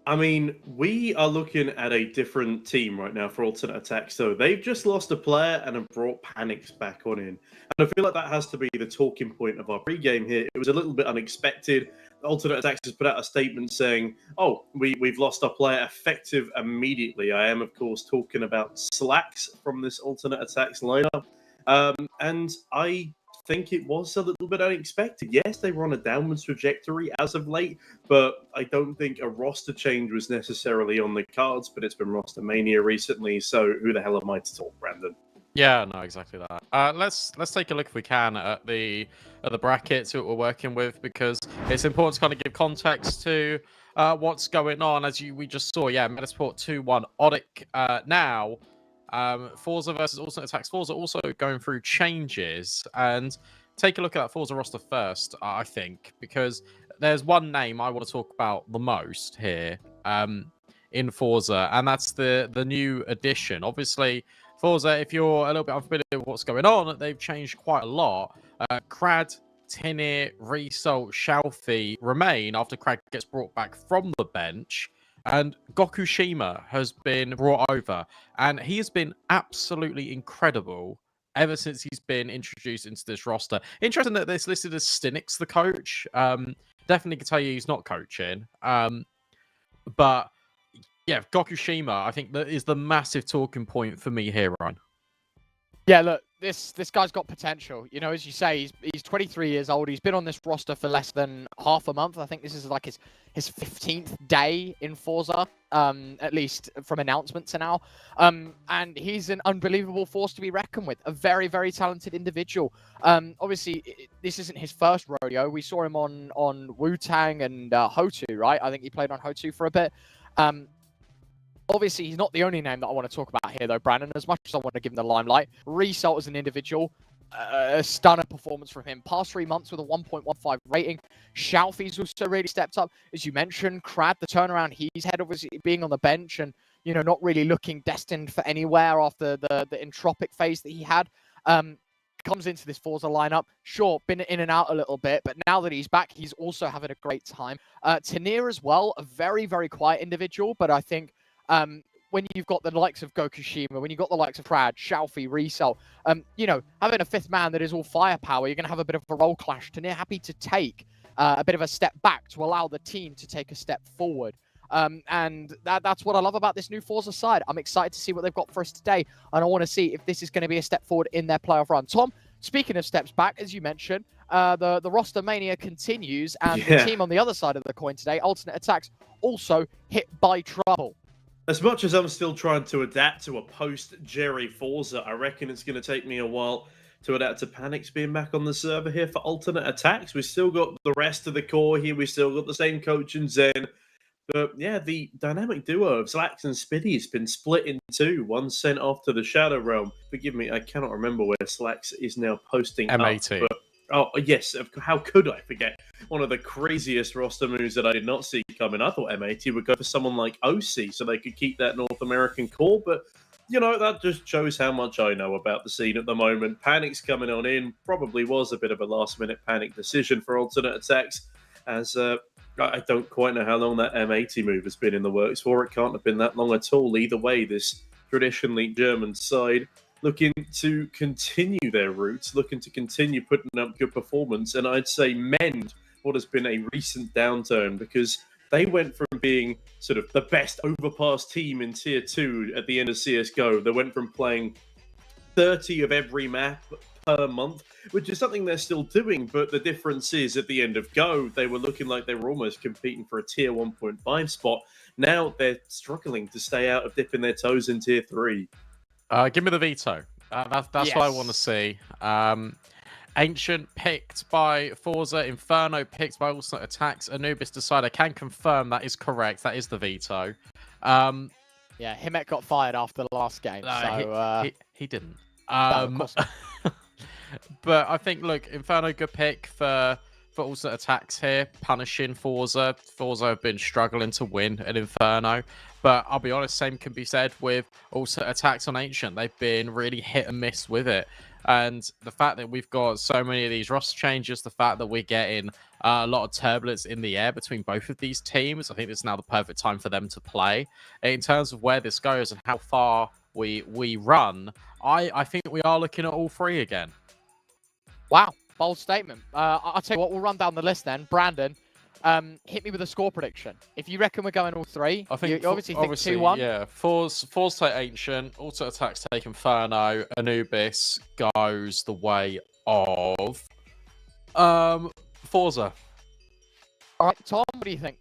I mean, we are looking at a different team right now for Alternate Attacks. So they've just lost a player and have brought Panics back on in. And I feel like that has to be the talking point of our pre-game here. It was a little bit unexpected. Alternate Attacks has put out a statement saying, oh, we've lost our player effective immediately. I am, of course, talking about Slacks from this Alternate Attacks lineup. And I think it was a little bit unexpected. Yes, they were on a downwards trajectory as of late, but I don't think a roster change was necessarily on the cards, but it's been roster mania recently, so who the hell am I to talk, Brandon? Yeah, no, exactly that. Let's take a look if we can at the brackets that we're working with, because it's important to kind of give context to what's going on. As we just saw, yeah, Metasport 2-1 Odic. Now, Forza versus Alternate Attacks. Forza also going through changes, and take a look at that Forza roster first, I think, because there's one name I want to talk about the most here in Forza, and that's the new addition. Obviously, Forza, if you're a little bit unfamiliar with what's going on, they've changed quite a lot. Krad, Tinir, Result, Shalfi remain after Krad gets brought back from the bench. And Gokushima has been brought over. And he has been absolutely incredible ever since he's been introduced into this roster. Interesting that it's listed as Stinix, the coach. Definitely can tell you he's not coaching. But yeah, Gokushima, I think that is the massive talking point for me here, Ryan. Yeah, look, this guy's got potential. You know, as you say, he's 23 years old. He's been on this roster for less than half a month. I think this is like his 15th day in Forza, at least from announcement to now. And he's an unbelievable force to be reckoned with. A very, very talented individual. Obviously, this isn't his first rodeo. We saw him on Wu-Tang and Hotu, right? I think he played on Hotu for a bit. Obviously, he's not the only name that I want to talk about here, though, Brandon. As much as I want to give him the limelight, Result as an individual, a stunning performance from him. Past 3 months with a 1.15 rating. Shalfi's also really stepped up. As you mentioned, Krad, the turnaround he's had, obviously being on the bench and, you know, not really looking destined for anywhere after the entropic phase that he had. Comes into this Forza lineup. Sure, been in and out a little bit, but now that he's back, he's also having a great time. Tinir as well, a very, very quiet individual, but I think when you've got the likes of Gokushima, when you've got the likes of Krad, Shalfi, Result, you know, having a fifth man that is all firepower, you're going to have a bit of a role clash. Tinir happy to take a bit of a step back to allow the team to take a step forward. And that's what I love about this new Forza side. I'm excited to see what they've got for us today, and I want to see if this is going to be a step forward in their playoff run. Tom, speaking of steps back, as you mentioned, the roster mania continues, and the team on the other side of the coin today, Alternate Attacks, also hit by trouble. As much as I'm still trying to adapt to a post-Jerry Forza, I reckon it's going to take me a while to adapt to Panic's being back on the server here for Alternate Attacks. We've still got the rest of the core here. We've still got the same coach and Zen. But yeah, the dynamic duo of Slacks and Spitty has been split in two. One sent off to the Shadow Realm. Forgive me, I cannot remember where Slacks is now posting M80. Up, but oh, yes. How could I forget? One of the craziest roster moves that I did not see coming. I thought M80 would go for someone like OC so they could keep that North American core. But, you know, that just shows how much I know about the scene at the moment. Panic's coming on in. Probably was a bit of a last-minute Panic decision for Alternate Attacks. As I don't quite know how long that M80 move has been in the works for. It can't have been that long at all. Either way, this traditionally German side looking to continue their roots, looking to continue putting up good performance, and I'd say mend what has been a recent downturn, because they went from being sort of the best Overpass team in Tier 2 at the end of CSGO. They went from playing 30 of every map per month, which is something they're still doing, but the difference is at the end of Go, they were looking like they were almost competing for a Tier 1.5 spot. Now they're struggling to stay out of dipping their toes in Tier 3. Give me the veto. That's what I want to see. Ancient picked by Forza, Inferno picked by Alternate Attacks, Anubis decided. I can confirm that is correct. That is the veto. Yeah, Himet got fired after the last game. So he didn't. But I think, look, Inferno, good pick for Alternate Attacks here, punishing Forza. Forza have been struggling to win at Inferno. But I'll be honest, same can be said with Alternate Attacks on Ancient. They've been really hit and miss with it. And the fact that we've got so many of these roster changes, the fact that we're getting a lot of turbulence in the air between both of these teams, I think this is now the perfect time for them to play. In terms of where this goes and how far we run, I think we are looking at all three again. Wow, bold statement. I'll tell you what, we'll run down the list then. Brandon, hit me with a score prediction. If you reckon we're going all three, I think you obviously think 2-1. Yeah, Force take Ancient, Alternate Attacks take Inferno, Anubis goes the way of Forza. All right, Tom, what do you think?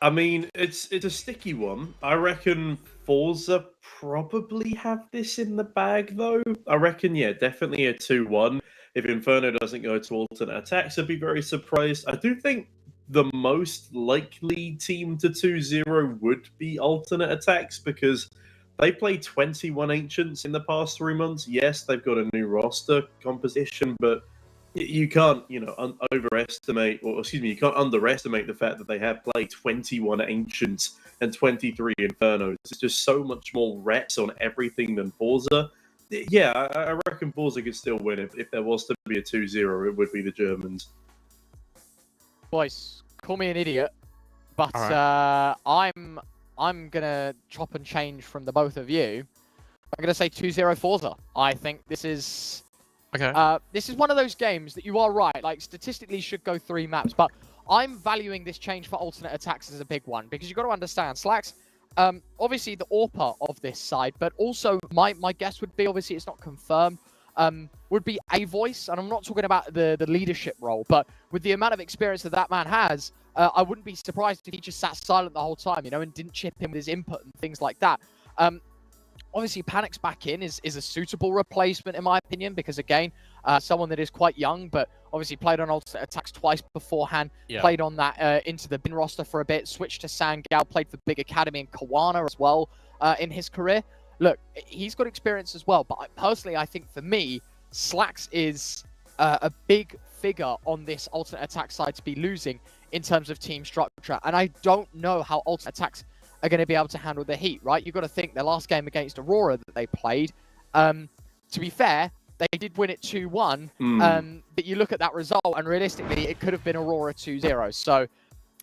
I mean, it's a sticky one. I reckon Forza probably have this in the bag, though. I reckon, yeah, definitely a 2-1. If Inferno doesn't go to alternate attacks, I'd be very surprised. I do think the most likely team to 2-0 would be alternate attacks because they played 21 Ancients in the past 3 months. Yes, they've got a new roster composition, but you can't, overestimate, or excuse me, you can't underestimate the fact that they have played 21 Ancients and 23 Infernos. It's just so much more reps on everything than Forza. Yeah, I reckon Forza could still win. If there was to be a 2-0, it would be the Germans. Boys, call me an idiot, but I'm gonna chop and change from the both of you. I'm gonna say 2-0 Forza. I think this is this is one of those games that you are right. Like statistically, should go 3 maps, but I'm valuing this change for alternate attacks as a big one because you've got to understand Slacks. Obviously the AWPer of this side, but also my guess would be, obviously it's not confirmed, would be a voice, and I'm not talking about the leadership role, but with the amount of experience that man has, I wouldn't be surprised if he just sat silent the whole time, and didn't chip in with his input and things like that. Obviously, Panic's back in is a suitable replacement, in my opinion, because, again, someone that is quite young, but obviously played on alternate attacks twice beforehand, played on that into the bin roster for a bit, switched to Sangal, played for Big Academy and Kawana as well in his career. Look, he's got experience as well, but personally, I think for me, Slacks is a big figure on this alternate attack side to be losing in terms of team structure, and I don't know how alternate attacks are going to be able to handle the heat, right? You've got to think their last game against Aurora that they played, to be fair, they did win it 2-1, but you look at that result, and realistically, it could have been Aurora 2-0. So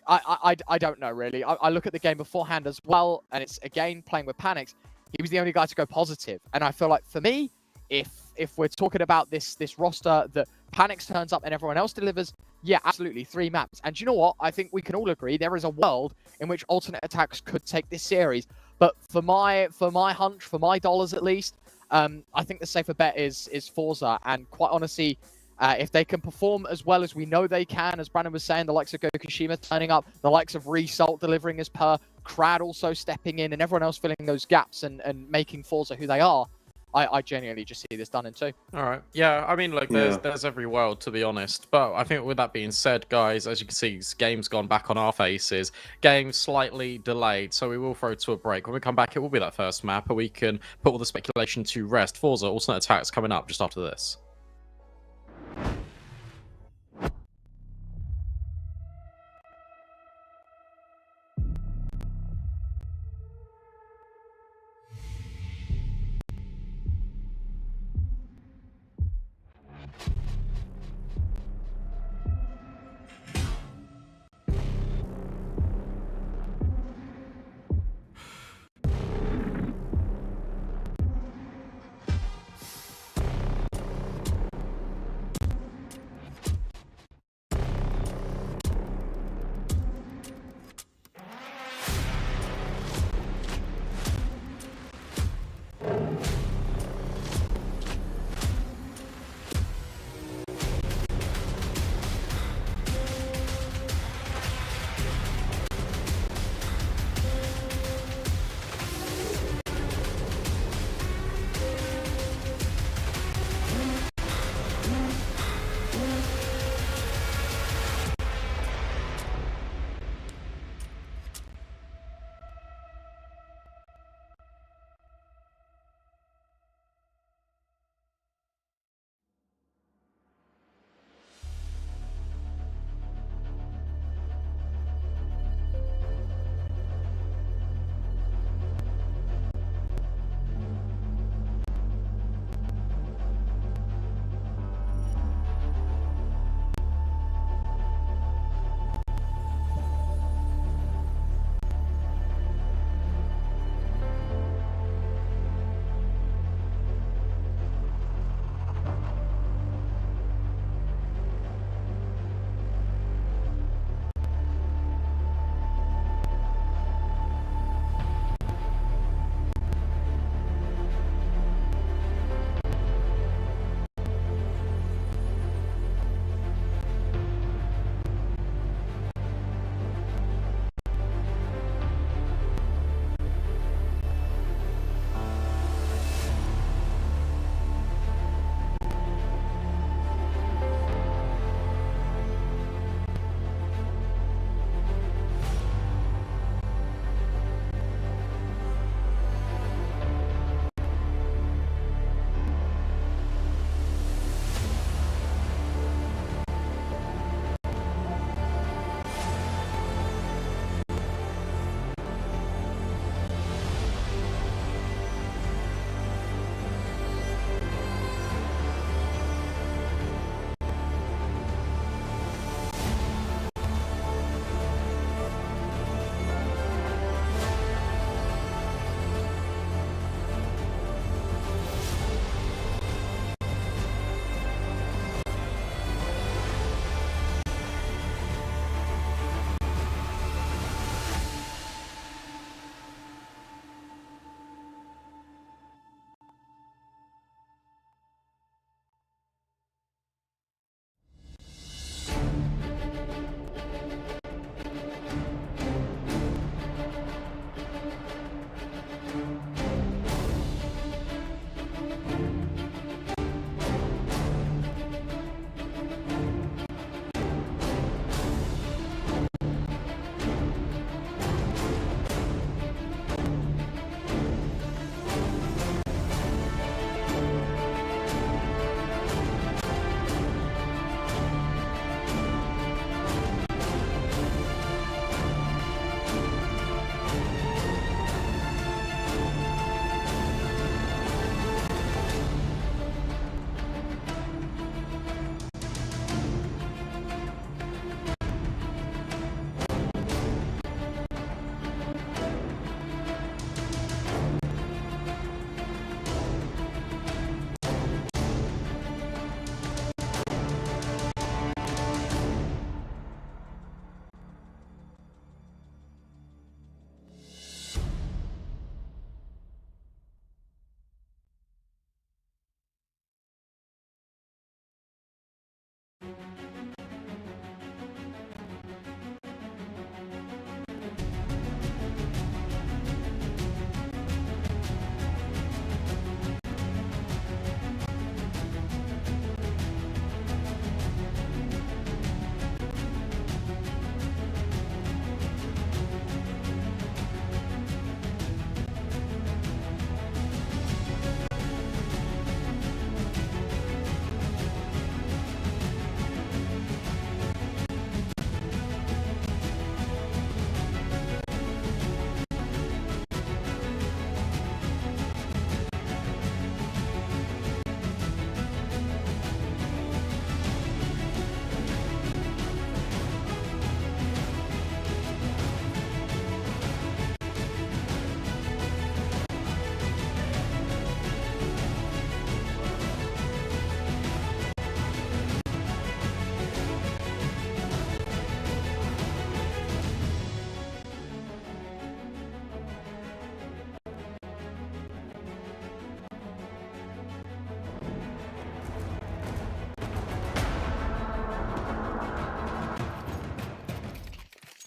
I don't know, really. I look at the game beforehand as well, and it's, again, playing with Panics. He was the only guy to go positive. And I feel like, for me, if we're talking about this roster that Panics turns up and everyone else delivers, yeah, absolutely, 3 maps. And you know what? I think we can all agree there is a world in which alternate attacks could take this series. But for my hunch, for my dollars at least, I think the safer bet is Forza. And quite honestly, if they can perform as well as we know they can, as Brandon was saying, the likes of Gokushima turning up, the likes of Result delivering as per, Crad also stepping in, and everyone else filling those gaps and making Forza who they are, I genuinely just see this done in 2. All right. Yeah, I mean, look, there's every world, to be honest. But I think with that being said, guys, as you can see, game's gone back on our faces. Game slightly delayed, so we will throw to a break. When we come back, it will be that first map, and we can put all the speculation to rest. Forza, alternate attacks coming up just after this.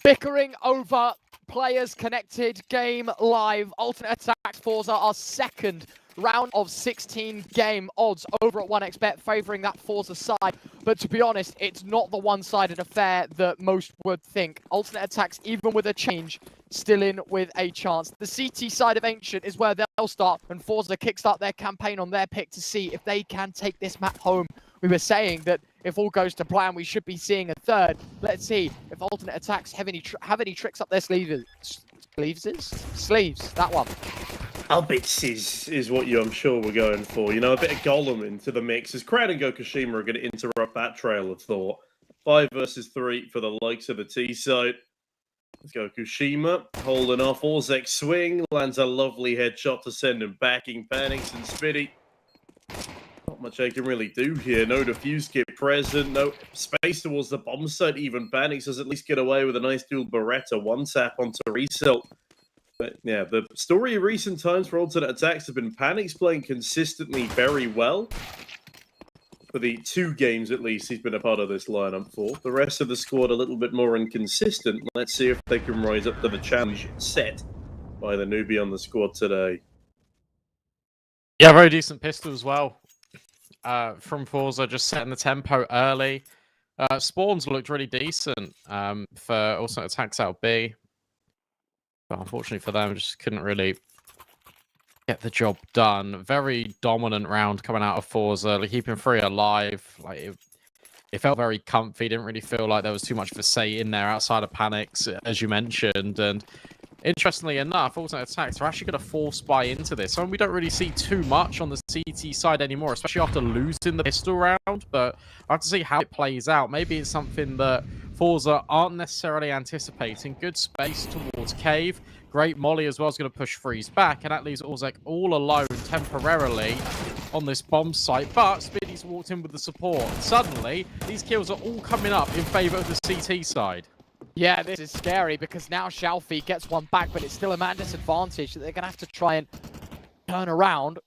bickering over players connected, game live. Alternate Attacks Forza are second round of 16 game odds over at 1xbet, favouring that Forza side. But to be honest, it's not the one-sided affair that most would think. Alternate Attacks, even with a change, still in with a chance. The CT side of Ancient is where they'll start, and Forza kickstart their campaign on their pick to see if they can take this map home. We were saying that if all goes to plan, we should be seeing a third. Let's see if Alternate Attacks have any tricks up their sleeves. Sleeves, that one. Albits is what I'm sure we're going for. You know, a bit of Golem into the mix as Crad and Gokushima are going to interrupt that trail of thought. 5 versus 3 for the likes of the T side. Let's go Kushima, holding off Orzek's swing, lands a lovely headshot to send him backing, panics and Spitty. Not much I can really do here. No defuse kit present, no space towards the bomb site. Even Panics does at least get away with a nice dual Beretta, one tap onto Result. But yeah, the story of recent times for Alternate Attacks have been Panics playing consistently very well. For the 2 games at least he's been a part of this lineup for. The rest of the squad a little bit more inconsistent. Let's see if they can rise up to the challenge set by the newbie on the squad today. Yeah, very decent pistol as well. From Forza, just setting the tempo early. Spawns looked really decent for Alternate Attacks out B. But unfortunately for them, just couldn't really get the job done. Very dominant round coming out of Forza, like keeping 3 alive. Like it felt very comfy. Didn't really feel like there was too much of a say in there outside of Panics, as you mentioned. And interestingly enough, Alternate Attacks are actually going to force buy into this. I mean, we don't really see too much on the CT side anymore, especially after losing the pistol round. But I have to see how it plays out. Maybe it's something that Forza aren't necessarily anticipating. Good space towards Cave. Great molly as well is going to push Freeze back. And that leaves Orzek all alone temporarily on this bomb site. But Spiddy's walked in with the support. Suddenly, these kills are all coming up in favour of the CT side. Yeah, this is scary because now Shalfie gets one back, but it's still a man disadvantage that they're going to have to try and turn around.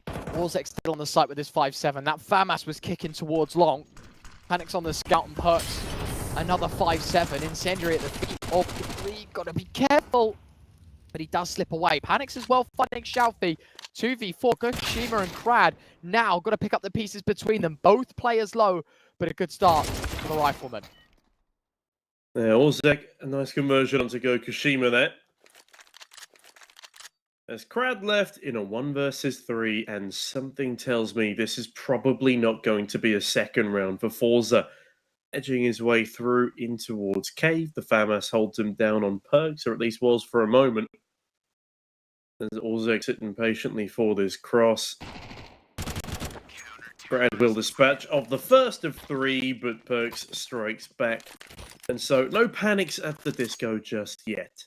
Orzek's still on the site with his 5-7. That FAMAS was kicking towards long. Panics on the scout and perks. Another 5-7. Incendiary at the feet of the 3. Got to be careful. But he does slip away. Panics as well fighting Shalfie. 2v4. Gokushima and Crad now got to pick up the pieces between them. Both players low, but a good start for the Rifleman. Yeah, Orzek, a nice conversion onto Gokushima there. As Crad left in a 1 versus 3, and something tells me this is probably not going to be a second round for Forza. Edging his way through in towards Cave, the FAMAS holds him down on perks, or at least was for a moment. As Orzek sitting patiently for this cross. Brad will dispatch of the first of 3, but Perks strikes back. And so, no panics at the disco just yet.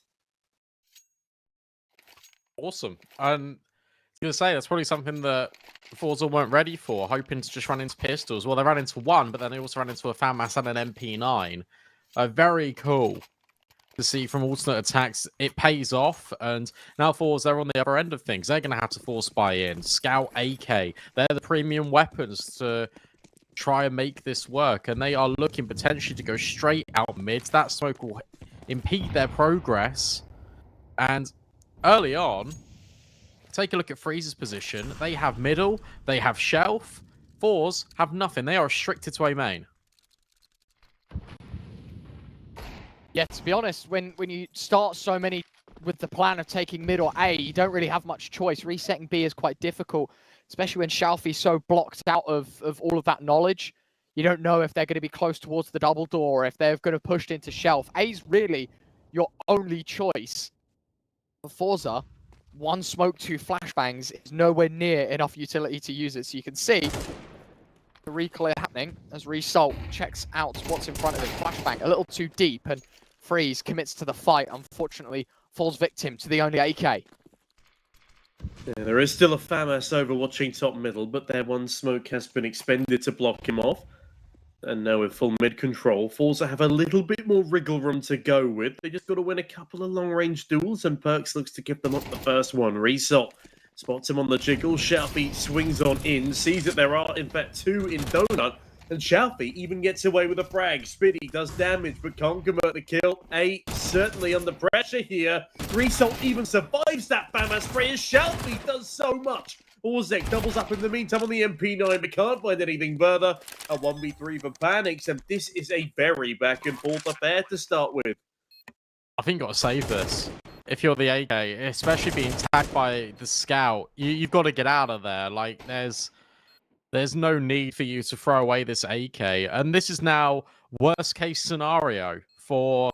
Awesome. I was going to say, that's probably something that Forza weren't ready for, hoping to just run into pistols. Well, they ran into 1, but then they also ran into a FAMAS and an MP9. Very cool to see from Alternate Attacks. It pays off, and now Forza are on the other end of things. They're going to have to force buy in. Scout AK, they're the premium weapons to try and make this work, and they are looking potentially to go straight out mid. That smoke will impede their progress, and early on, take a look at Freeze's position. They have middle, they have shelf. Fours have nothing. They are restricted to A main. Yeah, to be honest, when you start so many with the plan of taking mid or A, you don't really have much choice. Resetting B is quite difficult, especially when Shalfie's so blocked out of all of that knowledge. You don't know if they're going to be close towards the double door or if they're going to push into shelf. A's really your only choice. For Forza, 1 smoke, 2 flashbangs is nowhere near enough utility to use it. So you can see the reclear happening as Result checks out what's in front of him. Flashbang a little too deep, and Freeze commits to the fight. Unfortunately, falls victim to the only AK. Yeah, there is still a FAMAS overwatching top middle, but their 1 smoke has been expended to block him off. And now with full mid control, Forza have a little bit more wriggle room to go with. They just got to win a couple of long-range duels, and Perks looks to give them up the first one. Result spots him on the jiggle. Shalfie swings on in, sees that there are, in fact, 2 in Donut. And Shalfie even gets away with a frag. Spitty does damage, but can't convert the kill. A certainly under pressure here. Result even survives that FAMAS spray as Shelby does so much. Orzek doubles up in the meantime on the MP9, but can't find anything further. A 1v3 for Panics, and this is a very back and forth affair to start with. I think you got to save this. If you're the AK, especially being tagged by the scout, you've got to get out of there. Like, there's no need for you to throw away this AK. And this is now worst case scenario for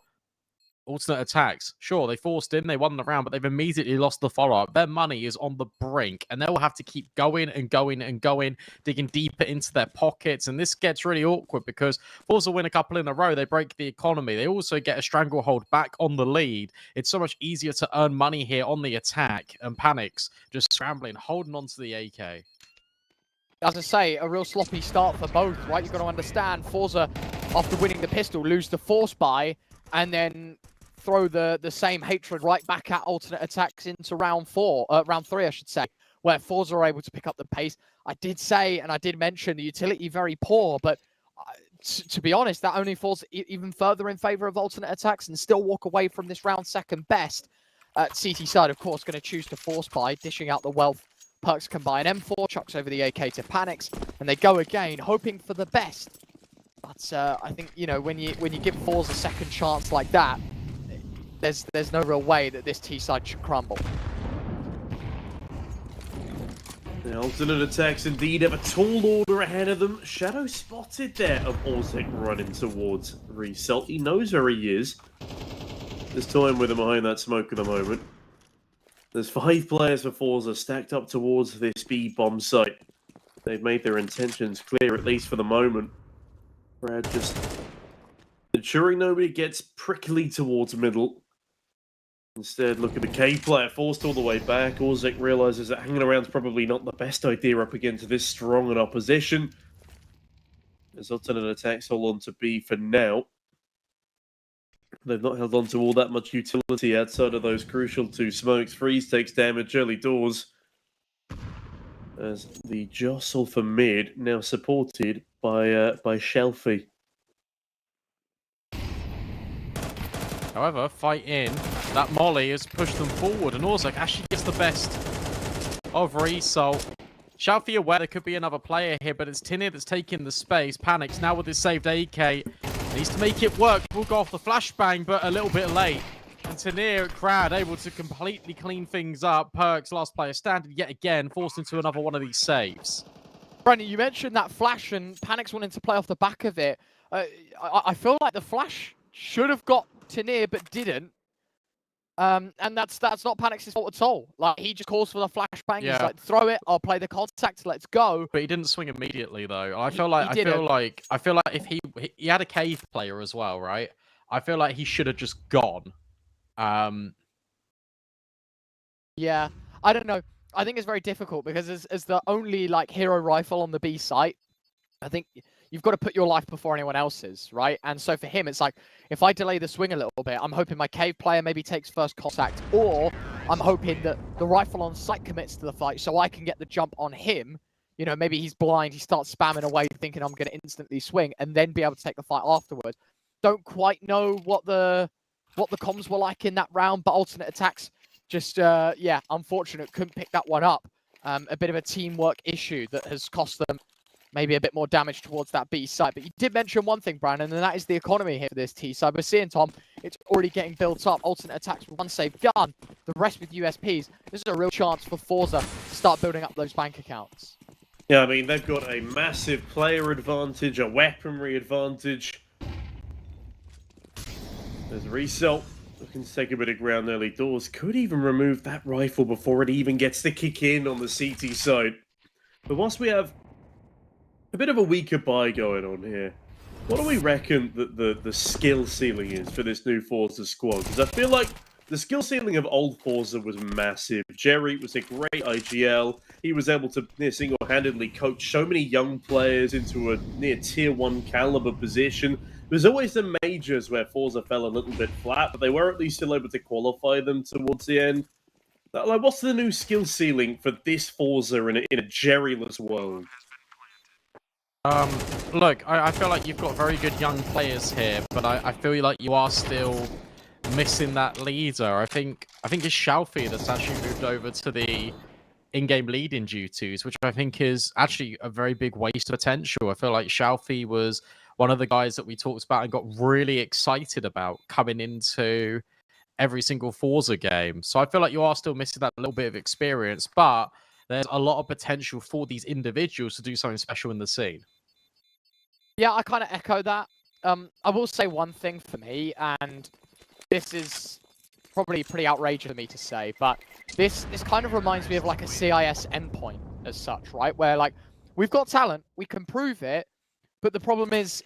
alternate attacks. Sure, they forced in, they won the round, but they've immediately lost the follow-up. Their money is on the brink, and they'll have to keep going and going and going, digging deeper into their pockets. And this gets really awkward because Forza win a couple in a row, they break the economy. They also get a stranglehold back on the lead. It's so much easier to earn money here on the attack, and Panics just scrambling, holding on to the AK. As I say, a real sloppy start for both, right? You've got to understand, Forza, after winning the pistol, lose the force buy, and then throw the same hatred right back at alternate attacks into round three, I should say, where Forza are able to pick up the pace. I did say, and I did mention, the utility very poor, but to be honest, that only falls even further in favor of alternate attacks and still walk away from this round second best. CT side, of course, going to choose to force buy, dishing out the wealth. Perks combine M4, chucks over the AK to Panics, and they go again, hoping for the best. But I think, you know, when you give Forza a second chance like that, there's no real way that this T side should crumble. The alternate attacks indeed have a tall order ahead of them. Shadow spotted there of Orzek running towards Result. He knows where he is. There's time with him behind that smoke at the moment. There's 5 players for Forza stacked up towards this B-bomb site. They've made their intentions clear, at least for the moment. Brad just ensuring nobody gets prickly towards middle. Instead, look at the K player forced all the way back. Orzek realizes that hanging around is probably not the best idea up against this strong an opposition. As alternate attacks hold on to B for now. They've not held on to all that much utility outside of those crucial 2 smokes. Freeze takes damage early doors. As the jostle for mid, now supported by Shelfie. However, fight in. That molly has pushed them forward, and Orzek actually gets the best of Result. Shelfie aware there could be another player here, but it's Tinir that's taking the space. Panics now with his saved AK. Needs to make it work. We'll go off the flashbang, but a little bit late. And Tinir crowd able to completely clean things up. Perks, last player standing yet again, forced into another one of these saves. Brandon, you mentioned that flash and Panics wanting to play off the back of it. I feel like the flash should have got Tinir, but didn't. And that's not Panics' fault at all. Like, he just calls for the flashbang. Yeah. He's like, throw it, I'll play the contact, let's go. But he didn't swing immediately though. I feel like if he had a cave player as well, right? I feel like he should have just gone. Yeah, I don't know. I think it's very difficult because as the only like hero rifle on the B site, I think you've got to put your life before anyone else's, right? And so for him, it's like, if I delay the swing a little bit, I'm hoping my cave player maybe takes first contact, or I'm hoping that the rifle on site commits to the fight so I can get the jump on him. You know, maybe he's blind, he starts spamming away thinking I'm going to instantly swing and then be able to take the fight afterwards. Don't quite know what the comms were like in that round, but alternate attacks just, yeah, unfortunate, couldn't pick that one up. A bit of a teamwork issue that has cost them maybe a bit more damage towards that B side. But you did mention one thing, Brandon, and that is the economy here for this T side. We're seeing, Tom, it's already getting built up. Alternate attacks with 1 save gun, the rest with USPs. This is a real chance for Forza to start building up those bank accounts. Yeah, I mean, they've got a massive player advantage, a weaponry advantage. There's Result looking to take a bit of ground early doors. Could even remove that rifle before it even gets to kick in on the CT side. But whilst we have a bit of a weaker buy going on here, what do we reckon that the skill ceiling is for this new Forza squad? Because I feel like the skill ceiling of old Forza was massive. Jerry was a great IGL. He was able to single-handedly coach so many young players into a near tier 1 caliber position. There's always the majors where Forza fell a little bit flat, but they were at least still able to qualify them towards the end. Like, what's the new skill ceiling for this Forza in a Jerry-less world? Look, I feel like you've got very good young players here, but I feel like you are still missing that leader. I think it's Shalfie that's actually moved over to the in-game leading duties, which I think is actually a very big waste of potential. I feel like Shalfie was one of the guys that we talked about and got really excited about coming into every single Forza game. So I feel like you are still missing that little bit of experience, but there's a lot of potential for these individuals to do something special in the scene. Yeah, I kind of echo that. I will say one thing for me, and this is probably pretty outrageous for me to say, but this kind of reminds me of like a CIS endpoint as such, right? Where like we've got talent, we can prove it, but the problem is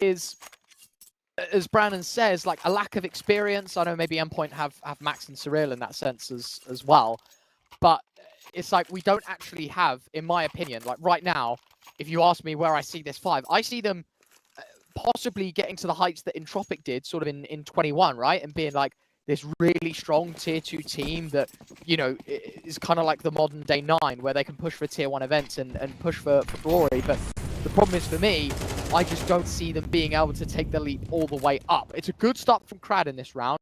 as Brandon says, like a lack of experience. I know maybe endpoint have Max and Cyril in that sense as well, but it's like we don't actually have, in my opinion, like right now, if you ask me where I see this 5, I see them possibly getting to the heights that Entropic did sort of in 21, right? And being like this really strong tier 2 team that, you know, is kind of like the modern day 9, where they can push for tier 1 events and push for glory. But the problem is for me, I just don't see them being able to take the leap all the way up. It's a good start from Crad in this round.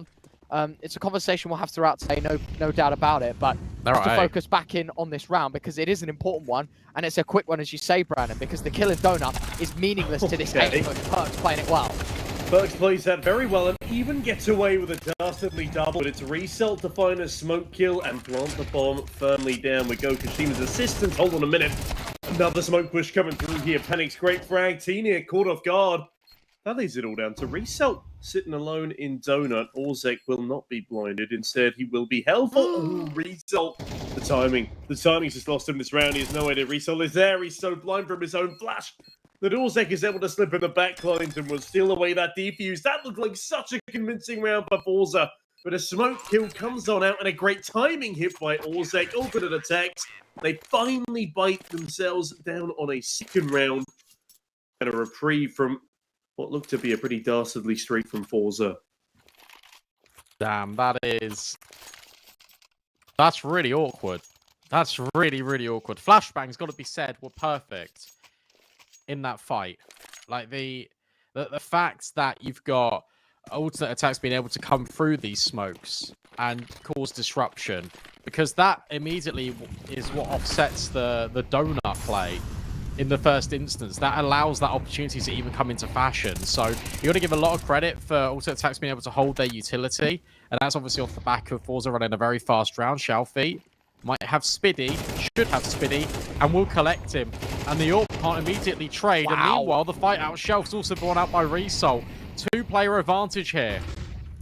It's a conversation we'll have throughout today, no doubt about it. But just to focus back in on this round, because it is an important one, and it's a quick one, as you say, Brandon, because the kill in Donut is meaningless to this 8 push. Perks playing it well. Perks plays that very well and even gets away with a dastardly double, but it's Result to find a smoke kill and plant the bomb firmly down. We go Kashima's assistant. Hold on a minute. Another smoke push coming through here. Panic's great frag. Tina caught off guard. That lays it all down to Result. Sitting alone in Donut. Orzek will not be blinded. Instead, he will be helpful. Oh, Result. The timing's just lost him this round. He has no idea Result is there. He's so blind from his own flash that Orzek is able to slip in the backline and will steal away that defuse. That looked like such a convincing round for Forza. But a smoke kill comes on out and a great timing hit by Orzek. Alternate attacks. They finally bite themselves down on a second round. And a reprieve from what looked to be a pretty dastardly streak from Forza. Damn, that's really awkward. That's really, really awkward. Flashbangs, got to be said, were perfect in that fight. Like the fact that you've got alternate attacks being able to come through these smokes and cause disruption, because that immediately is what offsets the donut play in the first instance. That allows that opportunity to even come into fashion. So you got to give a lot of credit for alternate attacks being able to hold their utility, and that's obviously off the back of Forza running a very fast round. Shalfie might have Spiddy, should have Spiddy, and will collect him. And the AWP can't immediately trade. Wow. And meanwhile, the fight out Shelf's also borne out by Resol. 2-player advantage here.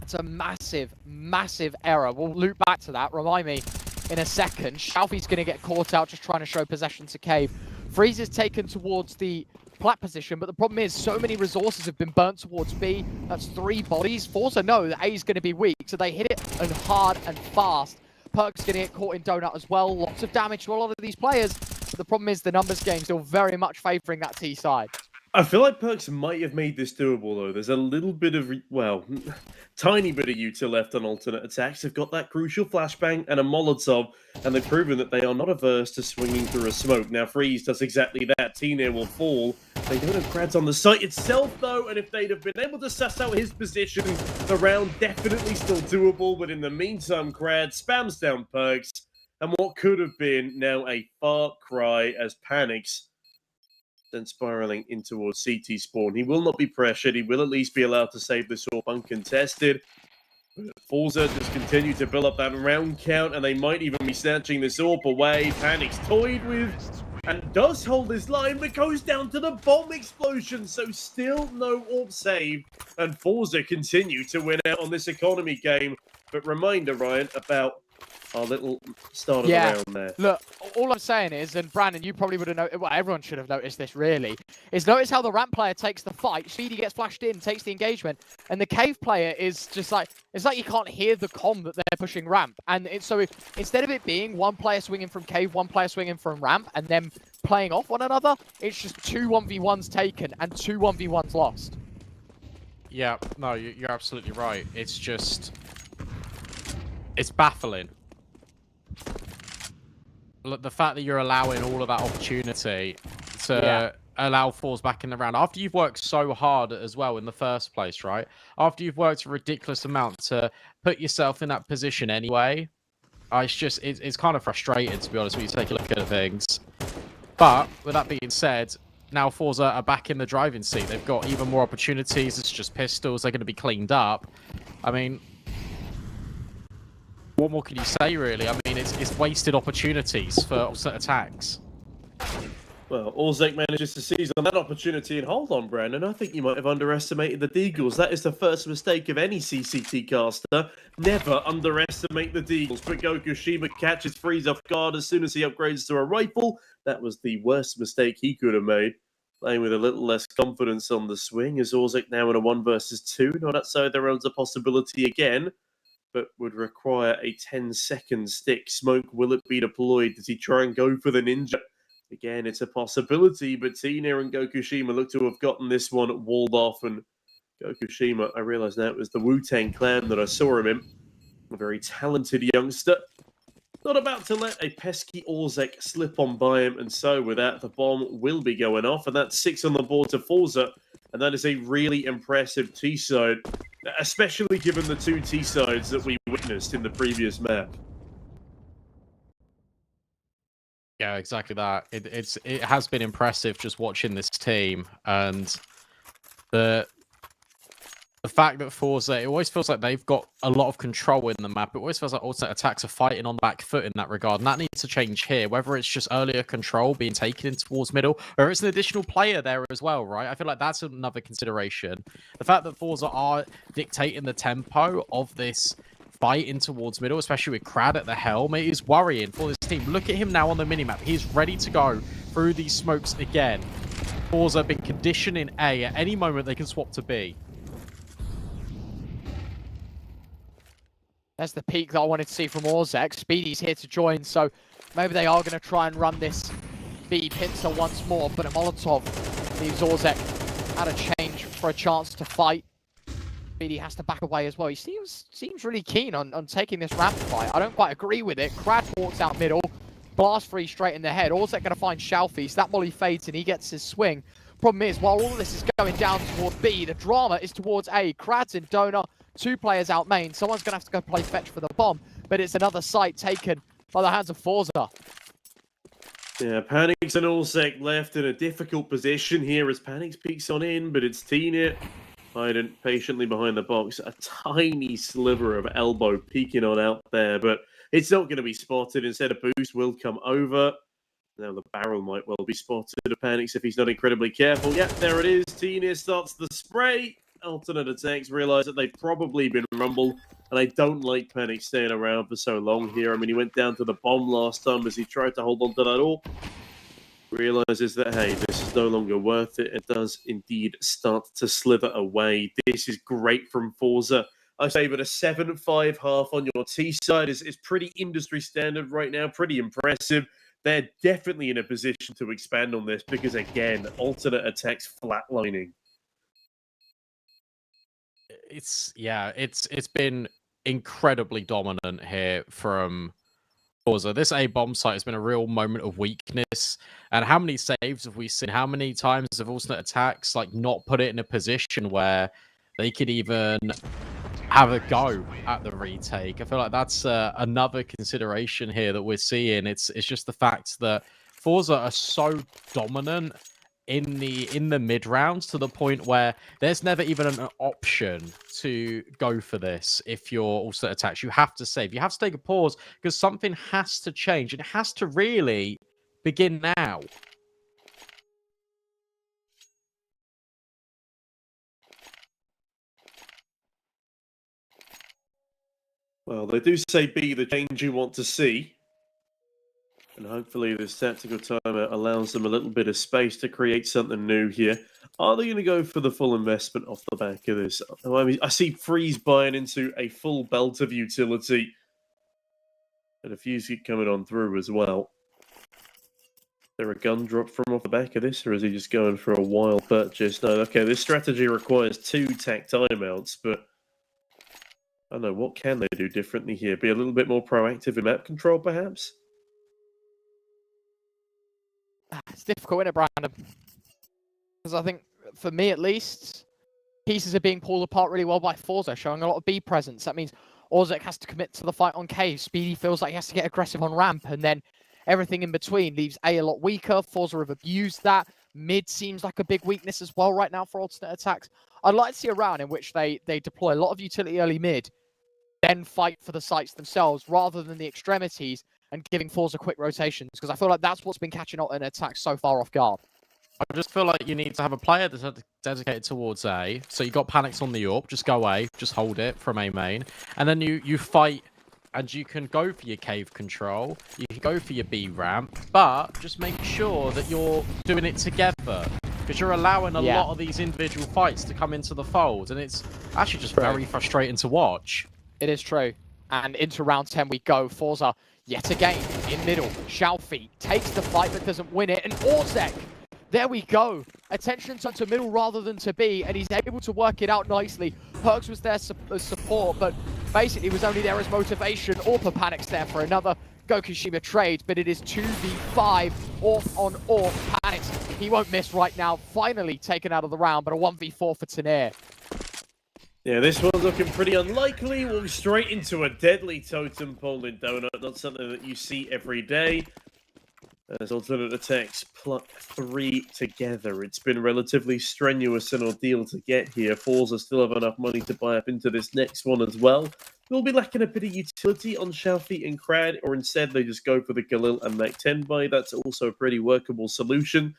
It's a massive, massive error. We'll loop back to that. Remind me in a second. Shalfie's going to get caught out just trying to show possession to Cave. Freeze is taken towards the plat position, but the problem is so many resources have been burnt towards B. That's 3 bodies. Forza know that A is going to be weak, so they hit it and hard and fast. Perk's going to get caught in Donut as well. Lots of damage to a lot of these players. But the problem is the numbers game still very much favoring that T side. I feel like Perks might have made this doable, though. There's a little bit of, well, tiny bit of util left on alternate attacks. They've got that crucial flashbang and a Molotov, and they've proven that they are not averse to swinging through a smoke. Now, Freeze does exactly that. Tina will fall. They don't have crowds on the site itself, though, and if they'd have been able to suss out his position, the round definitely still doable. But in the meantime, Crad spams down Perks, and what could have been now a far cry as Panics then spiraling in towards CT spawn. He will not be pressured. He will at least be allowed to save this AWP uncontested. Forza just continue to build up that round count, and they might even be snatching this AWP away. Panic's toyed with and does hold his line, but goes down to the bomb explosion. So still no AWP save, and Forza continue to win out on this economy game. But reminder, Ryan, about our little start of the round there. Look, all I'm saying is, and Brandon, you probably would have noticed, well, everyone should have noticed this really, is notice how the ramp player takes the fight, Speedy gets flashed in, takes the engagement, and the cave player is just like, it's like you can't hear the comm that they're pushing ramp. And so instead of it being one player swinging from cave, one player swinging from ramp, and then playing off one another, it's just 2 1v1s taken and 2 1v1s lost. Yeah, no, you're absolutely right. It's just, it's baffling. Look, the fact that you're allowing all of that opportunity to allow Force back in the round. After you've worked so hard as well in the first place, right? After you've worked a ridiculous amount to put yourself in that position anyway, it's kind of frustrating, to be honest, when you take a look at things. But with that being said, now Forza are back in the driving seat. They've got even more opportunities. It's just pistols. They're going to be cleaned up. I mean, what more can you say, really? I mean, it's wasted opportunities for offset attacks. Well, Orzek manages to seize on that opportunity, and hold on, Brandon, I think you might have underestimated the Deagles. That is the first mistake of any CCT caster. Never underestimate the Deagles. But Gokushima catches Freeze off guard as soon as he upgrades to a rifle. That was the worst mistake he could have made. Playing with a little less confidence on the swing, as Orzek now in a 1 versus 2. Not outside their own's a possibility again, but would require a 10-second stick. Smoke, will it be deployed? Does he try and go for the ninja? Again, it's a possibility, but Tina and Gokushima look to have gotten this one walled off. And Gokushima, I realise now it was the Wu-Tang Clan that I saw him in. A very talented youngster. Not about to let a pesky Orzek slip on by him, and so with that, the bomb will be going off, and that's 6 on the board to Forza, and that is a really impressive T-side, especially given the 2 T-sides that we witnessed in the previous map. Yeah, exactly that. It has been impressive just watching this team, and the fact that Forza, it always feels like they've got a lot of control in the map. It always feels like alternate attacks are fighting on the back foot in that regard, and that needs to change here. Whether it's just earlier control being taken in towards middle, or it's an additional player there as well, right? I feel like that's another consideration. The fact that Forza are dictating the tempo of this fight in towards middle, especially with Crad at the helm, it is worrying for this team. Look at him now on the minimap. He's ready to go through these smokes again. Forza have been conditioned in A. At any moment, they can swap to B. That's the peak that I wanted to see from Orzek. Speedy's here to join, so maybe they are going to try and run this B pincer once more, but a Molotov leaves Orzek at a change for a chance to fight. Speedy has to back away as well. He seems really keen on taking this ramp fight. I don't quite agree with it. Crad walks out middle, blast free straight in the head. Orzek going to find Shalfeast. That molly fades and he gets his swing. Problem is, while all of this is going down toward B, the drama is towards A. Crad's in donor, 2 players out main. Someone's going to have to go play fetch for the bomb, but it's another site taken by the hands of Forza. Yeah, Panics and Orzek left in a difficult position here as Panics peeks on in, but it's Tina hiding patiently behind the box. A tiny sliver of elbow peeking on out there, but it's not going to be spotted. Instead, a boost will come over. Now the barrel might well be spotted of Panics if he's not incredibly careful. Yep, there it is. Tina starts the spray. Alternate attacks realise that they've probably been rumbled, and I don't like Panic staying around for so long here. I mean, he went down to the bomb last time as he tried to hold on to that all. Realizes that, hey, this is no longer worth it. It does indeed start to slither away. This is great from Forza. I say, but a 7-5 half on your T side is pretty industry standard right now, pretty impressive. They're definitely in a position to expand on this because, again, alternate attacks flatlining. It's been incredibly dominant here from Forza. This A bomb site has been a real moment of weakness. And how many saves have we seen? How many times have alternate attacks not put it in a position where they could even have a go at the retake? I feel like that's another consideration here that we're seeing. It's just the fact that Forza are so dominant in the mid rounds to the point where there's never even an option to go for this. If you're also attached, you have to save. You have to take a pause because something has to change. It has to really begin now. Well, they do say be the change you want to see. And hopefully this tactical timer allows them a little bit of space to create something new here. Are they going to go for the full investment off the back of this? I mean, I see Freeze buying into a full belt of utility. And a fuse keep coming on through as well. Is there a gun drop from off the back of this, or is he just going for a wild purchase? No, okay, this strategy requires 2 tac timeouts, but I don't know, what can they do differently here? Be a little bit more proactive in map control, perhaps? It's difficult, isn't it, Brandon? Because I think, for me at least, pieces are being pulled apart really well by Forza, showing a lot of B presence. That means Ozek has to commit to the fight on cave. Speedy feels like he has to get aggressive on ramp, and then everything in between leaves A lot weaker. Forza have abused that. Mid seems like a big weakness as well right now for alternate attacks. I'd like to see a round in which they deploy a lot of utility early mid, then fight for the sites themselves rather than the extremities and giving Forza quick rotations, because I feel like that's what's been catching alternate attacks so far off guard. I just feel like you need to have a player that's dedicated towards A. So you got panics on the AWP, just go A, just hold it from A main. And then you fight, and you can go for your cave control, you can go for your B ramp, but just make sure that you're doing it together. Because you're allowing a lot of these individual fights to come into the fold, and it's actually just very frustrating to watch. It is true. And into round 10 we go. Forza, yet again, in middle. Xiaofi takes the fight but doesn't win it. And Ozek, there we go. Attention to middle rather than to B, and he's able to work it out nicely. Perks was there as support, but basically was only there as motivation. Orpa panics there for another Gokushima trade, but it is 2v5, Orp on Orp, panics. He won't miss right now. Finally taken out of the round, but a 1v4 for Tanir. Yeah, this one's looking pretty unlikely. Walk straight into a deadly totem pole in Donut. Not something that you see every day. As alternate attacks pluck 3 together. It's been relatively strenuous an ordeal to get here. Forza still have enough money to buy up into this next one as well. They'll be lacking a bit of utility on Xiaofi and Crad, or instead they just go for the Galil and Mac 10 buy. That's also a pretty workable solution.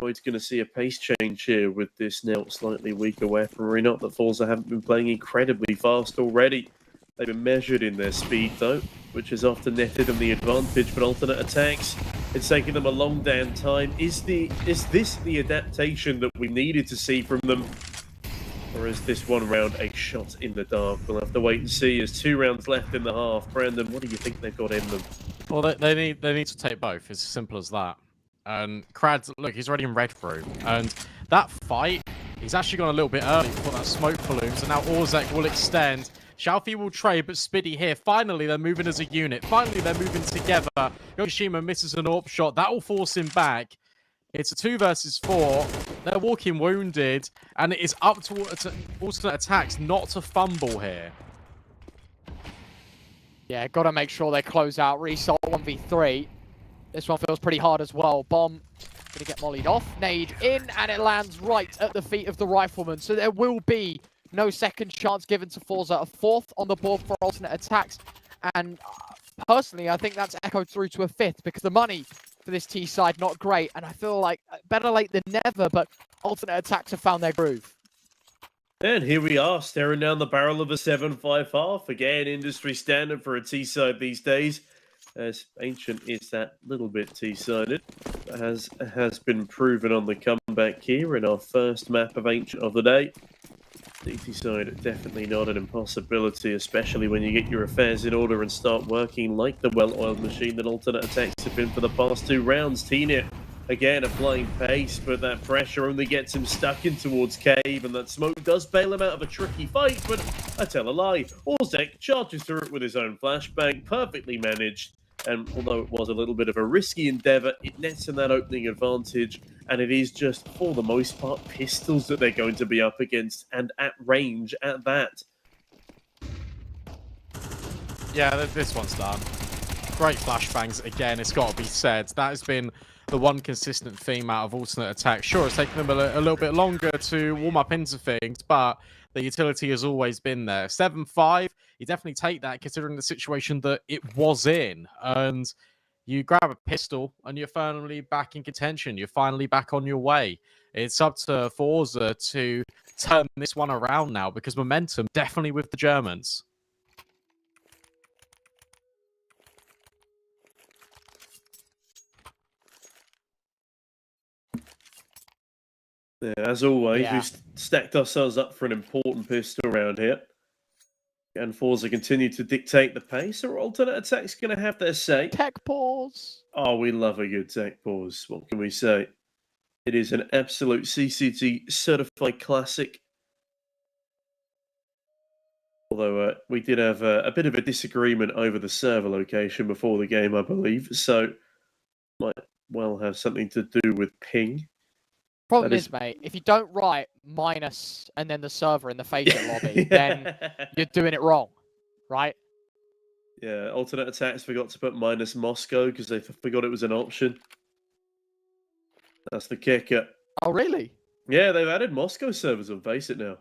It's going to see a pace change here with this now slightly weaker weaponry. Not that Forza haven't been playing incredibly fast already. They've been measured in their speed, though, which has often netted them the advantage. But alternate attacks, it's taking them a long damn time. Is this the adaptation that we needed to see from them? Or is this one round a shot in the dark? We'll have to wait and see. There's 2 rounds left in the half. Brandon, what do you think they've got in them? Well, they need to take both. It's as simple as that. And Crad, look, he's already in red room. And that fight, he's actually gone a little bit early for that smoke balloons. And now Ozek will extend. Xiaofi will trade, but Spiddy here. Finally, they're moving as a unit. Finally, they're moving together. Yoshima misses an AWP shot. That will force him back. It's a 2 versus 4. They're walking wounded. And it is up to alternate attacks not to fumble here. Yeah, got to make sure they close out. Result 1v3. This one feels pretty hard as well. Bomb going to get mollied off. Nade in, and it lands right at the feet of the rifleman. So there will be no second chance given to Forza. A 4th on the board for alternate attacks. And personally, I think that's echoed through to a 5th, because the money for this T side, not great. And I feel like better late than never, but alternate attacks have found their groove. And here we are, staring down the barrel of a 7.5 half. Again, industry standard for a T side these days. As Ancient is that little bit T-sided, as has been proven on the comeback here in our first map of Ancient of the day. DT side definitely not an impossibility, especially when you get your affairs in order and start working like the well-oiled machine that alternate attacks have been for the past 2 rounds. T-Net, again, applying pace, but that pressure only gets him stuck in towards cave, and that smoke does bail him out of a tricky fight, but I tell a lie. Ozek charges through it with his own flashbang, perfectly managed. And although it was a little bit of a risky endeavour, it nets in that opening advantage. And it is just, for the most part, pistols that they're going to be up against, and at range at that. Yeah, this one's done. Great flashbangs again, it's got to be said. That has been the one consistent theme out of alternate attack. Sure, it's taken them a little bit longer to warm up into things, but the utility has always been there. 7-5, you definitely take that considering the situation that it was in. And you grab a pistol and you're firmly back in contention. You're finally back on your way. It's up to Forza to turn this one around now, because momentum definitely with the Germans. Yeah, as always, we've stacked ourselves up for an important pistol round here. And Forza continue to dictate the pace, or alternate attacks going to have their say. Tech pause. Oh, we love a good tech pause. What can we say? It is an absolute CCT certified classic. Although we did have a bit of a disagreement over the server location before the game, I believe. So might well have something to do with ping. Problem is, mate, if you don't write minus and then the server in the FACEIT lobby, then you're doing it wrong, right? Yeah, alternate attacks forgot to put minus Moscow because they forgot it was an option. That's the kicker. Oh, really? Yeah, they've added Moscow servers on FACEIT now.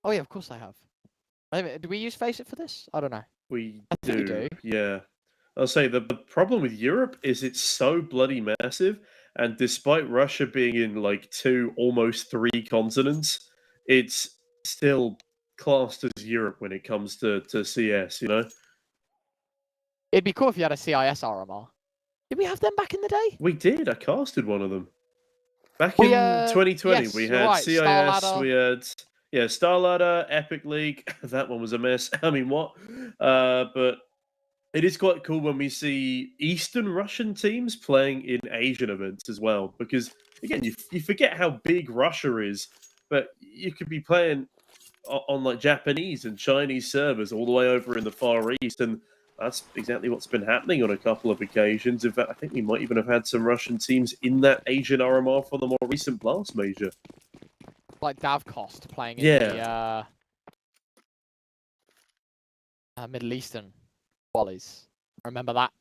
Oh, yeah, of course they have. Do we use FACEIT for this? I don't know. We I think we do. Yeah. I'll say the problem with Europe is it's so bloody massive, and despite Russia being in like 2, almost 3 continents, it's still classed as Europe when it comes to CS, you know? It'd be cool if you had a CIS RMR. Did we have them back in the day? We did. I casted one of them. Back in 2020, yes, we you're had right. CIS, Starladder. we had Starladder, Epic League. That one was a mess. I mean, what? But it is quite cool when we see Eastern Russian teams playing in Asian events as well. Because, again, you forget how big Russia is, but you could be playing on like Japanese and Chinese servers all the way over in the Far East, and that's exactly what's been happening on a couple of occasions. In fact, I think we might even have had some Russian teams in that Asian RMR for the more recent Blast Major. Like Davcost playing in the Middle Eastern qualies. I remember that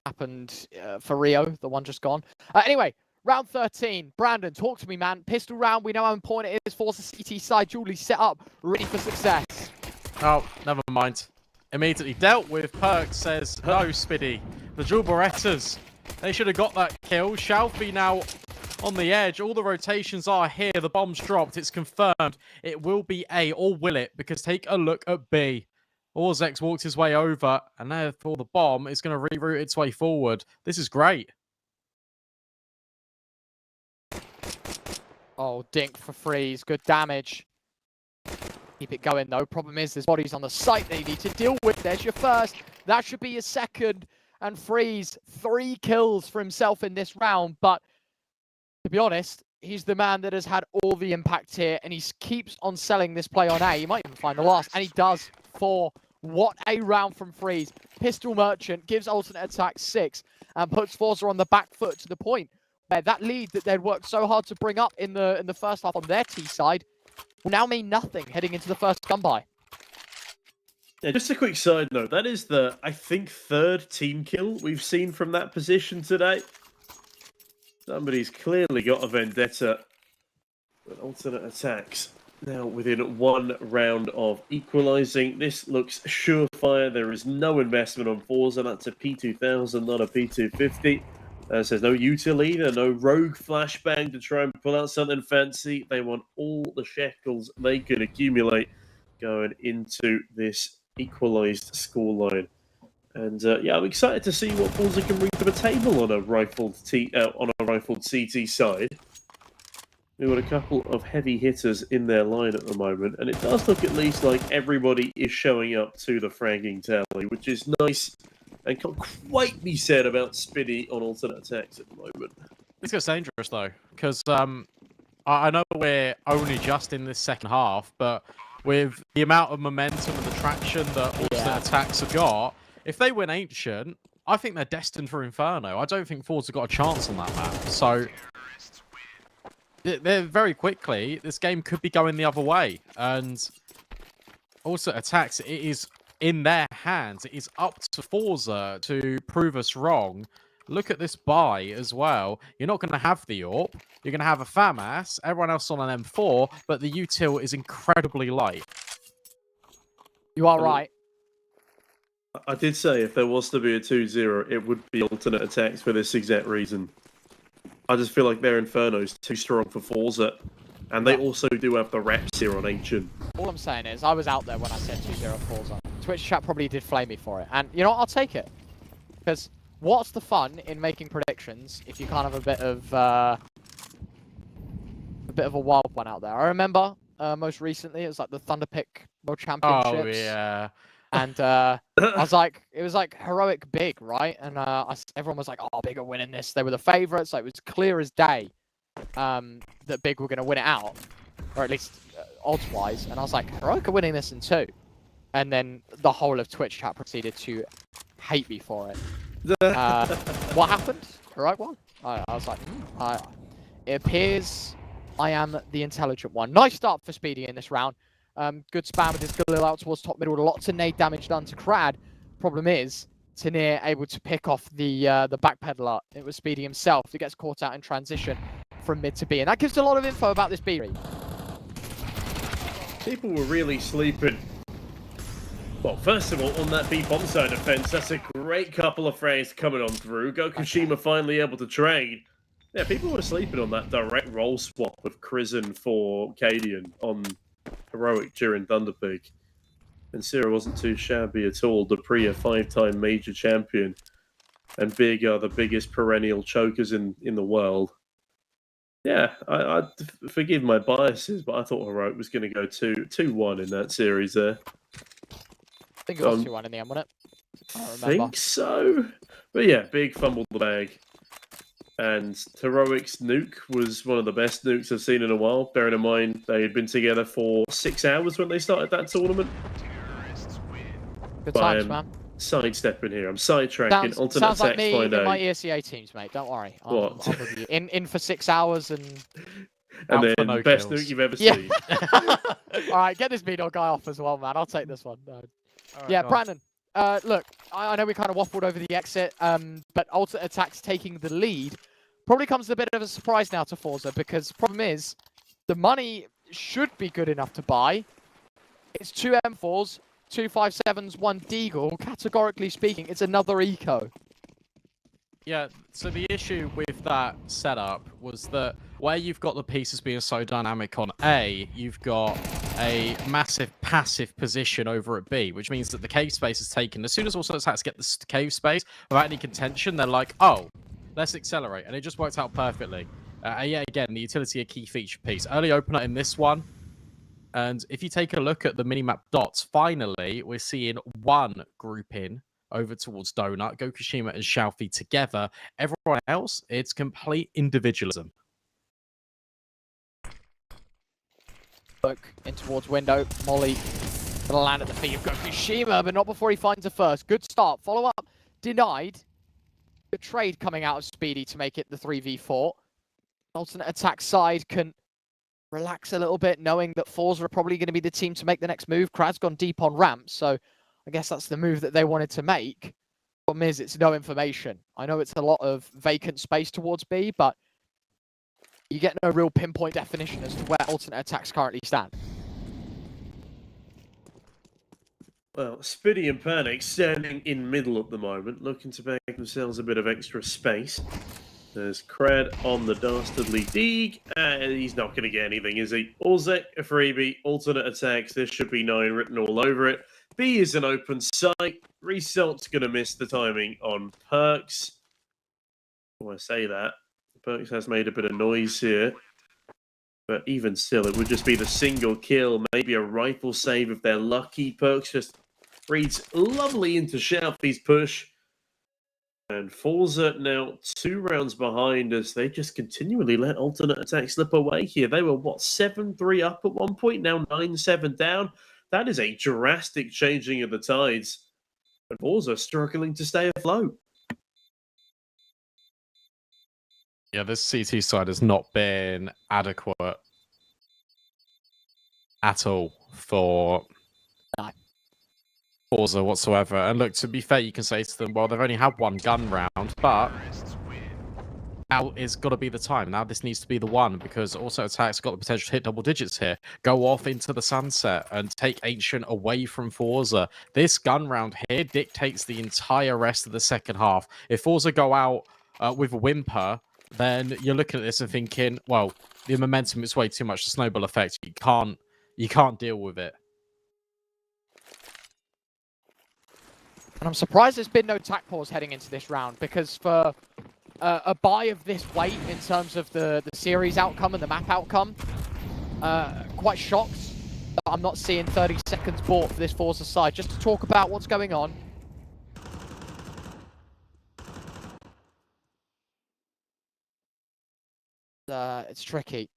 happened for Rio, the one just gone. Anyway, round 13. Brandon, talk to me, man. Pistol round. We know how important it is. Force the CT side. Julie set up, ready for success. Oh, never mind. Immediately dealt with. Perk says, no, Spiddy. The Dual Berettas, they should have got that kill. Shalfie now on the edge. All the rotations are here. The bomb's dropped. It's confirmed. It will be A, or will it? Because take a look at B. Orzex walked his way over, and therefore the bomb is going to reroute its way forward. This is great. Oh, dink for freeze. Good damage. Keep it going, though. Problem is, there's bodies on the site they need to deal with. There's your first. That should be your second. And Freeze, 3 kills for himself in this round. But to be honest, he's the man that has had all the impact here. And he keeps on selling this play on A. He might even find the last. And he does 4. What a round from Freeze. Pistol Merchant gives alternate attack 6. And puts Forza on the back foot to the point where that lead that they'd worked so hard to bring up in the first half on their T side will now mean nothing heading into the first gun by. Yeah, just a quick side note. That is the, I think, 3rd team kill we've seen from that position today. Somebody's clearly got a vendetta with alternate attacks. Now within 1 round of equalising. This looks surefire. There is no investment on Forza. That's a P2000, not a P250. Says no util either, no rogue flashbang to try and pull out something fancy. They want all the shekels they can accumulate going into this equalised scoreline. And yeah, I'm excited to see what Forza can bring to the table on a rifled CT side. We've got a couple of heavy hitters in their line at the moment, and it does look at least like everybody is showing up to the fragging tally, which is nice. And can't quite be said about Spiddy on alternate attacks at the moment. This gets dangerous, though, because I know we're only just in this second half, but with the amount of momentum and the traction that alternate attacks have got, if they win Ancient, I think they're destined for Inferno. I don't think Forza got a chance on that map. So, they're very quickly, this game could be going the other way. And alternate attacks, it is in their hands. It is up to Forza to prove us wrong. Look at this buy as well. You're not going to have the AWP. You're going to have a FAMAS. Everyone else on an M4, but the util is incredibly light. You are right. I did say if there was to be a 2-0, it would be alternate attacks for this exact reason. I just feel like their Inferno's too strong for Forza. And they also do have the reps here on Ancient. All I'm saying is, I was out there when I said 2-0 Forza. Twitch chat probably did flame me for it. And you know what? I'll take it. Because what's the fun in making predictions if you can't have a bit of a wild one out there? I remember most recently it was like the Thunderpick World Championships. Oh yeah. And I was like, it was like heroic Big, right? And everyone was like, oh, Big are winning this. They were the favourites. Like, it was clear as day that Big were going to win it out, or at least odds-wise. And I was like, heroic are winning this in 2. And then the whole of Twitch chat proceeded to hate me for it. What happened? Heroic won? I was like, it appears I am the intelligent one. Nice start for Speedy in this round. Good spam with his Galil out towards top middle. Lots of nade damage done to Crad. Problem is, Tanir able to pick off the backpedaler. It was Speedy himself who gets caught out in transition from mid to B. And that gives a lot of info about this B. People were really sleeping. Well, first of all, on that B bomb side defense, that's a great couple of frames coming on through. Gokushima finally able to trade. Yeah, people were sleeping on that direct roll swap of Crizzen for Cadian on Heroic during Thunder Peak. And Sierra wasn't too shabby at all. Dupree, a 5-time major champion. And Big are the biggest perennial chokers in the world. Yeah, I forgive my biases, but I thought Heroic was going to go 2-1 in that series there. I think it was 2-1 in the end, wasn't it? I don't think so. But yeah, Big fumbled the bag. And Heroic's nuke was one of the best nukes I've seen in a while. Bearing in mind, they had been together for 6 hours when they started that tournament. Good times, man. Sidestepping here. I'm sidetracking. Sounds like me in my ESEA teams, mate. Don't worry. I'm with you. In for 6 hours and then no best kills. nuke you've ever seen. All right, get this B-Dog guy off as well, man. I'll take this one. No. Right, yeah, Brandon. Look, I know we kind of waffled over the exit, but Ultimate Attack's taking the lead. Probably comes as a bit of a surprise now to Forza, because the problem is the money should be good enough to buy. It's 2 M4s, 2 5.7s, 1 Deagle. Categorically speaking, it's another eco. Yeah, so the issue with that setup was that where you've got the pieces being so dynamic on A, you've got a massive passive position over at B, which means that the cave space is taken. As soon as also attacks get the cave space without any contention, they're like, oh, let's accelerate. And it just worked out perfectly. Yeah, again, the utility a key feature piece. Early opener in this one. And if you take a look at the minimap dots, finally, we're seeing one grouping over towards Donut, Gokushima and Xiaofi together. Everyone else, it's complete individualism. Look in towards window. Molly for the land at the feet of Gokushima, but not before he finds a first. Good start. Follow up. Denied. Good trade coming out of Speedy to make it the 3v4. Alternate attack side can relax a little bit, knowing that Forza are probably going to be the team to make the next move. Krad's gone deep on ramps, so I guess that's the move that they wanted to make. Problem is, it's no information. I know it's a lot of vacant space towards B, but you get no real pinpoint definition as to where alternate attacks currently stand. Well, Spiddy and Panic standing in middle at the moment, looking to make themselves a bit of extra space. There's Crad on the dastardly Deeg, and he's not going to get anything, is he? Orzek, a freebie, alternate attacks, there should be 9 written all over it. B is an open site. Resalt's going to miss the timing on Perks. When I say that, Perks has made a bit of noise here. But even still, it would just be the single kill, maybe a rifle save if they're lucky. Perks just reads lovely into Xiaofi's push. And Forza now 2 rounds behind as they just continually let alternate attack slip away here. They were, what, 7-3 up at one point, now 9-7 down. That is a drastic changing of the tides. And Forza struggling to stay afloat. Yeah, this CT side has not been adequate at all for Forza whatsoever. And look, to be fair, you can say to them, well, they've only had 1 gun round, but now is got to be the time. Now this needs to be the one, because also attacks got the potential to hit double digits here. Go off into the sunset and take Ancient away from Forza. This gun round here dictates the entire rest of the second half. If Forza go out with a whimper, then you're looking at this and thinking, well, the momentum is way too much. The snowball effect, you can't deal with it. And I'm surprised there's been no tack pause heading into this round, because for a buy of this weight in terms of the series outcome and the map outcome, quite shocked that I'm not seeing 30 seconds bought for this Forza side. Just to talk about what's going on. It's tricky.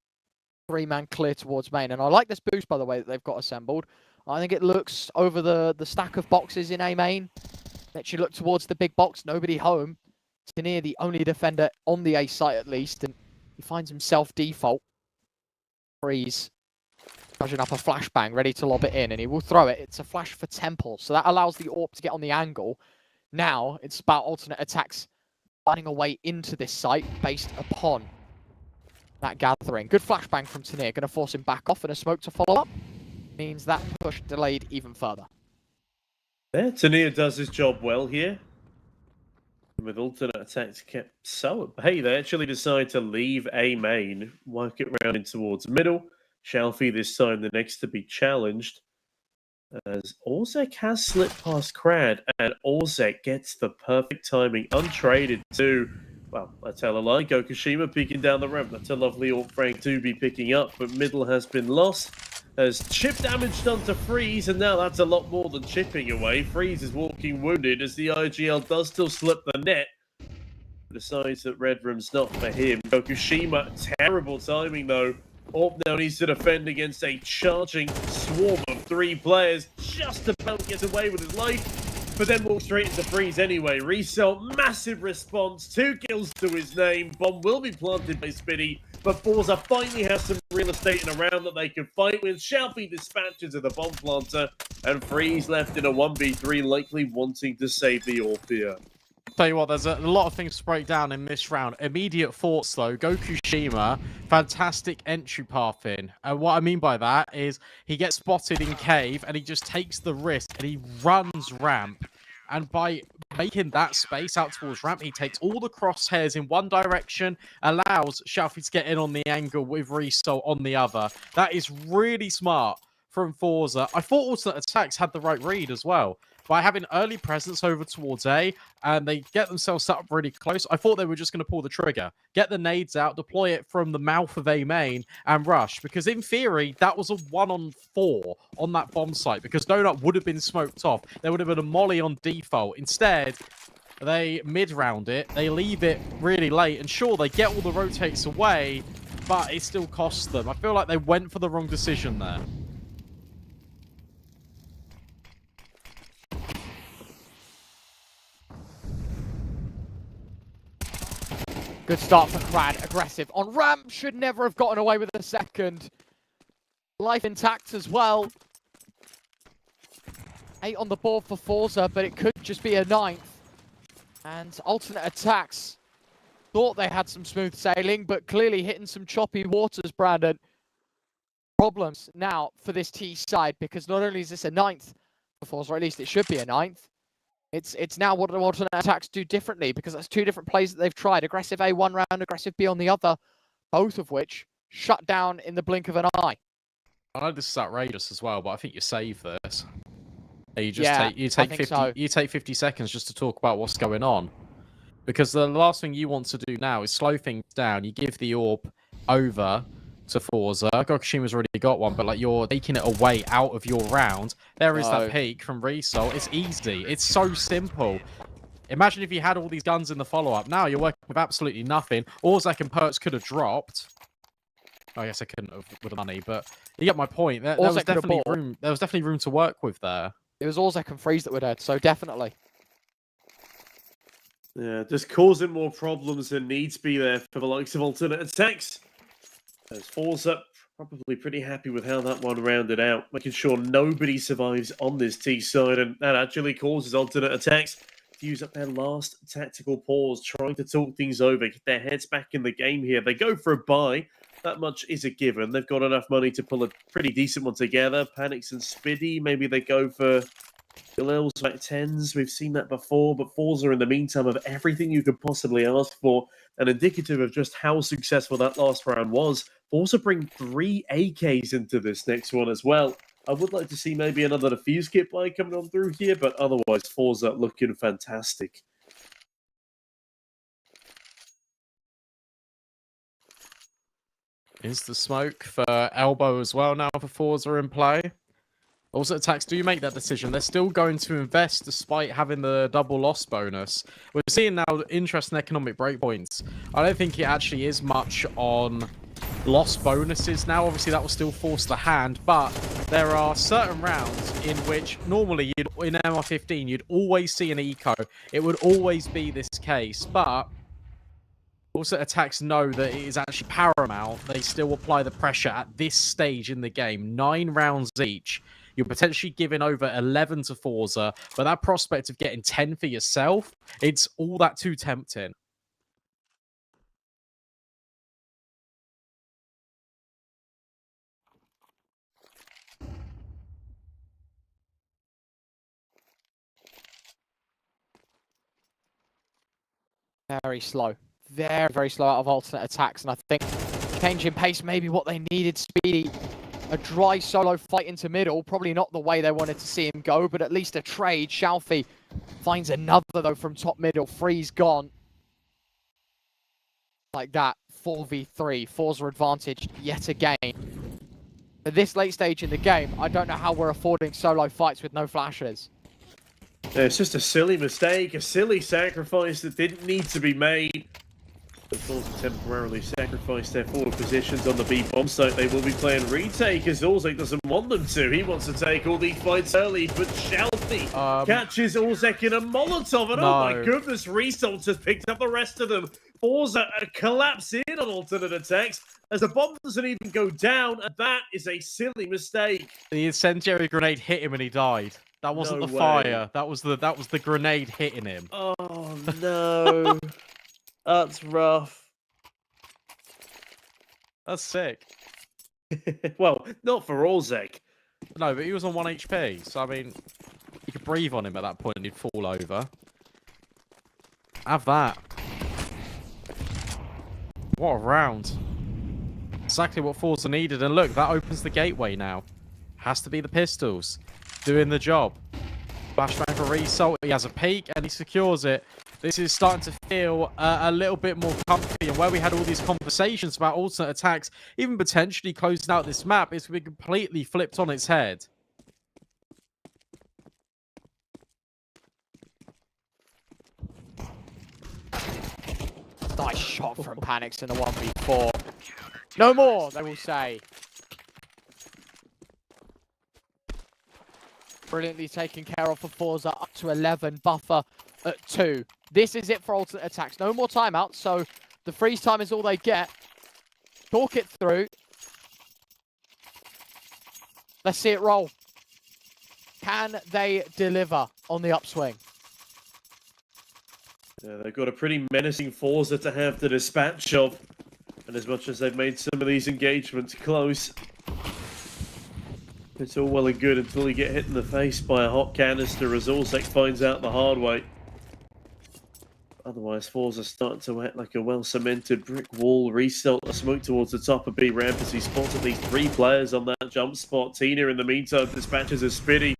3-man clear towards main. And I like this boost, by the way, that they've got assembled. I think it looks over the stack of boxes in A main. Lets you look towards the big box. Nobody home. Tanir, the only defender on the A site at least. And he finds himself default. Freeze. Charging up a flashbang, ready to lob it in, and he will throw it. It's a flash for Temple, so that allows the AWP to get on the angle. Now, it's about alternate attacks finding a way into this site based upon that gathering. Good flashbang from Tanir, going to force him back off, and a smoke to follow up. Means that push delayed even further. Yeah, Tanir does his job well here. With alternate attacks kept so at bay, they actually decide to leave A main, work it round in towards middle. Shalfie this time the next to be challenged. As Orzek has slipped past Krad, and Orzek gets the perfect timing, untraded to, well, I tell a lie, Gokushima peeking down the ramp. That's a lovely AWP Frank to be picking up, but middle has been lost. As chip damage done to Freeze, and now that's a lot more than chipping away. Freeze is walking wounded as the IGL does still slip the net. Decides that Red Room's not for him. Gokushima, terrible timing though. AWP now needs to defend against a charging swarm of 3 players. Just about gets away with his life, but then walks straight into Freeze anyway. Result, massive response, 2 kills to his name. Bomb will be planted by Spiddy, but Forza finally has some real estate in a round that they can fight with. Shalfie dispatches of the bomb planter, and Freeze left in a 1v3, likely wanting to save the AWP here. Tell you what, there's a lot of things to break down in this round. Immediate thoughts, though. Gokushima, fantastic entry path in. And what I mean by that is he gets spotted in cave, and he just takes the risk, and he runs ramp. And by making that space out towards ramp, he takes all the crosshairs in one direction, allows Shalfie to get in on the angle with Riso on the other. That is really smart from Forza. I thought alternate attacks had the right read as well. By having early presence over towards A, and they get themselves set up really close, I thought they were just going to pull the trigger, get the nades out, deploy it from the mouth of A main, and rush. Because in theory, that was a 1-on-4 on that bomb site, because Donut would have been smoked off. There would have been a molly on default. Instead, they mid-round it, they leave it really late, and sure, they get all the rotates away, but it still costs them. I feel like they went for the wrong decision there. Good start for Krad, aggressive. On ramp, should never have gotten away with a second. Life intact as well. 8 on the board for Forza, but it could just be a 9th. And alternate attacks thought they had some smooth sailing, but clearly hitting some choppy waters, Brandon. Problems now for this T side, because not only is this a 9th for Forza, or at least it should be a 9th, it's now what do alternate attacks do differently, because that's 2 different plays that they've tried. Aggressive A one round, aggressive B on the other, both of which shut down in the blink of an eye. I know this is outrageous as well, but I think you save this. You just take 50 seconds just to talk about what's going on. Because the last thing you want to do now is slow things down. You give the AWP over to Forza. Gokushima's already got one, but like you're taking it away out of your round. There is that peak from Resol. It's easy. It's so simple. Imagine if you had all these guns in the follow-up. Now you're working with absolutely nothing. Orzek and Perks could have dropped. I guess I couldn't have with the money, but you get my point. There was definitely room. There was definitely room to work with there. It was Orzek and Freeze that were dead, so definitely. Yeah, just causing more problems than needs be there for the likes of alternate attacks. As Forza probably pretty happy with how that one rounded out, making sure nobody survives on this T side, and that actually causes alternate attacks to use up their last tactical pause, trying to talk things over, get their heads back in the game here. They go for a buy. That much is a given. They've got enough money to pull a pretty decent one together. Panics and Spiddy, maybe they go for Galil's back 10s. We've seen that before, but Forza in the meantime of everything you could possibly ask for, and indicative of just how successful that last round was. Forza bring 3 AKs into this next one as well. I would like to see maybe another defuse kit buy coming on through here, but otherwise Forza looking fantastic. Is the smoke for elbow as well now for Forza in play? Also, attacks do make that decision. They're still going to invest despite having the double loss bonus. We're seeing now interesting economic breakpoints. I don't think it actually is much on loss bonuses now. Obviously, that will still force the hand, but there are certain rounds in which normally in MR15 you'd always see an eco. It would always be this case, but Also, attacks know that it is actually paramount. They still apply the pressure at this stage in the game. 9 rounds each. You're potentially giving over 11 to Forza, but that prospect of getting 10 for yourself, it's all that too tempting. Very slow. Very, very slow out of alternate attacks. And I think changing pace maybe what they needed. Speedy, a dry solo fight into middle. Probably not the way they wanted to see him go, but at least a trade. Shalfie finds another, though, from top middle. Freeze gone. Like that. 4v3. Forza advantage yet again. At this late stage in the game, I don't know how we're affording solo fights with no flashes. It's just a silly mistake, a silly sacrifice that didn't need to be made. The Forza temporarily sacrificed their forward positions on the B bomb site. They will be playing retake as Orzek doesn't want them to. He wants to take all these fights early, but Shelby catches Orzek in a Molotov, and oh my goodness, Result has picked up the rest of them. Forza collapse in on alternate attacks as the bomb doesn't even go down, and that is a silly mistake. The incendiary grenade hit him and he died. That wasn't No the way. fire. That was the grenade hitting him. Oh no. That's rough. That's sick. Well, not for Orzek. No, but he was on 1 HP, so I mean, you could breathe on him at that point and he'd fall over. Have that. What a round. Exactly what Forza needed, and look, that opens the gateway now. Has to be the pistols. Doing the job. Flashbang for Result. He has a peek and he secures it. This is starting to feel a little bit more comfy, and where we had all these conversations about alternate attacks, even potentially closing out this map, it's been completely flipped on its head. Nice shot from Panics in the 1v4. No more, they will say. Brilliantly taken care of for Forza, up to 11, buffer at 2. This is it for alternate attacks. No more timeouts, so the freeze time is all they get. Talk it through. Let's see it roll. Can they deliver on the upswing? Yeah, they've got a pretty menacing Forza to have to dispatch of. And as much as they've made some of these engagements close, it's all well and good until you get hit in the face by a hot canister as Orzek finds out the hard way. Otherwise, Forza starting to act like a well-cemented brick wall. Result a smoke towards the top of B ramp as he spots at least 3 players on that jump spot. Tina, in the meantime, dispatches a Spitty.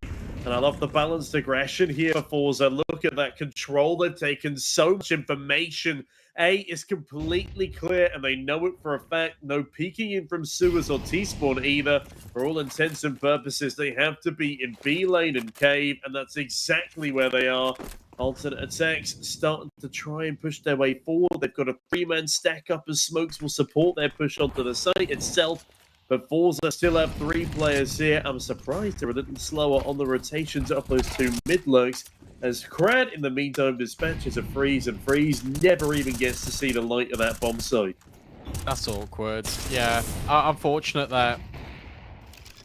And I love the balanced aggression here for Forza. Look at that control. They've taken so much information. A is completely clear, and they know it for a fact. No peeking in from sewers or T-spawn either. For all intents and purposes, they have to be in B lane and cave, and that's exactly where they are. Alternate attacks starting to try and push their way forward. They've got a 3-man stack up as smokes will support their push onto the site itself. But Forza still have 3 players here. I'm surprised they're a little slower on the rotations of those 2 mid-lurks. As Crad, in the meantime, dispatches a freeze, and Freeze never even gets to see the light of that bomb site. That's awkward. Yeah, unfortunate there.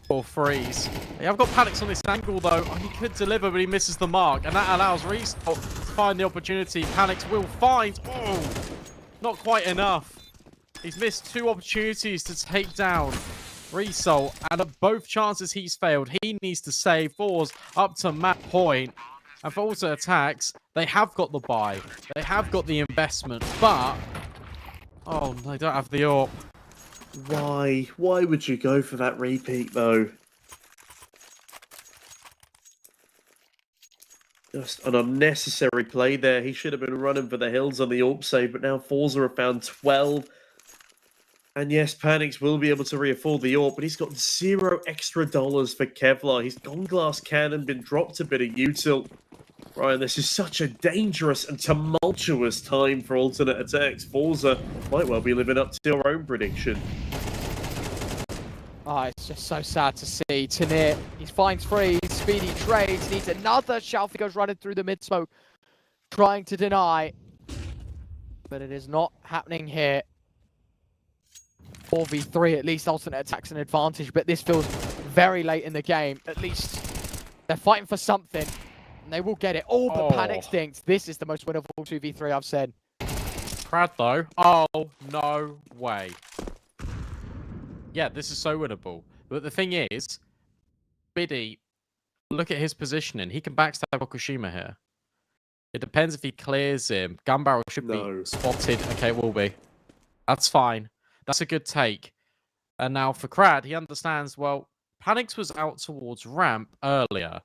Or Freeze. Yeah, I've got Panics on this angle, though. Oh, he could deliver, but he misses the mark. And that allows Result to find the opportunity. Panics will find... Oh, not quite enough. He's missed 2 opportunities to take down Result. And at both chances he's failed. He needs to save. Force up to map point. And for auto attacks, they have got the buy. They have got the investment. But... oh, they don't have the AWP. Why? Why would you go for that repeat, though? Just an unnecessary play there. He should have been running for the hills on the AWP save, but now Forza have found 12. And yes, Panics will be able to re-afford the AWP, but he's got $0 extra for Kevlar. He's gone glass cannon, been dropped a bit of util. Ryan, this is such a dangerous and tumultuous time for alternate attacks. Forza might well be living up to your own prediction. Oh, it's just so sad to see. Tanir, he finds Freeze, Speedy trades, needs another. Shalfie goes running through the mid-smoke, trying to deny. but it is not happening here. 4v3, at least alternate attacks an advantage, but this feels very late in the game. At least they're fighting for something, and they will get it. Oh, but Panic stinks. This is the most winnable 2v3 I've said. Crad, though. Oh, no way. Yeah, this is so winnable. But the thing is, Biddy, look at his positioning. He can backstab Okushima here. It depends if he clears him. Gun barrel should be spotted. Okay, it will be. That's fine. That's a good take. And now for Crad, he understands, well, Panix was out towards ramp earlier.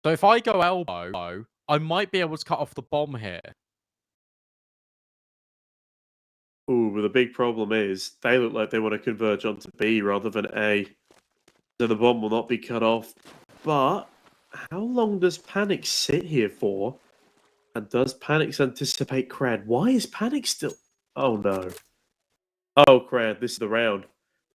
So if I go elbow, I might be able to cut off the bomb here. Ooh, but the big problem is they look like they want to converge onto B rather than A. So the bomb will not be cut off. But how long does Panix sit here for? And does Panix anticipate Crad? Why is Panix still... Oh, no. Oh, Crad, this is the round.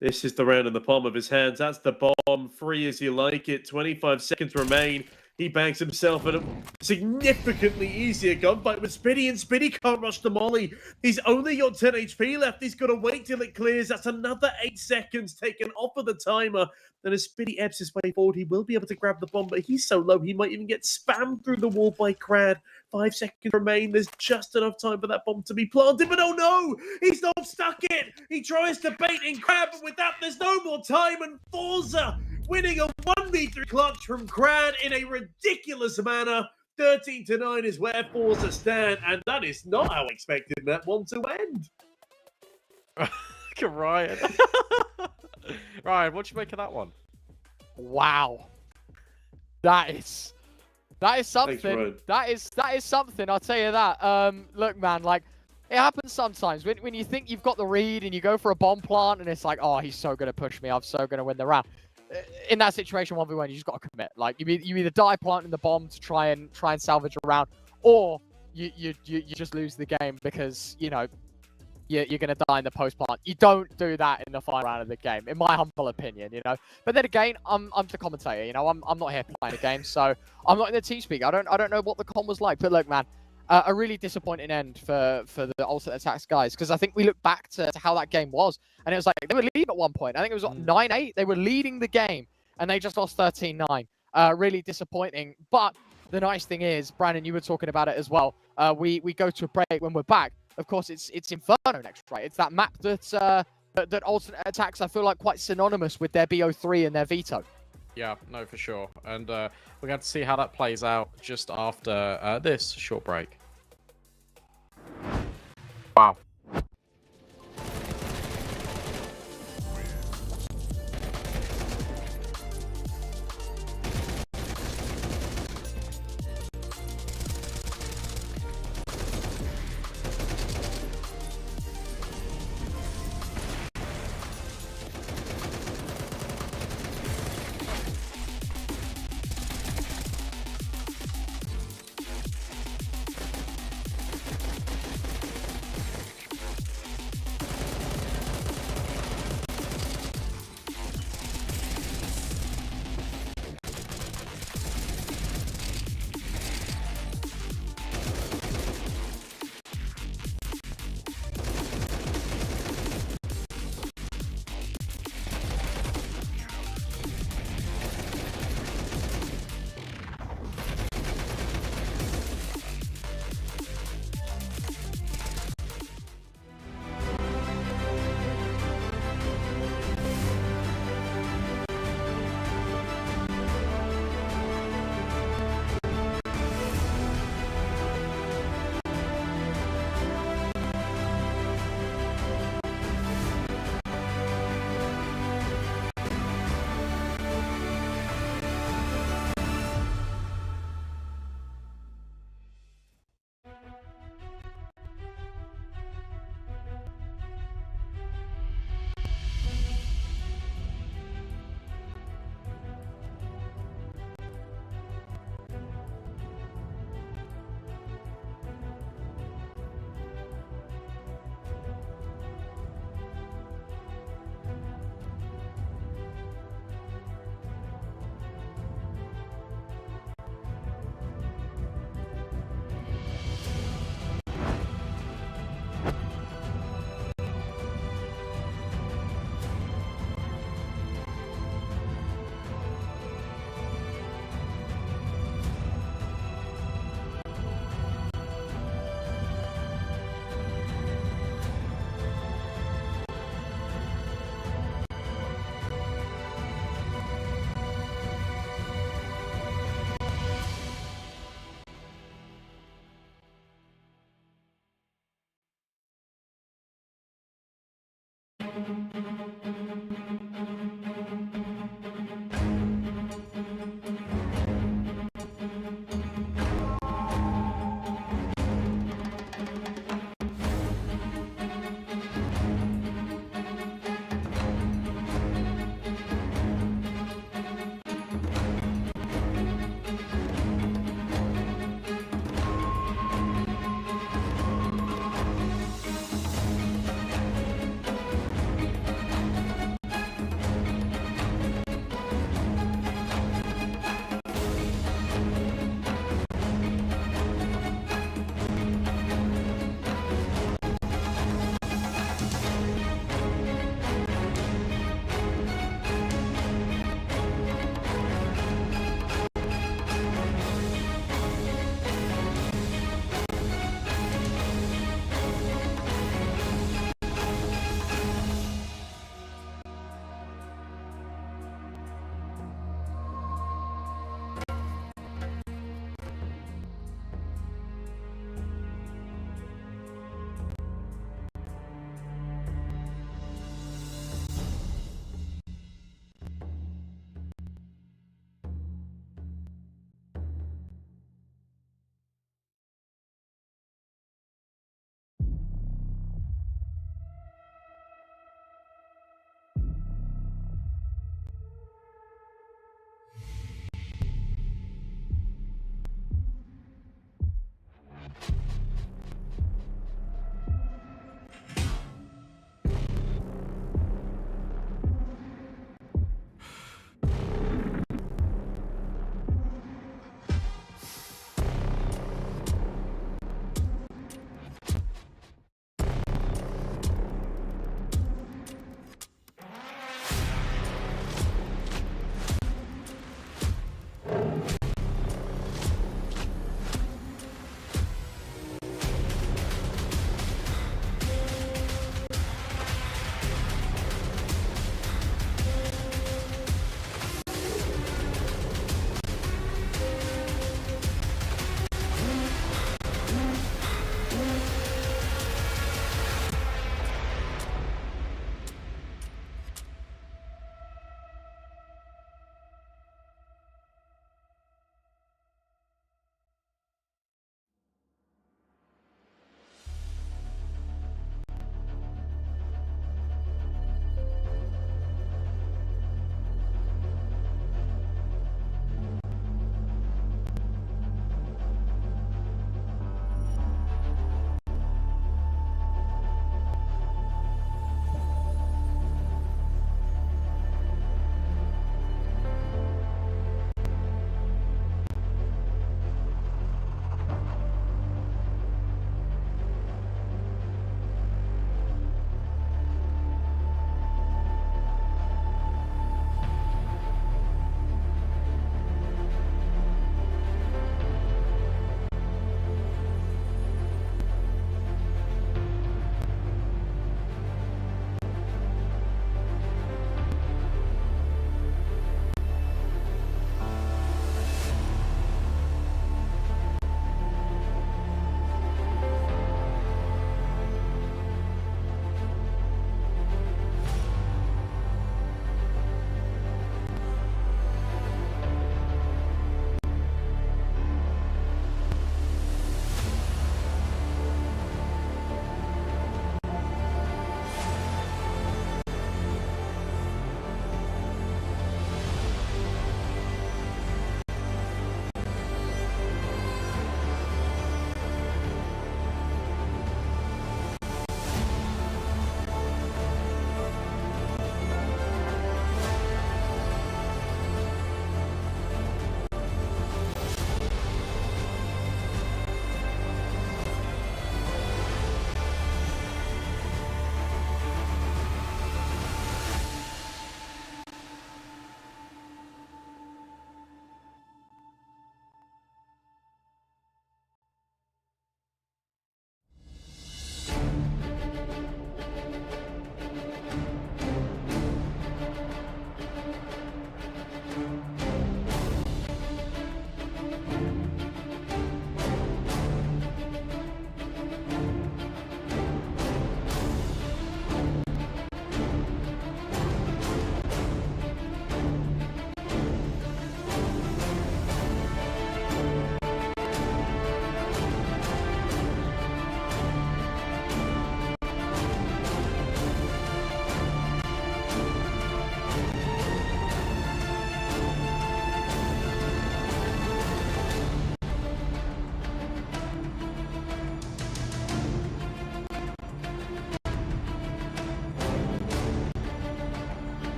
This is the round in the palm of his hands. That's the bomb. Free as you like it. 25 seconds remain. He banks himself in a significantly easier gunfight with Spiddy, and Spiddy can't rush the molly. He's only got 10 HP left. He's got to wait till it clears. That's another 8 seconds taken off of the timer. Then as Spiddy ebbs his way forward, he will be able to grab the bomb, but he's so low, he might even get spammed through the wall by Crad. 5 seconds remain. There's just enough time for that bomb to be planted, but oh no! He's not stuck it! He tries to bait in Crad, but with that, there's no more time, and Forza winning a 1v3 clutch from Crad in a ridiculous manner. 13-9 is where Forza stand, and that is not how I expected that one to end. Look at Ryan. Ryan, what do you make of that one? Wow. That is something. Thanks, that is something, I'll tell you that. Look, man, like, it happens sometimes when you think you've got the read and you go for a bomb plant and it's like, oh, he's so going to push me, I'm so going to win the round. In that situation, 1v1, you just got to commit. Like, you either die planting the bomb to try and salvage a round, or you just lose the game because, you know, you're going to die in the post plant. You don't do that in the final round of the game, in my humble opinion, you know. But then again, I'm the commentator, you know. I'm not here playing the game, so I'm not in the TeamSpeak. I don't know what the con was like. But look, man, a really disappointing end for the alternate attacks guys, because I think we look back to how that game was, and it was like they were leading at one point. I think it was 9-8. They were leading the game, and they just lost 13-9. Really disappointing. But the nice thing is, Brandon, you were talking about it as well. We go to a break. When we're back, of course, it's Inferno next, right? It's that map that alternate attacks, I feel like, quite synonymous with their BO3 and their Veto. Yeah, no, for sure. And we're going to see how that plays out just after this short break. Wow.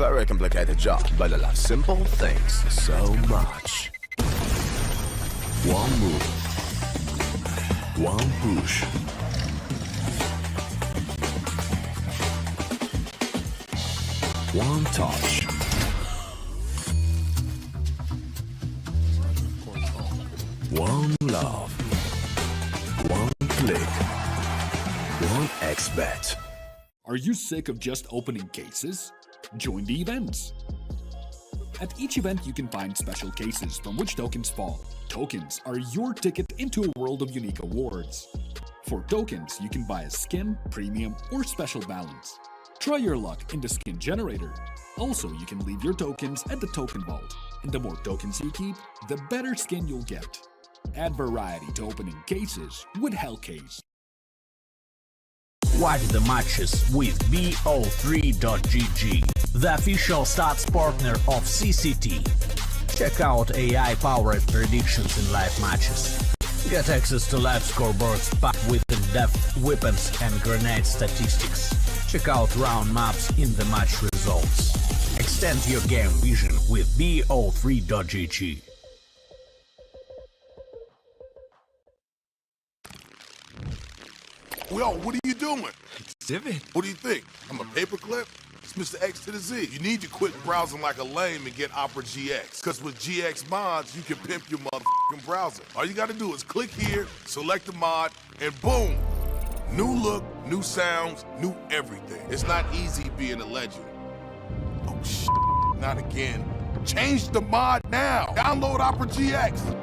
Very complicated job, but I love simple things so much. One move. One push. One touch. One love. One click. One XBet. Are you sick of just opening cases? Join the events. At each event, you can find special cases from which tokens fall. Tokens are your ticket into a world of unique awards. For tokens, you can buy a skin, premium, or special balance. Try your luck in the skin generator. Also, you can leave your tokens at the token vault. And the more tokens you keep, the better skin you'll get. Add variety to opening cases with Hellcase. Watch the matches with BO3.GG, the official stats partner of CCT. Check out AI-powered predictions in live matches. Get access to live scoreboards packed with in-depth weapons and grenade statistics. Check out round maps in the match results. Extend your game vision with BO3.GG. Yo, what are you doing? Exhibit. What do you think? I'm a paperclip? It's Mr. X to the Z. You need to quit browsing like a lame and get Opera GX. Because with GX mods, you can pimp your motherfucking browser. All you gotta do is click here, select the mod, and boom! New look, new sounds, new everything. It's not easy being a legend. Oh, shit. Not again. Change the mod now. Download Opera GX.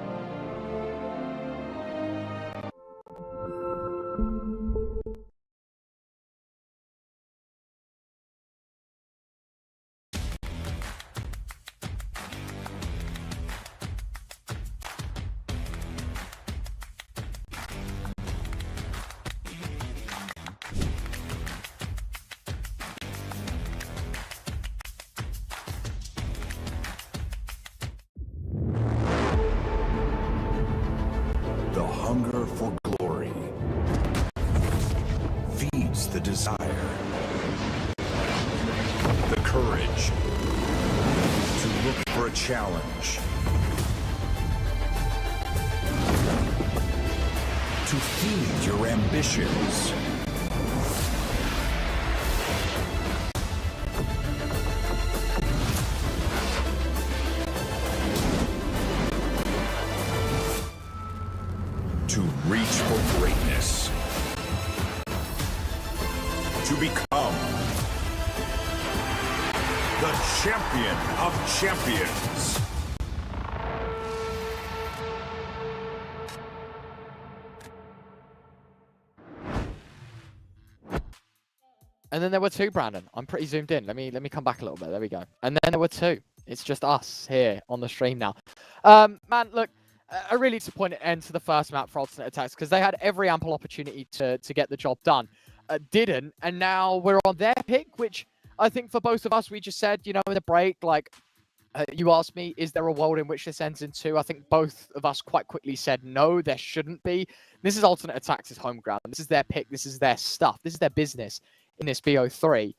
The hunger for glory feeds the desire, the courage to look for a challenge, to feed your ambitions. To reach for greatness. To become the champion of champions. And then there were two, Brandon. I'm pretty zoomed in. Let me come back a little bit. There we go. And then there were two. It's just us here on the stream now. Man, look, a really disappointing end to the first map for Alternate Attacks because they had every ample opportunity to get the job done. Didn't, and now we're on their pick, which I think for both of us, we just said, you know, in the break, like, you asked me, is there a world in which this ends in 2? I think both of us quite quickly said, no, there shouldn't be. This is Alternate Attacks' home ground. This is their pick. This is their stuff. This is their business in this BO3.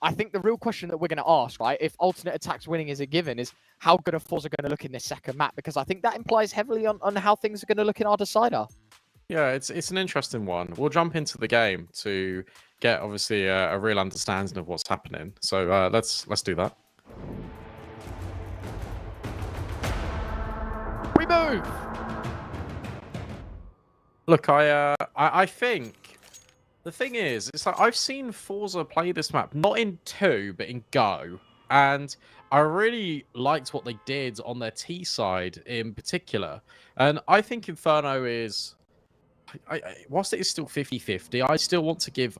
I think the real question that we're going to ask, right, if Alternate Attacks winning is a given, is how good are Forza going to look in this second map? Because I think that implies heavily on how things are going to look in our decider. Yeah, it's an interesting one. We'll jump into the game to get obviously a real understanding of what's happening. So let's do that. We move. Look, I think the thing is, it's like I've seen Forza play this map not in 2 but in Go, and I really liked what they did on their T side in particular. And I think Inferno is. Whilst it is still 50-50, I still want to give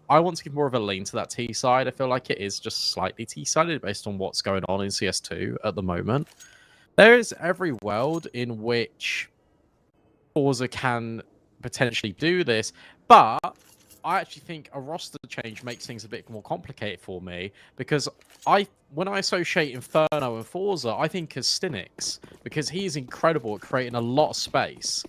more of a lean to that T side. I feel like it is just slightly T-sided based on what's going on in CS2 at the moment. There is every world in which Forza can potentially do this, but I actually think a roster change makes things a bit more complicated for me, because when I associate Inferno and Forza, I think as Stinix, because he is incredible at creating a lot of space.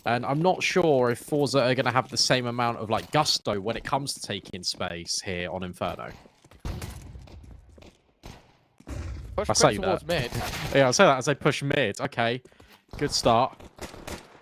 And I'm not sure if Forza are going to have the same amount of like gusto when it comes to taking space here on Inferno. Push I say towards that. mid. Yeah, I say that as they push mid. Okay, good start.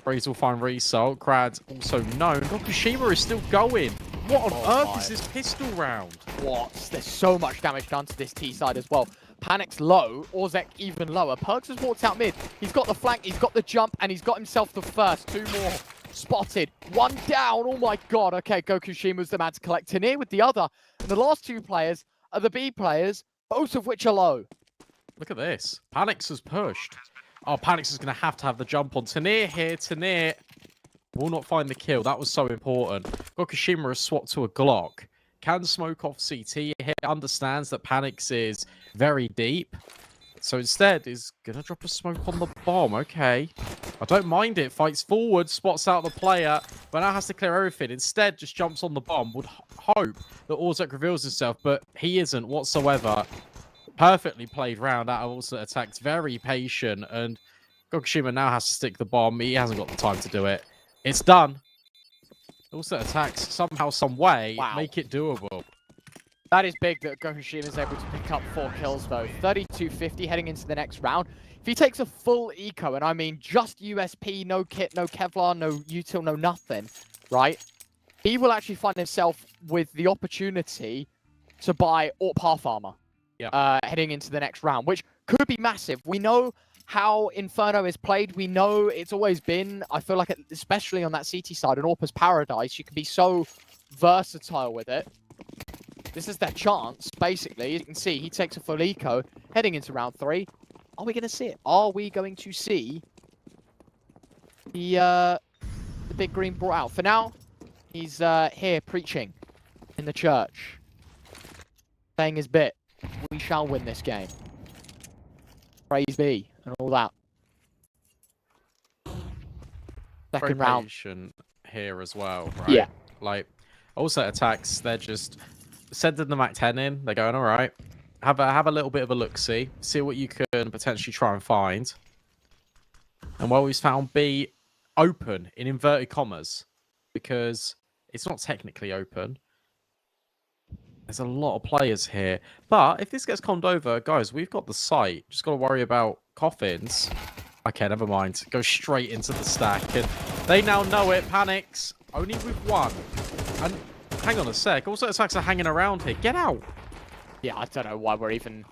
Breeze will find Result. Grad also known. Fukushima is still going. What on earth is this pistol round? What? There's so much damage done to this T side as well. Panic's low, Orzek even lower. Perks has walked out mid. He's got the flank, he's got the jump, and he's got himself the first. 2 more spotted. 1 down. Oh my god. Okay, Gokushima's the man to collect Tanir with the other. And the last 2 players are the B players, both of which are low. Look at this. Panix has pushed. Oh, Panix is going to have the jump on Tanir here. Tanir will not find the kill. That was so important. Gokushima has swapped to a Glock. Can smoke off CT here. Understands that Panix is very deep. So instead is going to drop a smoke on the bomb. Okay. I don't mind it. Fights forward. Spots out the player. But now has to clear everything. Instead just jumps on the bomb. Would hope that Orzek reveals himself. But he isn't whatsoever. Perfectly played round out of Ultimate Attacks. Very patient. And Gokushima now has to stick the bomb. He hasn't got the time to do it. It's done. Ultimate Attacks somehow, some way, make it doable. That is big that Gokushima is able to pick up 4 kills though. 32-50 heading into the next round. If he takes a full eco, and I mean just USP, no kit, no Kevlar, no util, no nothing, right? He will actually find himself with the opportunity to buy AWP half armor heading into the next round, which could be massive. We know how Inferno is played. We know it's always been, I feel like, especially on that CT side, an AWP's paradise. You can be so versatile with it. This is their chance, basically. You can see he takes a full eco heading into round 3. Are we going to see it? Are we going to see the big green brought out? For now, he's here preaching in the church, saying his bit. We shall win this game. Praise be and all that. Second round here as well, right? Yeah. Like, also attacks, they're just sending the Mac 10 in. They're going, all right, have a little bit of a look-see, see what you can potentially try and find. And well, he's found B open in inverted commas because it's not technically open. There's a lot of players here. But if this gets conned over, guys, we've got the site. Just got to worry about coffins. Okay, never mind. Go straight into the stack. And they now know it. Panics. Only with 1. And hang on a sec. Also, attacks are hanging around here. Get out. Yeah, I don't know why we're even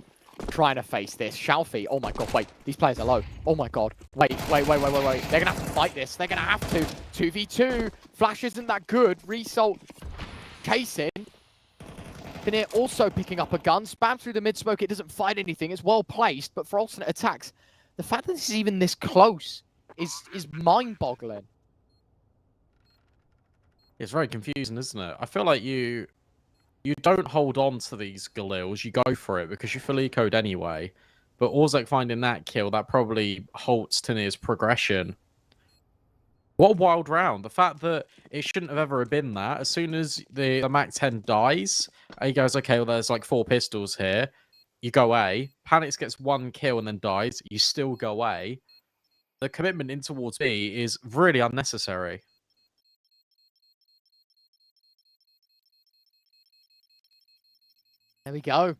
trying to face this. Shalfie. Oh my god, wait. These players are low. Oh my god. Wait. They're going to have to fight this. They're going to have to. 2v2. Flash isn't that good. Result. Chasing. Finir also picking up a gun. Spam through the mid-smoke. It doesn't fight anything. It's well placed. But for alternate attacks, the fact that this is even this close is mind-boggling. It's very confusing, isn't it? I feel like you don't hold on to these Galils. You go for it because you full ecoed anyway. But Orzek finding that kill, that probably halts Tanir's progression. What a wild round. The fact that it shouldn't have ever been that. As soon as the Mac 10 dies, he goes, okay, well, there's like 4 pistols here. You go A. Panix gets 1 kill and then dies. You still go A. The commitment in towards B is really unnecessary. There we go.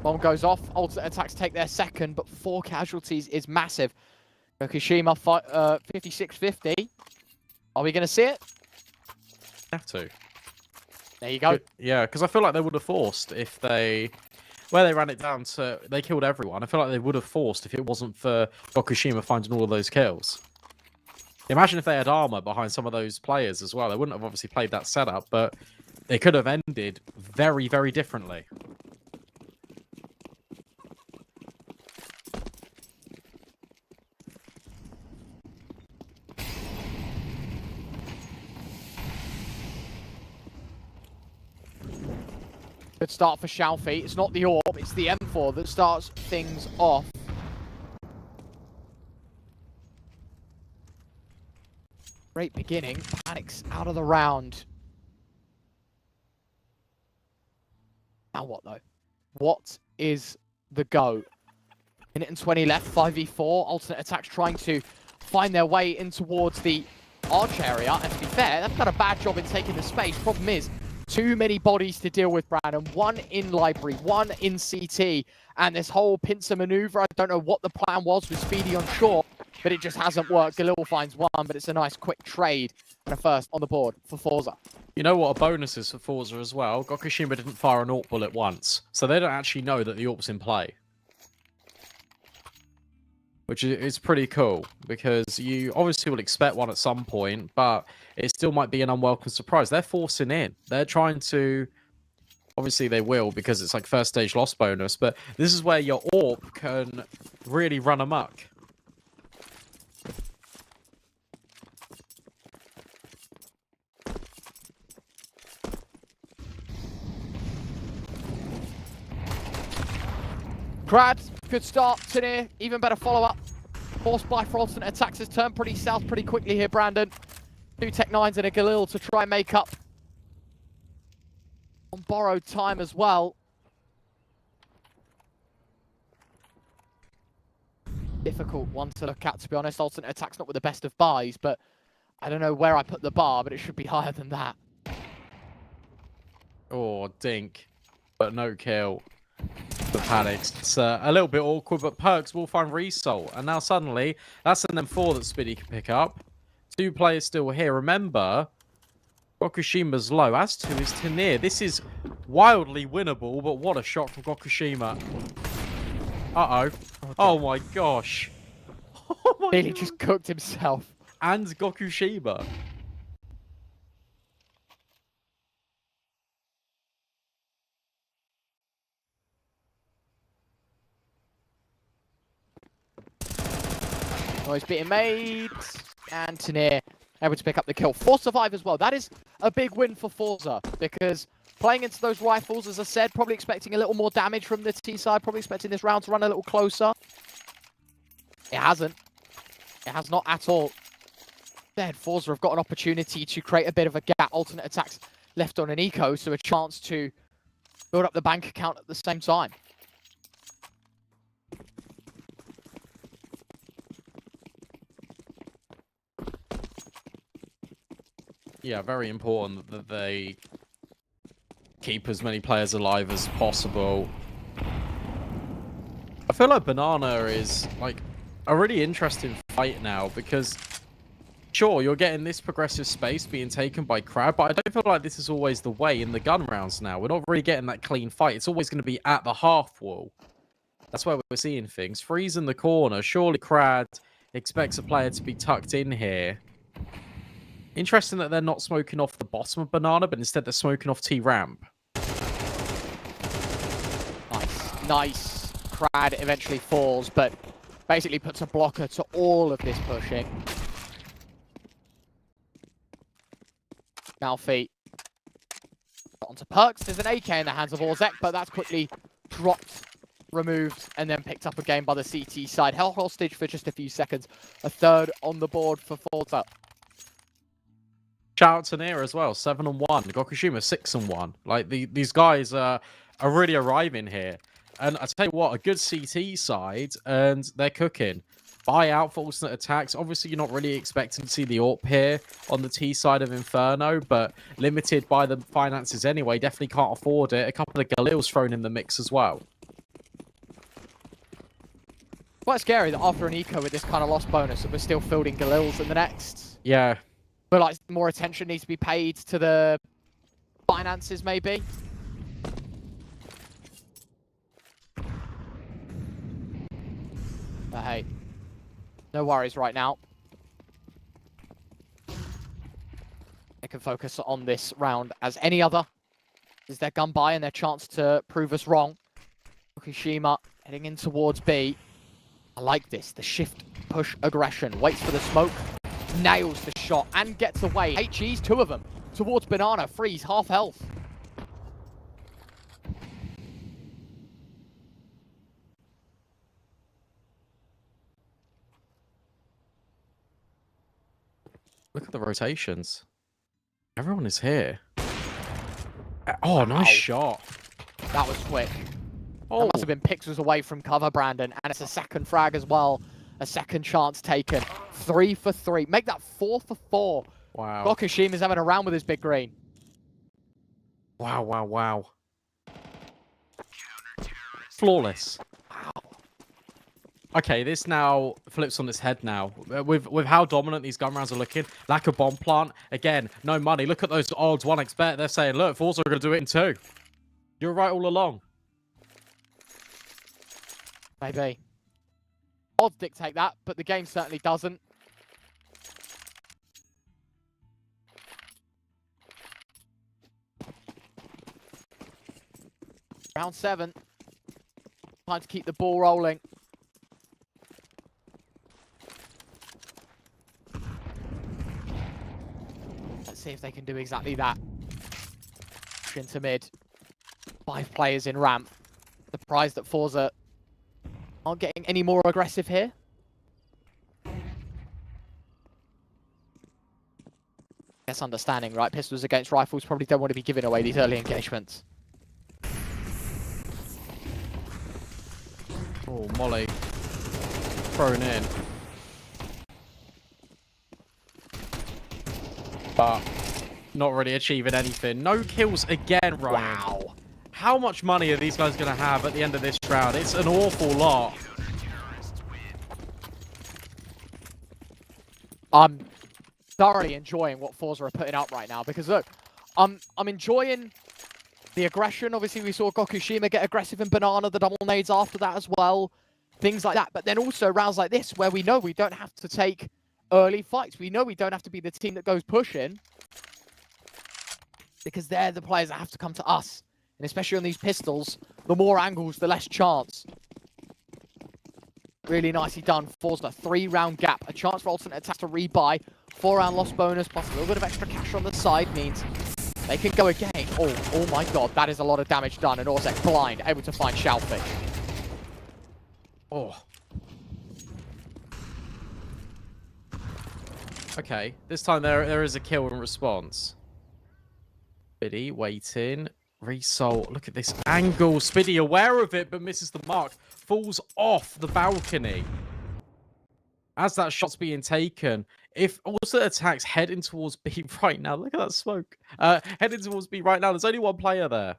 Bomb goes off. Alternate attacks take their second, but 4 casualties is massive. Gokushima 56-50. Are we going to see it? Have to. There you go. Yeah, because I feel like they would have forced if they... Where they ran it down to... They killed everyone. I feel like they would have forced if it wasn't for Gokushima finding all of those kills. Imagine if they had armor behind some of those players as well. They wouldn't have obviously played that setup, but they could have ended very, very differently. Good start for Shalfie. It's not the AWP, it's the M4 that starts things off. Great beginning. Panic's out of the round. Now what, though? What is the go? Minute and 20 left, 5v4. Alternate attacks trying to find their way in towards the arch area. And to be fair, they've done a bad job in taking the space. Problem is, Too many bodies to deal with, Brandon. One in library, one in CT, and this whole pincer maneuver. I don't know what the plan was with Speedy on short, but it just hasn't worked. Galil finds one, but it's a nice quick trade and a first on the board for Forza. You know what a bonus is for Forza as well? Gokushima didn't fire an AWP bullet once, so they don't actually know that the AWP's in play. Which is pretty cool, because you obviously will expect one at some point, but it still might be an unwelcome surprise. They're forcing in. They're trying to... Obviously they will, because it's like first stage loss bonus, but this is where your AWP can really run amok. Crad, good start. Tinir, even better follow-up. Forced by Froston. Attacks his turn pretty south pretty quickly here, Brandon. 2 Tech 9s and a Galil to try and make up on borrowed time as well. Difficult one to look at, to be honest. Alternate attack's not with the best of buys, but I don't know where I put the bar, but it should be higher than that. Oh, dink. But no kill. The panics. It's a little bit awkward, but Perks will find Result. And now suddenly, that's an M4 that Speedy can pick up. 2 players still here. Remember, Gokushima's low, as to is Tinir. This is wildly winnable, but what a shot from Gokushima. Uh-oh. Oh my gosh. Oh my Billy God. just cooked himself. And Gokushima. Noise being made. And Tinir able to pick up the kill. 4 survive as well. That is a big win for Forza, because playing into those rifles, as I said, probably expecting a little more damage from the T side, probably expecting this round to run a little closer. It hasn't. It has not at all. Instead, Forza have got an opportunity to create a bit of a gap. Alternate attacks left on an eco, so a chance to build up the bank account at the same time. Yeah, very important that they keep as many players alive as possible. I feel like Banana is like a really interesting fight now, because sure, you're getting this progressive space being taken by Crab, but I don't feel like this is always the way in the gun rounds now. We're not really getting that clean fight. It's always going to be at the half wall. That's where we're seeing things. Freeze in the corner. Surely Crad expects a player to be tucked in here. Interesting that they're not smoking off the bottom of Banana, but instead they're smoking off T-Ramp. Nice. Nice. Crad eventually falls, but basically puts a blocker to all of this pushing. Malfi onto Perks. There's an AK in the hands of Orzek, but that's quickly dropped, removed, and then picked up again by the CT side. Held hostage for just a few seconds. A third on the board for Forza. Shout out to Nia as well, 7-1. Gokushima 6-1. Like these guys are really arriving here. And I tell you what, a good CT side, and they're cooking. Buy out for alternate attacks. Obviously, you're not really expecting to see the AWP here on the T side of Inferno, but limited by the finances anyway. Definitely can't afford it. A couple of Galils thrown in the mix as well. Quite scary that after an eco with this kind of loss bonus, that we're still fielding Galils in the next. Yeah. But like more attention needs to be paid to the finances, maybe. But hey, no worries right now. They can focus on this round as any other. This is their gun buy and their chance to prove us wrong. Fukushima heading in towards B. I like this. The shift push aggression. Waits for the smoke. Nails the shot and gets away. HE's 2 of them towards Banana. Freeze, half health. Look at the rotations. Everyone is here. Oh, nice shot. That was quick. Oh, That must have been pixels away from cover, Brandon. And it's a second frag as well. A second chance taken. 3 for 3. Make that 4 for 4. wow. Gokushima's having a round with his big green. Wow, wow, wow. Flawless. Wow. Okay, this now flips on its head now. With how dominant these gun rounds are looking, lack of bomb plant, again, no money. Look at those odds, 1x bet. They're saying, look, Forza are going to do it in 2. You're right all along. Maybe. Odds dictate that, but the game certainly doesn't. Round 7. Time to keep the ball rolling. Let's see if they can do exactly that. Push into mid. 5 players in ramp. Surprised that Forza aren't getting any more aggressive here. Guess understanding, right? Pistols against rifles probably don't want to be giving away these early engagements. Oh, Molly. Thrown in. But not really achieving anything. No kills again, Ryan. Wow. How much money are these guys going to have at the end of this round? It's an awful lot. I'm thoroughly enjoying what Forza are putting up right now because look, I'm enjoying the aggression. Obviously, we saw Gokushima get aggressive in Banana, the double nades after that as well. Things like that. But then also rounds like this where we know we don't have to take early fights. We know we don't have to be the team that goes pushing because they're the players that have to come to us. And especially on these pistols, the more angles, the less chance. Really nicely done. Forza, 3-round gap. A chance for alternate attacks to rebuy. 4-round loss bonus plus a little bit of extra cash on the side means they can go again. Oh my god, that is a lot of damage done. And Orzek blind, able to find Shellfish. Oh. Okay, this time there is a kill in response. Spiddy waiting. Result. Look at this angle. Spiddy aware of it, but misses the mark. Falls off the balcony. As that shot's being taken, if also attacks heading towards B right now. Look at that smoke. Heading towards B right now. There's only one player there.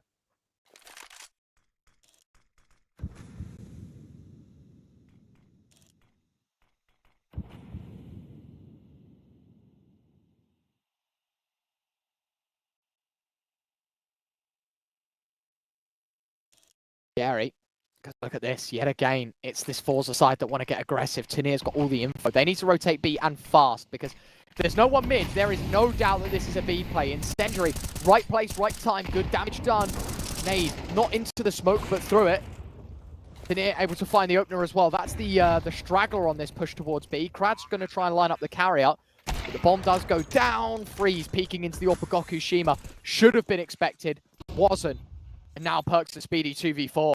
Scary. Because look at this, yet again, it's this Forza side that want to get aggressive. Tanir's got all the info. They need to rotate B and fast because if there's no one mid, there is no doubt that this is a B play. Incendiary, right place, right time, good damage done. Nade, not into the smoke, but through it. Tanir able to find the opener as well. That's the straggler on this push towards B. Krad's going to try and line up the carry-out. But the bomb does go down. Freeze peeking into the Orpa Gokushima. Should have been expected. Wasn't. And now perks the Speedy 2v4.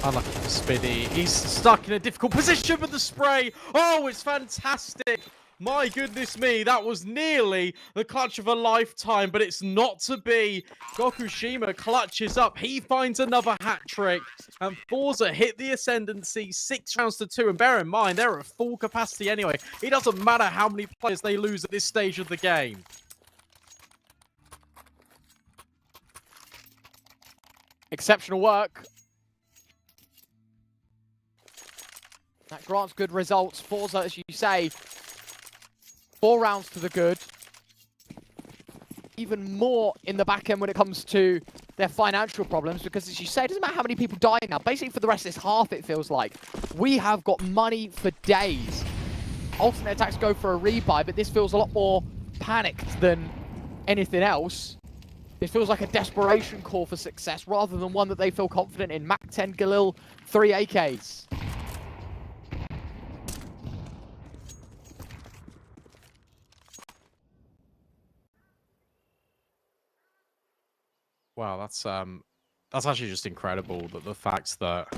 Unlucky for Spiddy. He's stuck in a difficult position with the spray. Oh, it's fantastic. My goodness me, that was nearly the clutch of a lifetime, but it's not to be. Gokushima clutches up. He finds another hat trick, and Forza hit the ascendancy 6 rounds to 2. And bear in mind, they're at full capacity anyway. It doesn't matter how many players they lose at this stage of the game. Exceptional work. That grants good results. Forza, as you say, 4 rounds to the good. Even more in the back end when it comes to their financial problems, because as you say, it doesn't matter how many people die now. Basically, for the rest of this half, it feels like we have got money for days. Alternate attacks go for a rebuy, but this feels a lot more panicked than anything else. It feels like a desperation call for success rather than one that they feel confident in. Mac 10 Galil, 3 AKs. Wow, that's actually just incredible, that the fact that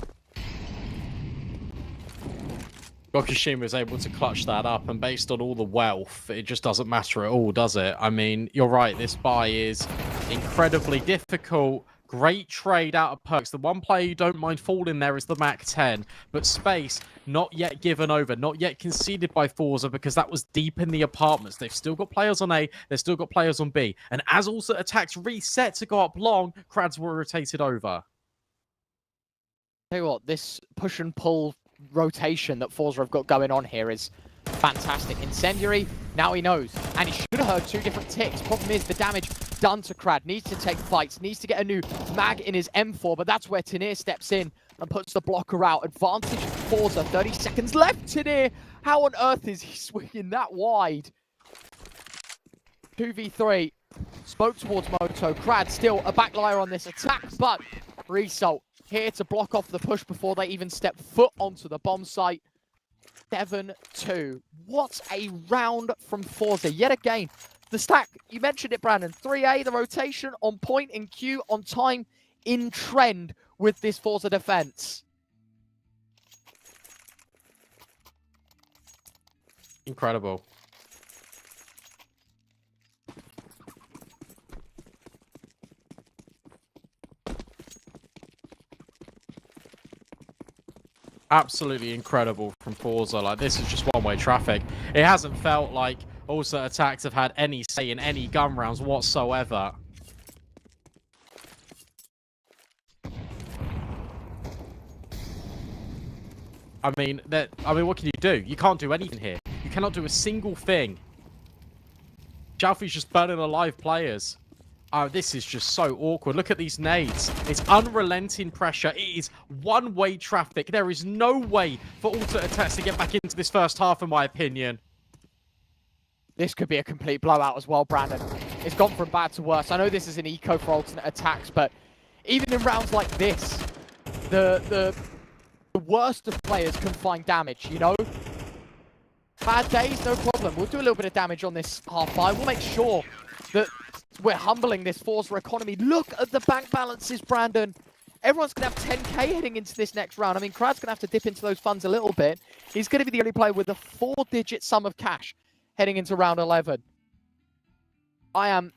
Gokushima is able to clutch that up, and based on all the wealth, it just doesn't matter at all, does it? I mean, you're right, this buy is incredibly difficult. Great trade out of Perks. The one player you don't mind falling there is the Mac 10, but space not yet given over, not yet conceded by Forza because that was deep in the apartments. They've still got players on A, they've still got players on B, and as also attacks reset to go up long, Crads were rotated over. Tell you what, this push and pull rotation that Forza have got going on here is fantastic. Incendiary, now he knows. And he should have heard 2 different ticks. Problem is, the damage done to Crad. Needs to take fights, needs to get a new mag in his M4, but that's where Tanir steps in and puts the blocker out. Advantage Forza, 30 seconds left. Tanir, how on earth is he swinging that wide? 2v3, spoke towards Moto. Crad still a backlier on this attack, but Result here to block off the push before they even step foot onto the bomb site. 7-2. What a round from Forza. Yet again, the stack, you mentioned it, Brandon. 3A, the rotation on point, in Q, on time, in trend with this Forza defense. Incredible. Absolutely incredible from Forza. Like, this is just one-way traffic. It hasn't felt like also attacks have had any say in any gun rounds whatsoever. I mean, what can you do? You can't do anything here. You cannot do a single thing. Jalfi's just burning alive players. Oh, this is just so awkward. Look at these nades. It's unrelenting pressure. It is one-way traffic. There is no way for alternate attacks to get back into this first half, in my opinion. This could be a complete blowout as well, Brandon. It's gone from bad to worse. I know this is an eco for alternate attacks, but even in rounds like this, the worst of players can find damage, you know? Bad days, no problem. We'll do a little bit of damage on this half five. We'll make sure that we're humbling this Forza economy. Look at the bank balances, Brandon. Everyone's going to have 10k heading into this next round. I mean, Crad's going to have to dip into those funds a little bit. He's going to be the only player with a 4-digit sum of cash heading into round 11. I am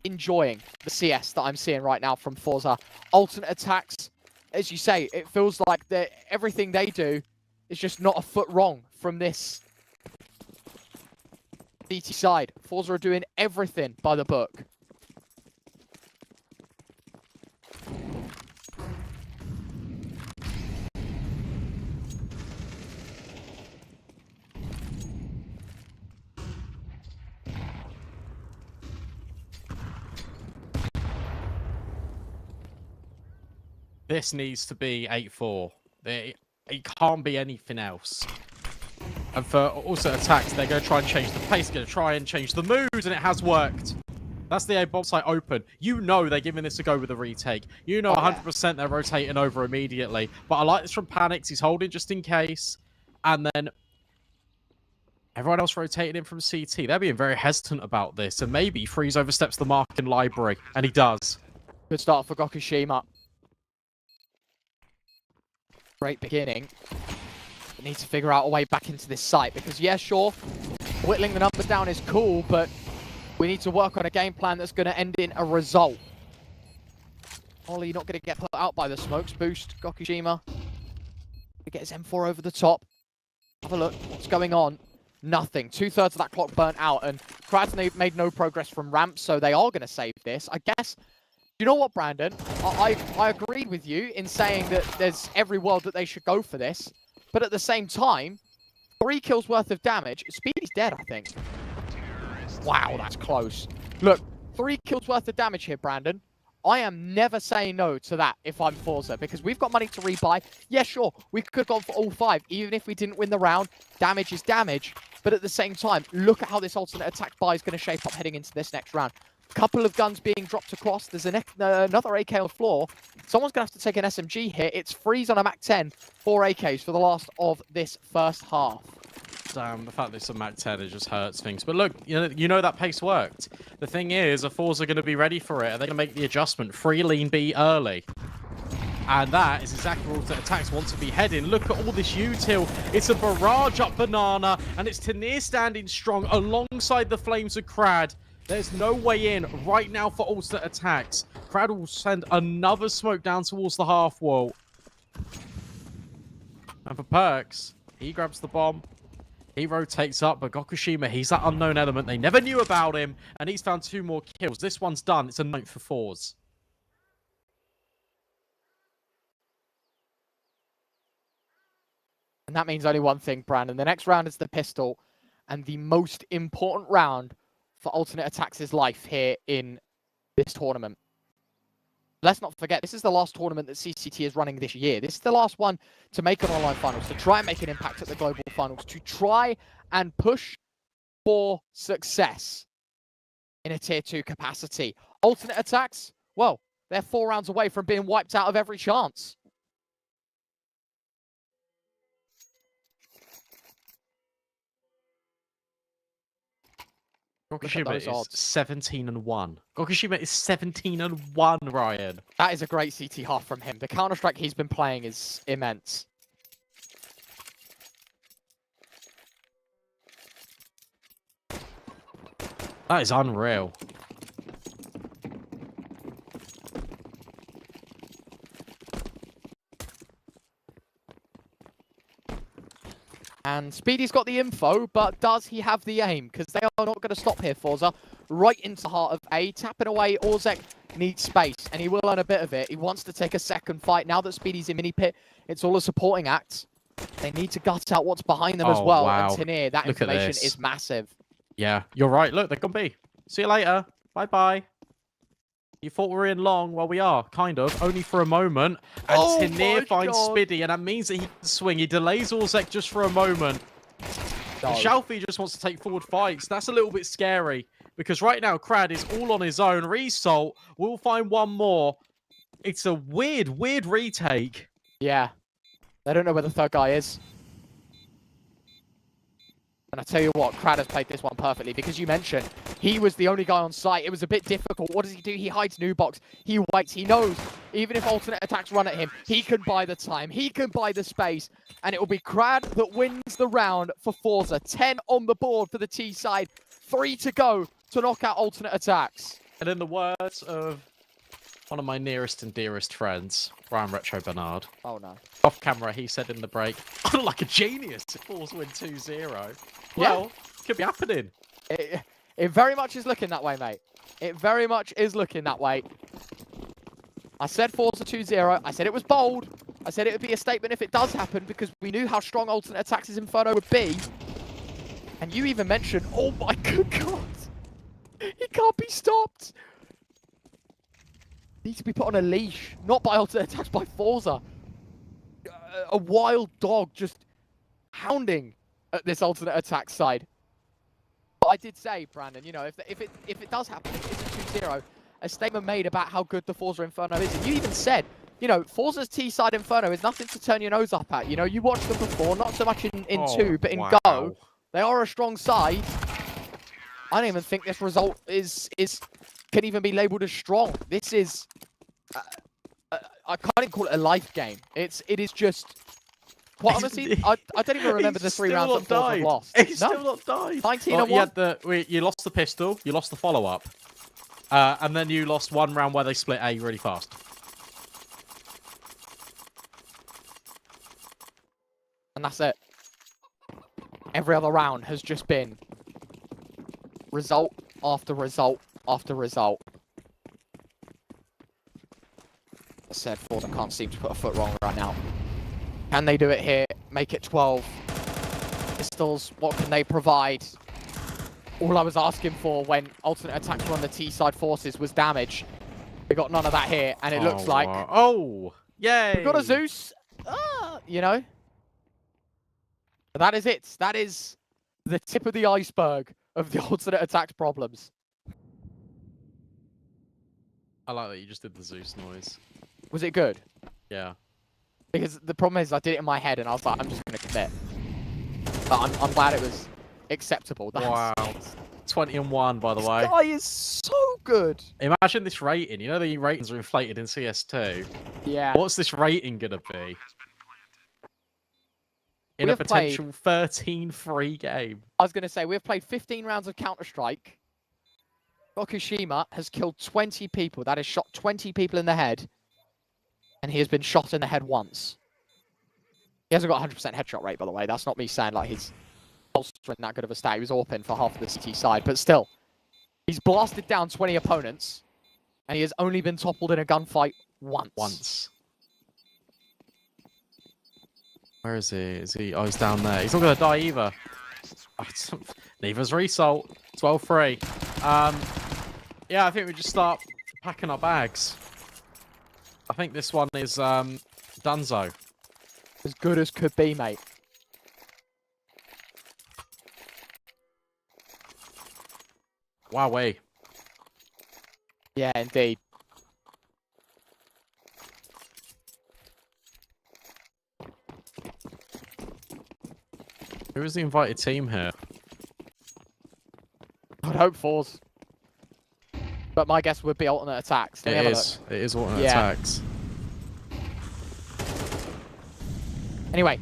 enjoying the CS that I'm seeing right now from Forza. Alternate attacks, as you say, it feels like everything they do is just not a foot wrong from this CT side. Forza are doing everything by the book. This needs to be 8-4. It can't be anything else. And for also attacks, they're going to try and change the pace, going to try and change the mood, and it has worked. That's the A bomb site open. You know they're giving this a go with a retake. You know 100% they're rotating over immediately. But I like this from Panics. He's holding just in case. And then everyone else rotating in from CT. They're being very hesitant about this. And maybe Freeze oversteps the mark in library. And he does. Good start for Gokushima. Great beginning. We need to figure out a way back into this site because, yeah, sure, whittling the numbers down is cool, but we need to work on a game plan that's going to end in a result. Ollie not going to get put out by the smokes. Boost, Gokushima. He gets M4 over the top. Have a look. What's going on? Nothing. 2/3 of that clock burnt out, and Krad's made no progress from ramp, so they are going to save this. I guess, you know what, Brandon? I agreed with you in saying that there's every world that they should go for this. But at the same time, 3 kills worth of damage. Speedy's dead, I think. Wow, that's close. Look, 3 kills worth of damage here, Brandon. I am never saying no to that if I'm Forza, because we've got money to rebuy. Yeah, sure, we could have gone for all 5, even if we didn't win the round. Damage is damage. But at the same time, look at how this alternate attack buy is going to shape up heading into this next round. Couple of guns being dropped across. There's another AK on the floor. Someone's going to have to take an SMG here. It's Freeze on a Mac 10, 4 AKs for the last of this first half. Damn, the fact that it's a Mac 10, it just hurts things. But look, you know that pace worked. The thing is, Forza are going to be ready for it. Are they going to make the adjustment? Free lean B early. And that is exactly where alternate attacks want to be heading. Look at all this util. It's a barrage up Banana, and it's Tanir standing strong alongside the Flames of Crad. There's no way in right now for alternate attacks. Crowd will send another smoke down towards the half wall. And for Perks, he grabs the bomb. He rotates up, but Gokushima, he's that unknown element. They never knew about him, and he's found 2 more kills. This one's done. It's a 9th for fours. And that means only one thing, Brandon. The next round is the pistol, and the most important round for alternate attacks' life here in this tournament. Let's not forget, this is the last tournament that CCT is running this year. This is the last one to make an online finals, to try and make an impact at the global finals, to try and push for success in a tier 2 capacity. Alternate attacks, well, they're 4 rounds away from being wiped out of every chance. Gokushima is 17-1. Gokushima is 17-1, Ryan. That is a great CT half from him. The Counter-Strike he's been playing is immense. That is unreal. And Speedy's got the info, but does he have the aim? Because they are not going to stop here, Forza. Right into the heart of A. Tapping away, Orzek needs space, and he will earn a bit of it. He wants to take a second fight. Now that Speedy's in mini pit, it's all a supporting act. They need to gut out what's behind them as well. Wow. And Tanir, that Look information is massive. Yeah, you're right. Look, they're gonna be. See you later. Bye-bye. You thought we were in long? Well, we are, kind of. Only for a moment. And Tanir finds Spiddy, and that means that he can swing. He delays Orzek just for a moment. And Shalfie just wants to take forward fights. That's a little bit scary. Because right now, Crad is all on his own. Result will find one more. It's a weird retake. Yeah. They don't know where the third guy is. And I tell you what, Crad has played this one perfectly, because you mentioned he was the only guy on site. It was a bit difficult. What does he do? He hides Nubox. He waits. He knows even if alternate attacks run at him, he can buy the time. He can buy the space. And it will be Crad that wins the round for Forza. 10 on the board for the T side. 3 to go to knock out alternate attacks. And in the words of one of my nearest and dearest friends, Ryan Retro Bernard. Oh, no. Off camera, he said in the break, I look like a genius if Forza win 2-0. Well, could be happening. It very much is looking that way, mate. It very much is looking that way. I said Forza 2-0. I said it was bold. I said it would be a statement if it does happen, because we knew how strong alternate attacks' Inferno would be. And you even mentioned, oh my good God. He can't be stopped. Needs to be put on a leash. Not by alternate attacks, by Forza. A wild dog just hounding at this alternate attack side. But I did say, Brandon, you know, if it does happen, if it's a 2-0, a statement made about how good the Forza Inferno is. And you even said, you know, Forza's T-side Inferno is nothing to turn your nose up at. You know, you watched them before, not so much in 2, but in Go. They are a strong side. I don't even think this result can even be labelled as strong. This is, I can't even call it a life game. It is just, quite honestly, I don't even remember the 3 rounds that Forza have lost. He's still not died. 19-1. You lost the pistol, you lost the follow-up, and then you lost 1 round where they split A really fast. And that's it. Every other round has just been result after result after result. I said Forza can't seem to put a foot wrong right now. Can they do it here? Make it 12. Pistols, what can they provide? All I was asking for when alternate attacks were on the T-side forces was damage. We got none of that here, and it looks like... Oh! Yay! We got a Zeus! You know? But that is it. That is the tip of the iceberg of the alternate attacks problems. I like that you just did the Zeus noise. Was it good? Yeah. Because the problem is I did it in my head and I was like, I'm just going to commit. But I'm glad it was acceptable. Wow. 20-1, by the way. This guy is so good. Imagine this rating. You know the ratings are inflated in CS2? Yeah. What's this rating going to be? In a potential 13-3 game. I was going to say, we've played 15 rounds of Counter-Strike. Fukushima has killed 20 people. That has shot 20 people in the head. And he has been shot in the head once. He hasn't got 100% headshot rate, by the way. That's not me saying like he's bolstering that good of a stat. He was AWPing for half of the CT side. But still, he's blasted down 20 opponents. And he has only been toppled in a gunfight once. Where is he? Is he? Oh, he's down there. He's not going to die either. Neither's result. 12-3. Yeah, I think we just start packing our bags. I think this one is Dunzo. As good as could be, mate. Wowee. Yeah, indeed. Who is the invited team here? I'd hope fours. But my guess would be alternate attacks. It is alternate attacks. Anyway,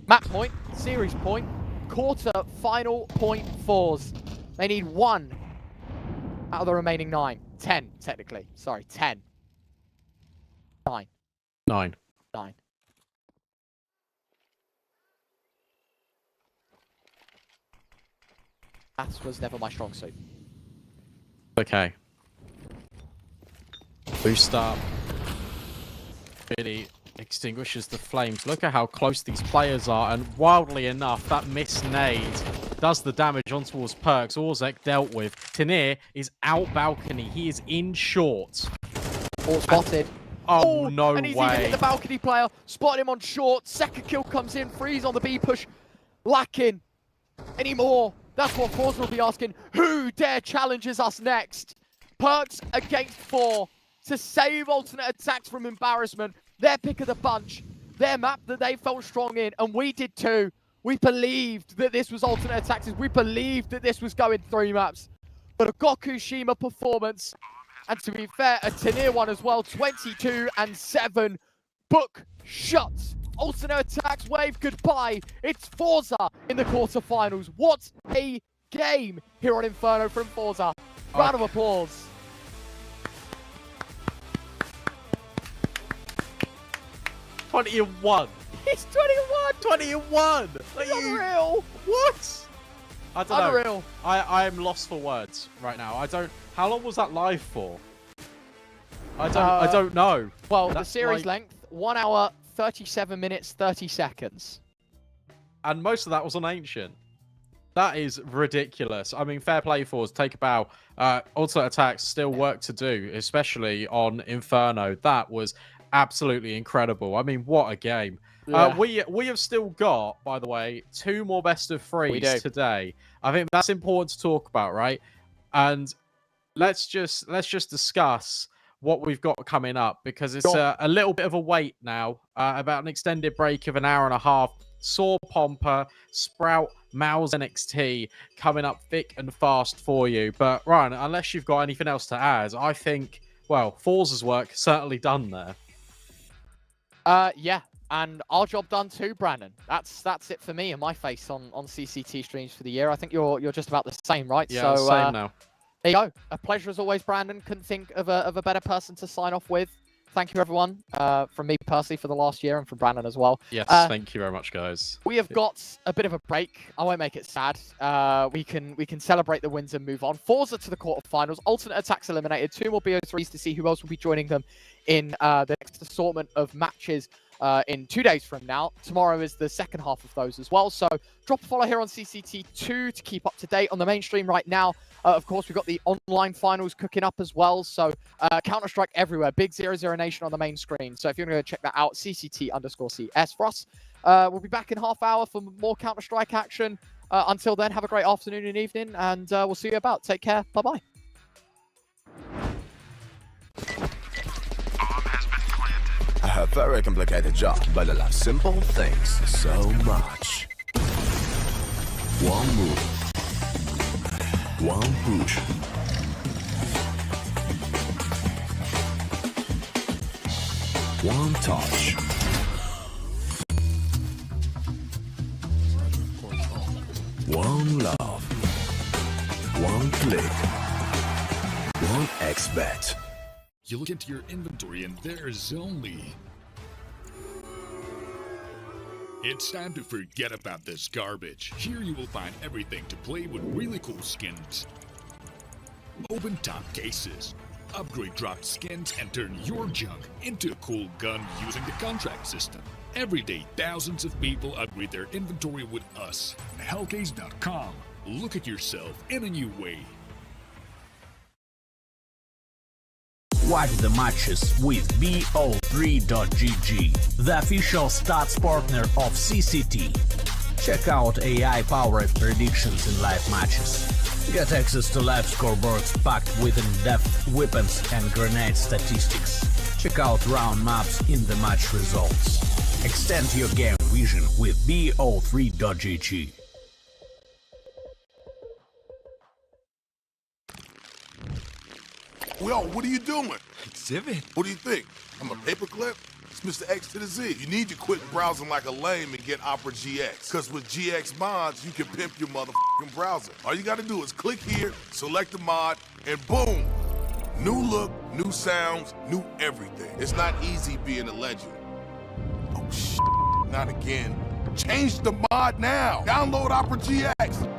map point, series point, quarter final point fours. They need 1 out of the remaining 9. 10, technically. Sorry, 10. 9. 9. 9. Maths was never my strong suit. Okay. Boost up. Billy extinguishes the flames. Look at how close these players are, and wildly enough, that missed nade does the damage on towards Perks. Orzek dealt with. Tanir is out balcony. He is in short. All spotted. Oh, no and he's way. even hit the balcony player. Spotted him on short. Second kill comes in. Freeze on the B push. Lacking anymore. That's what Forza will be asking. Who dare challenges us next? Perks against 4 to save alternate attacks from embarrassment. Their pick of the bunch. Their map that they felt strong in. And we did too. We believed that this was alternate attacks. We believed that this was going 3 maps. But a Gokushima performance. And to be fair, a Tanir one as well. 22-7. Book shut. Alternate attacks wave goodbye. It's Forza in the quarterfinals. What a game here on Inferno from Forza. Round of applause. $20-1. He's 21. $20-1. It's unreal. What? I don't know. Unreal. I am lost for words right now. I don't. How long was that live for? I don't know. Well, the series length 1 hour 37 minutes 30 seconds. And most of that was on Ancient. That is ridiculous. I mean, fair play for us. Take a bow. Alternate attacks still work to do, especially on Inferno. That was absolutely incredible. I mean, what a game. Yeah. We have still got, by the way, 2 more best of 3s today. I think that's important to talk about, right? And let's just discuss what we've got coming up, because it's a little bit of a wait now. About an extended break of an hour and a half. Saw Pomper, Sprout, Mouse NXT coming up thick and fast for you. But Ryan, unless you've got anything else to add, I think, well, Forza's work certainly done there. Yeah, and our job done too, Brandon. That's it for me and my face on CCT streams for the year. I think you're just about the same, right? Yeah, so, same now. There you go. A pleasure as always, Brandon. Couldn't think of a better person to sign off with. Thank you, everyone, from me personally for the last year and from Brandon as well. Yes, thank you very much, guys. We have got a bit of a break. I won't make it sad. We can celebrate the wins and move on. Forza to the quarterfinals. Alternate attacks eliminated. 2 more BO3s to see who else will be joining them in the next assortment of matches in 2 days from now. Tomorrow is the second half of those as well. So drop a follow here on CCT2 to keep up to date on the mainstream right now. Of course, we've got the online finals cooking up as well. So Counter-Strike everywhere. Big 0-0 Nation on the main screen. So if you're going to check that out, CCT_CS for us. We'll be back in half hour for more Counter-Strike action. Until then, have a great afternoon and evening, and we'll see you about. Take care. Bye-bye. A very complicated job, but I love simple things so much. One move, one push. One touch. One love. One click. XBet. You look into your inventory and there's only... It's time to forget about this garbage. Here you will find everything to play with really cool skins. Open top cases. Upgrade dropped skins and turn your junk into a cool gun using the contract system. Every day, thousands of people upgrade their inventory with us. Hellcase.com. Look at yourself in a new way. Watch the matches with BO3.GG, the official stats partner of CCT. Check out AI-powered predictions in live matches. Get access to live scoreboards packed with in-depth weapons and grenade statistics. Check out round maps in the match results. Extend your game vision with BO3.GG. Yo, what are you doing? Exhibit. What do you think? I'm a paperclip? It's Mr. X to the Z. You need to quit browsing like a lame and get Opera GX. Because with GX mods, you can pimp your motherfucking browser. All you gotta do is click here, select the mod, and boom! New look, new sounds, new everything. It's not easy being a legend. Oh, shit. Not again. Change the mod now. Download Opera GX.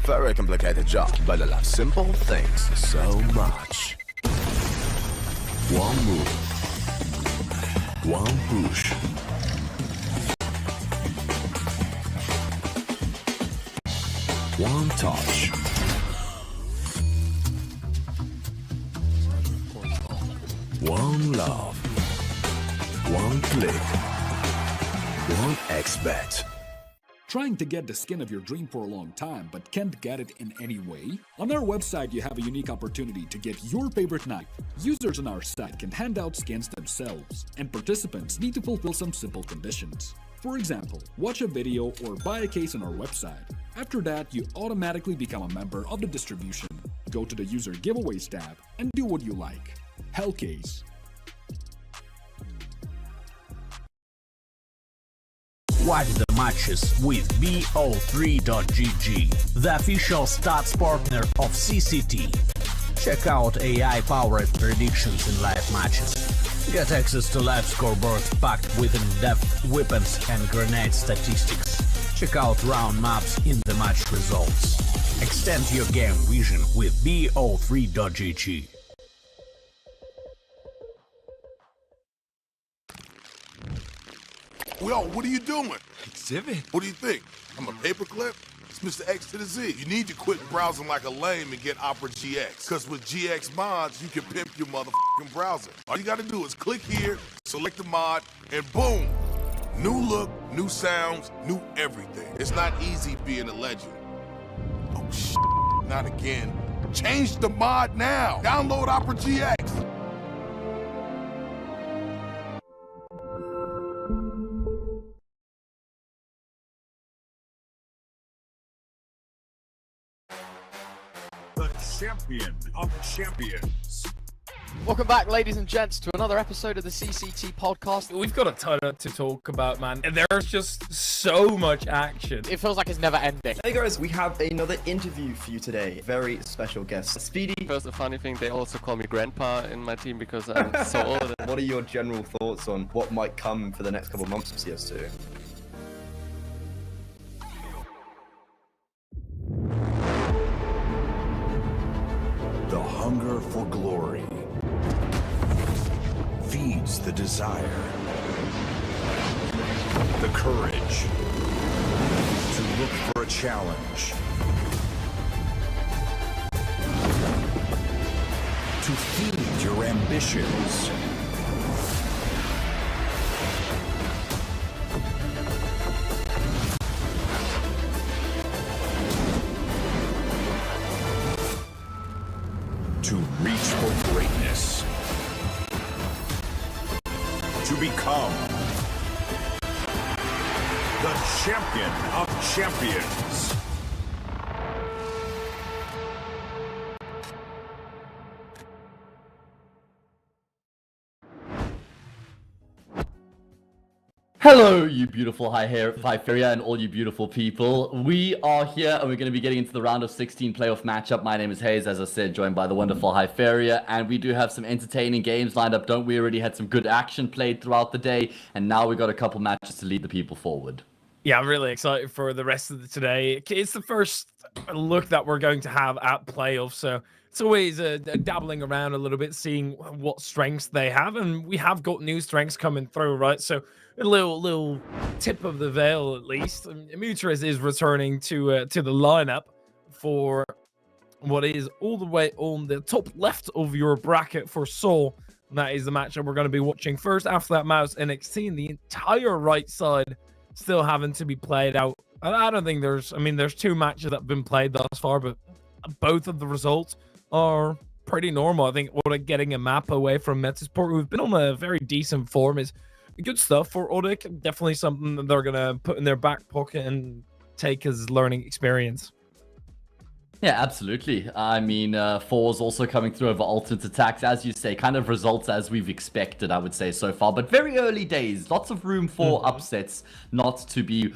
very complicated job, but I love simple things so much. One move, one push. One touch. One love. One click. One expert. Trying to get the skin of your dream for a long time but can't get it in any way? On our website you have a unique opportunity to get your favorite knife. Users on our site can hand out skins themselves, and participants need to fulfill some simple conditions. For example, watch a video or buy a case on our website. After that, you automatically become a member of the distribution. Go to the user giveaways tab and do what you like. Hellcase. Watch the matches with BO3.GG, the official stats partner of CCT. Check out AI-powered predictions in live matches. Get access to live scoreboards packed with in-depth weapons and grenade statistics. Check out round maps in the match results. Extend your game vision with BO3.GG. Yo, what are you doing? Exhibit. What do you think? I'm a paperclip? It's Mr. X to the Z. You need to quit browsing like a lame and get Opera GX. Cause with GX mods, you can pimp your motherfucking browser. All you gotta do is click here, select the mod, and boom! New look, new sounds, new everything. It's not easy being a legend. Oh shit, not again. Change the mod now. Download Opera GX. Champion of champions. Welcome back, ladies and gents, to another episode of the CCT podcast. We've got a ton to talk about, man. And there's just so much action. It feels like it's never ending. Hey guys, we have another interview for you today. Very special guest, Speedy. First, a funny thing, they also call me Grandpa in my team because I'm so old. What are your general thoughts on what might come for the next couple of months of CS2? The hunger for glory feeds the desire, the courage to look for a challenge, to feed your ambitions. To reach for greatness. To become the champion of champions. Hello, you beautiful Hyperia and all you beautiful people. We are here and we're going to be getting into the round of 16 playoff matchup. My name is Hayes, as I said, joined by the wonderful Hyperia, and we do have some entertaining games lined up, don't we? Already had some good action played throughout the day, and now we got a couple matches to lead the people forward. Yeah, I'm really excited for the rest of today. It's the first look that we're going to have at playoffs, so it's always dabbling around a little bit, seeing what strengths they have, and we have got new strengths coming through, right? So a little tip of the veil, at least. Mutres is returning to the lineup for what is all the way on the top left of your bracket for Seoul. And that is the match that we're going to be watching first. After that, Mouse NXT, and the entire right side still having to be played out. I don't think there's two matches that have been played thus far, but both of the results are pretty normal. I think we're getting a map away from Metasport, who've been on a very decent form, is good stuff for Odik. Definitely something that they're going to put in their back pocket and take as learning experience. Yeah, absolutely. I mean, Four's also coming through over alternate attacks, as you say, kind of results as we've expected, I would say, so far. But very early days, lots of room for upsets, not to be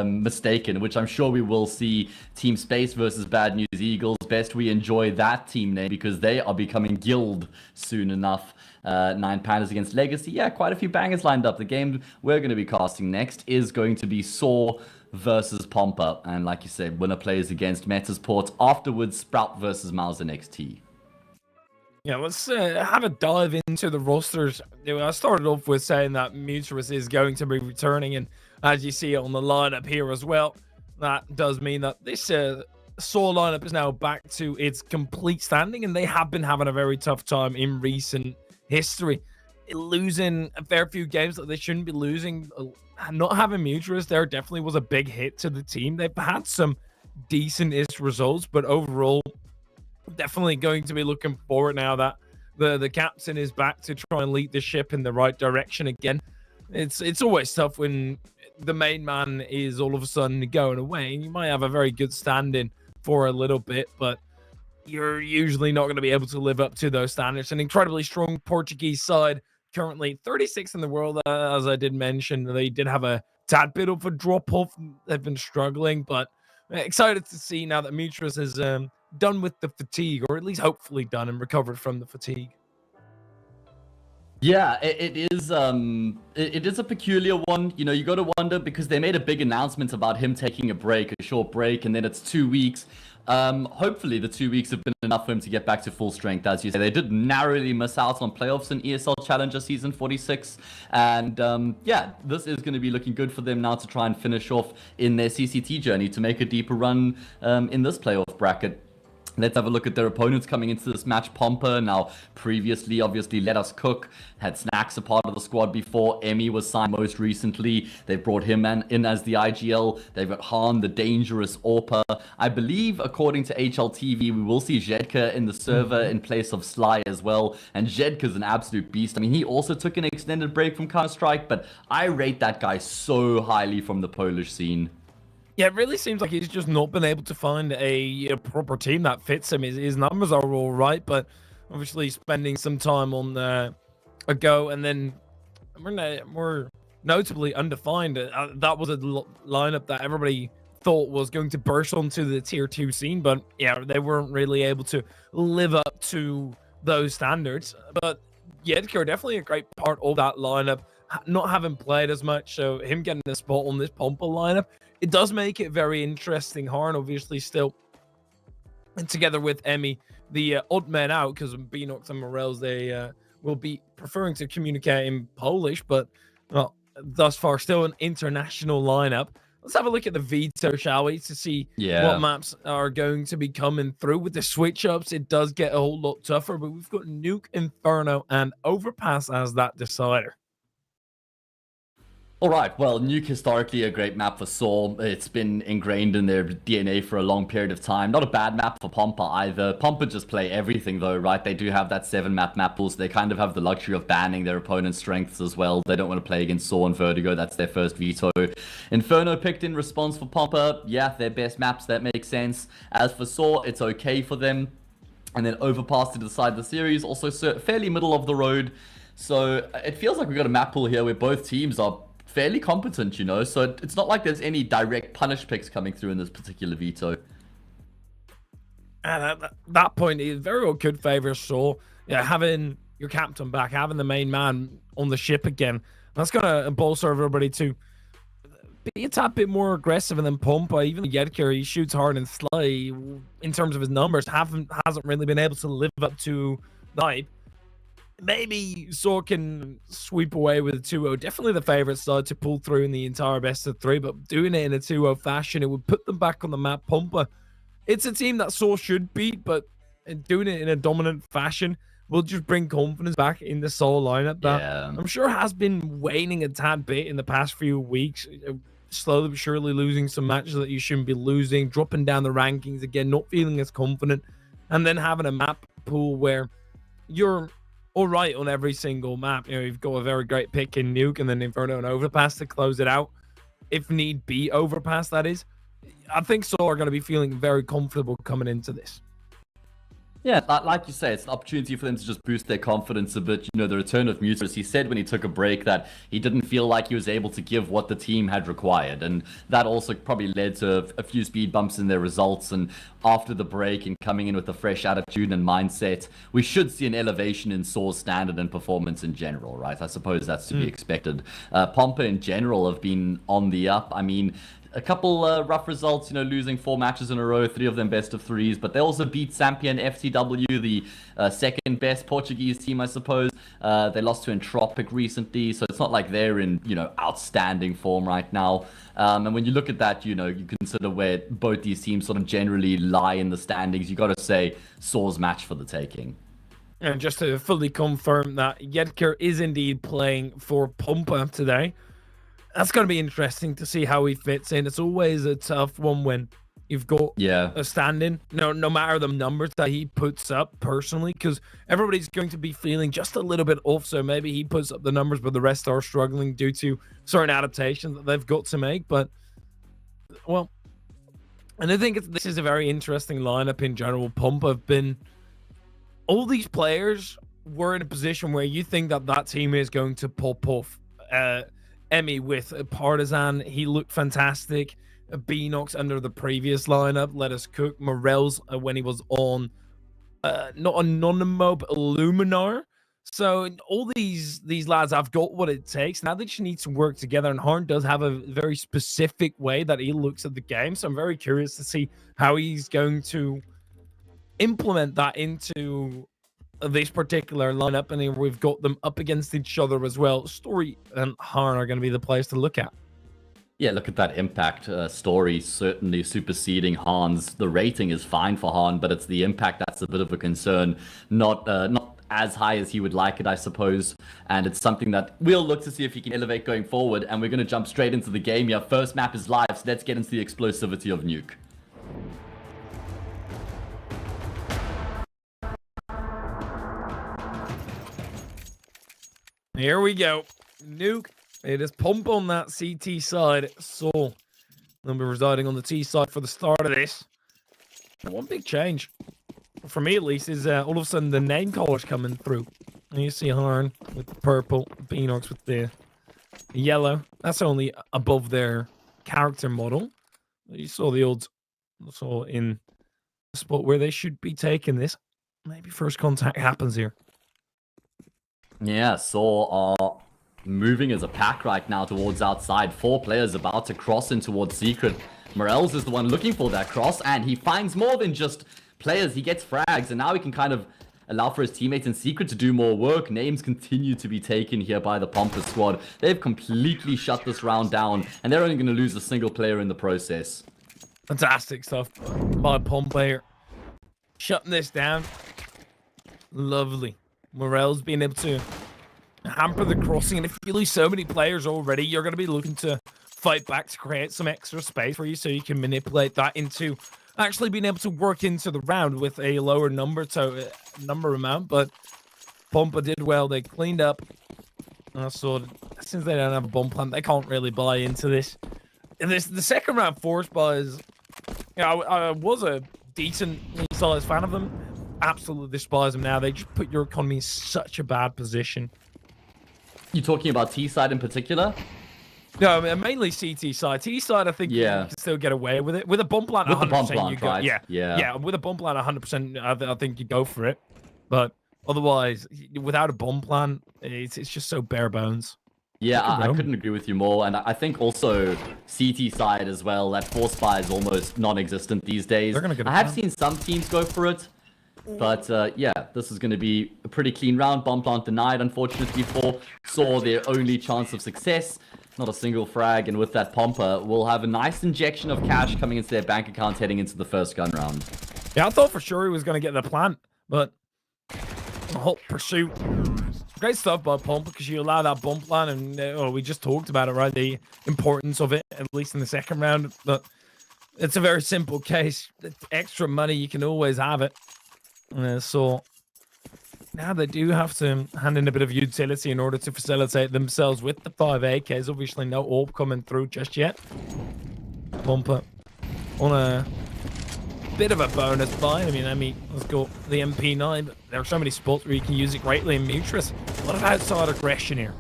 mistaken, which I'm sure we will see. Team Space versus Bad News Eagles. Best we enjoy that team name because they are becoming guild soon enough. 9 Pandas against Legacy. Yeah, quite a few bangers lined up. The game we're going to be casting next is going to be Saw versus Pompa. And like you said, winner plays against Metasport. Afterwards, Sprout versus Mouse NXT. Yeah, let's have a dive into the rosters. I started off with saying that Mutrus is going to be returning, and as you see on the lineup here as well, that does mean that this Saw lineup is now back to its complete standing, and they have been having a very tough time in recent history, losing a fair few games that they shouldn't be losing. Not having Mutrus there definitely was a big hit to the team. They've had some decent-ish results, but overall, definitely going to be looking forward now that the captain is back to try and lead the ship in the right direction again. It's always tough when the main man is all of a sudden going away, and you might have a very good stand-in for a little bit, but you're usually not going to be able to live up to those standards. An incredibly strong Portuguese side, currently 36th in the world, as I did mention. They did have a tad bit of a drop-off. They've been struggling, but excited to see now that Mutrus is done with the fatigue, or at least hopefully done and recovered from the fatigue. Yeah, it is a peculiar one. You know, you got to wonder, because they made a big announcement about him taking a short break, and then it's 2 weeks. Hopefully the 2 weeks have been enough for him to get back to full strength. As you say, they did narrowly miss out on playoffs in ESL Challenger Season 46. And yeah, this is going to be looking good for them now to try and finish off in their CCT journey to make a deeper run in this playoff bracket. Let's have a look at their opponents coming into this match. Pompa, now previously, obviously, Let Us Cook, had Snacks a part of the squad before. Emmy was signed most recently. They brought him in as the IGL. They've got Han, the dangerous Orpa. I believe, according to HLTV, we will see Zedka in the server in place of Sly as well. And Zedka's an absolute beast. I mean, he also took an extended break from Counter-Strike, but I rate that guy so highly from the Polish scene. Yeah, it really seems like he's just not been able to find a proper team that fits him. His numbers are all right, but obviously spending some time on a go, and then more notably undefined. That was a lineup that everybody thought was going to burst onto the tier 2 scene, but yeah, they weren't really able to live up to those standards. But Yedka are definitely a great part of that lineup, not having played as much, so him getting a spot on this Pompa lineup, it does make it very interesting. Harn obviously still, and together with Emmy, the odd men out, because Beanox and Morels, they will be preferring to communicate in Polish, but well, thus far still an international lineup. Let's have a look at the Veto, shall we, to see what maps are going to be coming through. With the switch-ups, it does get a whole lot tougher, but we've got Nuke, Inferno, and Overpass as that decider. All right, well, Nuke historically a great map for Saw. It's been ingrained in their DNA for a long period of time. Not a bad map for Pompa either. Pompa just play everything though, right? They do have that 7-map pool, so they kind of have the luxury of banning their opponent's strengths as well. They don't want to play against Saw and Vertigo. That's their first veto. Inferno picked in response for Pompa. Yeah, their best maps, that makes sense. As for Saw, it's okay for them. And then Overpass to decide the series, also fairly middle of the road. So it feels like we've got a map pool here where both teams are fairly competent, you know, so it's not like there's any direct punish picks coming through in this particular veto. And at that point, it very well could favor Saw. Yeah, having your captain back, having the main man on the ship again, that's going to bolster everybody to be a tad bit more aggressive. And then Pompa, even Yedker, he shoots hard and Sly, in terms of his numbers, hasn't really been able to live up to the hype. Maybe Saw can sweep away with a 2-0. Definitely the favorite side to pull through in the entire best of 3, but doing it in a 2-0 fashion, it would put them back on the map. Pompa, it's a team that Saw should beat, but doing it in a dominant fashion will just bring confidence back in the Saw lineup that I'm sure has been waning a tad bit in the past few weeks. Slowly but surely losing some matches that you shouldn't be losing, dropping down the rankings again, not feeling as confident, and then having a map pool where you're all right on every single map. You know, you've got a very great pick in Nuke and then Inferno and Overpass to close it out. If need be, Overpass, that is. I think Saw are going to be feeling very comfortable coming into this. Yeah, like you say, it's an opportunity for them to just boost their confidence a bit. You know, the return of Mutrus, he said when he took a break that he didn't feel like he was able to give what the team had required. And that also probably led to a few speed bumps in their results. And after the break and coming in with a fresh attitude and mindset, we should see an elevation in Saw's standard and performance in general, right? I suppose that's to be expected. Pompa in general have been on the up. I mean, a couple rough results, losing 4 matches in a row, 3 of them best of 3s, but they also beat Sampion FTW, the second best Portuguese team, I suppose. They lost to Entropic recently, so it's not like they're in, outstanding form right now. And when you look at that, you consider where both these teams sort of generally lie in the standings, you got to say Soar's match for the taking. And just to fully confirm that Jedker is indeed playing for Pumpa today. That's going to be interesting to see how he fits in. It's always a tough one when you've got a stand-in, no matter the numbers that he puts up personally, because everybody's going to be feeling just a little bit off. So maybe he puts up the numbers, but the rest are struggling due to certain adaptations that they've got to make. But, well, and I think this is a very interesting lineup in general. Pump have been... All these players were in a position where you think that team is going to pop off. Emmy with Partisan, he looked fantastic. Beanox under the previous lineup, Let Us Cook. Morels when he was on, not Anonymo, but Illuminar. So all these lads have got what it takes. Now they just need to work together, and Harn does have a very specific way that he looks at the game. So I'm very curious to see how he's going to implement that into this particular lineup, and then we've got them up against each other as well. Story and Harn are going to be the players to look at. Yeah, look at that impact. Story certainly superseding Harn's. The rating is fine for Harn, but it's the impact that's a bit of a concern. Not as high as he would like it, I suppose. And it's something that we'll look to see if he can elevate going forward. And we're going to jump straight into the game here. First map is live, so let's get into the explosivity of Nuke. Here we go. Nuke. It is Pump on that CT side. So, number residing on the T side for the start of this. And one big change, for me at least, is all of a sudden the name colors coming through. And you see Harn with the purple, Beanox with the yellow. That's only above their character model. You saw the odds in the spot where they should be taking this. Maybe first contact happens here. Yeah, Saw are moving as a pack right now towards outside. 4 players about to cross in towards Secret. Morels is the one looking for that cross, and he finds more than just players. He gets frags, and now he can kind of allow for his teammates in Secret to do more work. Names continue to be taken here by the Pompous squad. They've completely shut this round down, and they're only going to lose a single player in the process. Fantastic stuff by Pomp here. Shutting this down. Lovely. Morels being able to hamper the crossing, and if you lose so many players already, you're going to be looking to fight back to create some extra space for you so you can manipulate that into actually being able to work into the round with a lower number amount. But Pompa did well. They cleaned up. So since they don't have a bomb plant, they can't really buy into this. And the second round force buys, I was a decently sized fan of them. Absolutely despise them now. They just put your economy in such a bad position. You talking about T side in particular? No, mainly CT side. T side, I think you can still get away with it. With a bomb plant, 100%, you go. Right? Yeah. With a bomb plant, 100%, I think you go for it. But otherwise, without a bomb plant, it's just so bare bones. Yeah, I couldn't agree with you more. And I think also CT side as well, that force buy is almost non-existent these days. I have seen some teams go for it. But yeah, this is going to be a pretty clean round. Bomb plant denied, unfortunately, for Saw, their only chance of success. Not a single frag, and with that Pompa, we'll have a nice injection of cash coming into their bank account heading into the first gun round. Yeah, I thought for sure he was going to get the plant, but a hot pursuit. Great stuff by Pompa, because you allow that bomb plant, and we just talked about it, right? The importance of it, at least in the second round. But it's a very simple case. It's extra money, you can always have it. So now they do have to hand in a bit of utility in order to facilitate themselves with the 5 AKs. Obviously, no AWP coming through just yet. Pompa on a bit of a bonus buy. I mean, let's go the MP9, but there are so many spots where you can use it greatly in Mutris. A lot of outside aggression here.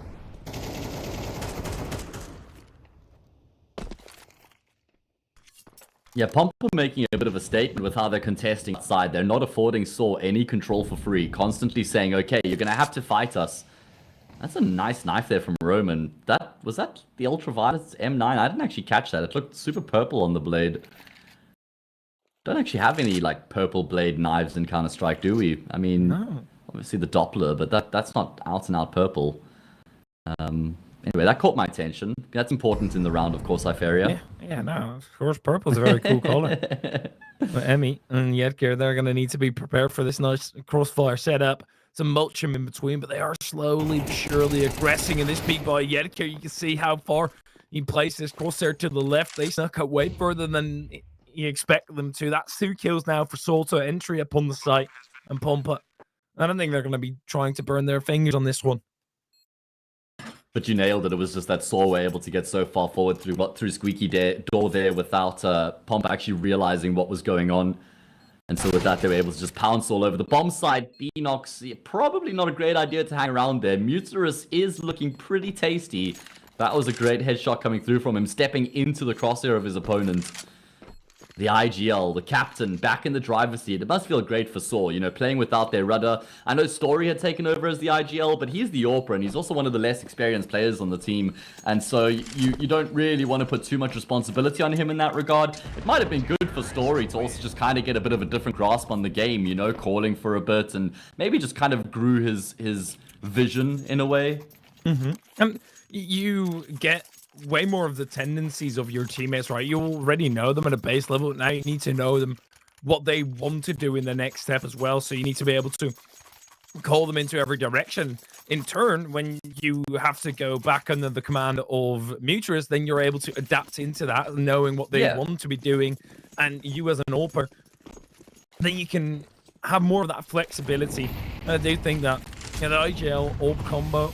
Yeah, Pompa making a bit of a statement with how they're contesting outside. They're not affording Saw any control for free. Constantly saying, okay, you're going to have to fight us. That's a nice knife there from Roman. That Was that the Ultraviolet M9? I didn't actually catch that. It looked super purple on the blade. Don't actually have any like purple blade knives in Counter-Strike, do we? I mean, obviously the Doppler, but that's not out and out purple. Anyway, that caught my attention. That's important in the round, of course, Iferia. Yeah, no, of course, purple's a very cool color. But Emmy and Yetker, they're going to need to be prepared for this nice crossfire setup. Some mulch in between, but they are slowly but surely aggressing in this peak by Yetker. You can see how far he placed this crosshair to the left. They snuck up way further than you expect them to. That's 2 kills now for Salto. Entry upon the site and Pompa. I don't think they're going to be trying to burn their fingers on this one. But you nailed it. It was just that Saw were able to get so far forward through squeaky door there without Pompa actually realizing what was going on. And so with that, they were able to just pounce all over the bomb side. Beanox, probably not a great idea to hang around there. Muterus is looking pretty tasty. That was a great headshot coming through from him, stepping into the crosshair of his opponent. The IGL, the captain, back in the driver's seat. It must feel great for Saw, you know, playing without their rudder. I know Story had taken over as the IGL, but he's the AWPer, and he's also one of the less experienced players on the team. And so you don't really want to put too much responsibility on him in that regard. It might have been good for Story to also just kind of get a bit of a different grasp on the game, you know, calling for a bit, and maybe just kind of grew his vision in a way. You get way more of the tendencies of your teammates, right? You already know them at a base level. Now you need to know them, what they want to do in the next step as well. So you need to be able to call them into every direction. In turn, when you have to go back under the command of Muterus, then you're able to adapt into that, knowing what they want to be doing. And you as an AWPer, then you can have more of that flexibility. And I do think that, you know, the IGL AWP combo,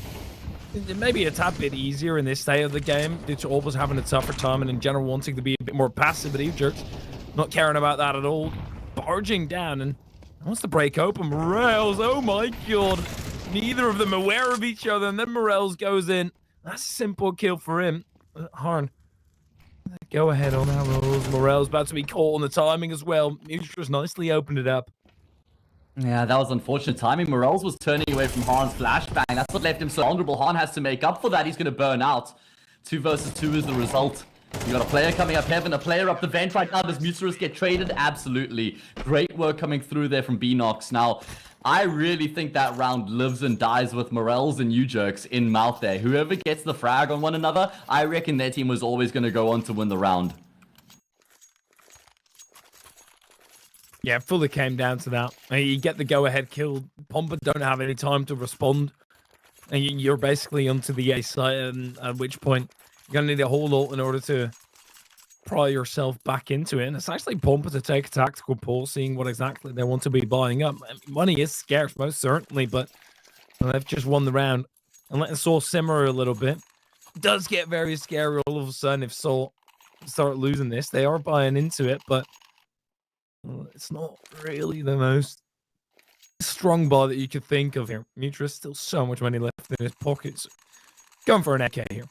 it may be a tad bit easier in this state of the game due to AWPers having a tougher time and in general wanting to be a bit more passive, but Jerks not caring about that at all. Barging down and wants to break open. Morels, oh my god. Neither of them aware of each other, and then Morels goes in. That's a simple kill for him. Harn, go ahead on arrows. Morels about to be caught on the timing as well. Muterus nicely opened it up. Yeah, that was unfortunate timing. Morels was turning away from Harn's flashbang. That's what left him so vulnerable. Harn has to make up for that. He's going to burn out. 2 versus 2 is the result. You got a player coming up heaven, a player up the vent right now. Does Muterus get traded? Absolutely. Great work coming through there from Beanox. Now, I really think that round lives and dies with Morels and U-Jerks in mouth there. Whoever gets the frag on one another, I reckon their team was always going to go on to win the round. Yeah, fully came down to that. You get the go-ahead kill. Pompa don't have any time to respond. And you're basically onto the A site, and at which point you're going to need a whole lot in order to pry yourself back into it. And it's actually Pompa to take a tactical pull, seeing what exactly they want to be buying up. Money is scarce, most certainly, but they've just won the round. And letting Saw simmer a little bit. It does get very scary all of a sudden if Saw start losing this. They are buying into it, but it's not really the most strong buy that you could think of here. Muterus still so much money left in his pockets. Going for an AK here.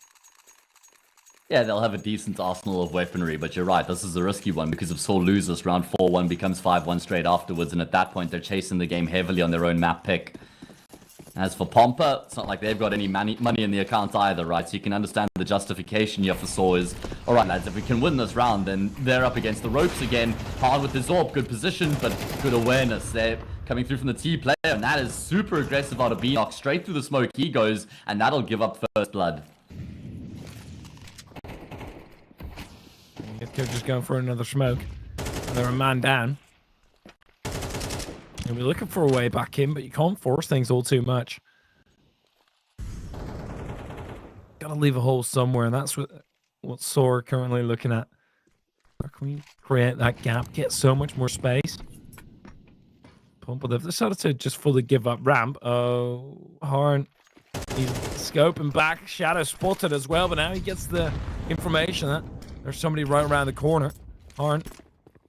Yeah, they'll have a decent arsenal of weaponry, but you're right, this is a risky one because if Saw loses, round 4-1 becomes 5-1 straight afterwards, and at that point they're chasing the game heavily on their own map pick. As for Pompa, it's not like they've got any money in the account either, right? So you can understand the justification here for Saw is, alright lads, if we can win this round, then they're up against the ropes again. Hard with his AWP, good position, but good awareness there. Coming through from the T player, and that is super aggressive out of Beanox. Straight through the smoke he goes, and that'll give up first blood. They're just going for another smoke. They're a man down. And we're looking for a way back in, but you can't force things all too much. Gotta leave a hole somewhere, and that's what Saw are currently looking at. How can we create that gap, get so much more space? Pompa, they've decided to just fully give up ramp. Oh, Harn, he's scoping back. Shadow spotted as well, but now he gets the information that there's somebody right around the corner. Harn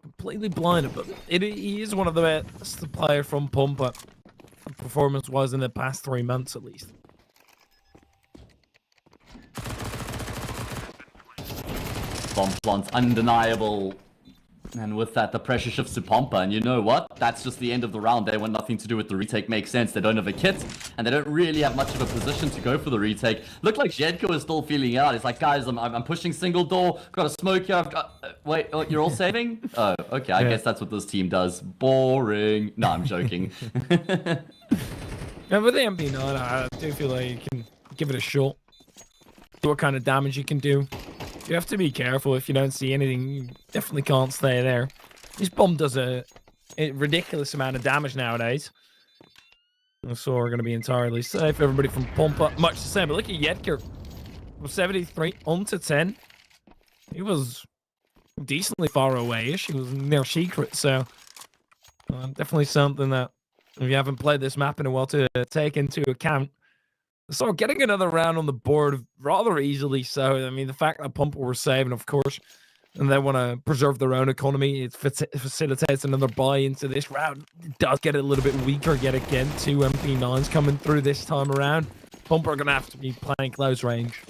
completely blinded, but he is one of the best player from Pompa, performance-wise in the past 3 months at least. Bomb Blonde's undeniable And with that, the pressure shifts to Pompa, and you know what? That's just the end of the round. They want nothing to do with the retake. Makes sense. They don't have a kit, and they don't really have much of a position to go for the retake. Look like Zedko is still feeling out. He's like, guys, I'm pushing single door. Got a smoke here. I've got... wait, you're all saving? Oh, okay. I guess that's what this team does. Boring. No, I'm joking. Yeah, with the MP9, I do feel like you can give it a shot. See what kind of damage you can do. You have to be careful. If you don't see anything, you definitely can't stay there. This bomb does a ridiculous amount of damage nowadays. So we're going to be entirely safe. Everybody from Pompa, much the same. But look at Yedker. From 73 on to 10. He was decently far away-ish. He was near secret. So definitely something that if you haven't played this map in a while to take into account. So getting another round on the board rather easily so. I mean, the fact that Pompa were saving, of course, and they want to preserve their own economy, it facilitates another buy into this round. It does get a little bit weaker yet again. 2 MP9s coming through this time around. Pompa are going to have to be playing close range.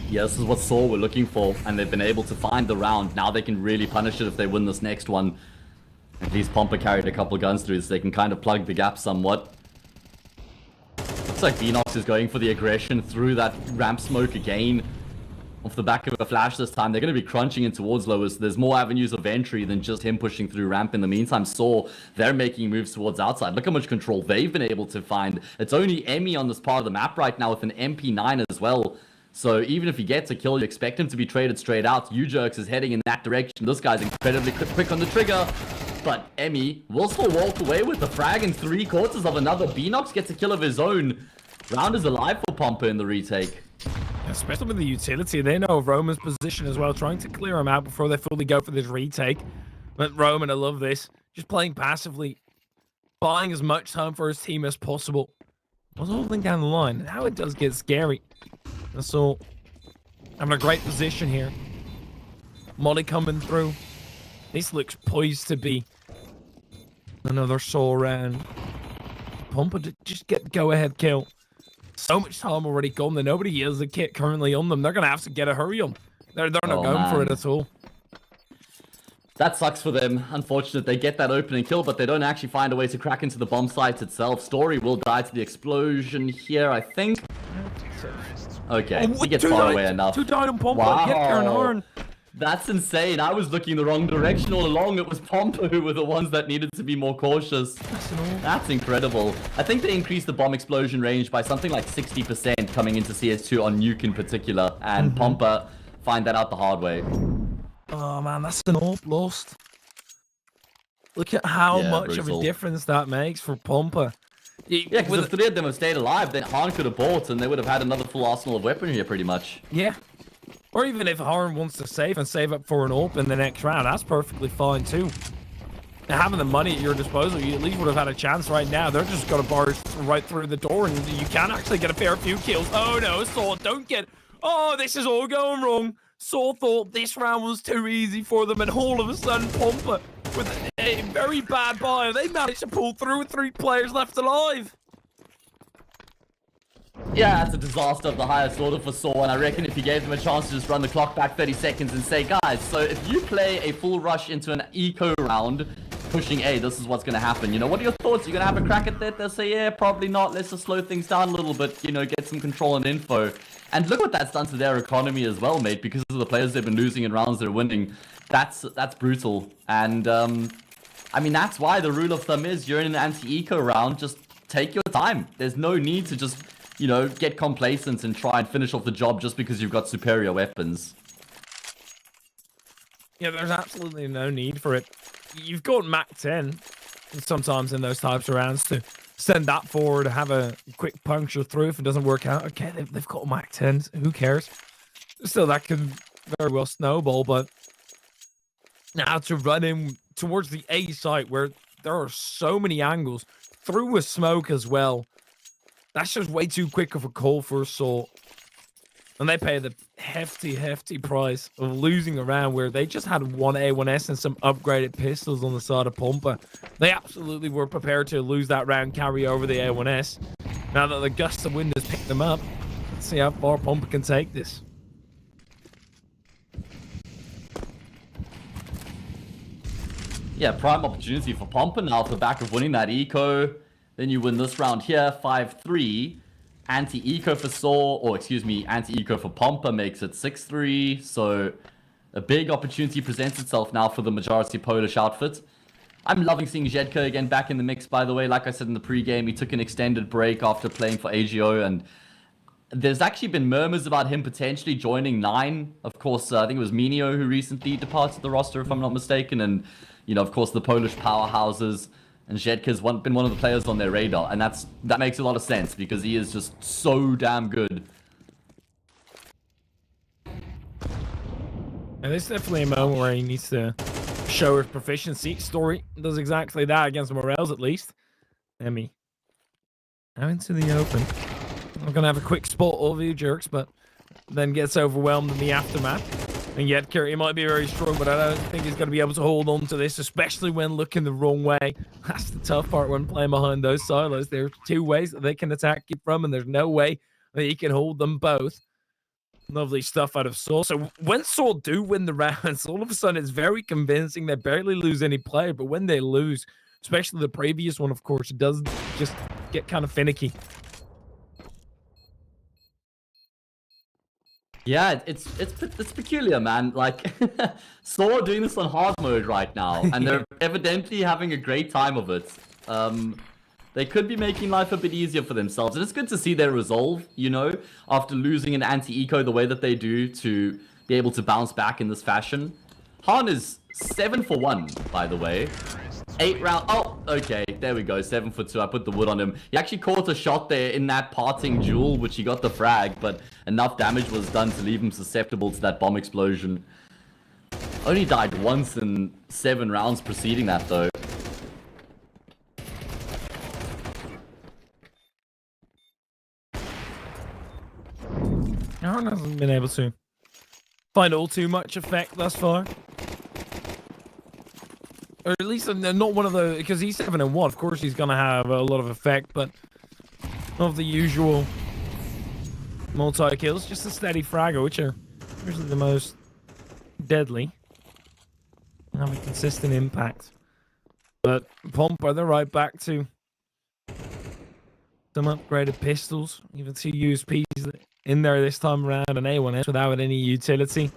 Yeah, this is what Saw were looking for, and they've been able to find the round. Now they can really punish it if they win this next one. At least Pompa carried a couple guns through, so they can kind of plug the gap somewhat. Looks like Beanox is going for the aggression through that ramp smoke again. Off the back of a flash this time, they're going to be crunching in towards Lois. There's more avenues of entry than just him pushing through ramp. In the meantime, Saw, they're making moves towards outside. Look how much control they've been able to find. It's only Emmy on this part of the map right now with an MP9 as well. So even if he gets a kill, you expect him to be traded straight out. U-Jerks is heading in that direction. This guy's incredibly quick on the trigger. But Emmy will still walk away with the frag in 3/4 of another. Beanox gets a kill of his own. Round is alive for Pompa in the retake. Especially with the utility. They know of Roman's position as well, trying to clear him out before they fully go for this retake. But Roman, I love this. Just playing passively. Buying as much time for his team as possible. Was holding down the line. Now it does get scary. So, having a great position here. Molly coming through. This looks poised to be another Saw round. Pompa to just get go-ahead kill. So much time already gone that nobody has a kit currently on them. They're going to have to get a hurry on. They're not going for it at all. That sucks for them. Unfortunate, they get that opening kill, but they don't actually find a way to crack into the bomb site itself. Story will die to the explosion here, I think. Okay, he gets far away enough. 2 died on Pompa. Wow. That's insane. I was looking the wrong direction all along. It was Pompa who were the ones that needed to be more cautious. That's incredible. I think they increased the bomb explosion range by something like 60% coming into CS2 on Nuke in particular, and Pompa find that out the hard way. Oh man, that's an AWP lost. Look at how much of a difference that makes for Pompa. Yeah, because if 3 of them have stayed alive, then Han could have bought and they would have had another full arsenal of weaponry here pretty much. Yeah. Or even if Harn wants to save and save up for an AWP in the next round, that's perfectly fine too. And having the money at your disposal, you at least would have had a chance right now. They're just going to barge right through the door and you can actually get a fair few kills. Oh no, Saw, don't get... Oh, this is all going wrong. Saw thought this round was too easy for them and all of a sudden Pompa with a very bad buy. They managed to pull through with 3 players left alive. Yeah, that's a disaster of the highest order for Saw, and I reckon if you gave them a chance to just run the clock back 30 seconds and say, guys, so if you play a full rush into an eco round, pushing A, this is what's going to happen. You know, what are your thoughts? You're going to have a crack at that? They'll say, yeah, probably not. Let's just slow things down a little bit, you know, get some control and info. And look what that's done to their economy as well, mate, because of the players they've been losing in rounds they're winning. That's brutal. And, I mean, that's why the rule of thumb is you're in an anti-eco round, just take your time. There's no need to just... you know, get complacent and try and finish off the job just because you've got superior weapons. Yeah, there's absolutely no need for it. You've got Mac 10 sometimes in those types of rounds to send that forward, have a quick puncture through if it doesn't work out. Okay, they've got Mac 10s. Who cares? Still, that could very well snowball, but now to run in towards the A site where there are so many angles through a smoke as well. That's just way too quick of a call for Saw. And they pay the hefty, hefty price of losing a round where they just had 1 A1S and some upgraded pistols on the side of Pompa. They absolutely were prepared to lose that round, carry over the A1S. Now that the gust of wind has picked them up, let's see how far Pompa can take this. Yeah, prime opportunity for Pompa now off the back of winning that eco. Then you win this round here, 5-3. Anti-eco for Saw, or excuse me, anti-eco for Pompa makes it 6-3. So a big opportunity presents itself now for the majority Polish outfit. I'm loving seeing Zedka again back in the mix, by the way. Like I said in the pregame, he took an extended break after playing for AGO, and there's actually been murmurs about him potentially joining 9. Of course, I think it was Minio who recently departed the roster, if I'm not mistaken. And, you know, of course, the Polish powerhouses. And Zedka's been one of the players on their radar. And that makes a lot of sense because he is just so damn good. And there's definitely a moment where he needs to show his proficiency. Story does exactly that against Morels, at least. Emmy. Now into the open. I'm going to have a quick spot over you jerks, but then gets overwhelmed in the aftermath. And yet, he might be very strong, but I don't think he's going to be able to hold on to this, especially when looking the wrong way. That's the tough part when playing behind those silos. There are 2 ways that they can attack you from, and there's no way that he can hold them both. Lovely stuff out of Saw. So when Saw do win the rounds, all of a sudden it's very convincing. They barely lose any player, but when they lose, especially the previous one, of course, it does just get kind of finicky. Yeah, it's peculiar, man. Like, Saw doing this on hard mode right now, and they're evidently having a great time of it. They could be making life a bit easier for themselves. And it's good to see their resolve, you know, after losing an anti-eco the way that they do, to be able to bounce back in this fashion. Han is 7 for 1, by the way. 8 round. Oh, okay. There we go. 7 for 2. I put the wood on him. He actually caught a shot there in that parting duel, which he got the frag, but enough damage was done to leave him susceptible to that bomb explosion. Only died once in 7 rounds preceding that, though. Aaron hasn't been able to find all too much effect thus far. Or at least not one of the, because he's 7-1. Of course he's going to have a lot of effect, but not of the usual multi-kills. Just a steady fragger, which are usually the most deadly. Have a consistent impact. But Pompa, they're right back to some upgraded pistols. Even 2 USPs in there this time around, an A1S without any utility.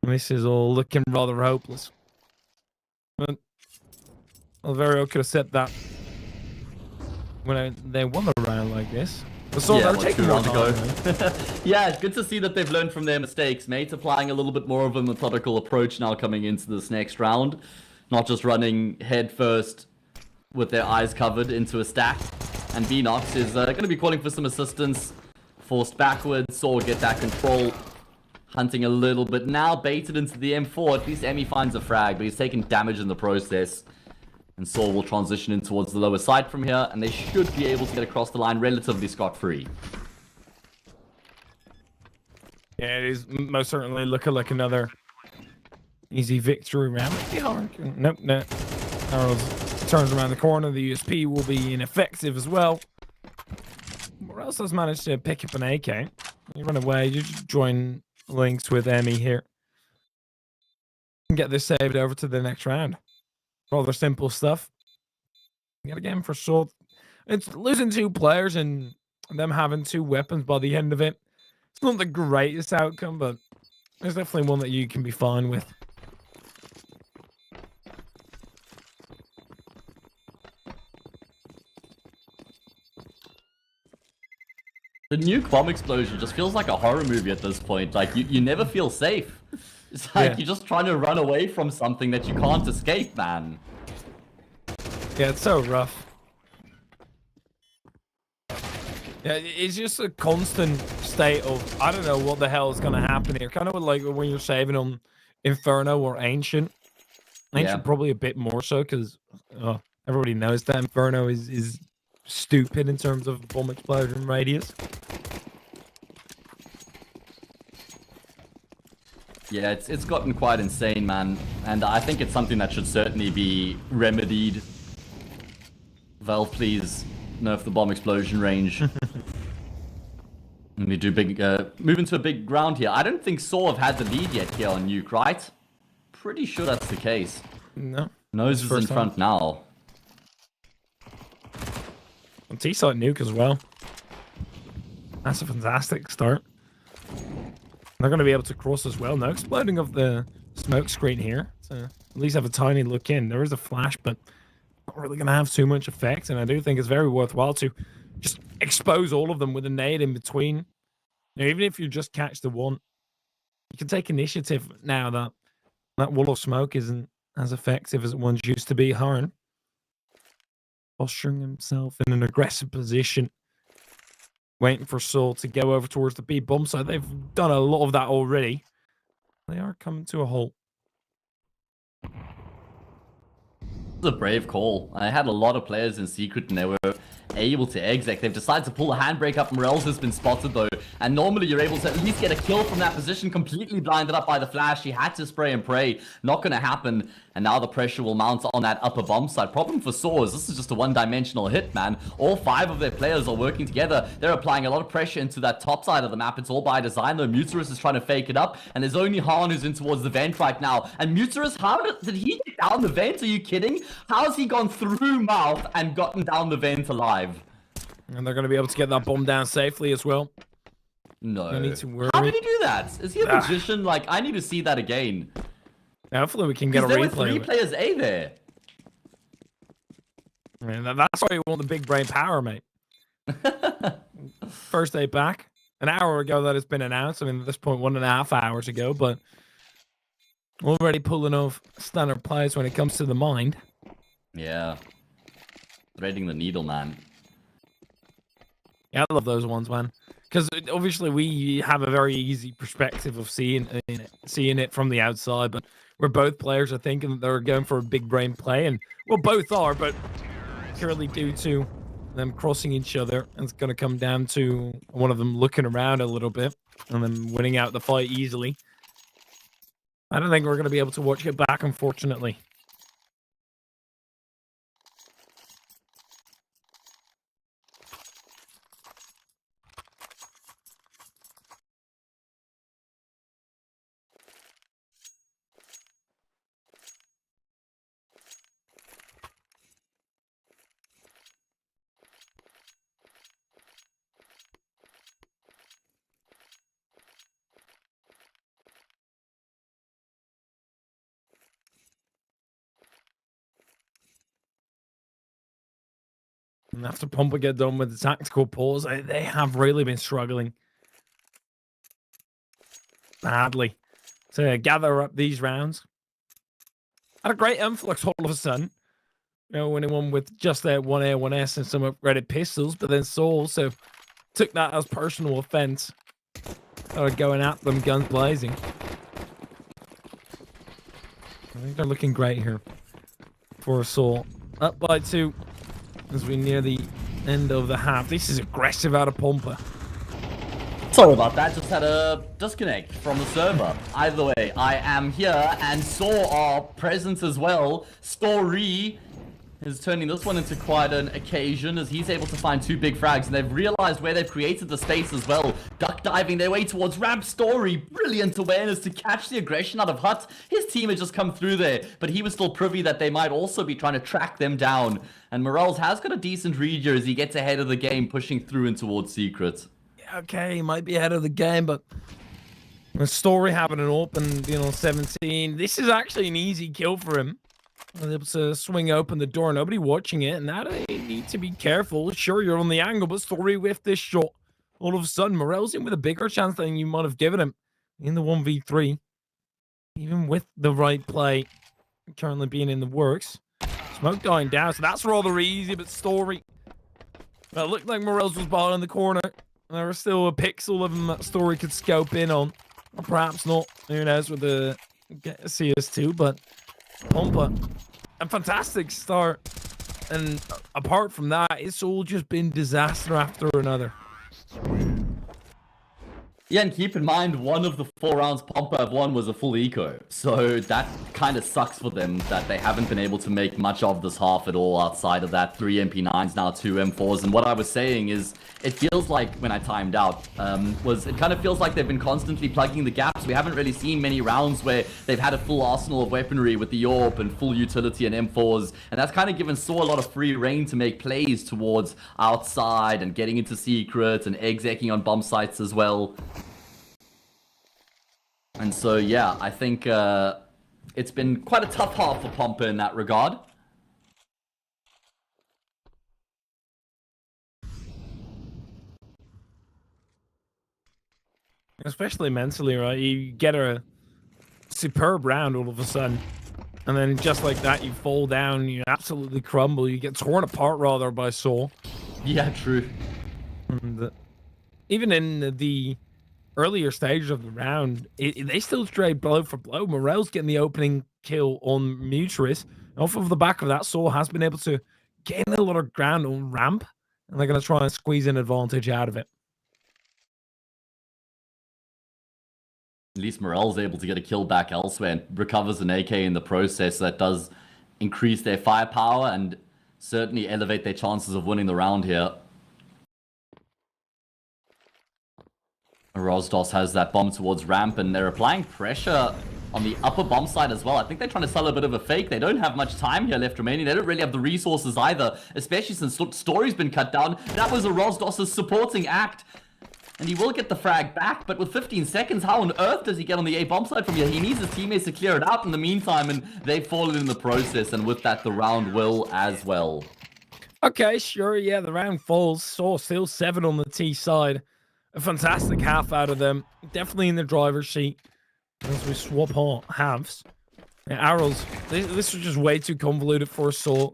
This is all looking rather hopeless. But Alvario could have said that when they won the round like this. So yeah, they're taking more time. Yeah, it's good to see that they've learned from their mistakes, mate. Applying a little bit more of a methodical approach now coming into this next round. Not just running head first with their eyes covered into a stack. And Beanox is going to be calling for some assistance. Forced backwards, Saw get that control. Hunting a little bit now, baited into the M4. At least Emmy finds a frag, but he's taking damage in the process. And Saw will transition in towards the lower side from here, and they should be able to get across the line relatively scot-free. Yeah, it is most certainly looking like another easy victory round. Nope, no. Harold turns around the corner. The USP will be ineffective as well. Morales has managed to pick up an AK. You run away. You just join links with Emmy here. And get this saved over to the next round. Rather simple stuff. Yet again for Saw. It's losing 2 players and them having 2 weapons by the end of it. It's not the greatest outcome, but it's definitely one that you can be fine with. The Nuke bomb explosion just feels like a horror movie at this point. Like, you never feel safe. It's like you're just trying to run away from something that you can't escape, man. Yeah, it's so rough. Yeah, it's just a constant state of, I don't know what the hell is going to happen here. Kind of like when you're saving on Inferno or Ancient. Ancient probably a bit more so, because everybody knows that Inferno is stupid in terms of bomb explosion radius. Yeah, it's gotten quite insane, man. And I think it's something that should certainly be remedied. Valve, please nerf the bomb explosion range. And we do big, move into a big ground here. I don't think Saw have had the lead yet here on Nuke, right? pretty sure that's the case. No. Nose is in front now. And T-side nuke as well. That's a fantastic start. They're going to be able to cross as well. No exploding of the smoke screen here. So at least have a tiny look in. There is a flash, but not really going to have too much effect. And I do think it's very worthwhile to just expose all of them with a nade in between. Now, even if you just catch the one, you can take initiative now that that wall of smoke isn't as effective as it once used to be. Harn posturing himself in an aggressive position, waiting for Soul to go over towards the B bomb side. They've done a lot of that already. They are coming to a halt. It's a brave call. I had a lot of players in Secret and they were able to exec. They've decided to pull a handbrake up. Morels has been spotted though, and normally you're able to at least get a kill from that position, completely blinded up by the flash. He had to spray and pray. Not going to happen, and now the pressure will mount on that upper bomb side. Problem for Saw is this is just a one-dimensional hit, man. All 5 of their players are working together. They're applying a lot of pressure into that top side of the map. It's all by design though. Muterus is trying to fake it up, and there's only Han who's in towards the vent right now. And Muterus, how did he get down the vent? Are you kidding? How's he gone through mouth and gotten down the vent alive? And they're going to be able to get that bomb down safely as well. No. No need to worry. How did he do that? Is he a magician? Like, I need to see that again. Hopefully we can get a there replay. There were 3 players A there. Man, that's why you want the big brain power, mate. First day back. An hour ago that has been announced. I mean, at this point, 1.5 hours ago, but already pulling off standard plays when it comes to the mind. Yeah. Threading the needle, man. Yeah, I love those ones, man. Because obviously we have a very easy perspective of seeing it from the outside, but where both players are thinking that they're going for a big brain play, and well, both are, but purely due to them crossing each other, and it's going to come down to one of them looking around a little bit and then winning out the fight easily. I don't think we're going to be able to watch it back, unfortunately. And after Pumper get done with the tactical pause, they have really been struggling badly to gather up these rounds. Had a great influx all of a sudden. You know, winning one with just their 1A, 1S and some upgraded pistols, but then Saul also took that as personal offense. Started going at them, guns blazing. I think they're looking great here for Saul. Up by 2. As we near the end of the half. This is aggressive out of Pumper. Sorry about that, just had a disconnect from the server. Either way, I am here and saw our presence as well. Story is turning this one into quite an occasion as he's able to find 2 big frags, and they've realized where they've created the space as well. Duck diving their way towards Ramp. Story, brilliant awareness to catch the aggression out of Hut. His team had just come through there, but he was still privy that they might also be trying to track them down. And Morels has got a decent read here as he gets ahead of the game, pushing through and towards Secret. Yeah, okay, he might be ahead of the game, but the Story having an open, 17. This is actually an easy kill for him. Able to swing open the door, nobody watching it, and now they need to be careful. Sure, you're on the angle, but Story with this shot. All of a sudden, Morel's in with a bigger chance than you might have given him in the 1v3. Even with the right play currently being in the works. Smoke dying down, so that's rather easy, but Story. Well, it looked like Morels was behind the corner. There was still a pixel of him that Story could scope in on. Or perhaps not. Who knows with the CS2, but Pumper. A fantastic start. And apart from that, it's all just been disaster after another. Yeah, and keep in mind, one of the 4 rounds Pompa have won was a full eco. So that kind of sucks for them that they haven't been able to make much of this half at all outside of that 3 MP9s, now 2 M4s. And what I was saying is, it feels like, when I timed out, it kind of feels like they've been constantly plugging the gaps. We haven't really seen many rounds where they've had a full arsenal of weaponry with the AWP and full utility and M4s. And that's kind of given Saw a lot of free reign to make plays towards outside and getting into secrets and execing on bomb sites as well. And so, yeah, I think it's been quite a tough half for Pompa in that regard. Especially mentally, right? You get a superb round all of a sudden. And then just like that, you fall down, you absolutely crumble, you get torn apart rather by Saw. Yeah, true. And even in the earlier stages of the round, they still trade blow for blow. Morel's getting the opening kill on Mutris. Off of the back of that, Saw has been able to gain a lot of ground on ramp, and they're going to try and squeeze an advantage out of it. At least Morel's able to get a kill back elsewhere and recovers an AK in the process. That does increase their firepower and certainly elevate their chances of winning the round here. Rosdos has that bomb towards ramp, and they're applying pressure on the upper bomb side as well. I think they're trying to sell a bit of a fake. They don't have much time here left remaining. They don't really have the resources either, especially since Story's been cut down. That was a Rosdos' supporting act. And he will get the frag back, but with 15 seconds, how on earth does he get on the A bomb side from here? He needs his teammates to clear it out in the meantime, and they've fallen in the process, and with that, the round will as well. Okay, sure, yeah, the round falls. Saw still 7 on the T side. A fantastic half out of them. Definitely in the driver's seat as we swap halves. Yeah, Arrows, this was just way too convoluted for Saw.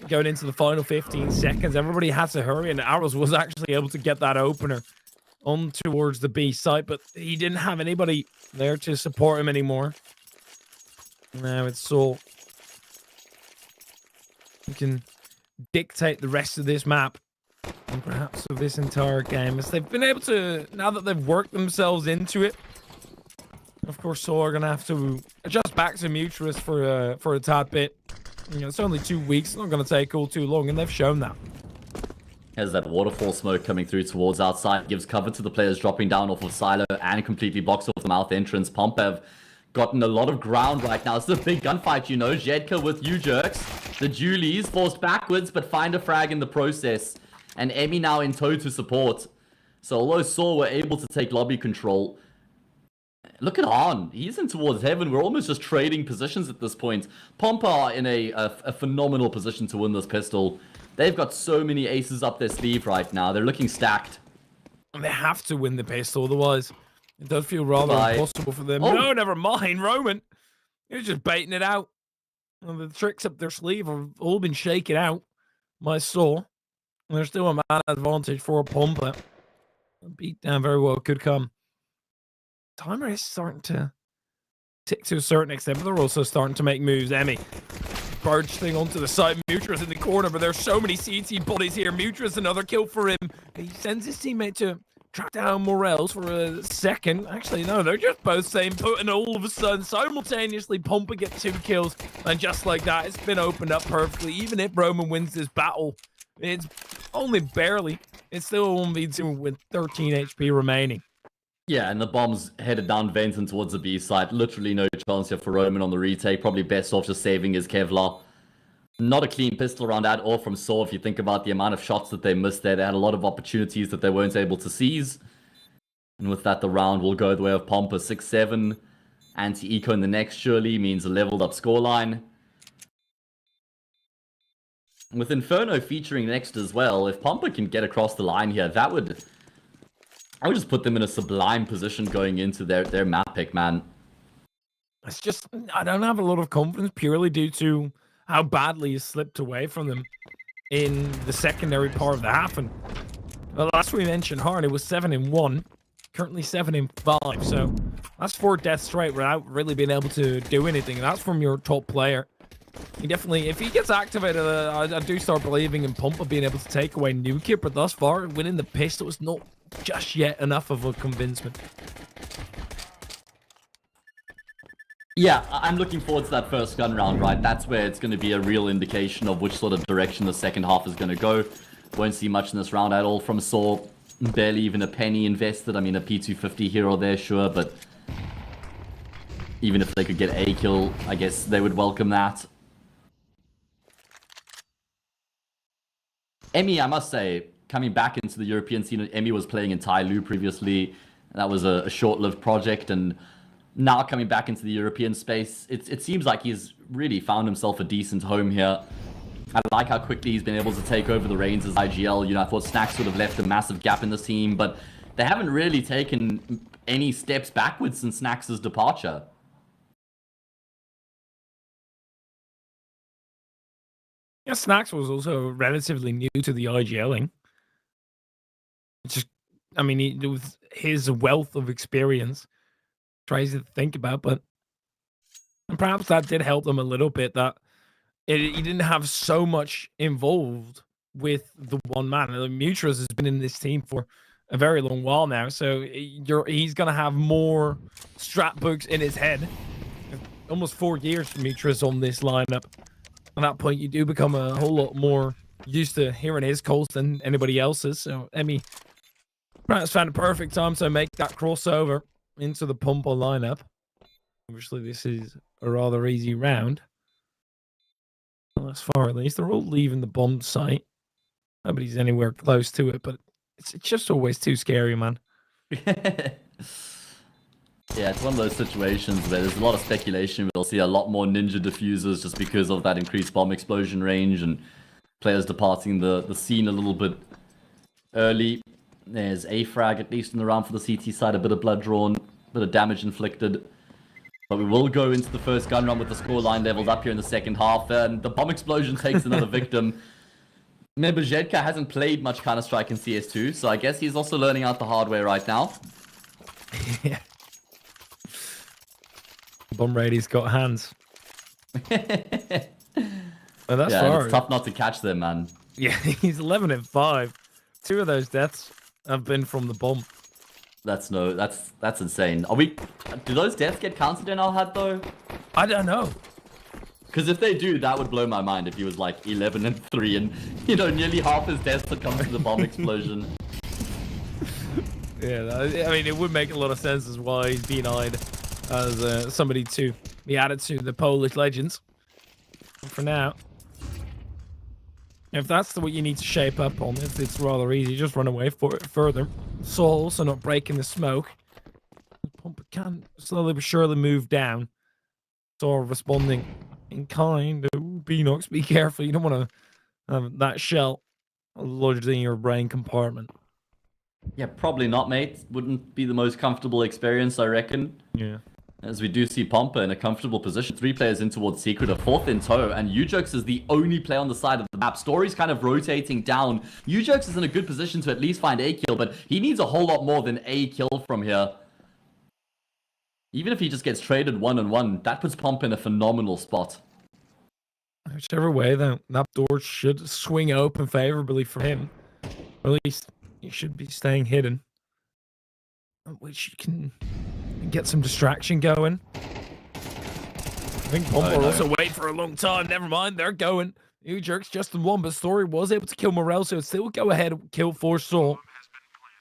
Going into the final 15 seconds, everybody had to hurry, and Arrows was actually able to get that opener on towards the B site, but he didn't have anybody there to support him anymore. Now it's Saw. He can dictate the rest of this map and perhaps of this entire game, as they've been able to, now that they've worked themselves into it. Of course, Saw are gonna have to adjust back to Mutris for a tad bit. You know, it's only 2 weeks, it's not gonna take all too long, and they've shown that. Has that waterfall smoke coming through towards outside, gives cover to the players dropping down off of Silo and completely blocks off the mouth entrance. Pompa have gotten a lot of ground right now. It's a big gunfight, you know. Jedka with U-Jerks. The Julies forced backwards, but find a frag in the process. And Emmy now in tow to support. So although Saw were able to take lobby control, look at Han. He's in towards heaven. We're almost just trading positions at this point. Pompa are in a phenomenal position to win this pistol. They've got so many aces up their sleeve right now. They're looking stacked. And they have to win the pistol, otherwise it does feel rather impossible for them. Oh. No, never mind, Roman. You're just baiting it out. And the tricks up their sleeve have all been shaken out by Saw. And there's still a man advantage for Pompa. A beatdown very well could come. Timer is starting to tick to a certain extent, but they're also starting to make moves. Emmy barge thing onto the side. Mutris in the corner, but there's so many CT bodies here. Mutris, another kill for him. He sends his teammate to track down Morels for a second. Actually, no, they're just both staying put, and all of a sudden, simultaneously, Pompa gets 2 kills. And just like that, it's been opened up perfectly. Even if Roman wins this battle, it's only barely. It's still 1v2 with 13 HP remaining. Yeah, and the bomb's headed down vent and towards the B site. Literally no chance here for Roman on the retake. Probably best off just saving his Kevlar. Not a clean pistol round at all from Saw if you think about the amount of shots that they missed there. They had a lot of opportunities that they weren't able to seize. And with that, the round will go the way of Pompa. 6-7. Anti-eco in the next surely means a leveled up scoreline. With Inferno featuring next as well, if Pompa can get across the line here, that would... I would just put them in a sublime position going into their map pick, man. It's just, I don't have a lot of confidence purely due to how badly he slipped away from them in the secondary part of the half. And well, last we mentioned, Harney was 7-1, currently 7-5. So that's 4 deaths straight without really being able to do anything. And that's from your top player. He definitely, if he gets activated, I do start believing in Pompa being able to take away Nuke, but thus far, winning the pistol is not just yet enough of a convincement. Yeah, I'm looking forward to that first gun round, right? That's where it's going to be a real indication of which sort of direction the second half is going to go. Won't see much in this round at all from Saw. Barely even a penny invested. I mean, a P250 here or there, sure, but even if they could get a kill, I guess they would welcome that. Emmy, I must say, coming back into the European scene, Emmy was playing in Tyloo previously. That was a short-lived project, and now coming back into the European space, it seems like he's really found himself a decent home here. I like how quickly he's been able to take over the reins as IGL. You know, I thought Snacks would have left a massive gap in the team, but they haven't really taken any steps backwards since Snacks' departure. Yeah, Snacks was also relatively new to the IGLing. Just, I mean, with his wealth of experience, crazy to think about, but perhaps that did help them a little bit, that he didn't have so much involved with the one man. Mutras has been in this team for a very long while now, so he's going to have more strat books in his head. Almost 4 years for Mutras on this lineup. At that point, you do become a whole lot more used to hearing his calls than anybody else's. So, Emmy perhaps found a perfect time to make that crossover into the Pumper lineup. Obviously, this is a rather easy round. Well, as far at least, they're all leaving the bomb site. Nobody's anywhere close to it, but it's just always too scary, man. Yeah, it's one of those situations where there's a lot of speculation. We'll see a lot more ninja diffusers just because of that increased bomb explosion range and players departing the scene a little bit early. There's a frag, at least in the round for the CT side, a bit of blood drawn, a bit of damage inflicted. But we will go into the first gun run with the scoreline leveled up here in the second half, and the bomb explosion takes another victim. Remember, Zedka hasn't played much Counter-Strike in CS2, so I guess he's also learning out the hard way right now. Yeah. Bomb Raid's got hands. Well, that's yeah, it's tough not to catch them, man. Yeah, he's 11-5. 2 of those deaths have been from the bomb. That's insane. Do those deaths get counted in our HUD though? I don't know. Because if they do, that would blow my mind if he was like 11-3 and, you know, nearly half his deaths had come to the bomb explosion. Yeah, I mean, it would make a lot of sense as why he's being eyed as somebody to be added to the Polish legends. And for now, if that's what you need to shape up on, if it's rather easy, just run away for it further. Saul, so not breaking the smoke. Pumper can slowly but surely move down. So responding in kind. Beanox, be careful. You don't want to have that shell lodged in your brain compartment. Yeah, probably not, mate. Wouldn't be the most comfortable experience, I reckon. Yeah. As we do see Pompa in a comfortable position. 3 players in towards Secret, a 4th in tow, and Ujokes is the only player on the side of the map. Story's kind of rotating down. Ujokes is in a good position to at least find a kill, but he needs a whole lot more than a kill from here. Even if he just gets traded 1-on-1, that puts Pompa in a phenomenal spot. Whichever way, that door should swing open favorably for him. Or at least he should be staying hidden. Which you can get some distraction going. I think Pompa will also wait for a long time. Never mind, they're going. New Jerks just the one, but Story was able to kill Morel, so still go ahead and kill for Saul.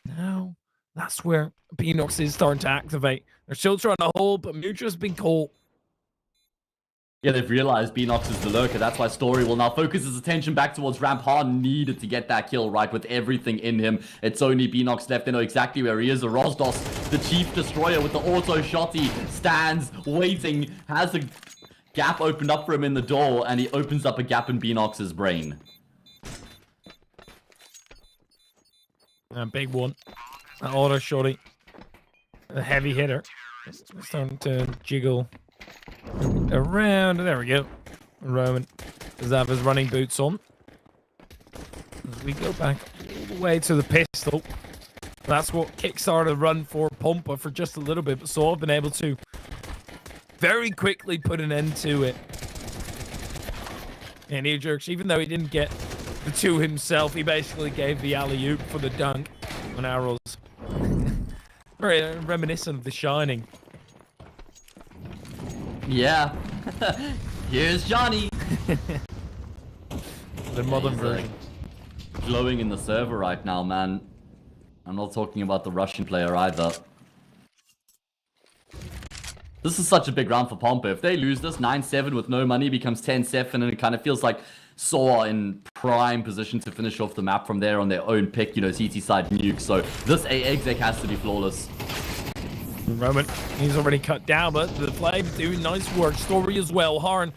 Now, that's where Beanox is starting to activate. They're still trying to hold, but Mutra's been caught. Yeah, they've realized Beanox is the lurker. That's why Story will now focus his attention back towards Ramp. Han needed to get that kill right with everything in him. It's only Beanox left. They know exactly where he is. A Rosdos, the Chief Destroyer with the auto shotty, stands waiting, has a gap opened up for him in the door, and he opens up a gap in Beanox's brain. A big one. An auto shotty. A heavy hitter. Starting to jiggle around. There we go. Roman does have his running boots on. As we go back all the way to the pistol. That's what kickstarted the run for Pompa for just a little bit, but so I've been able to very quickly put an end to it. And he jerks, even though he didn't get the 2 himself, he basically gave the alley-oop for the dunk. on arrows. Very reminiscent of The Shining. Yeah. Here's Johnny. The modern version. Glowing in the server right now, man. I'm not talking about the Russian player either. This is such a big round for Pompa. If they lose this, 9-7 with no money becomes 10-7, and it kind of feels like Saw are in prime position to finish off the map from there on their own pick, you know, CT side Nuke. So this A exec has to be flawless. Roman, he's already cut down, but the Flame doing nice work. Story as well. Harn,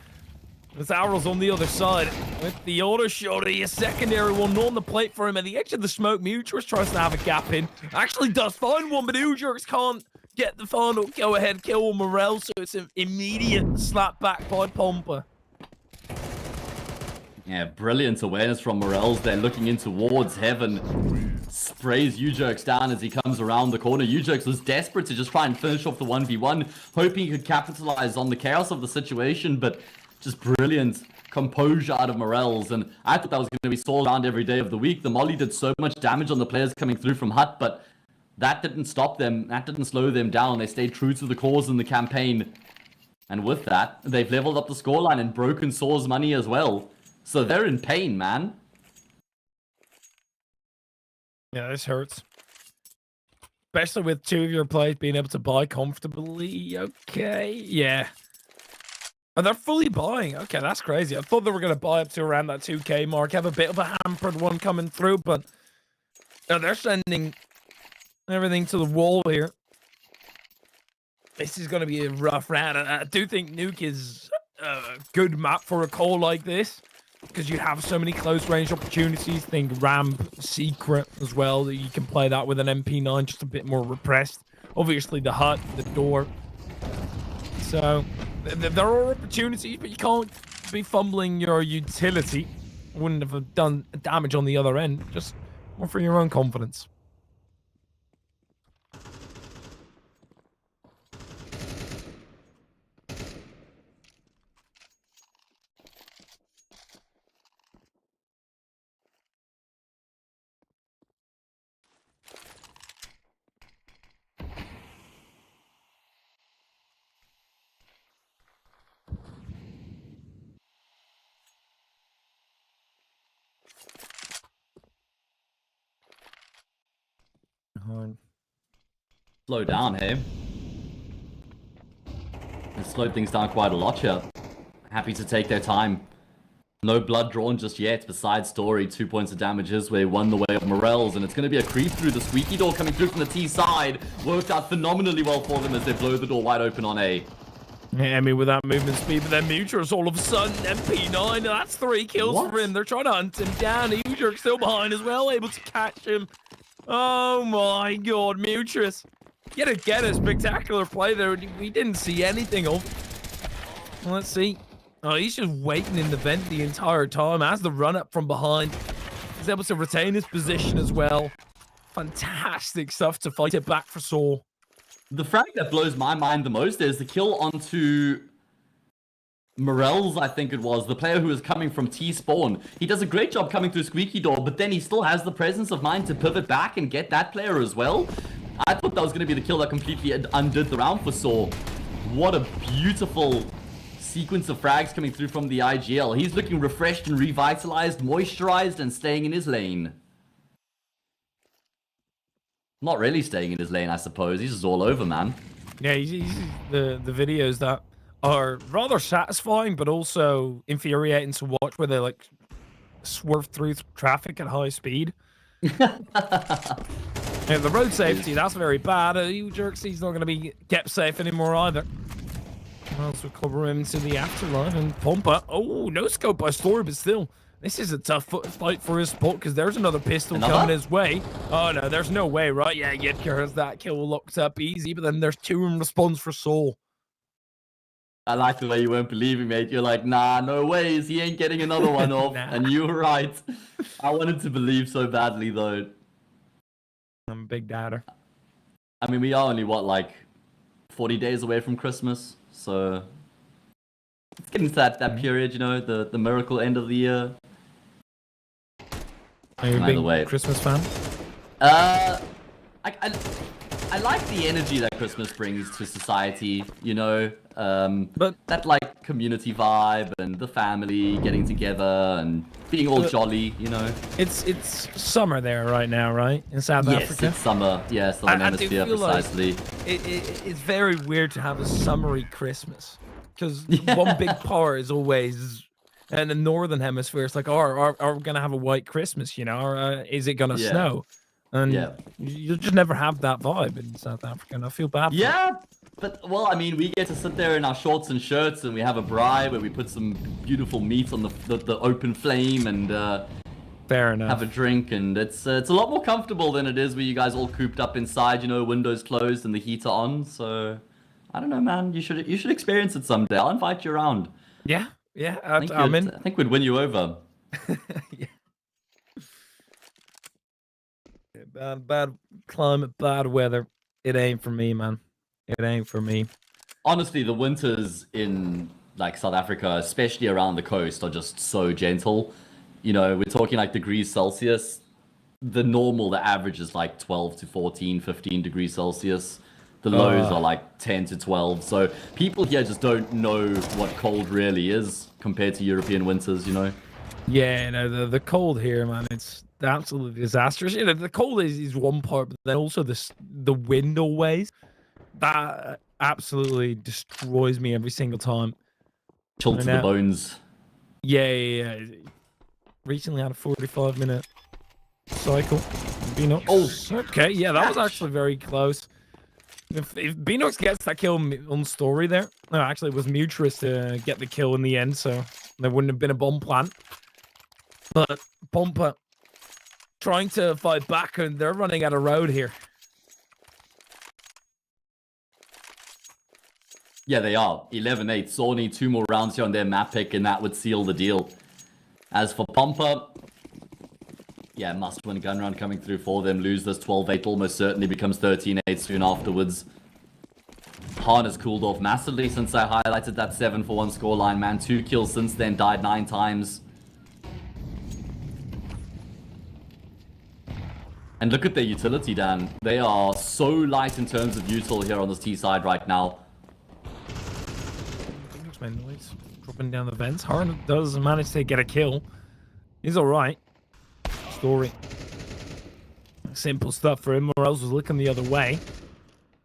there's arrows on the other side. With the auto shot, a secondary one, not on the plate for him. At the edge of the smoke, Mutrus tries to have a gap in. Actually does find one, but Ujurx can't get the final go ahead kill on Morel, so it's an immediate slap back by Pompa. Yeah, brilliant awareness from Morels there, looking in towards heaven. Sprays Ujurx down as he comes around the corner. Ujurx was desperate to just try and finish off the 1v1, hoping he could capitalize on the chaos of the situation, but just brilliant composure out of Morels. And I thought that was going to be Saw round every day of the week. The Molly did so much damage on the players coming through from Hut, but that didn't stop them. That didn't slow them down. They stayed true to the cause in the campaign. And with that, they've leveled up the scoreline and broken Saw's money as well. So they're in pain, man. Yeah, this hurts. Especially with two of your players being able to buy comfortably. Okay, yeah. Oh, they're fully buying. Okay, that's crazy. I thought they were going to buy up to around that 2k mark. Have a bit of a hampered one coming through, but no, they're sending everything to the wall here. This is going to be a rough round. I do think Nuke is a good map for a call like this, because you have so many close range opportunities. Think ramp, secret as well, that you can play that with an MP9 just a bit more repressed. Obviously the hut, the door. So there are opportunities, but you can't be fumbling your utility. Wouldn't have done damage on the other end, just more for your own confidence. Slow down, hey? They slowed things down quite a lot here. Happy to take their time. No blood drawn just yet, besides Story. 2 points of damage his way, won the way of Morels, and it's going to be a creep through the squeaky door coming through from the T side. Worked out phenomenally well for them as they blow the door wide open on A. Yeah, I mean, with that movement speed, but then Mutrus all of a sudden, MP9, that's 3 kills for him. They're trying to hunt him down. Ujurx still behind as well, able to catch him. Oh my god, Mutrus. Get a spectacular play there. We didn't see anything of. Let's see. Oh, he's just waiting in the vent the entire time as the run up from behind. He's able to retain his position as well. Fantastic stuff to fight it back for Saw. The frag that blows my mind the most is the kill onto Morels, I think it was, the player who was coming from T-spawn. He does a great job coming through squeaky door, but then he still has the presence of mind to pivot back and get that player as well. I thought that was going to be the kill that completely undid the round for Saw. What a beautiful sequence of frags coming through from the IGL. He's looking refreshed and revitalized, moisturized, and staying in his lane. Not really staying in his lane, I suppose. He's just all over, man. Yeah, he's the videos that are rather satisfying, but also infuriating to watch, where they like swerve through traffic at high speed. Yeah, the road safety, that's very bad. Ujurx, he's not going to be kept safe anymore either. Else will cover him to the afterlife, and Pompa. Oh, no scope by Story, but still, this is a tough fight for his spot, because there's another pistol coming his way. Oh no, there's no way, right? Yeah, Yedgar has that kill locked up easy, but then there's 2 in response for Saw. I like the way you weren't believing, mate. You're like, nah, no ways. He ain't getting another one off. Nah. And you were right. I wanted to believe so badly, though. I'm a big doubter. I mean, we are only, what, like 40 days away from Christmas? So it's getting to that period, you know, the miracle end of the year. Are you a big Christmas fan? I like the energy that Christmas brings to society, you know, but that like community vibe and the family getting together and being all jolly, you know. It's summer there right now, right? In South Africa? Yes, it's summer. Yeah, Southern Hemisphere, precisely. Like it's very weird to have a summery Christmas. Because one big part is always... And the Northern Hemisphere, it's like, are we going to have a white Christmas, you know? Or is it going to snow? And you just never have that vibe in South Africa, and I feel bad for it. But, well, I mean, we get to sit there in our shorts and shirts, and we have a braai where we put some beautiful meat on the open flame, and fair enough, have a drink, and it's a lot more comfortable than it is where you guys all cooped up inside, you know, windows closed and the heater on. So, I don't know, man. You should experience it someday. I'll invite you around. Yeah, I'm in. I think we'd win you over. Bad climate, bad weather. It ain't for me, man. It ain't for me. Honestly, the winters in like South Africa, especially around the coast, are just so gentle. You know, we're talking like degrees Celsius. The average is like 12 to 14, 15 degrees Celsius. The lows are like 10 to 12. So people here just don't know what cold really is compared to European winters, you know? Yeah, no, the cold here, man, it's absolutely disastrous. You know, the cold is one part, but then also the wind always, that absolutely destroys me every single time. Chill to the bones. Yeah. Recently had a 45-minute cycle. Beanox. Okay, yeah, that was actually very close. If Beanox gets that kill on story there, no, actually it was Mutrus to get the kill in the end, so there wouldn't have been a bomb plant. But Pompa trying to fight back, and they're running out of road here. Yeah, they are. 11-8. Saw need 2 more rounds here on their map pick, and that would seal the deal. As for Pompa, yeah, must-win gun round coming through for them. Lose this 12-8 almost certainly becomes 13-8 soon afterwards. Han has cooled off massively since I highlighted that 7-for-1 scoreline, man. 2 kills since then, died 9 times. And look at their utility, Dan. They are so light in terms of util here on this T side right now. Noise dropping down the vents. Harn does manage to get a kill. He's alright. Story. Simple stuff for him, or else was looking the other way.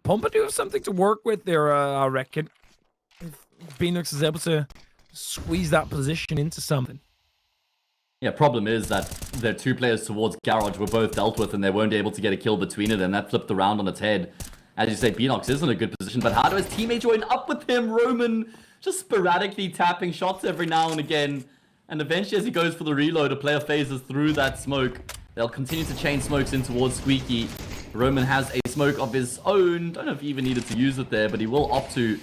Pompa do have something to work with there, I reckon. If Beanox is able to squeeze that position into something. Yeah, problem is that their 2 players towards Garage were both dealt with, and they weren't able to get a kill between them. That flipped the round on its head. As you say, Beanox is in a good position, but how do his teammates join up with him? Roman just sporadically tapping shots every now and again. And eventually, as he goes for the reload, a player phases through that smoke. They'll continue to chain smokes in towards Squeaky. Roman has a smoke of his own. Don't know if he even needed to use it there, but he will opt to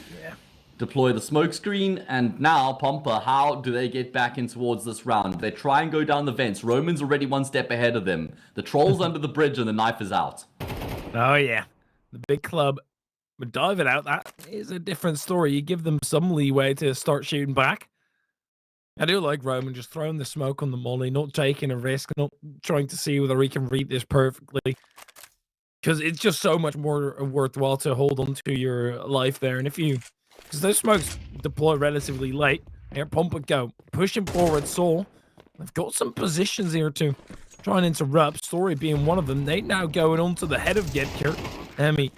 deploy the smoke screen. And now, Pompa, how do they get back in towards this round? They try and go down the vents. Roman's already 1 step ahead of them. The troll's under the bridge and the knife is out. Oh, yeah. The big club would dive it out. That is a different story. You give them some leeway to start shooting back. I do like Roman just throwing the smoke on the molly, not taking a risk, not trying to see whether he can read this perfectly. Because it's just so much more worthwhile to hold on to your life there. And if you... Because those smokes deploy relatively late. Here, Pompa go. Pushing forward, Saul. They've got some positions here to try and interrupt. Story being one of them. They now going on to the head of Getkir. Emmy.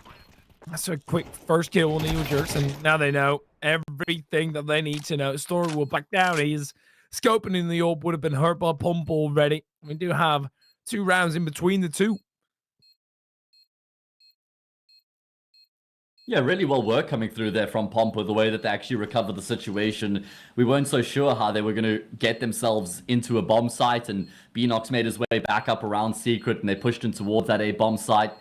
That's a quick first kill on Eel Jerks, and now they know everything that they need to know. Story will back down. He's scoping in the orb, would have been hurt by Pompa already. We do have 2 rounds in between the 2. Yeah, really well work coming through there from Pompa, the way that they actually recovered the situation. We weren't so sure how they were going to get themselves into a bomb site, and Beanox made his way back up around Secret, and they pushed him towards that A bomb site.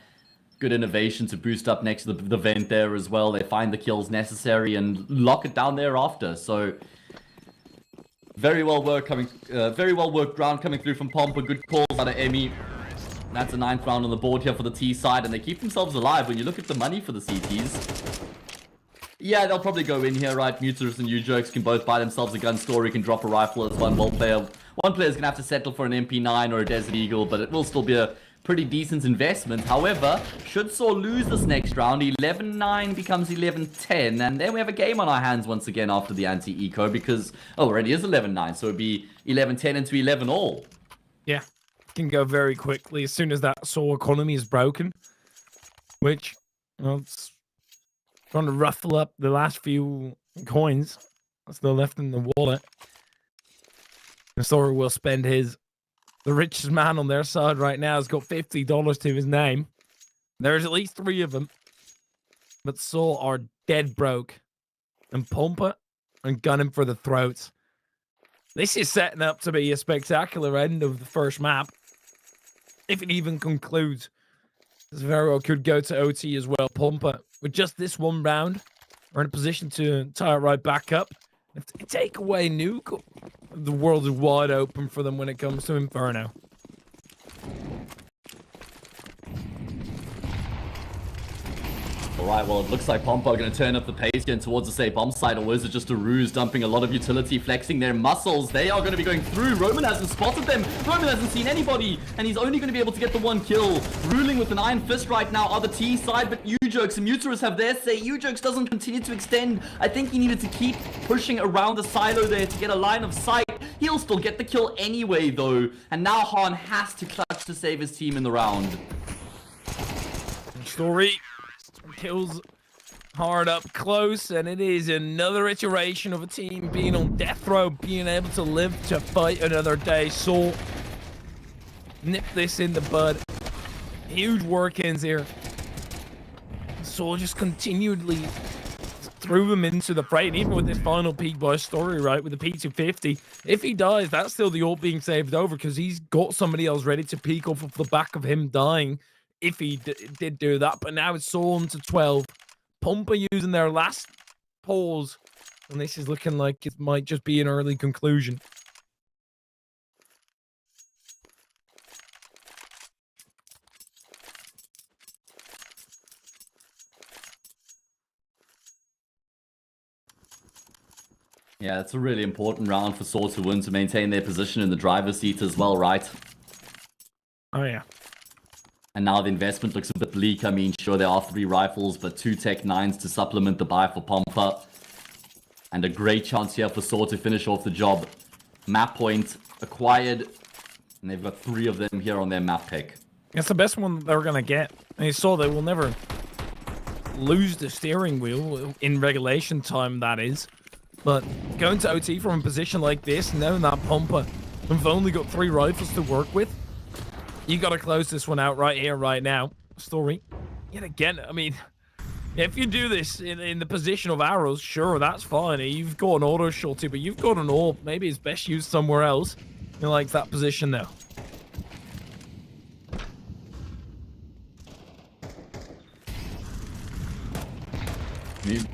Good innovation to boost up next to the vent there as well. They find the kills necessary and lock it down thereafter. So very well worked round coming through from Pompa. Good calls out of Emmy. That's a 9th round on the board here for the T side, and they keep themselves alive. When you look at the money for the CTs, yeah, they'll probably go in here, right? Muterus and U-Jerks can both buy themselves a gun store. You can drop a rifle as one player's gonna have to settle for an MP9 or a Desert Eagle, but it will still be a pretty decent investment. However, should Saw lose this next round, 11-9 becomes 11-10, and then we have a game on our hands once again after the anti-eco because already is 11-9, so it'd be 11-10 into 11 all. Yeah, can go very quickly as soon as that Saw economy is broken, which, well, it's trying to ruffle up the last few coins still left in the wallet. The Saw will spend his. The richest man on their side right now has got $50 to his name. There's at least 3 of them. But Saw are dead broke. And Pumpa and gunning for the throats. This is setting up to be a spectacular end of the first map. If it even concludes. This very well could go to OT as well. Pumpa, with just this one round, are in a position to tie it right back up. If they take away Nuke, the world is wide open for them when it comes to Inferno. Alright, well, it looks like Pompa are going to turn up the pace again towards the say bomb side, or is it just a ruse dumping a lot of utility, flexing their muscles? They are going to be going through. Roman hasn't spotted them. Roman hasn't seen anybody, and he's only going to be able to get the 1 kill. Ruling with an iron fist right now are the T side, but U-Jokes and Muterus have their say. U-Jokes doesn't continue to extend. I think he needed to keep pushing around the silo there to get a line of sight. He'll still get the kill anyway, though, and now Han has to clutch to save his team in the round. Story kills hard up close, and it is another iteration of a team being on death row, being able to live to fight another day. So nip this in the bud. Huge work-ins here. So just continually threw him into the fray, and even with this final peak by Story, right, with the P250, if he dies, that's still the ult being saved over because he's got somebody else ready to peek off of the back of him dying. If he did do that, but now it's Sawn to 12. Pumpa using their last pause, and this is looking like it might just be an early conclusion. Yeah, it's a really important round for Saw to win to maintain their position in the driver's seat as well, right? Oh, yeah. And now the investment looks a bit bleak. I mean, sure, there are 3 rifles, but 2 Tech 9s to supplement the buy for Pompa. And a great chance here for Saw to finish off the job. Map point acquired, and they've got 3 of them here on their map pick. It's the best one they're going to get. And you saw they will never lose the steering wheel in regulation time, that is. But going to OT from a position like this, knowing that Pompa have only got 3 rifles to work with, you got to close this one out right here, right now. Story. Yet again, I mean, if you do this in the position of arrows, sure, that's fine. You've got an auto shot, but you've got an AWP. Maybe it's best used somewhere else. You like that position now.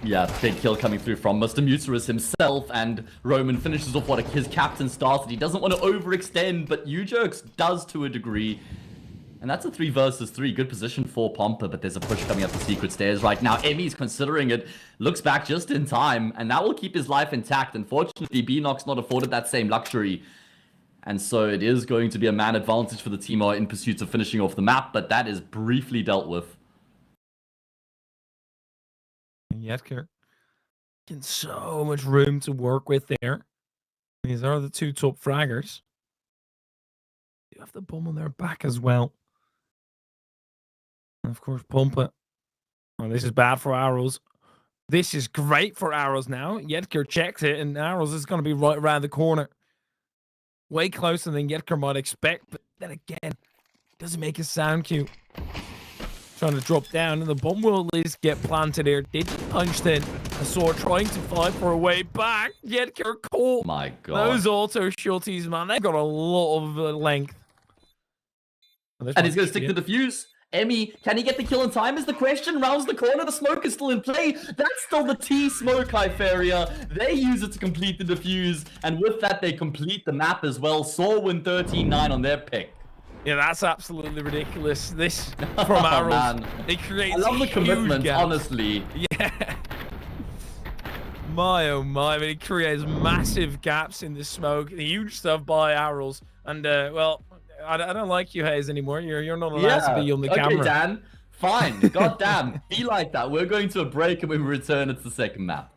Yeah, big kill coming through from Mr. Muterus himself, and Roman finishes off what his captain started. He doesn't want to overextend, but U-Jerks does to a degree. And that's a 3 versus 3. Good position for Pompa, but there's a push coming up the secret stairs right now. Emmy's considering it, looks back just in time, and that will keep his life intact. Unfortunately, B-Nox not afforded that same luxury. And so it is going to be a man advantage for the team who are in pursuit of finishing off the map, but that is briefly dealt with. Yetker getting so much room to work with there. These are the 2 top fraggers. You have the bomb on their back as well. And of course, Pumpa. Oh, this is bad for Arrows. This is great for Arrows now. Yetker checks it, and Arrows is going to be right around the corner. Way closer than Yetker might expect, but then again, doesn't make a sound cue. Trying to drop down, and the bomb will at least get planted here. Did punched in. I saw trying to fight for a way back. Yetker caught. My God. Those auto shorties, man, they've got a lot of length. And he's going to stick the defuse. Emmy, can he get the kill in time is the question. Rounds the corner, the smoke is still in play. That's still the T-smoke, Hyperia. They use it to complete the defuse, and with that, they complete the map as well. Saw win 13-9 on their pick. Yeah, that's absolutely ridiculous. This from Arrows, man. It creates I love the commitment, honestly. Yeah. My oh my, I mean, it creates massive gaps in the smoke. The huge stuff by Arrows, and well, I don't like you, Hayes, anymore. You're not allowed to be on the okay, camera. Dan. Fine. God damn. Be like that. We're going to a break, and when we return, it's the second map.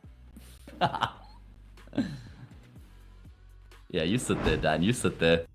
Yeah, you sit there, Dan. You sit there.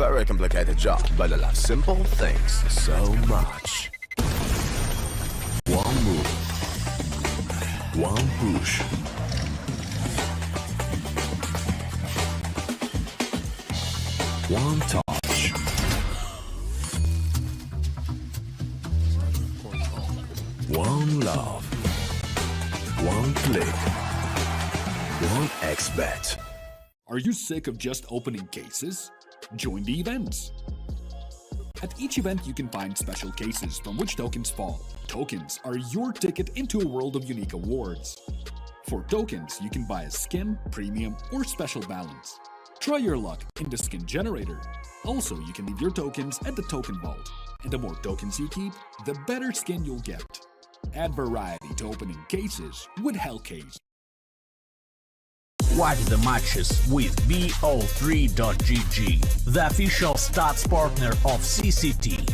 very complicated job, but I love simple things so much. One move. One push. One touch. One love. One click. One XBet. Are you sick of just opening cases? Join the events. At each event, you can find special cases from which tokens fall. Tokens are your ticket into a world of unique awards. For tokens, you can buy a skin, premium, or special balance. Try your luck in the skin generator. Also, you can leave your tokens at the token vault. And the more tokens you keep, the better skin you'll get. Add variety to opening cases with Hellcase. Watch the matches with BO3.GG, the official stats partner of CCT.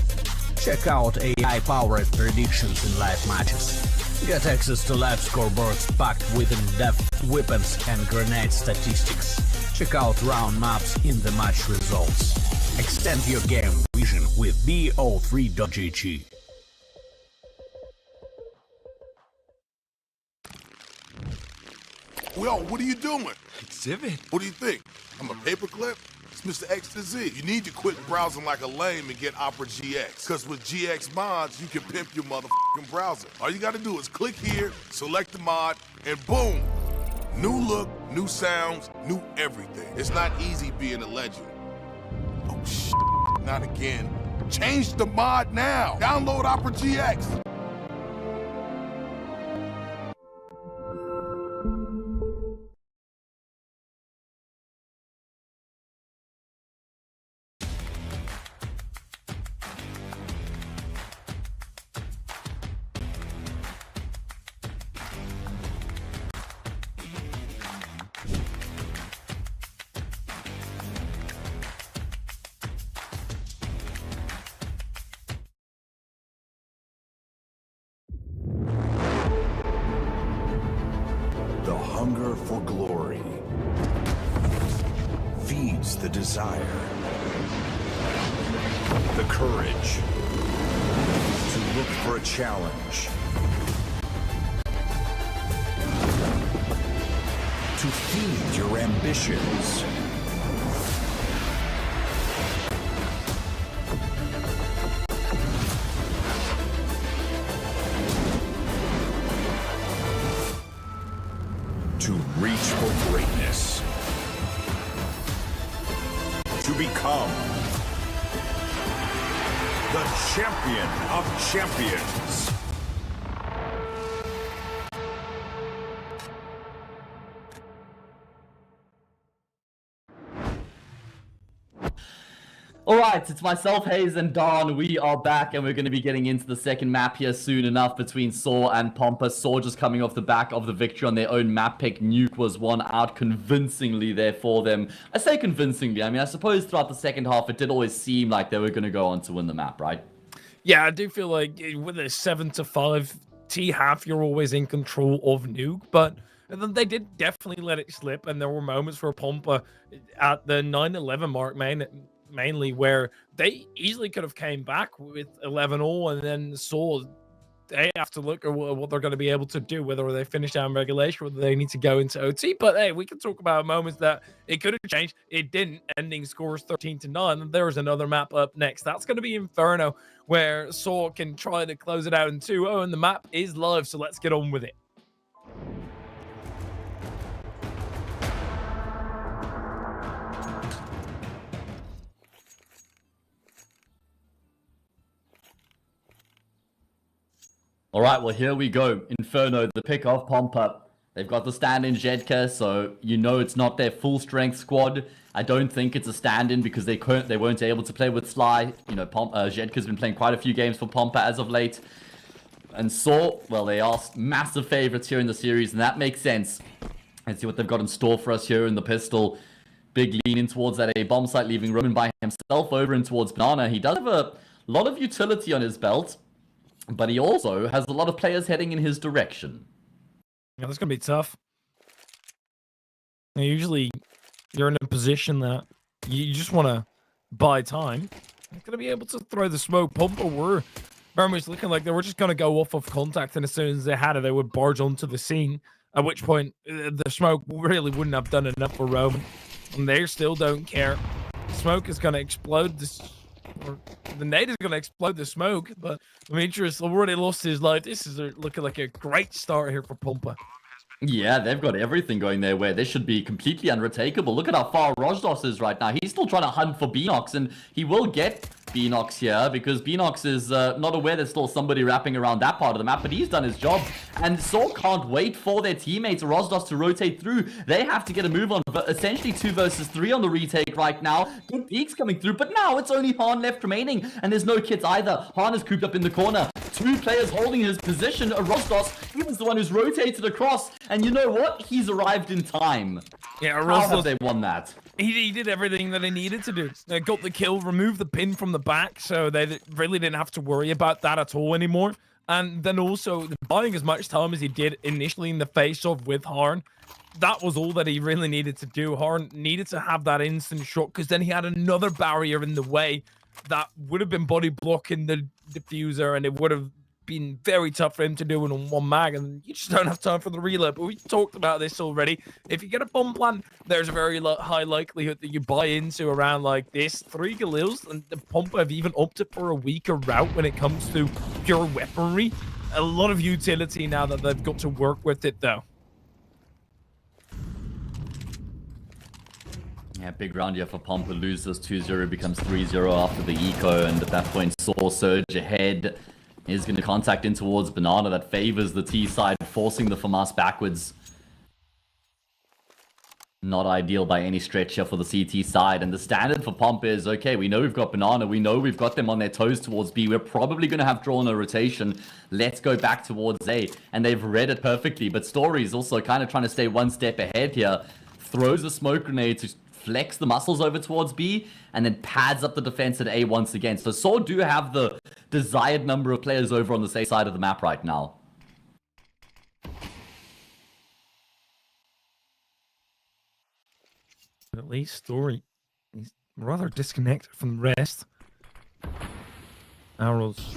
Check out AI-powered predictions in live matches. Get access to live scoreboards packed with in-depth weapons and grenade statistics. Check out round maps in the match results. Extend your game vision with BO3.GG. Yo, what are you doing? Exhibit. What do you think? I'm a paperclip? It's Mr. X to Z. You need to quit browsing like a lame and get Opera GX. Because with GX mods, you can pimp your motherfucking browser. All you gotta do is click here, select the mod, and boom! New look, new sounds, new everything. It's not easy being a legend. Oh, shit. Not again. Change the mod now. Download Opera GX. The hunger for glory feeds the desire, the courage to look for a challenge, to feed your ambitions. To reach for greatness. To become the champion of champions. Alright, it's myself, Hayes, and Don. We are back, and we're going to be getting into the second map here soon enough between Saw and Pompa. Saw just coming off the back of the victory on their own map pick. Nuke was won out convincingly there for them. I say convincingly, I mean, I suppose throughout the second half, it did always seem like they were going to go on to win the map, right? Yeah, I do feel like with a 7-5 T-half, you're always in control of Nuke, but they did definitely let it slip, and there were moments for Pompa at the 9-11 mark, mainly where they easily could have came back with 11-0 and then saw they have to look at what they're going to be able to do, whether they finish down regulation, whether they need to go into OT. But hey, we can talk about moments that it could have changed. It didn't. Ending scores 13-9. There's another map up next. That's going to be Inferno, where Saw can try to close it out in 2-0, and the map is live, so let's get on with it. All right, well, here we go. Inferno, the pick of Pompa. They've got the stand-in Jedka, so you know it's not their full-strength squad. I don't think it's a stand-in because they weren't able to play with Sly. You know, Jedka's been playing quite a few games for Pompa as of late. And Saw, well, they are massive favorites here in the series, and that makes sense. Let's see what they've got in store for us here in the pistol. Big lean in towards that A bomb site, leaving Roman by himself over in towards Banana. He does have a lot of utility on his belt, but he also has a lot of players heading in his direction. Yeah, that's going to be tough. Usually, you're in a position that you just want to buy time. They're going to be able to throw the smoke. Pumper were very much looking like they were just going to go off of contact, and as soon as they had it, they would barge onto the scene, at which point the smoke really wouldn't have done enough for Roman. And they still don't care. Smoke is going to explode this, or the nade is going to explode the smoke, but Demetrius already lost his life. This is looking like a great start here for Pumper. Yeah, they've got everything going their way. They should be completely unretakeable. Look at how far Rojdos is right now. He's still trying to hunt for Beanox, and he will get Beanox here because Beanox is not aware there's still somebody wrapping around that part of the map, but he's done his job. And Saw can't wait for their teammates, Rojdos, to rotate through. They have to get a move on, essentially 2 versus 3 on the retake right now. Good peeks coming through, but now it's only Han left remaining, and there's no kits either. Han is cooped up in the corner. 2 players holding his position. Rojdos, he was the one who's rotated across, and you know what? He's arrived in time. Yeah, How have they won that? He did everything that he needed to do. They got the kill, removed the pin from the back, so they really didn't have to worry about that at all anymore. And then also buying as much time as he did initially in the face-off with Harn. That was all that he really needed to do. Harn needed to have that instant shot, because then he had another barrier in the way that would have been body blocking the diffuser, and it would have been very tough for him to do it on 1 mag, and you just don't have time for the reload. But we talked about this already. If you get a bomb plant, there's a very high likelihood that you buy into around like this. 3 Galils, and the Pumper have even opted for a weaker route when it comes to pure weaponry. A lot of utility now that they've got to work with it, though. Yeah, big round here for Pumper. Loses 2-0, becomes 3-0 after the eco, and at that point, Saw surge ahead. Is going to contact in towards Banana. That favors the T side, forcing the FAMAS backwards. Not ideal by any stretch here for the CT side. And the standard for Pump is, okay, we know we've got Banana. We know we've got them on their toes towards B. We're probably going to have drawn a rotation. Let's go back towards A. And they've read it perfectly. But Story is also kind of trying to stay 1 step ahead here. Throws a smoke grenade to flex the muscles over towards B, and then pads up the defense at A once again. So Saw do have the desired number of players over on the safe side of the map right now. At least Story, he's rather disconnected from the rest. Arrows.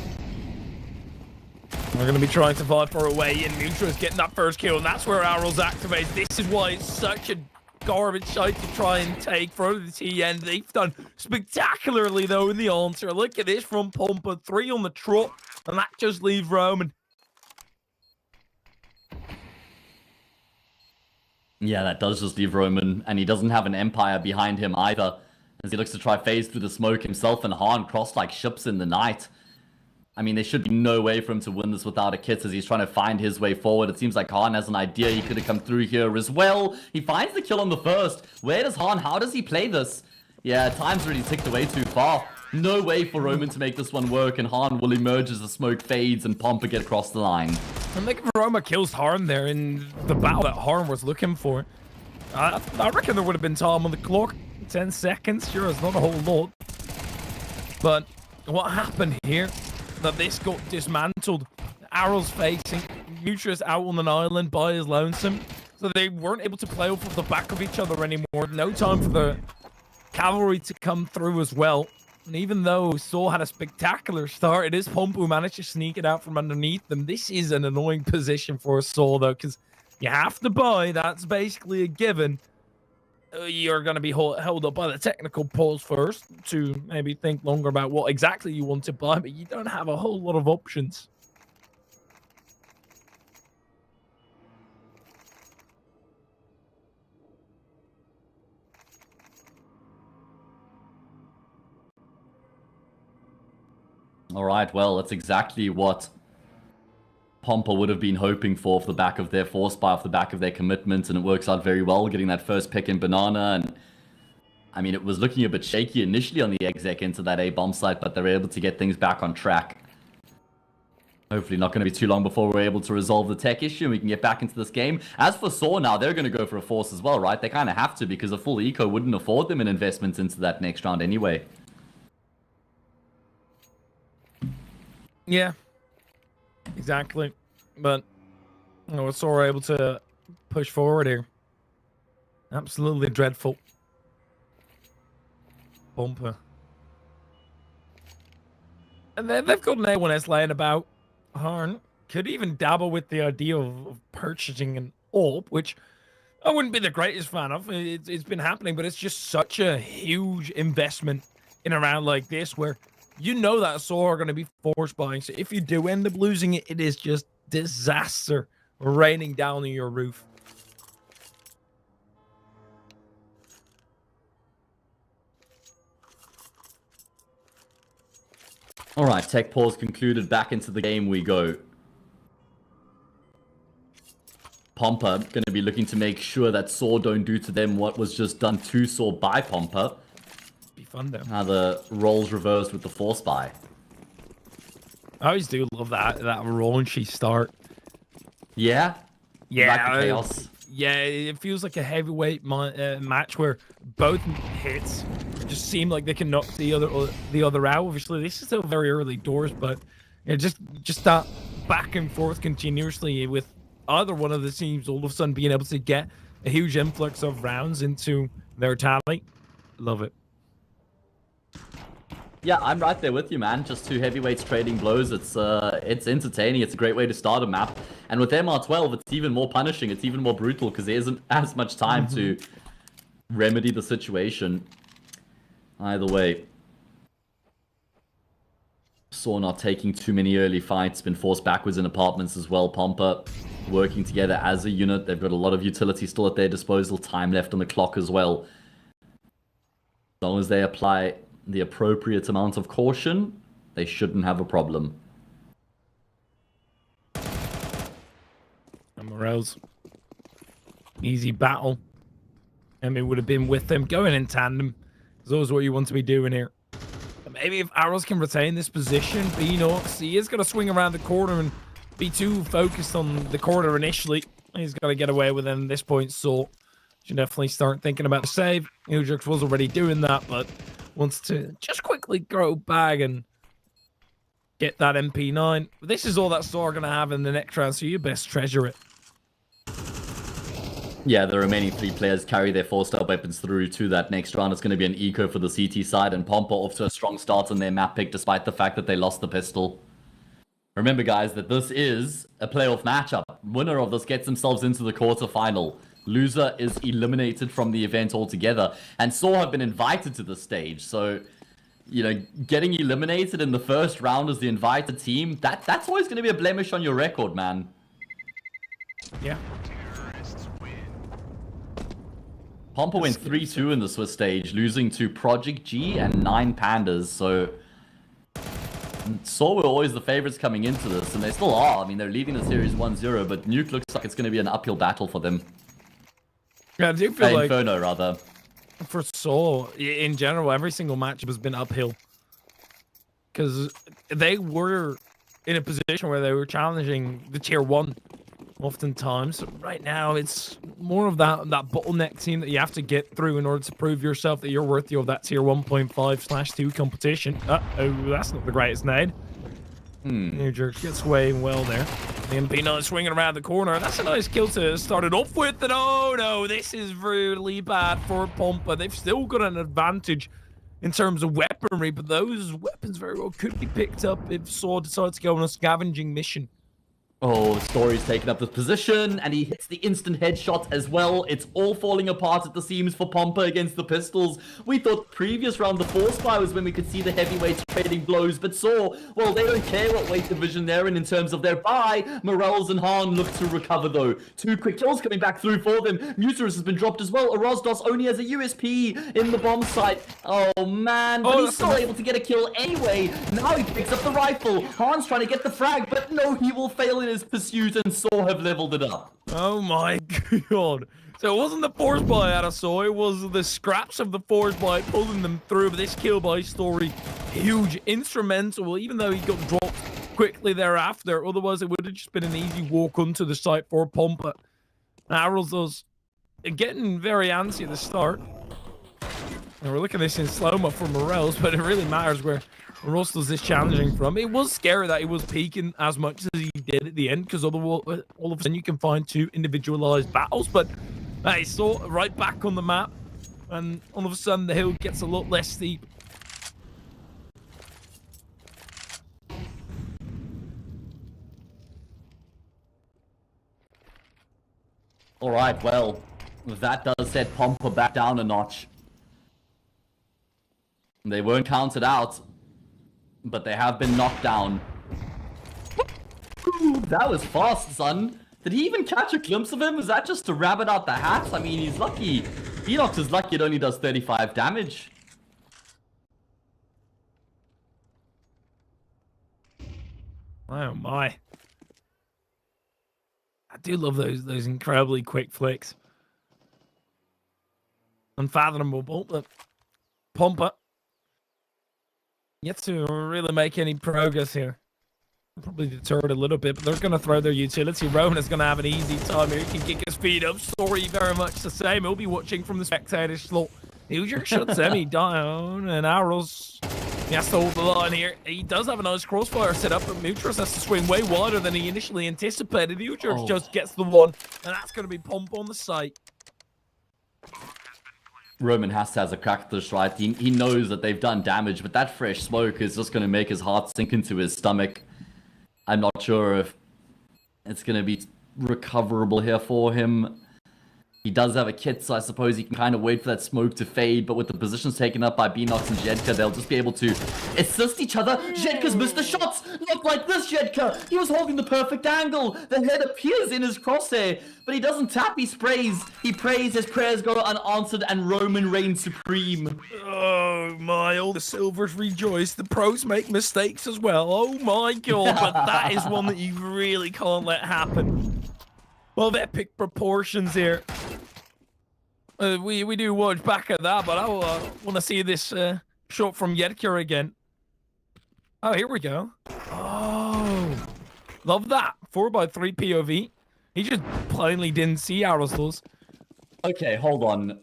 We're going to be trying to fight for a way in. Neutra's getting that first kill, and that's where Arrows activates. This is why it's such a garbage site to try and take for the TN. They've done spectacularly though in the answer. Look at this from Pumper, 3 on the trot, and that just leaves Roman. Yeah, that does just leave Roman, and he doesn't have an Empire behind him either, as he looks to try phase through the smoke himself, and Han cross like ships in the night. I mean, there should be no way for him to win this without a kit as he's trying to find his way forward. It seems like Han has an idea. He could have come through here as well. He finds the kill on the first. Where does Han? How does he play this? Yeah, time's already ticked away too far. No way for Roman to make this one work, and Han will emerge as the smoke fades and Pumper get across the line. I think Roma kills Harn there in the battle that Harn was looking for. I reckon there would have been time on the clock. 10 seconds, sure, it's not a whole lot. But what happened here? That this got dismantled. Arrows facing, Mutrus out on an island by his lonesome, so they weren't able to play off of the back of each other anymore. No time for the cavalry to come through as well. And even though Saw had a spectacular start, it is Pump who managed to sneak it out from underneath them. This is an annoying position for Saw though, because you have to buy. That's basically a given. You're going to be held up by the technical pause first to maybe think longer about what exactly you want to buy, but you don't have a whole lot of options. All right, well, that's exactly what Pumper would have been hoping for off the back of their force buy, off the back of their commitment, and it works out very well, getting that first pick in Banana. And I mean, it was looking a bit shaky initially on the exec into that A bomb site, but they were able to get things back on track. Hopefully not going to be too long before we're able to resolve the tech issue and we can get back into this game. As for Saw now, they're going to go for a force as well, right? They kind of have to, because a full eco wouldn't afford them an investment into that next round anyway. Yeah. Exactly, but we're so able to push forward here. Absolutely dreadful. Bumper And then they've got an A1S laying about. Harn could even dabble with the idea of purchasing an AWP, which I wouldn't be the greatest fan of. It's been happening, but it's just such a huge investment in a round like this where you know that SOA are going to be force buying. So if you do end up losing it, it is just disaster raining down on your roof. All right, tech pause concluded. Back into the game we go. Pompa going to be looking to make sure that Saw don't do to them what was just done to Saw by Pompa. Be fun though. Now the roles reversed with the force buy. I always do love that raunchy start. Yeah? Yeah. Like the chaos. Yeah, it feels like a heavyweight match where both hits just seem like they can knock the other out. Obviously, this is still very early doors, but yeah, just that back and forth continuously with either one of the teams all of a sudden being able to get a huge influx of rounds into their tally. Love it. Yeah, I'm right there with you, man. Just two heavyweights trading blows. It's entertaining. It's a great way to start a map. And with MR12, it's even more punishing. It's even more brutal because there isn't as much time to remedy the situation. Either way. Saw not taking too many early fights. Been forced backwards in apartments as well. Pompa working together as a unit. They've got a lot of utility still at their disposal. Time left on the clock as well. As long as they apply the appropriate amount of caution, they shouldn't have a problem. And Morels. Easy battle. I mean, would have been with them going in tandem. It's always what you want to be doing here. But maybe if Arrows can retain this position, Beanox, he is going to swing around the corner and be too focused on the corner initially. He's got to get away with it at this point, so should definitely start thinking about the save. Udrix was already doing that, but wants to just quickly go back and get that MP9. This is all that Saw are going to have in the next round, so you best treasure it. Yeah, the remaining three players carry their 4-star weapons through to that next round. It's going to be an eco for the CT side, and Pompa off to a strong start on their map pick despite the fact that they lost the pistol. Remember, guys, that this is a playoff matchup. Winner of this gets themselves into the quarterfinal. Loser is eliminated from the event altogether. And Saw have been invited to the stage. So, you know, getting eliminated in the first round as the invited team, that's always going to be a blemish on your record, man. Yeah. Pompa went 3-2 in the Swiss stage, losing to Project G and 9 Pandas. So, Saw were always the favorites coming into this, and they still are. I mean, they're leading the series 1-0, but Nuke looks like it's going to be an uphill battle for them. Yeah, I do feel like Inferno, rather. For Saw, in general, every single matchup has been uphill. Because they were in a position where they were challenging the tier 1 oftentimes. Right now, it's more of that bottleneck team that you have to get through in order to prove yourself that you're worthy of that tier 1.5/2 competition. Uh-oh, that's not the greatest nade. New Jerk gets away well there. The MP9 swinging around the corner. That's a nice kill to start it off with. And oh no, this is really bad for Pompa. They've still got an advantage in terms of weaponry, but those weapons very well could be picked up if Saw decides to go on a scavenging mission. Oh, Story's taking up this position, and he hits the instant headshot as well. It's all falling apart at the seams for Pompa against the pistols. We thought previous round the force buy was when we could see the heavyweights trading blows, but Saw, well, they don't care what weight division they're in terms of their buy. Morels and Hahn look to recover, though. 2 quick kills coming back through for them. Muterus has been dropped as well. Erasdos only has a USP in the bomb site. Oh, man, but he's still able to get a kill anyway. Now he picks up the rifle. Hahn's trying to get the frag, but no, he will fail in his pursuit, and Saw have leveled it up. Oh my god. So it wasn't the force buy out of Saw, it was the scraps of the force buy pulling them through. But this kill by Story, huge, instrumental, even though he got dropped quickly thereafter. Otherwise, it would have just been an easy walk onto the site for Pompa. Arrows those getting very antsy at the start. And we're looking at this in slow-mo for Morels, but it really matters where Rostos is challenging from. It was scary that he was peaking as much as he did at the end, because all of a sudden you can find 2 individualized battles, but he saw right back on the map, and all of a sudden the hill gets a lot less steep. All right, well, that does set Pompa back down a notch. They weren't counted out, but they have been knocked down. Ooh, that was fast, son. Did he even catch a glimpse of him? Was that just a rabbit out the hat? I mean, he's lucky. Enox is lucky it only does 35 damage. Oh my. I do love those incredibly quick flicks. Unfathomable, but Pompa yet to really make any progress here. Probably deterred a little bit, but they're going to throw their utility. Roman is going to have an easy time here. He can kick his feet up. Story very much the same. He'll be watching from the spectator slot. User shuts Emmy down, and Arrows, he has to hold the line here. He does have a nice crossfire set up, but Mutras has to swing way wider than he initially anticipated. User just gets the one, and that's going to be Pomp on the site. Roman has to have a crack at this, right? He knows that they've done damage, but that fresh smoke is just going to make his heart sink into his stomach. I'm not sure if it's going to be recoverable here for him. He does have a kit, so I suppose he can kind of wait for that smoke to fade, but with the positions taken up by Beanox and Jedka, they'll just be able to assist each other. Jedka's missed the shots! Not like this, Jedka! He was holding the perfect angle! The head appears in his crosshair, but he doesn't tap, he sprays. He prays, his prayers go unanswered, and Roman reigns supreme. Oh my, all the silvers rejoice. The pros make mistakes as well. Oh my god, but that is one that you really can't let happen. Well, of epic proportions here. We do watch back at that, but I want to see this shot from Yedka again. Oh, here we go. Oh, love that. 4x3 POV. He just plainly didn't see Arrowslos. Okay, hold on.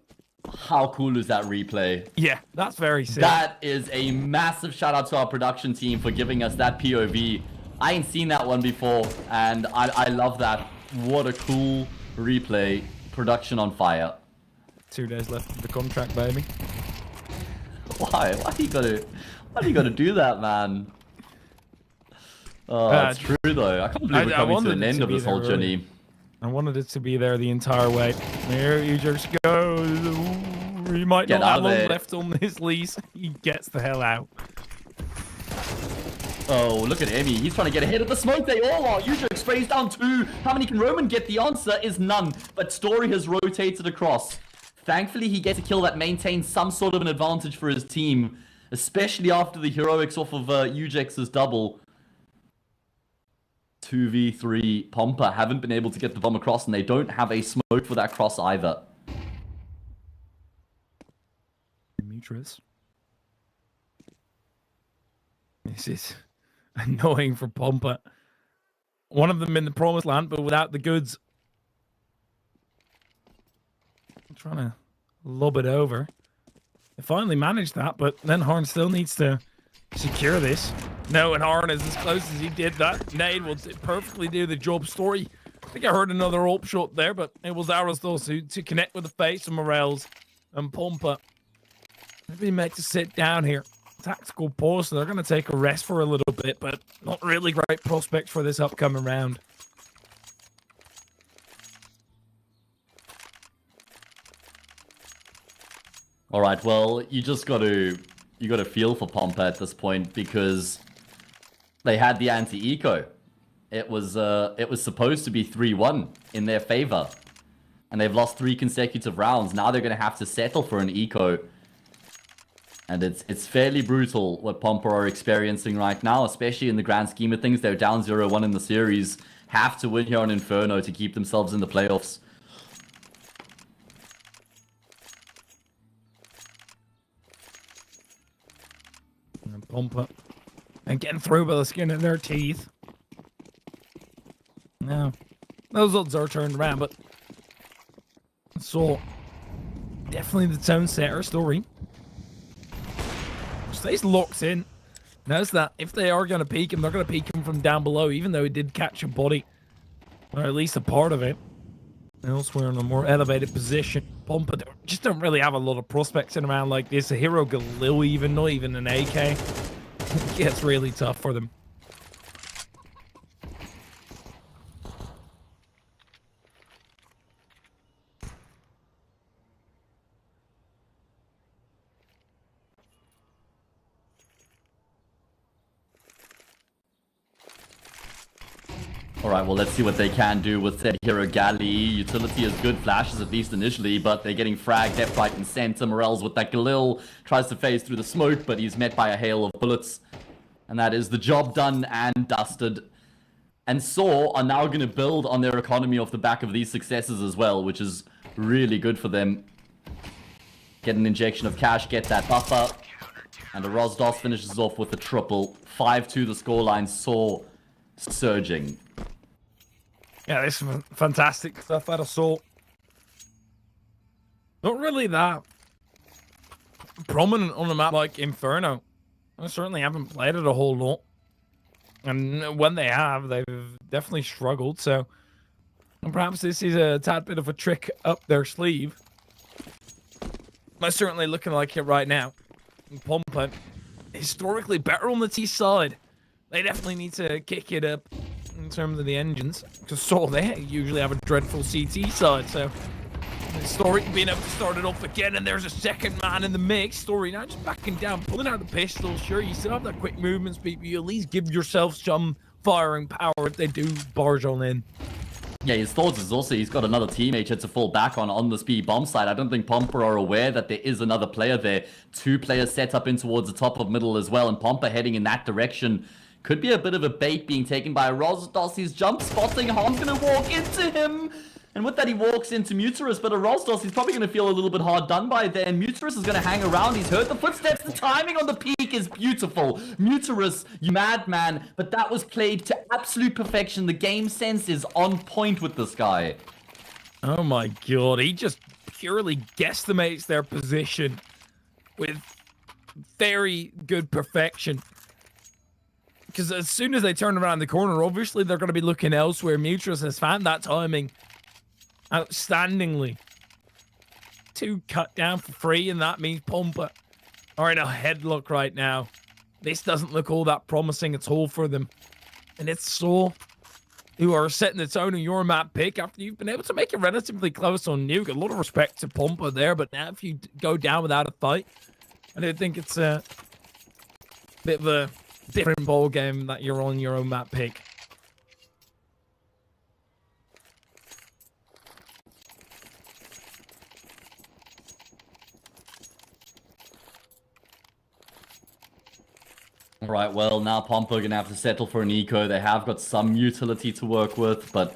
How cool is that replay? Yeah, that's very sick. That is a massive shout out to our production team for giving us that POV. I ain't seen that one before, and I love that. What a cool replay. Production on fire. 2 days left of the contract, baby. Why? Why do you gotta do that, man? Oh, that's true though. I can't believe we're coming to an end of this whole journey. I wanted it to be there the entire way. There you just go. He might not have long left on his lease. He gets the hell out. Oh, look at Emmy. He's trying to get ahead of the smoke. They all are. Usually sprays down 2. How many can Roman get? The answer is none. But Story has rotated across. Thankfully, he gets a kill that maintains some sort of an advantage for his team, especially after the heroics off of Ujex's double. 2v3 Pompa haven't been able to get the bomb across, and they don't have a smoke for that cross either. Demetrius. This is annoying for Pompa. One of them in the promised land, but without the goods. I'm trying to lob it over. They finally managed that, but then Harn still needs to secure this. No, and Harn is as close as he did that. Nade will perfectly do the job. Story. I think I heard another up shot there, but it was Arostos to connect with the face of Morels and Pompa. Maybe make to sit down here. Tactical pause, so they're going to take a rest for a little bit, but not really great prospects for this upcoming round. All right, well, you got to feel for Pompa at this point because they had the anti-eco. It was supposed to be 3-1 in their favor, and they've lost 3 consecutive rounds. Now they're going to have to settle for an eco. And it's fairly brutal what Pompa are experiencing right now, especially in the grand scheme of things. They're down 0-1 in the series. Have to win here on Inferno to keep themselves in the playoffs. And Pompa. And getting through by the skin of their teeth. Now, those odds are turned around, but... So, definitely the tone setter. Story. Stays locked in. Knows that if they are going to peek him, they're going to peek him from down below, even though he did catch a body. Or at least a part of it. Elsewhere in a more elevated position. Pompa just don't really have a lot of prospects in around like this. A hero Galil even, not even an AK. It gets really tough for them. Alright, well, let's see what they can do with said Hero Galley. Utility is good flashes, at least initially, but they're getting fragged left, right, and center. Morel's with that Galil, tries to phase through the smoke, but he's met by a hail of bullets. And that is the job done and dusted. And Saw are now going to build on their economy off the back of these successes as well, which is really good for them. Get an injection of cash, get that buffer. And the Rosdos finishes off with a triple. 5-2 the scoreline, Saw surging. Yeah, this is fantastic stuff out of Saw. Not really that prominent on a map like Inferno. I certainly haven't played it a whole lot. And when they have, they've definitely struggled. So perhaps this is a tad bit of a trick up their sleeve. Most certainly looking like it right now. Pompa, historically better on the T side. They definitely need to kick it up in terms of the engines. Because Saw, they usually have a dreadful CT side. So Story being able to start it off again, and there's a second man in the mix. Story now just backing down, pulling out the pistol. Sure, you still have that quick movement speed, but you at least give yourself some firing power if they do barge on in. Yeah, his thoughts is also he's got another teammate to fall back on the speed bomb side. I don't think Pompa are aware that there is another player there. 2 players set up in towards the top of middle as well, and Pompa heading in that direction. Could be a bit of a bait being taken by Rosdos. He's jump spotting. Han's gonna walk into him. And with that, he walks into Muterus, but a Rosdos, he's probably going to feel a little bit hard done by there. And Muterus is going to hang around. He's heard the footsteps. The timing on the peak is beautiful. Muterus, you madman. But that was played to absolute perfection. The game sense is on point with this guy. Oh my god. He just purely guesstimates their position with very good perfection. Because as soon as they turn around the corner, obviously they're going to be looking elsewhere. Muterus has found that timing outstandingly. 2 cut down for free, and that means Pompa are in a headlock right now. This doesn't look all that promising at all for them. And it's Saw who are setting the tone of your map pick after you've been able to make it relatively close on Nuke. A lot of respect to Pompa there, but now if you go down without a fight, I don't think it's a bit of a different ball game that you're on your own map pick. Alright, well, now Pompa are going to have to settle for an eco. They have got some utility to work with, but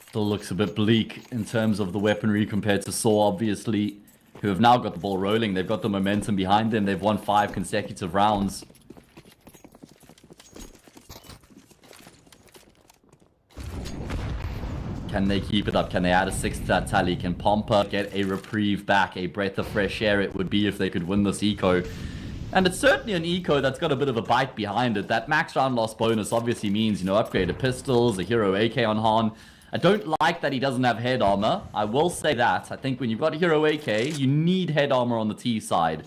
still looks a bit bleak in terms of the weaponry compared to Saw, obviously, who have now got the ball rolling. They've got the momentum behind them. They've won 5 consecutive rounds. Can they keep it up? Can they add a 6 to that tally? Can Pompa get a reprieve back, a breath of fresh air it would be if they could win this eco? And it's certainly an eco that's got a bit of a bite behind it. That max round loss bonus obviously means, you know, upgraded pistols, a hero AK on Han. I don't like that he doesn't have head armor. I will say that. I think when you've got hero AK, you need head armor on the T side.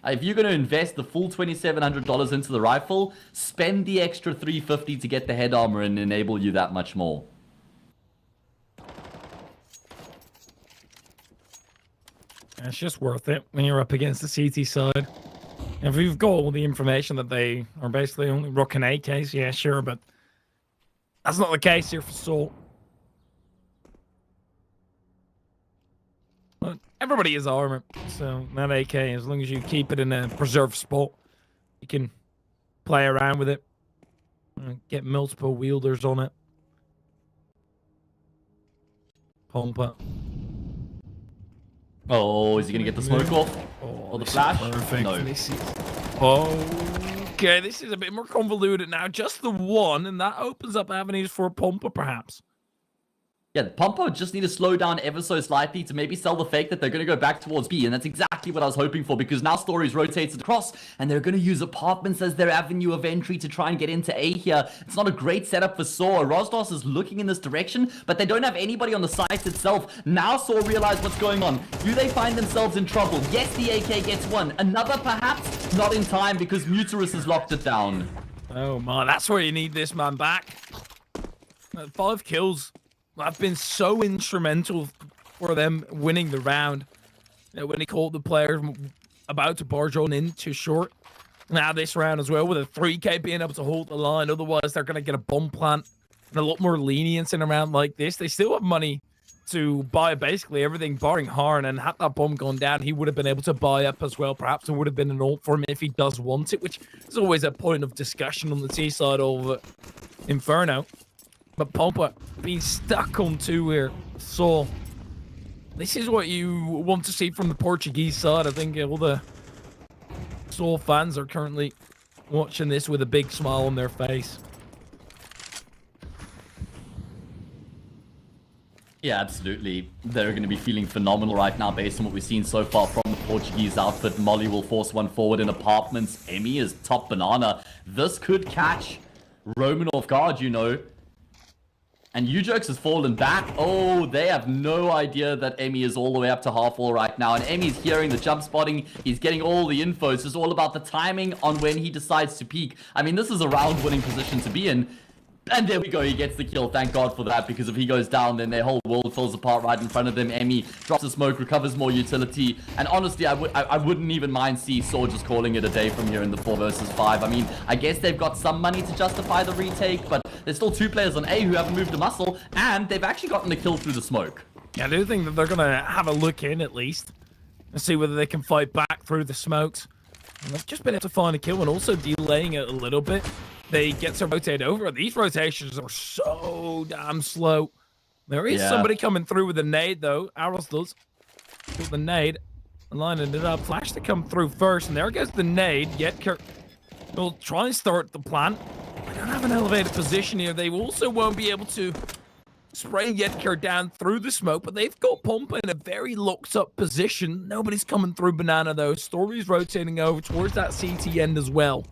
If you're going to invest the full $2,700 into the rifle, spend the extra $350 to get the head armor and enable you that much more. It's just worth it when you're up against the CT side. If you've got all the information that they are basically only rocking AKs, yeah, sure, but that's not the case here for Saw. But everybody is armor, so that AK, as long as you keep it in a preserved spot, you can play around with it, get multiple wielders on it. Pompa. Oh, is he going to get the smoke off? Or the flash? Perfect. No. Okay, this is a bit more convoluted now. Just the one, and that opens up avenues for Pompa, perhaps. Yeah, Pompa just need to slow down ever so slightly to maybe sell the fake that they're going to go back towards B, and that's exactly what I was hoping for, because now Story's rotated across, and they're going to use apartments as their avenue of entry to try and get into A here. It's not a great setup for Saw. Rosdos is looking in this direction, but they don't have anybody on the site itself. Now Saw realize what's going on. Do they find themselves in trouble? Yes, the AK gets one. Another perhaps? Not in time, because Muterus has locked it down. Oh my, that's where you need this man back. 5 kills. I've been so instrumental for them winning the round. You know, when he called the players about to barge on in too short. Now this round as well, with a 3K being able to hold the line. Otherwise, they're going to get a bomb plant and a lot more lenience in around like this. They still have money to buy basically everything barring Harn, and had that bomb gone down, he would have been able to buy up as well. Perhaps there would have been an ult for him if he does want it, which is always a point of discussion on the T side of Inferno. But Pompa being stuck on 2 here. So this is what you want to see from the Portuguese side. I think all the Seoul fans are currently watching this with a big smile on their face. Yeah, absolutely. They're going to be feeling phenomenal right now based on what we've seen so far from the Portuguese outfit. Molly will force one forward in apartments. Emmy is top banana. This could catch Roman off guard, you know. And Ujokes has fallen back. Oh, they have no idea that Emmy is all the way up to half wall right now. And Emmy's hearing the jump spotting. He's getting all the info. It's just all about the timing on when he decides to peek. I mean, this is a round-winning position to be in. And there we go, he gets the kill. Thank God for that, because if he goes down, then their whole world falls apart right in front of them. Emmy drops the smoke, recovers more utility. And honestly, I wouldn't even mind see Saw just calling it a day from here in the 4 versus 5. I mean, I guess they've got some money to justify the retake, but there's still 2 players on A who haven't moved a muscle, and they've actually gotten a kill through the smoke. Yeah, I do think that they're going to have a look in at least and see whether they can fight back through the smokes. And they've just been able to find a kill and also delaying it a little bit. They get to rotate over. These rotations are so damn slow. There is somebody coming through with a nade, though. Arrows does. With the nade. Lining it up. Flash to come through first. And there goes the nade. Yetkir will try and start the plant. They don't have an elevated position here. They also won't be able to spray Yetkir down through the smoke. But they've got Pompa in a very locked up position. Nobody's coming through Banana, though. Story's rotating over towards that CT end as well.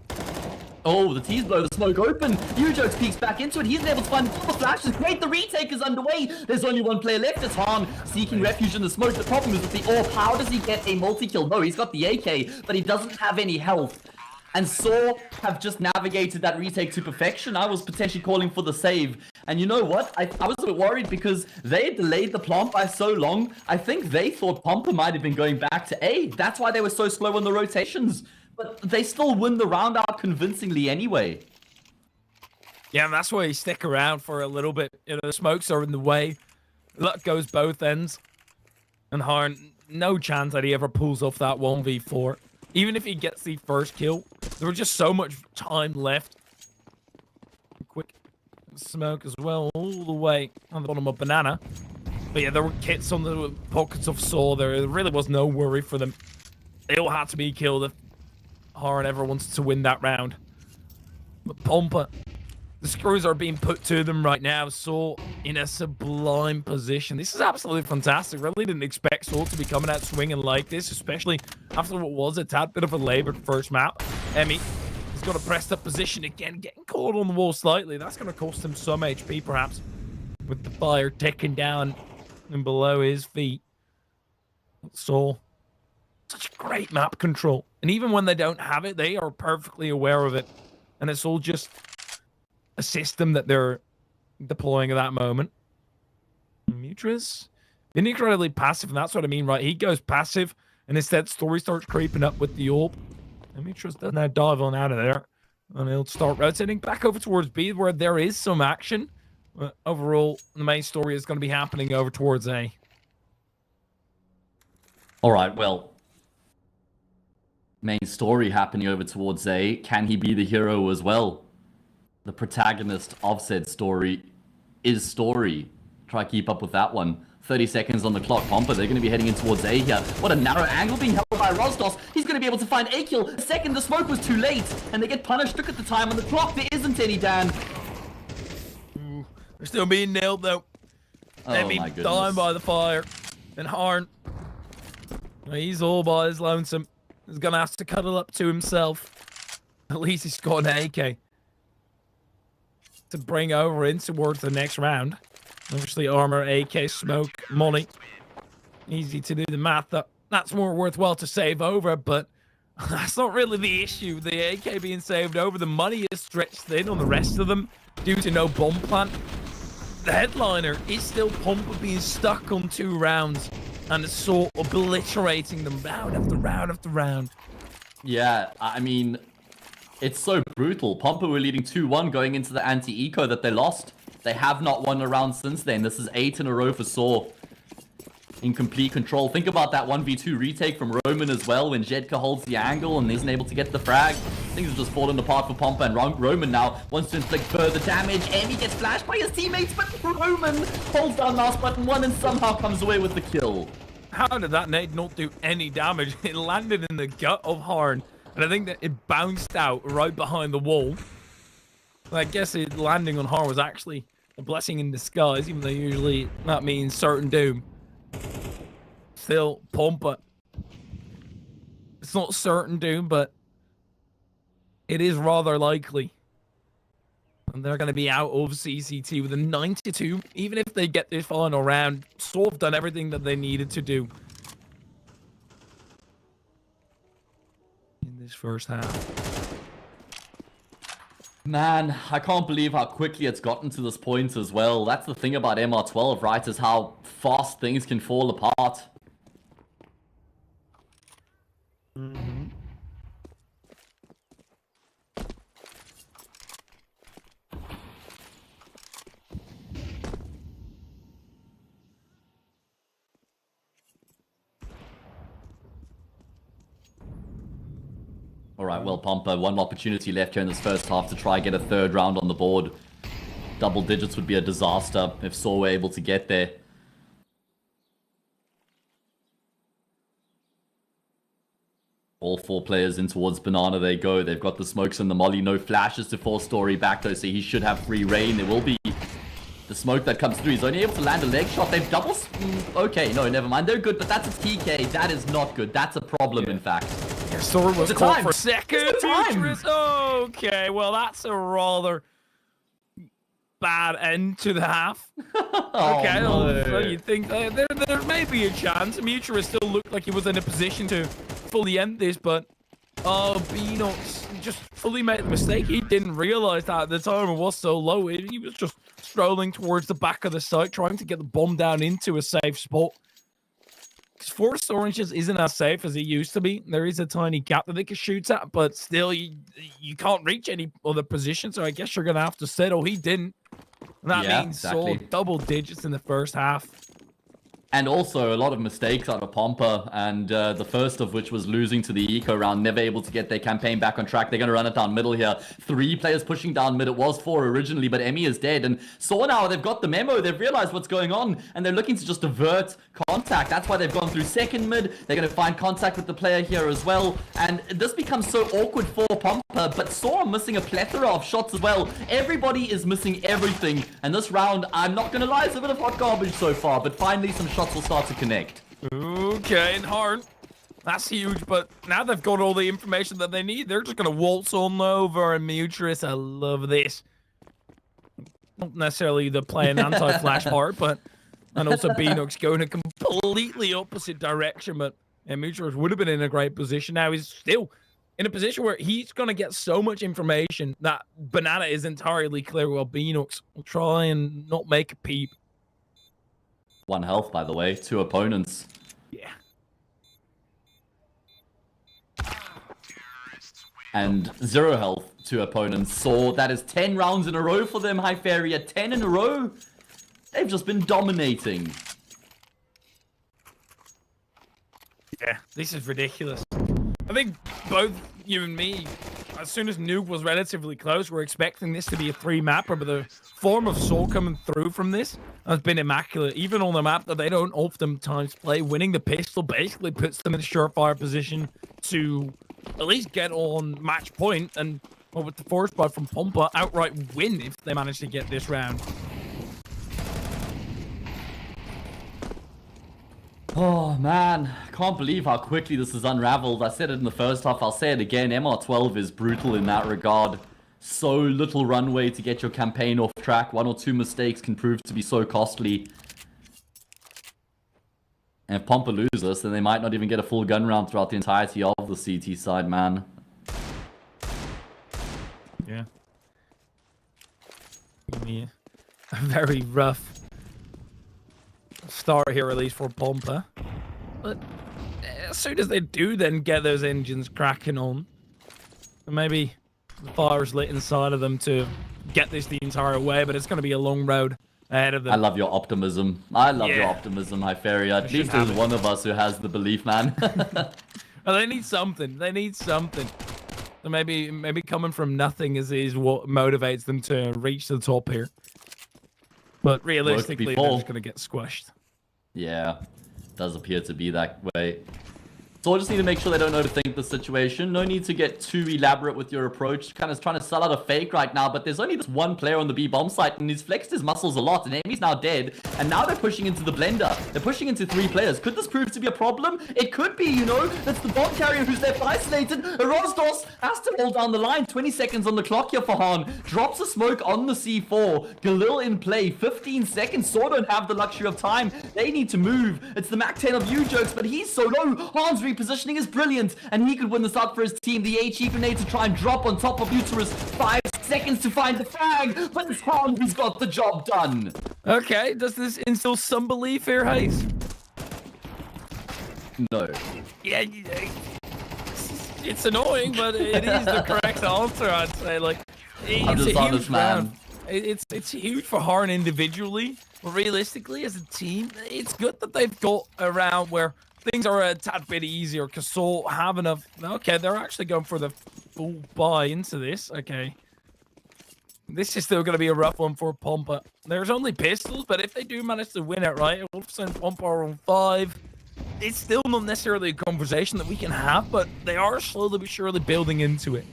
Oh, the T's blow the smoke open. Ujokes peeks back into it. He's able to find all the flashes. Great, the retake is underway. There's only 1 player left. It's Han seeking refuge in the smoke. The problem is with the AWP. How does he get a multi-kill? No, he's got the AK, but he doesn't have any health. And Saw have just navigated that retake to perfection. I was potentially calling for the save. And you know what? I was a bit worried because they delayed the plant by so long. I think they thought Pompa might have been going back to A. That's why they were so slow on the rotations. But they still win the round out convincingly anyway. Yeah, and that's why you stick around for a little bit. You know, the smokes are in the way. Luck goes both ends. And Harn, no chance that he ever pulls off that 1v4. Even if he gets the first kill, there was just so much time left. Quick smoke as well, all the way on the bottom of Banana. But yeah, there were kits on the pockets of Saw. There really was no worry for them. They all had to be killed if Harn ever wants to win that round. But Pompa, the screws are being put to them right now. Saw in a sublime position. This is absolutely fantastic. Really didn't expect Saw to be coming out swinging like this, especially after what was a tad bit of a labored first map. Emmy has got a pressed up position again, getting caught on the wall slightly. That's going to cost him some HP perhaps, with the fire ticking down and below his feet. Saw, such great map control. And even when they don't have it, they are perfectly aware of it. And it's all just a system that they're deploying at that moment. Mutra's been incredibly passive, and that's what I mean, right? He goes passive, and instead Story starts creeping up with the AWP. And Mutra's does now dive on out of there. And he'll start rotating back over towards B, where there is some action. But overall, the main story is going to be happening over towards A. All right, well, main story happening over towards A. Can he be the hero as well? The protagonist of said story is Story. Try keep up with that one. 30 seconds on the clock. Pompa, they're going to be heading in towards A here. What a narrow angle being held by Rostos. He's going to be able to find A kill. A second, the smoke was too late. And they get punished. Look at the time on the clock. There isn't any, Dan. They're still being nailed, though. Emmy dying by the fire. And Harn, he's all by his lonesome. He's going to have to cuddle up to himself. At least he's got an AK to bring over in towards the next round. Obviously, armor, AK, smoke, money. Easy to do the math. That's more worthwhile to save over, but that's not really the issue. The AK being saved over, the money is stretched thin on the rest of them due to no bomb plant. The headliner is still Pompa being stuck on 2 rounds and it's sort of obliterating them round after round after round. Yeah, I mean, it's so brutal. Pompa were leading 2-1 going into the anti-eco that they lost. They have not won a round since then. This is 8 in a row for Saw. In complete control. Think about that 1v2 retake from Roman as well when Jedka holds the angle and isn't able to get the frag. Things have just fallen apart for Pompa, and Roman now wants to inflict further damage. Emmy gets flashed by his teammates, but Roman holds down mouse button 1 and somehow comes away with the kill. How did that nade not do any damage? It landed in the gut of Harn, and I think that it bounced out right behind the wall. I guess it landing on Harn was actually a blessing in disguise, even though usually that means certain doom. Still, Pompa. It's not certain doom, but it is rather likely. And they're going to be out of CCT with a 92. Even if they get this final round, sort of done everything that they needed to do in this first half. Man, I can't believe how quickly it's gotten to this point as well. That's the thing about MR12, right? Is how fast things can fall apart. Alright, well, Pompa, one opportunity left here in this first half to try get a third round on the board. Double digits would be a disaster if Saw were able to get there. All 4 players in towards Banana they go. They've got the smokes and the molly. No flashes to 4-story back though, so he should have free reign. There will be the smoke that comes through. He's only able to land a leg shot. They've double... Okay, no, never mind. They're good, but that's a TK. That is not good. That's a problem, in fact. Yeah, Sword was caught for a second. Okay, well, that's a rather bad end to the half. Okay, no. You think there may be a chance. Muturis still looked like he was in a position to fully end this, but Beanox just fully made the mistake. He didn't realize that the timer was so low. He was just strolling towards the back of the site, trying to get the bomb down into a safe spot. Forest Oranges isn't as safe as it used to be. There is a tiny gap that they can shoot at, but still, you can't reach any other position, so I guess you're going to have to settle. He didn't. And that means exactly. Saw double digits in the first half. And also a lot of mistakes out of Pompa, and the first of which was losing to the eco round, never able to get their campaign back on track. They're going to run it down middle here. 3 players pushing down mid. It was 4 originally, but Emmy is dead. And Saw now, they've got the memo. They've realized what's going on, and they're looking to just divert contact. That's why they've gone through second mid. They're going to find contact with the player here as well. And this becomes so awkward for Pompa, but Saw are missing a plethora of shots as well. Everybody is missing everything. And this round, I'm not going to lie, it's a bit of hot garbage so far, but finally some shots will start to connect. Okay, and hard. That's huge, but now they've got all the information that they need. They're just going to waltz on over, and Muturis, I love this. Not necessarily the playing anti-flash part, but... And also Beanox going a completely opposite direction, but Muturis would have been in a great position. Now he's still in a position where he's going to get so much information that Banana is entirely clear, while Beanox will try and not make a peep. 1 health, by the way. 2 opponents. Yeah. And 0 health, 2 opponents. So that is 10 rounds in a row for them, Hypheria. 10 in a row. They've just been dominating. Yeah, this is ridiculous. I think both you and me, as soon as Nuke was relatively close, we're expecting this to be a 3-mapper, but the form of Saw coming through from this has been immaculate. Even on the map that they don't oftentimes play, winning the pistol basically puts them in a surefire position to at least get on match point, and well, with the force buy from Pompa, outright win if they manage to get this round. Oh man, can't believe how quickly this has unraveled. I said it in the first half, I'll say it again. MR12 is brutal in that regard. So little runway to get your campaign off track. 1 or 2 mistakes can prove to be so costly. And if Pompa loses this, then they might not even get a full gun round throughout the entirety of the CT side, man. Yeah. Yeah. Very rough start here, at least for Pompa. But as soon as they do then get those engines cracking on, maybe the fire's lit inside of them to get this the entire way, but it's going to be a long road ahead of them. I love your optimism. I love your optimism, Hypheria. At least there's one of us who has the belief, man. Well, they need something. They need something. So maybe coming from nothing is what motivates them to reach the top here. But realistically, they're just going to get squished. Yeah, does appear to be that way. So I just need to make sure they don't overthink the situation. No need to get too elaborate with your approach. Kind of trying to sell out a fake right now, but there's only this one player on the B bomb site, and he's flexed his muscles a lot, and Amy's now dead. And now they're pushing into the blender. They're pushing into 3 players. Could this prove to be a problem? It could be, you know. That's the bomb carrier who's left isolated. Rosdos has to hold down the line. 20 seconds on the clock here for Han. Drops a smoke on the C4. Galil in play. 15 seconds. So don't have the luxury of time. They need to move. It's the Mac 10 of U-Jokes, but he's so low. Han's repositioning is brilliant, and he could win this out for his team. The HE grenade to try and drop on top of Uterus. 5 seconds to find the frag, but it's Han who's got the job done. Okay, does this instill some belief here, Hayes? No. Yeah, it's annoying, but it is the correct answer, I'd say. Like, it's a huge round. It's huge for Harn individually, but realistically, as a team, it's good that they've got a round where things are a tad bit easier, because Saul have enough. Okay, they're actually going for the full buy into this. Okay. This is still going to be a rough one for Pompa. There's only pistols, but if they do manage to win it, right, Wolfson, Pompa are on 5. It's still not necessarily a conversation that we can have, but they are slowly but surely building into it.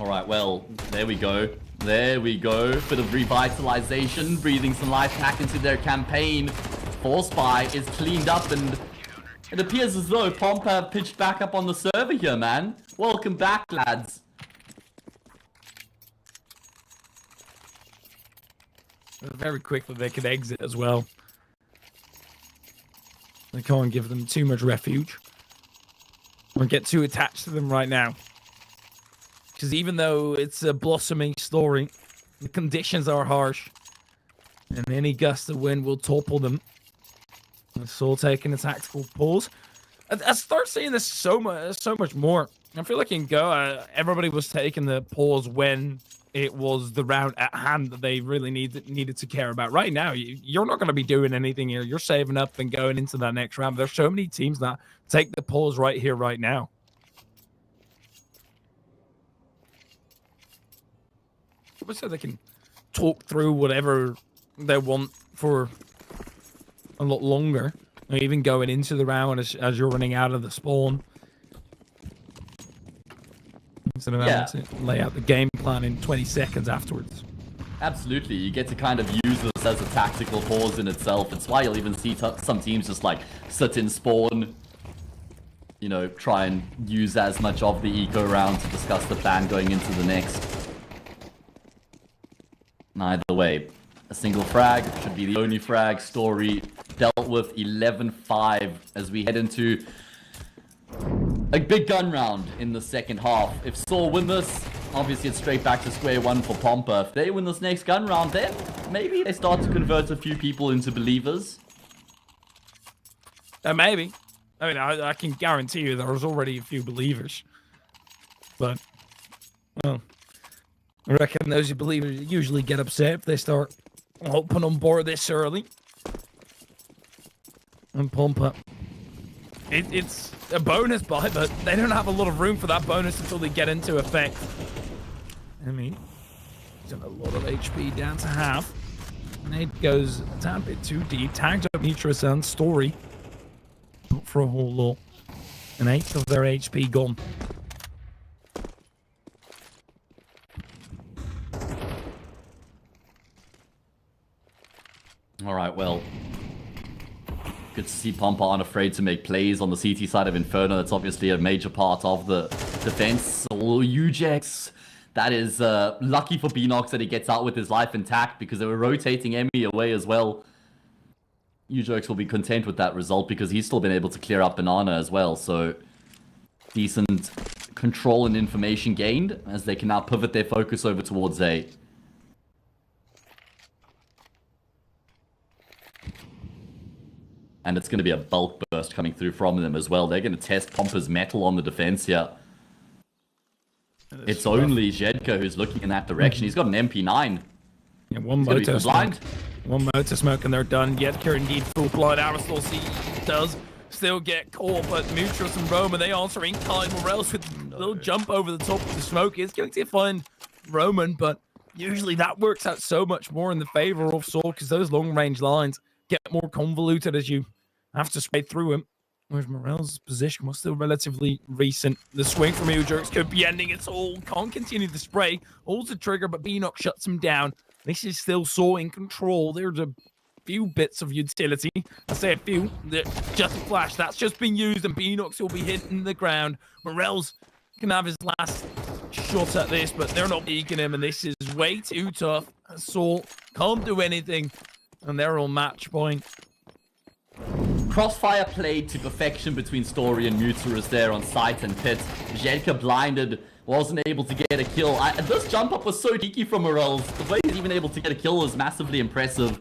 All right, well, there we go. There we go. Bit of revitalization, breathing some life back into their campaign. Force Spy is cleaned up, and it appears as though Pompa have pitched back up on the server here, man. Welcome back, lads. Very quickly they could exit as well. They can't give them too much refuge or get too attached to them right now. Because even though it's a blossoming story, the conditions are harsh. And any gust of wind will topple them. Saul taking a tactical pause. I start seeing this so much more. I feel like in Go, everybody was taking the pause when it was the round at hand that they really needed to care about. Right now, you're not going to be doing anything here. You're saving up and going into that next round. There's so many teams that take the pause right here, right now. So they can talk through whatever they want for a lot longer, or even going into the round as you're running out of the spawn. Instead of having to lay out the game plan in 20 seconds afterwards. Absolutely, you get to kind of use this as a tactical pause in itself. It's why you'll even see some teams just like sit in spawn, you know, try and use as much of the eco round to discuss the plan going into the next. Either way, a single frag should be the only frag. Story dealt with 11-5 as we head into a big gun round in the second half. If Saw win this, obviously it's straight back to square one for Pompa. If they win this next gun round, then maybe they start to convert a few people into believers. Maybe. I mean, I can guarantee you there's already a few believers. But, well, I reckon those believers usually get upset if they start hopping on board this early. And Pompa. It's a bonus buy, but they don't have a lot of room for that bonus until they get into effect. I mean, he's got a lot of HP down to half. Nade goes a tad bit too deep. Tagged up Nitrous and Story. Not for a whole lot. An 1/8 of their HP gone. All right, well, good to see Pompa unafraid to make plays on the CT side of Inferno. That's obviously a major part of the defense. All Ujex, that is lucky for Beanox that he gets out with his life intact because they were rotating Emmy away as well. Ujex will be content with that result because he's still been able to clear up Banana as well. So decent control and information gained as they can now pivot their focus over towards A. And it's going to be a bulk burst burst coming through from them as well. They're going to test Pompa's metal on the defense here. It's only Jedko who's looking in that direction. He's got an MP9. Yeah, one motor smoke. One motor smoke and they're done. Jedka indeed full blind. Aerosol C does still get caught, but Mutrus and Roman, they answer in kind. Morels with a little jump over the top of the smoke is going to find Roman, but usually that works out so much more in the favor of Saul because those long range lines get more convoluted as you have to spray through him. Whereas Morel's position was still relatively recent. The swing from Ujurx could be ending it all. Can't continue the spray. Holds the trigger, but Beanox shuts him down. This is still Saw in control. There's a few bits of utility. I say a few. Just a flash. That's just been used, and Beanox will be hitting the ground. Morel's can have his last shot at this, but they're not peeking him, and this is way too tough. Saw can't do anything, and they're on match point. Crossfire played to perfection between Story and Muterus there on site and pit. Jedka blinded, wasn't able to get a kill. This jump up was so cheeky from Morels. The way he's even able to get a kill was massively impressive.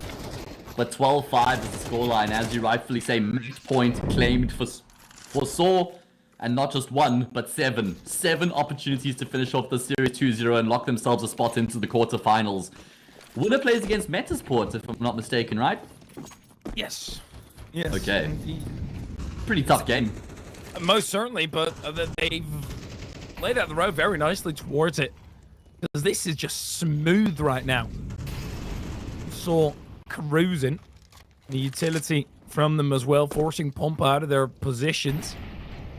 But 12-5 is the scoreline, as you rightfully say. Match point claimed for Saw, and not just one, but seven. 7 opportunities to finish off the series 2-0 and lock themselves a spot into the quarterfinals. Winner plays against Metasport, if I'm not mistaken, right? Yes. Yes. Okay. Indeed. Pretty tough game. Most certainly, but they've laid out the road very nicely towards it. Because this is just smooth right now. So, cruising. The utility from them as well, forcing Pompa out of their positions.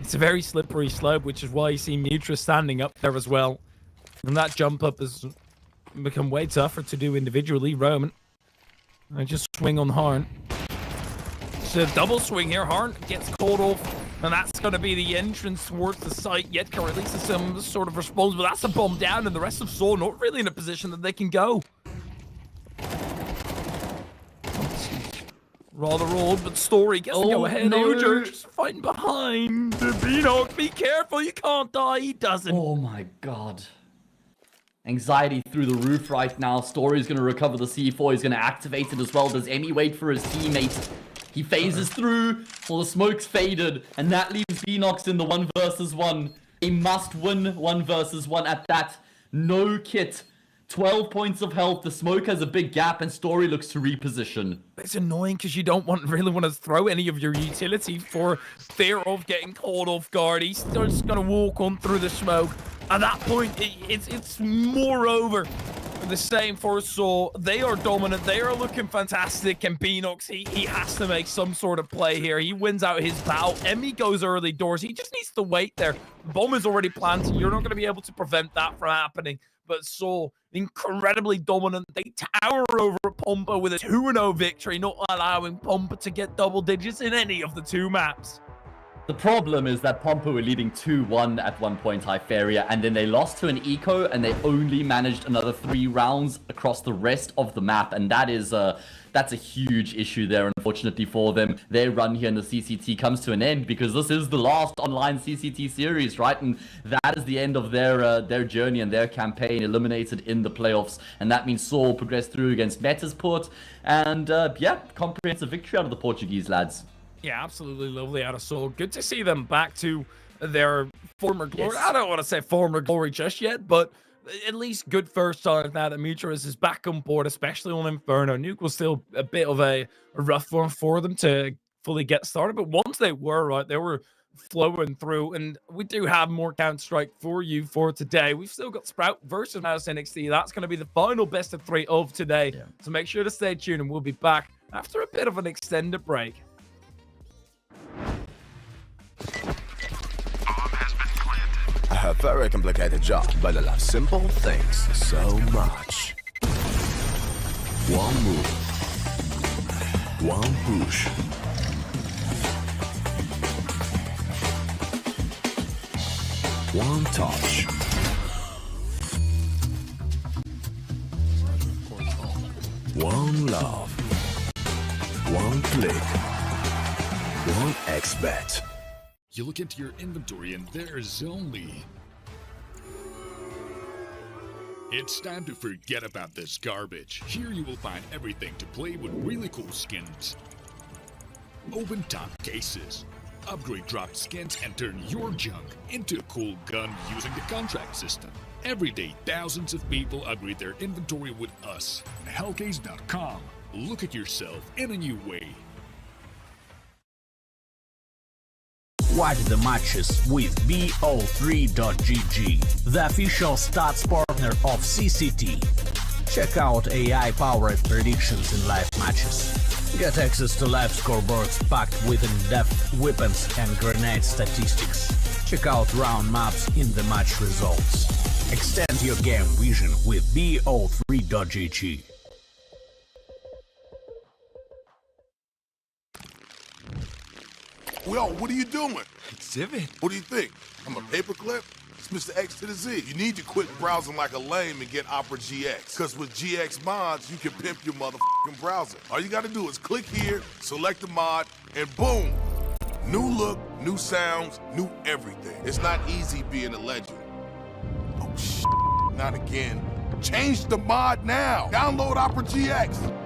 It's a very slippery slope, which is why you see Mutra standing up there as well. And that jump up has become way tougher to do individually. Roman. I just swing on Harn. It's a double swing here. Harn gets caught off, and that's going to be the entrance towards the site. Jedka releases some sort of response, but that's a bomb down, and the rest of Saw not really in a position that they can go. Rather old, but Story gets to go ahead. No. Ujurx fighting behind. Beanox, be careful, you can't die. He doesn't. Oh my god. Anxiety through the roof right now. Story's going to recover the C4. He's going to activate it as well. Does Emmy wait for his teammate? He phases through. Well, the smoke's faded. And that leaves Beanox in the 1 versus 1. He must win 1 versus 1 at that. No kit. 12 points of health. The smoke has a big gap and Story looks to reposition. It's annoying because you don't really want to throw any of your utility for fear of getting caught off guard. He's just going to walk on through the smoke. At that point, it's moreover the same for Saw. They are dominant. They are looking fantastic. And Beanox, he has to make some sort of play here. He wins out his bout. Emmy goes early doors. He just needs to wait there. The bomb is already planted. You're not going to be able to prevent that from happening. But Saw, incredibly dominant. They tower over Pompa with a 2-0 victory, not allowing Pompa to get double digits in any of the 2 maps. The problem is that Pompa were leading 2-1 at one point, Hypheria, and then they lost to an eco, and they only managed another 3 rounds across the rest of the map, and that's a huge issue there, unfortunately for them. Their run here in the CCT comes to an end because this is the last online CCT series, right? And that is the end of their journey and their campaign, eliminated in the playoffs, and that means Saul progressed through against Metasport, and yeah, comprehensive victory out of the Portuguese lads. Yeah, absolutely lovely out of Saul. Good to see them back to their former glory. Yes. I don't want to say former glory just yet, but at least good first start now that Mutrus is back on board, especially on Inferno. Nuke was still a bit of a rough one for them to fully get started, but once they were right, they were flowing through, and we do have more Counter-Strike for you for today. We've still got Sprout versus Mouse NXT. That's going to be the final best of 3 of today, so make sure to stay tuned, and we'll be back after a bit of an extended break. I have a very complicated job, but I love simple things so much. One move, one push. One touch. One love. One click. One XBet. You look into your inventory and there's only... It's time to forget about this garbage. Here you will find everything to play with really cool skins. Open top cases. Upgrade dropped skins and turn your junk into a cool gun using the contract system. Every day, thousands of people upgrade their inventory with us. Hellcase.com. Look at yourself in a new way. Watch the matches with BO3.GG, the official stats partner of CCT. Check out AI-powered predictions in live matches. Get access to live scoreboards packed with in-depth weapons and grenade statistics. Check out round maps in the match results. Extend your game vision with BO3.GG. Well, what are you doing? Exhibit. What do you think? I'm a paperclip? It's Mr. X to the Z. You need to quit browsing like a lame and get Opera GX. Because with GX mods, you can pimp your motherfucking browser. All you gotta do is click here, select the mod, and boom! New look, new sounds, new everything. It's not easy being a legend. Oh, shit. Not again. Change the mod now. Download Opera GX.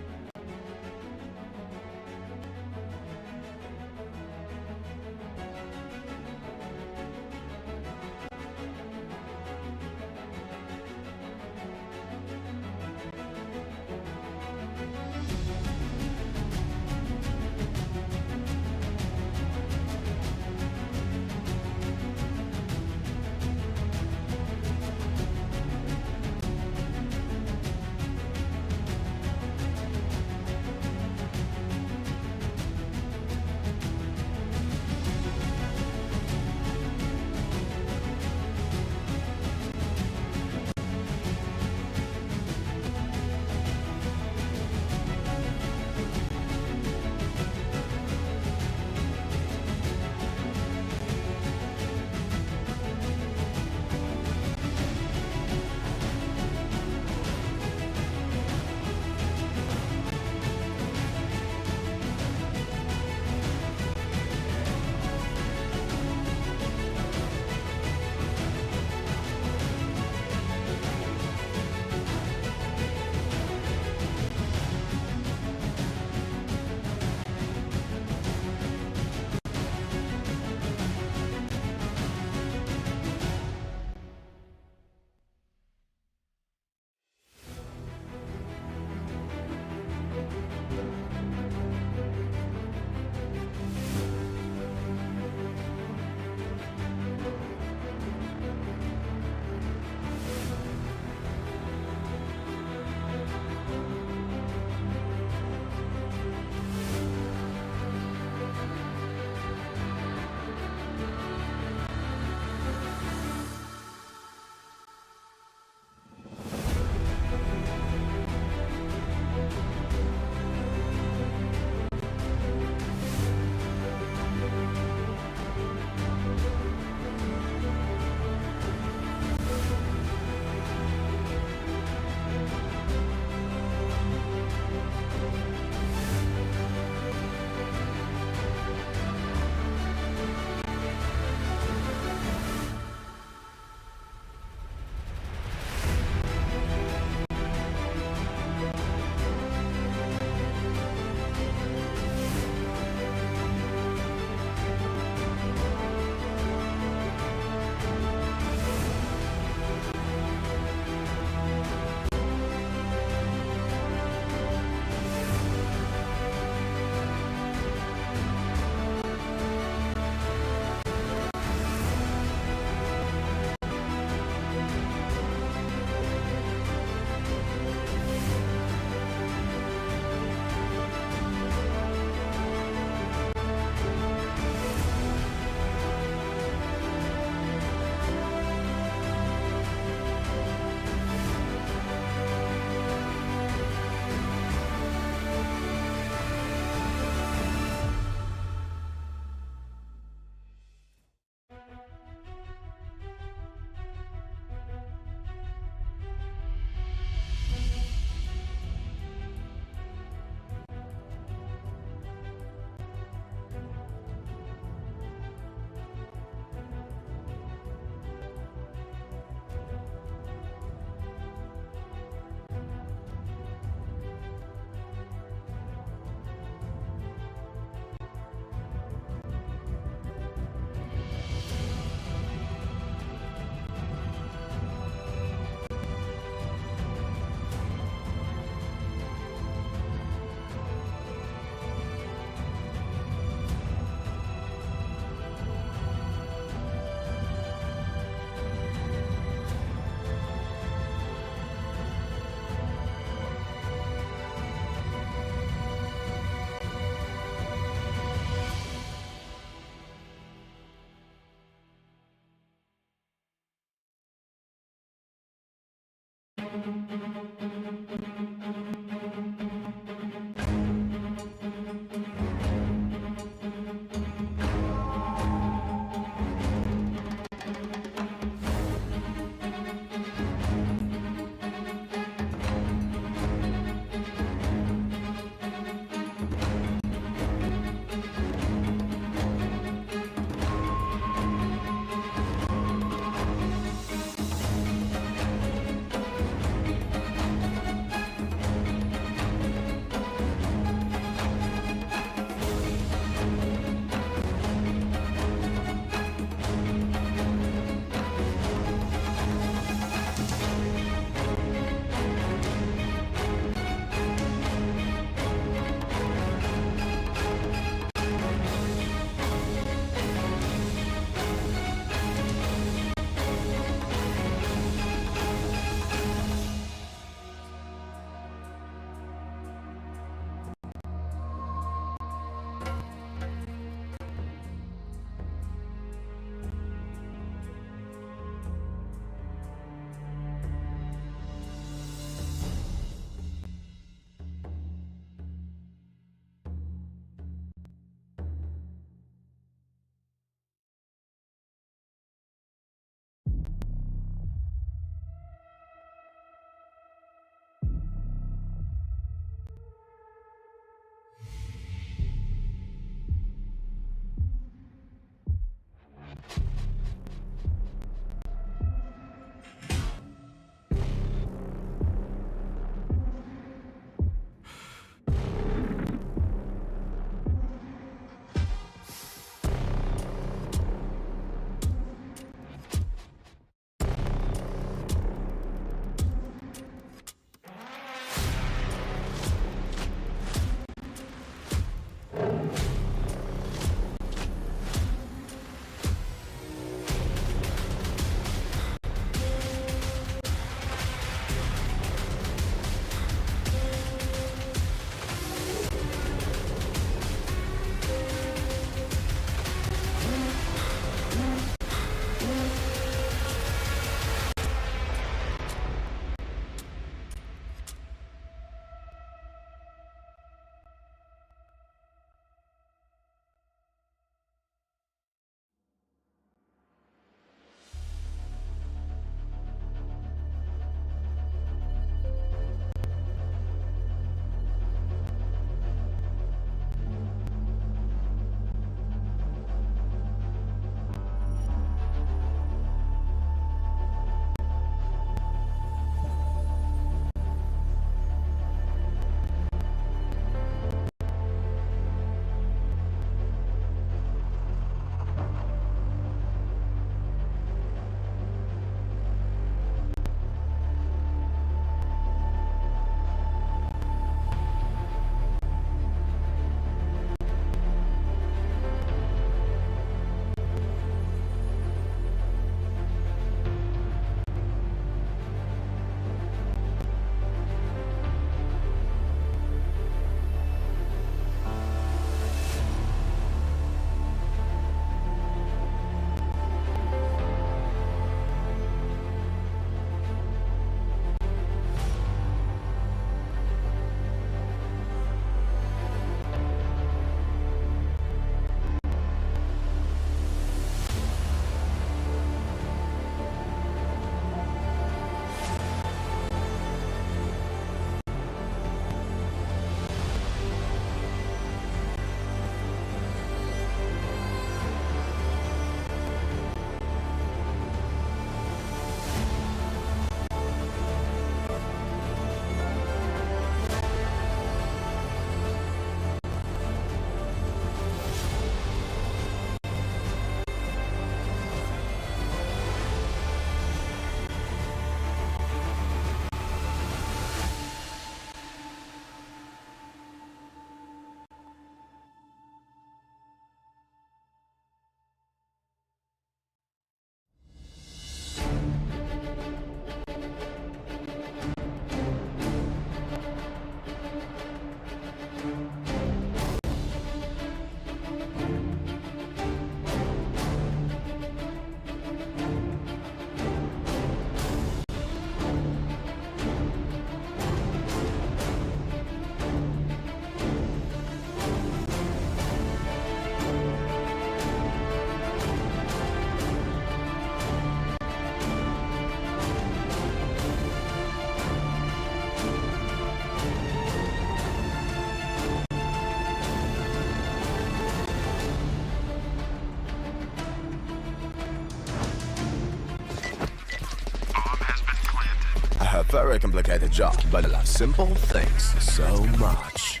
very complicated job, but I love simple things so much.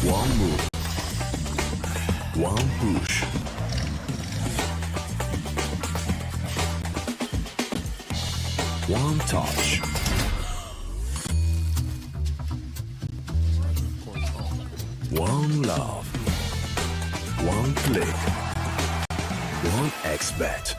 One move. One push. One touch. One love. One click. One XBet.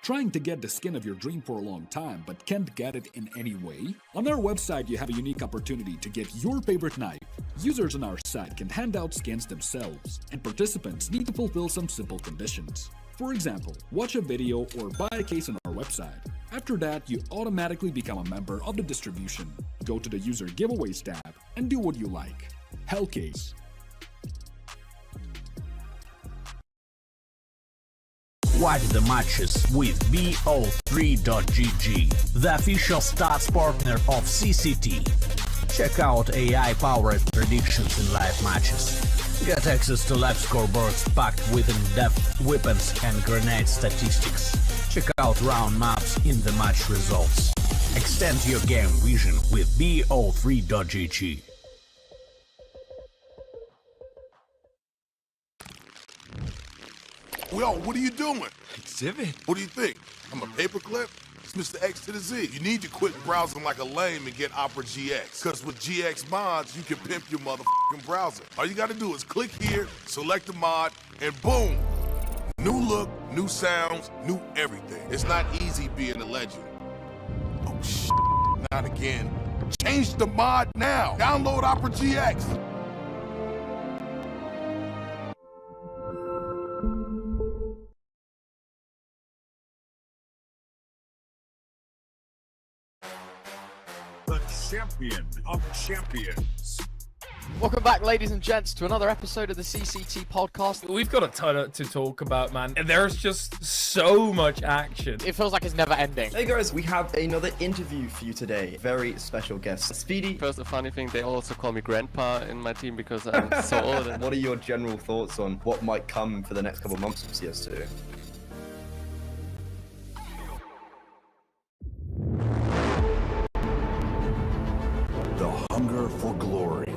Trying to get the skin of your dream for a long time but can't get it in any way? On our website you have a unique opportunity to get your favorite knife. Users on our site can hand out skins themselves, and participants need to fulfill some simple conditions. For example, watch a video or buy a case on our website. After that, you automatically become a member of the distribution. Go to the user giveaways tab and do what you like. Hellcase. Watch the matches with BO3.GG, the official stats partner of CCT. Check out AI-powered predictions in live matches. Get access to live scoreboards packed with in-depth weapons and grenade statistics. Check out round maps in the match results. Extend your game vision with BO3.GG. Yo, what are you doing? Exhibit. What do you think? I'm a paperclip? It's Mr. X to the Z. You need to quit browsing like a lame and get Opera GX. Because with GX mods, you can pimp your motherfucking browser. All you gotta do is click here, select the mod, and boom! New look, new sounds, new everything. It's not easy being a legend. Oh, shit. Not again. Change the mod now. Download Opera GX. The champion of champions. Welcome back, ladies and gents, to another episode of the CCT podcast. We've got a ton to talk about, man. And there's just so much action. It feels like it's never ending. Hey guys, we have another interview for you today. Very special guest, Speedy. First, a funny thing, they also call me Grandpa in my team because I'm so old. What are your general thoughts on what might come for the next couple of months of CS2? The hunger for glory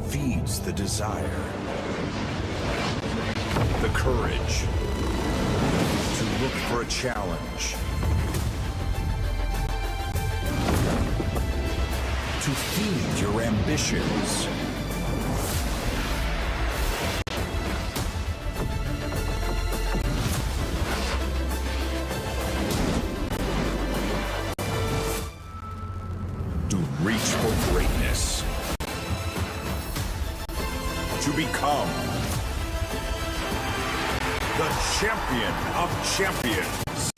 feeds the desire, the courage to look for a challenge, to feed your ambitions. To reach for greatness. To become the champion of champions.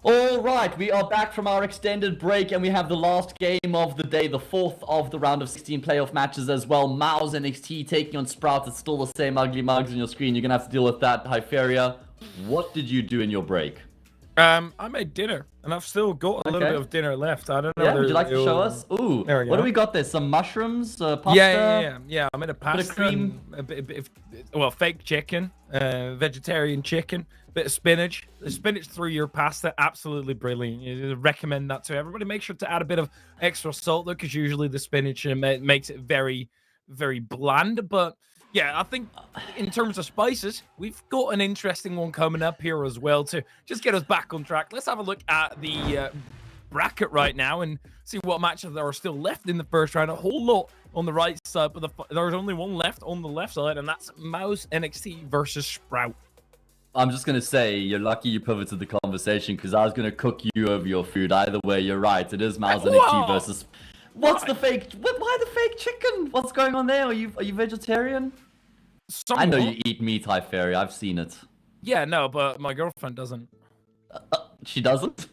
All right, we are back from our extended break, and we have the last game of the day, the fourth of the round of 16 playoff matches as well. Mao's NXT taking on Sprout. It's still the same ugly mugs on your screen. You're gonna have to deal with that. Hyperia, what did you do in your break? I made dinner, and I've still got a little bit of dinner left. I don't know. Yeah, would you like to show us? Ooh, there we go. What do we got there? Some mushrooms, pasta? Yeah. I made a pasta, bit of cream. and a bit of fake chicken, vegetarian chicken, bit of spinach. The spinach through your pasta, absolutely brilliant. You recommend that to everybody. Make sure to add a bit of extra salt though, because usually the spinach makes it very, very bland. But yeah, I think in terms of spices, we've got an interesting one coming up here as well to just get us back on track. Let's have a look at the bracket right now and see what matches there are still left in the first round. A whole lot on the right side, but there's only one left on the left side, and that's Mouse NXT versus Sprout. I'm just going to say, you're lucky you pivoted the conversation, because I was going to cook you over your food. Either way, you're right. It is Mouse NXT versus... What's the fake... Why the fake chicken? What's going on there? Are you vegetarian? Somewhat. I know you eat meat, Hyperia. I've seen it. Yeah, no, but my girlfriend doesn't. She doesn't?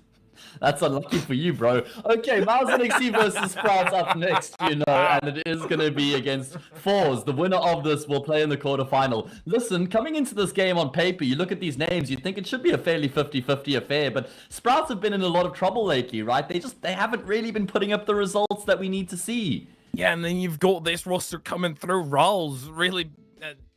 That's unlucky for you, bro. Okay, Mouse NXT versus Sprouts up next, you know, and it is going to be against Fours. The winner of this will play in the quarterfinal. Listen, coming into this game on paper, you look at these names, you think it should be a fairly 50-50 affair, but Sprouts have been in a lot of trouble lately, right? They haven't really been putting up the results that we need to see. Yeah, and then you've got this roster coming through. Rawls really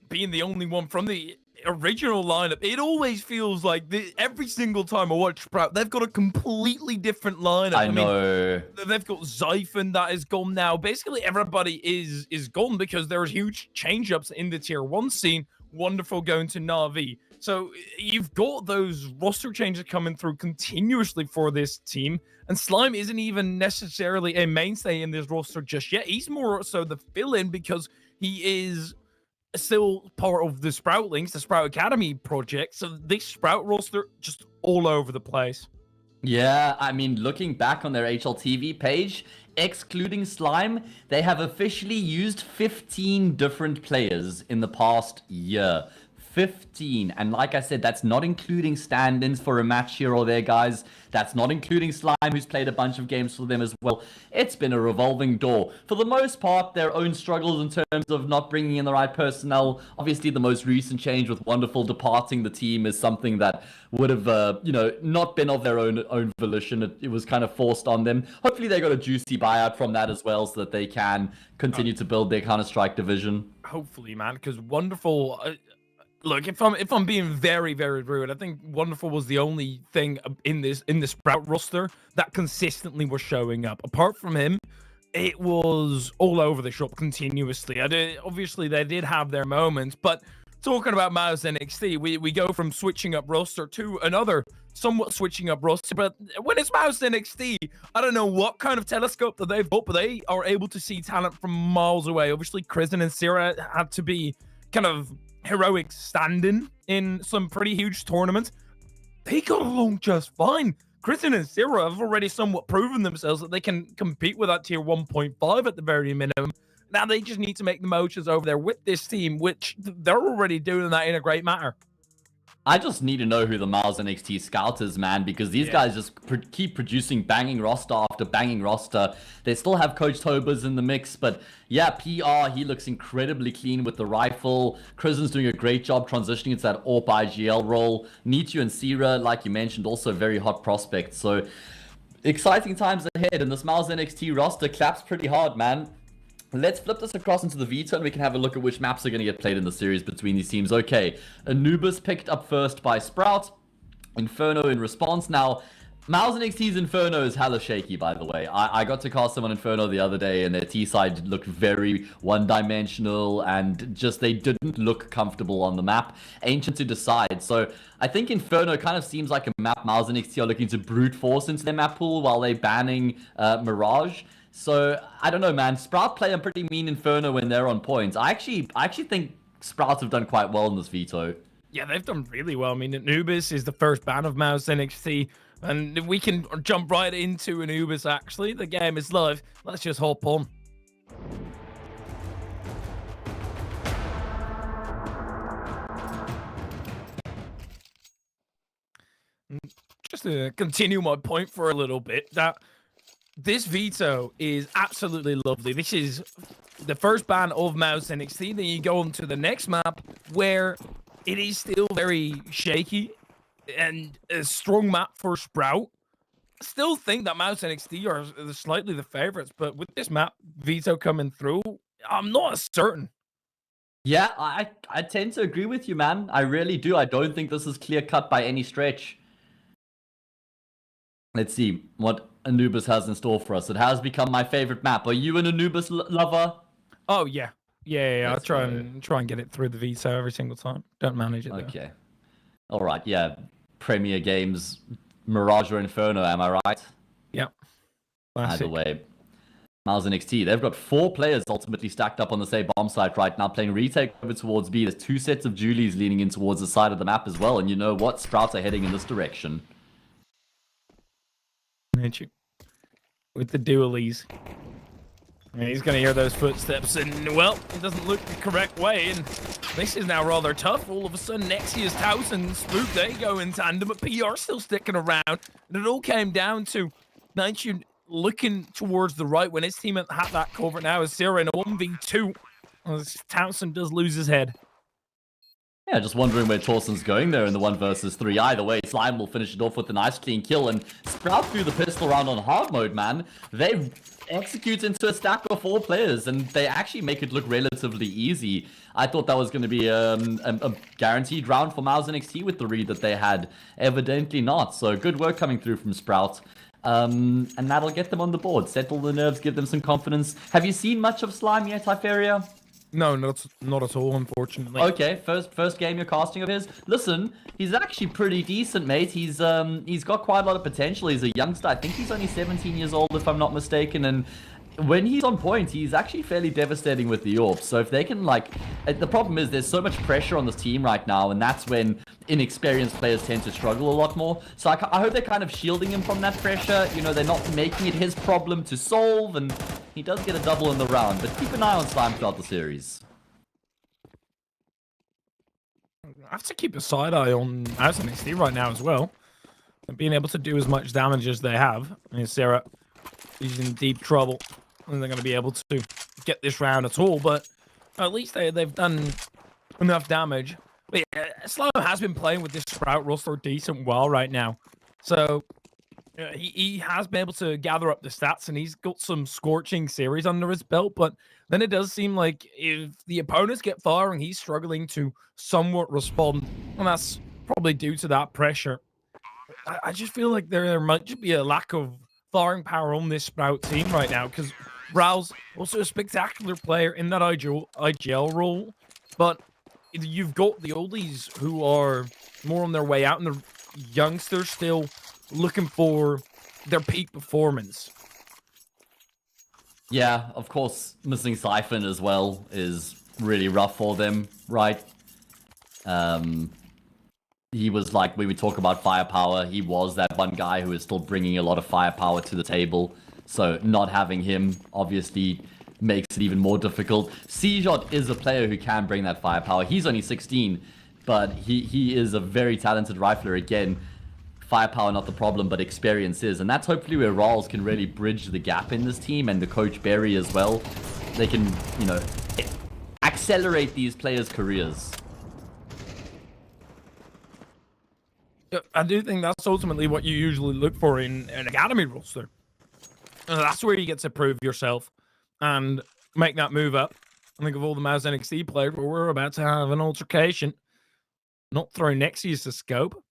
being the only one from the original lineup. It always feels like every single time I watch Sprout, they've got a completely different lineup. I know. They've got Zyphon that is gone now. Basically, everybody is gone because there was huge change-ups in the tier 1 scene. Wonderful going to Na'Vi. So you've got those roster changes coming through continuously for this team. And Slime isn't even necessarily a mainstay in this roster just yet. He's more so the fill-in because he is still part of the Sproutlings, the Sprout Academy project. So this Sprout roster just all over the place. Yeah, I mean, looking back on their HLTV page, excluding Slime, they have officially used 15 different players in the past year. 15. And like I said, that's not including stand-ins for a match here or there, guys. That's not including Slime, who's played a bunch of games for them as well. It's been a revolving door. For the most part, their own struggles in terms of not bringing in the right personnel. Obviously, the most recent change with Wonderful departing the team is something that would have, not been of their own volition. It was kind of forced on them. Hopefully, they got a juicy buyout from that as well so that they can continue to build their Counter-Strike division. Hopefully, man, because Wonderful... Look, if I'm being very, very rude, I think Wonderful was the only thing in the Sprout roster that consistently was showing up. Apart from him, it was all over the shop continuously. Obviously, they did have their moments, but talking about Mouse NXT, we go from switching up roster to another somewhat switching up roster. But when it's Mouse NXT, I don't know what kind of telescope that they've got, but they are able to see talent from miles away. Obviously, Kristen and Sierra had to be kind of heroic standing in some pretty huge tournaments. They got along just fine. Kristen and Sierra have already somewhat proven themselves that they can compete with that tier 1.5 at the very minimum. Now they just need to make the motions over there with this team, which they're already doing that in a great manner. I just need to know who the Miles NXT scout is, man, because these guys just keep producing banging roster after banging roster. They still have Coach Tobers in the mix, but yeah, PR, he looks incredibly clean with the rifle. Kristen's doing a great job transitioning into that AWP IGL role. Nitu and Sierra, like you mentioned, also very hot prospects. So exciting times ahead, and this Miles NXT roster claps pretty hard, man. Let's flip this across into the Veto and we can have a look at which maps are going to get played in the series between these teams. Okay, Anubis picked up first by Sprout. Inferno in response. Now, Miles NXT's Inferno is hella shaky, by the way. I got to cast them on Inferno the other day and their T-side looked very one-dimensional and just they didn't look comfortable on the map. Ancient to decide. So I think Inferno kind of seems like a map Miles NXT are looking to brute force into their map pool while they're banning Mirage. So, I don't know, man. Sprout play a pretty mean Inferno when they're on points. I actually think Sprouts have done quite well in this Veto. Yeah, they've done really well. I mean, Anubis is the first ban of Mouse NXT, and we can jump right into Anubis, actually. The game is live. Let's just hop on. Just to continue my point for a little bit, that this Veto is absolutely lovely. This is the first ban of Mouse NXT. Then you go on to the next map where it is still very shaky and a strong map for Sprout. Still think that Mouse NXT are slightly the favorites, but with this map, Veto coming through, I'm not as certain. Yeah, I tend to agree with you, man. I really do. I don't think this is clear cut by any stretch. Let's see what Anubis has in store for us. It has become my favorite map. Are you an Anubis lover? Oh, yeah. Yeah. I'll try and get it through the Veto every single time. Don't manage it, though. Okay. All right, yeah. Premier Games, Mirage or Inferno, am I right? Yep. Either way. Miles NXT, they've got 4 players ultimately stacked up on the same bomb site right now, playing retake over towards B. There's 2 sets of Julies leaning in towards the side of the map as well, and you know what? Sprouts are heading in this direction. With the dualies. And he's going to hear those footsteps, and, well, it doesn't look the correct way, and this is now rather tough. All of a sudden, Nexia's Taos and Spook, they go in tandem, but PR still sticking around, and it all came down to Nitu looking towards the right when his team had that cover now as Sierra in a 1v2. Townsend does lose his head. Yeah, just wondering where Torsen's going there in the 1 versus 3. Either way, Slime will finish it off with a nice clean kill, and Sprout threw the pistol round on hard mode, man. They execute into a stack of 4 players, and they actually make it look relatively easy. I thought that was going to be a guaranteed round for Mouse NXT with the read that they had. Evidently not, so good work coming through from Sprout. And that'll get them on the board, settle the nerves, give them some confidence. Have you seen much of Slime yet, Iferia? No, not at all, unfortunately. Okay, first game you're casting of his. Listen, he's actually pretty decent, mate. He's got quite a lot of potential. He's a youngster. I think he's only 17 years old, if I'm not mistaken. And when he's on point, he's actually fairly devastating with the AWP. So if they can, like, the problem is there's so much pressure on this team right now, and that's when inexperienced players tend to struggle a lot more. So I hope they're kind of shielding him from that pressure. You know, they're not making it his problem to solve, and he does get a double in the round. But keep an eye on Slime throughout the series. I have to keep a side eye on Mouse NXT right now as well. And being able to do as much damage as they have. And Sarah is in deep trouble. And they're going to be able to get this round at all. But at least they've done enough damage. But yeah, Slow has been playing with this Sprout roster a decent while right now. So he has been able to gather up the stats, and he's got some scorching series under his belt. But then it does seem like if the opponents get firing, he's struggling to somewhat respond. And that's probably due to that pressure. I just feel like there might just be a lack of firing power on this Sprout team right now, because Raul's also a spectacular player in that IGL role. But you've got the oldies who are more on their way out, and the youngsters still looking for their peak performance. Yeah, of course, missing Siphon as well is really rough for them, right? He was like, when we talk about firepower, he was that one guy who is still bringing a lot of firepower to the table. So not having him obviously makes it even more difficult. CJot is a player who can bring that firepower. He's only 16, but he is a very talented rifler. Again, firepower not the problem, but experience is. And that's hopefully where Rawls can really bridge the gap in this team, and the coach Berry as well. They can, you know, accelerate these players' careers. I do think that's ultimately what you usually look for in an academy roster. And that's where you get to prove yourself and make that move up. I think of all the Mouse NXT players, but we're about to have an altercation. Not throw Nexius to scope.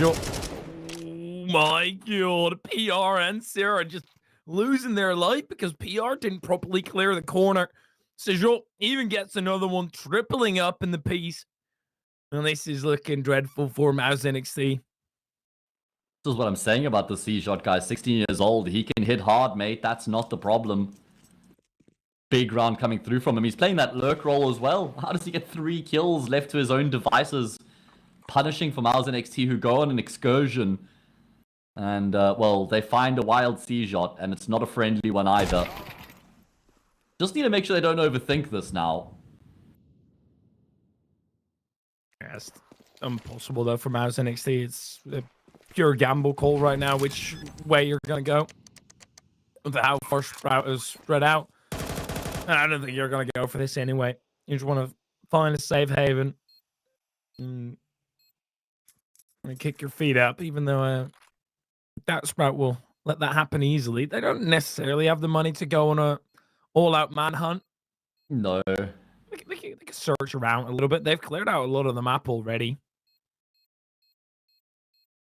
Oh my god, PR and Sarah just losing their life because PR didn't properly clear the corner. Sejot even gets another one, tripling up in the piece. And this is looking dreadful for Mouse NXT. This is what I'm saying about the C-Shot guy. 16 years old. He can hit hard, mate. That's not the problem. Big round coming through from him. He's playing that lurk role as well. How does he get 3 kills left to his own devices? Punishing for Mouse NXT, who go on an excursion. And, well, they find a wild C-Shot, and it's not a friendly one either. Just need to make sure they don't overthink this now. Yeah, it's impossible, though, for Mouse NXT. It's a pure gamble call right now, which way you're going to go. With how far Sprout is spread out. I don't think you're going to go for this anyway. You just want to find a safe haven. And kick your feet up, even though that Sprout will let that happen easily. They don't necessarily have the money to go on a all-out manhunt. No. They can search around a little bit. They've cleared out a lot of the map already.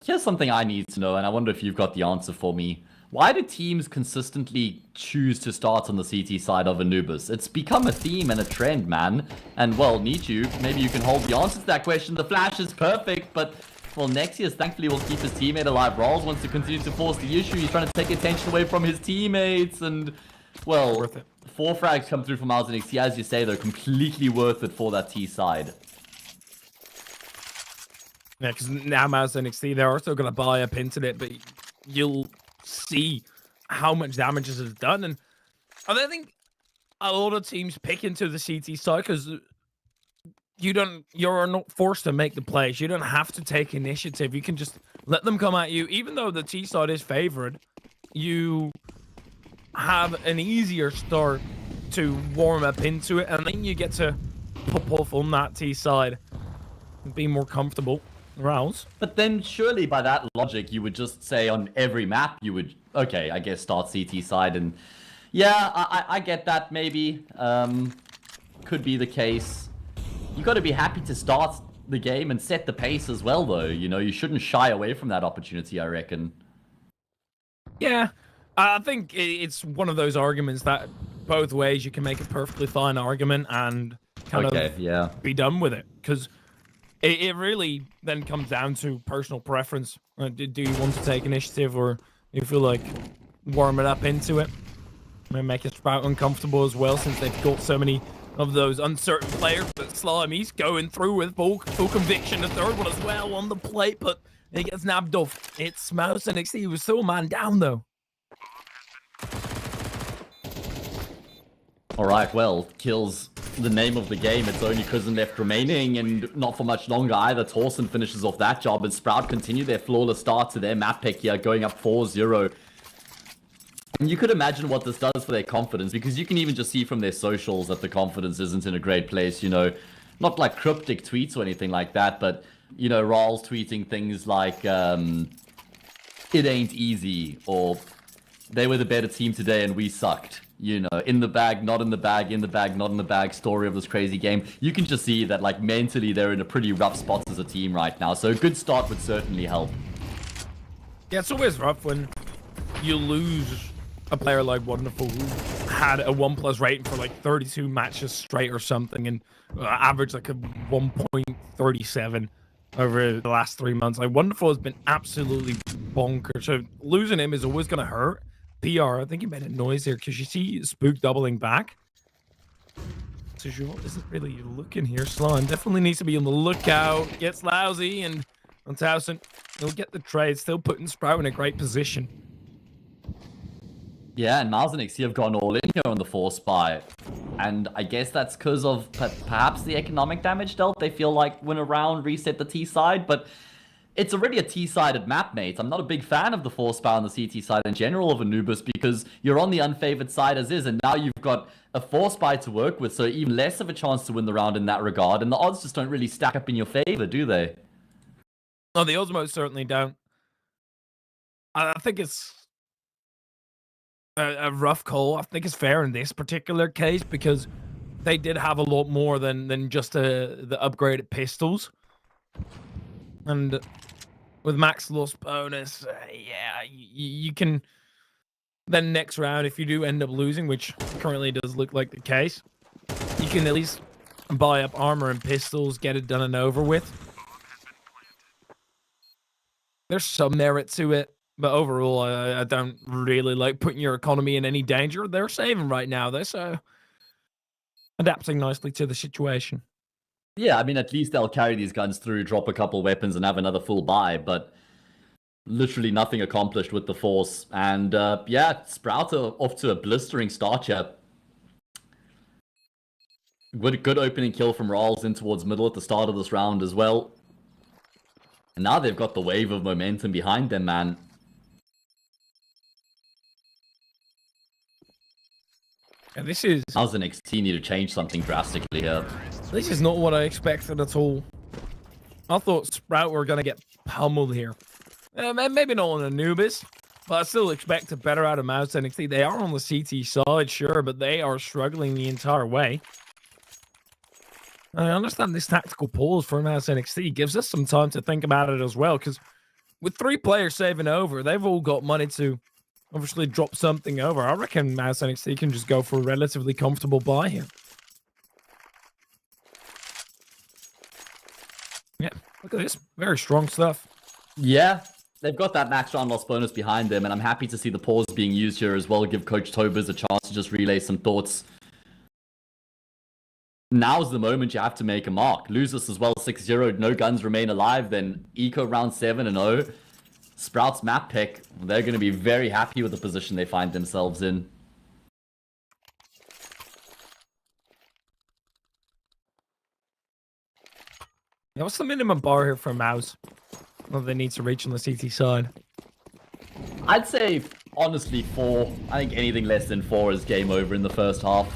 Here's something I need to know, and I wonder if you've got the answer for me. Why do teams consistently choose to start on the CT side of Anubis? It's become a theme and a trend, man. And, well, Nichu, maybe you can hold the answer to that question. The flash is perfect, but, well, Nexius thankfully will keep his teammate alive. Rawls wants to continue to force the issue. He's trying to take attention away from his teammates, and, well, worth it. 4 frags come through from Mouse NXT. As you say, they're completely worth it for that T side. Yeah, because now Mouse NXT, they're also going to buy up into it, but you'll see how much damage this has done. And I don't think a lot of teams pick into the CT side because you're not forced to make the plays. You don't have to take initiative. You can just let them come at you. Even though the T side is favored, you have an easier start to warm up into it, and then you get to pop off on that T side and be more comfortable. Rouse. But then surely by that logic, you would just say on every map, you would, okay, I guess start CT side. And yeah, I get that maybe. Could be the case. You got to be happy to start the game and set the pace as well, though. You know, you shouldn't shy away from that opportunity, I reckon. Yeah, I think it's one of those arguments that both ways you can make a perfectly fine argument and kind of be done with it. Because it really then comes down to personal preference. Do you want to take initiative, or do you feel like warming up into it? And make it Sprout uncomfortable as well, since they've got so many of those uncertain players. But Slimy's going through with full conviction. The third one as well on the plate, but he gets nabbed off. It's Mouse NXT. He was still man down though. Alright, well, kills the name of the game. It's only Cousin left remaining, and not for much longer either. Torsen finishes off that job, and Sprout continue their flawless start to their map pick here, going up 4-0. And you could imagine what this does for their confidence, because you can even just see from their socials that the confidence isn't in a great place, you know. Not like cryptic tweets or anything like that, but, you know, Raul's tweeting things like, it ain't easy, or they were the better team today and we sucked. You know, in the bag, not in the bag, in the bag, not in the bag story of this crazy game. You can just see that, like, mentally they're in a pretty rough spot as a team right now. So a good start would certainly help. Yeah, it's always rough when you lose a player like Wonderful, who had a 1+ rating for like 32 matches straight or something, and averaged like a 1.37 over the last 3 months. Like, Wonderful has been absolutely bonkers. So losing him is always going to hurt. PR, I think he made a noise here, because you see Spook doubling back. So Joel isn't really looking here. Slime definitely needs to be on the lookout. Gets lousy, and Towson will get the trade, still putting Sprout in a great position. Yeah, and Miles and XC have gone all in here on the 4 spy. And I guess that's because of perhaps the economic damage dealt. They feel like win a round, reset the T side, but it's already a T-sided map, mate. I'm not a big fan of the 4 spy on the CT side in general of Anubis, because you're on the unfavored side as is, and now you've got a 4 spy to work with, so even less of a chance to win the round in that regard, and the odds just don't really stack up in your favor, do they? No, the odds most certainly don't. I think it's a rough call. I think it's fair in this particular case, because they did have a lot more than just the upgraded pistols. And with max loss bonus, yeah, you can then next round, if you do end up losing, which currently does look like the case, you can at least buy up armor and pistols, get it done and over with. There's some merit to it, but overall, I don't really like putting your economy in any danger. They're saving right now, though, so adapting nicely to the situation. Yeah, I mean, at least they'll carry these guns through, drop a couple weapons, and have another full buy, but literally nothing accomplished with the Force. And yeah, Sprout are off to a blistering start here. Good opening kill from Rawls in towards middle at the start of this round as well. And now they've got the wave of momentum behind them, man. And this is... How's the next team need to change something drastically here? This is not what I expected at all. I thought Sprout were going to get pummeled here. Maybe not on Anubis, but I still expect a better out of Mouse NXT. They are on the CT side, sure, but they are struggling the entire way. I understand this tactical pause for Mouse NXT gives us some time to think about it as well, because with 3 players saving over, they've all got money to obviously drop something over. I reckon Mouse NXT can just go for a relatively comfortable buy here. Yeah, look at this. Very strong stuff. Yeah, they've got that max round loss bonus behind them, and I'm happy to see the pause being used here as well. Give Coach Tobers a chance to just relay some thoughts. Now's the moment you have to make a mark. Lose this as well, 6-0, no guns remain alive, then Eco round 7-0. Sprout's map pick, they're going to be very happy with the position they find themselves in. Yeah, what's the minimum bar here for Mouse? What they need to reach on the CT side? I'd say, honestly, 4. I think anything less than 4 is game over in the first half.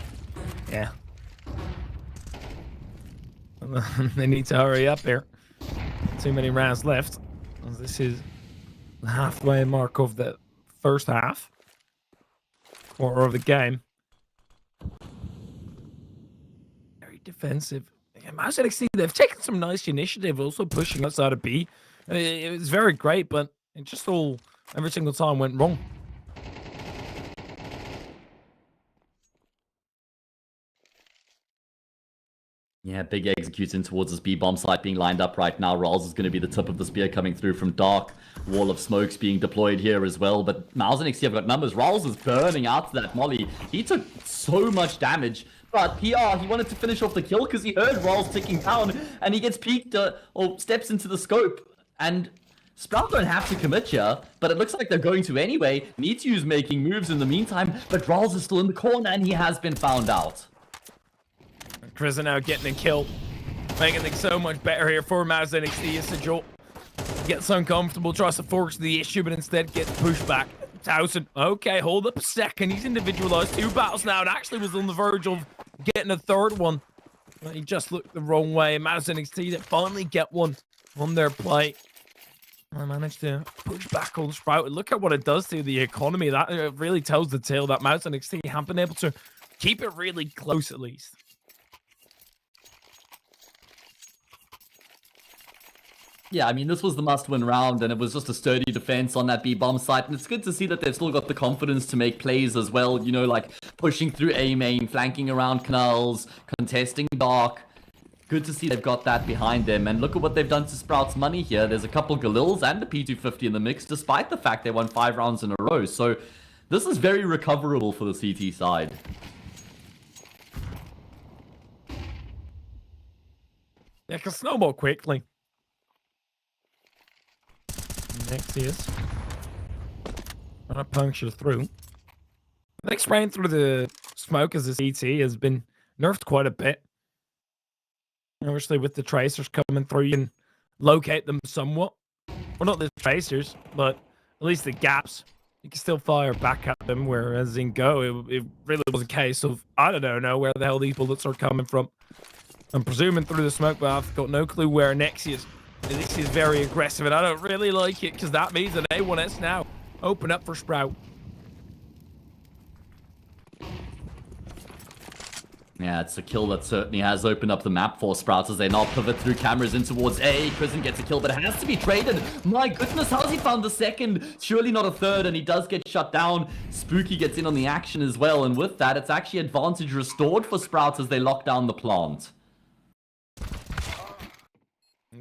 Yeah. They need to hurry up here. Too many rounds left. This is the halfway mark of the first half. Quarter of the game. Very defensive. Mouse NXT, they've taken some nice initiative, also pushing outside of B. It was very great, but it just all, every single time went wrong. Yeah, big executing towards this B-bomb site being lined up right now. Rawls is going to be the tip of the spear coming through from Dark. Wall of smokes being deployed here as well. But Mouse and XT have got numbers. Rawls is burning out to that molly. He took so much damage. But PR, he wanted to finish off the kill because he heard Rawls ticking down. And he gets peeked or steps into the scope. And Sprout don't have to commit here, but it looks like they're going to anyway. Nitu's making moves in the meantime. But Rawls is still in the corner and he has been found out. Chris now getting a kill, making things so much better here for Mouse NXT. Sigil gets uncomfortable, tries to force the issue, but instead gets pushed back. Towson, okay, hold up a second. He's individualized 2 battles now and actually was on the verge of getting a 3rd one. But he just looked the wrong way. Mouse NXT that finally get one on their plate. I managed to push back on Sprout. Look at what it does to the economy. That really tells the tale that Mouse NXT have been able to keep it really close at least. Yeah, I mean, this was the must-win round, and it was just a sturdy defense on that B-bomb site, and it's good to see that they've still got the confidence to make plays as well, you know, like pushing through A-main, flanking around canals, contesting Dark. Good to see they've got that behind them, and look at what they've done to Sprout's money here. There's a couple Galils and a P250 in the mix, despite the fact they won 5 rounds in a row, so this is very recoverable for the CT side. Yeah, it can snowball quickly. Next is gonna puncture through. I think spraying through the smoke as a CT has been nerfed quite a bit. Obviously, with the tracers coming through, you can locate them somewhat. Well, not the tracers, but at least the gaps. You can still fire back at them, whereas in Go, it really was a case of, I don't know where the hell these bullets are coming from. I'm presuming through the smoke, but I've got no clue where Nexius. This is very aggressive, and I don't really like it, because that means an A1S now. Open up for Sprout. Yeah, it's a kill that certainly has opened up the map for Sprout as they now pivot through cameras in towards A. Prison gets a kill, but it has to be traded. My goodness, how's he found the 2nd? Surely not a 3rd, and he does get shut down. Spooky gets in on the action as well, and with that, it's actually advantage restored for Sprout as they lock down the plant.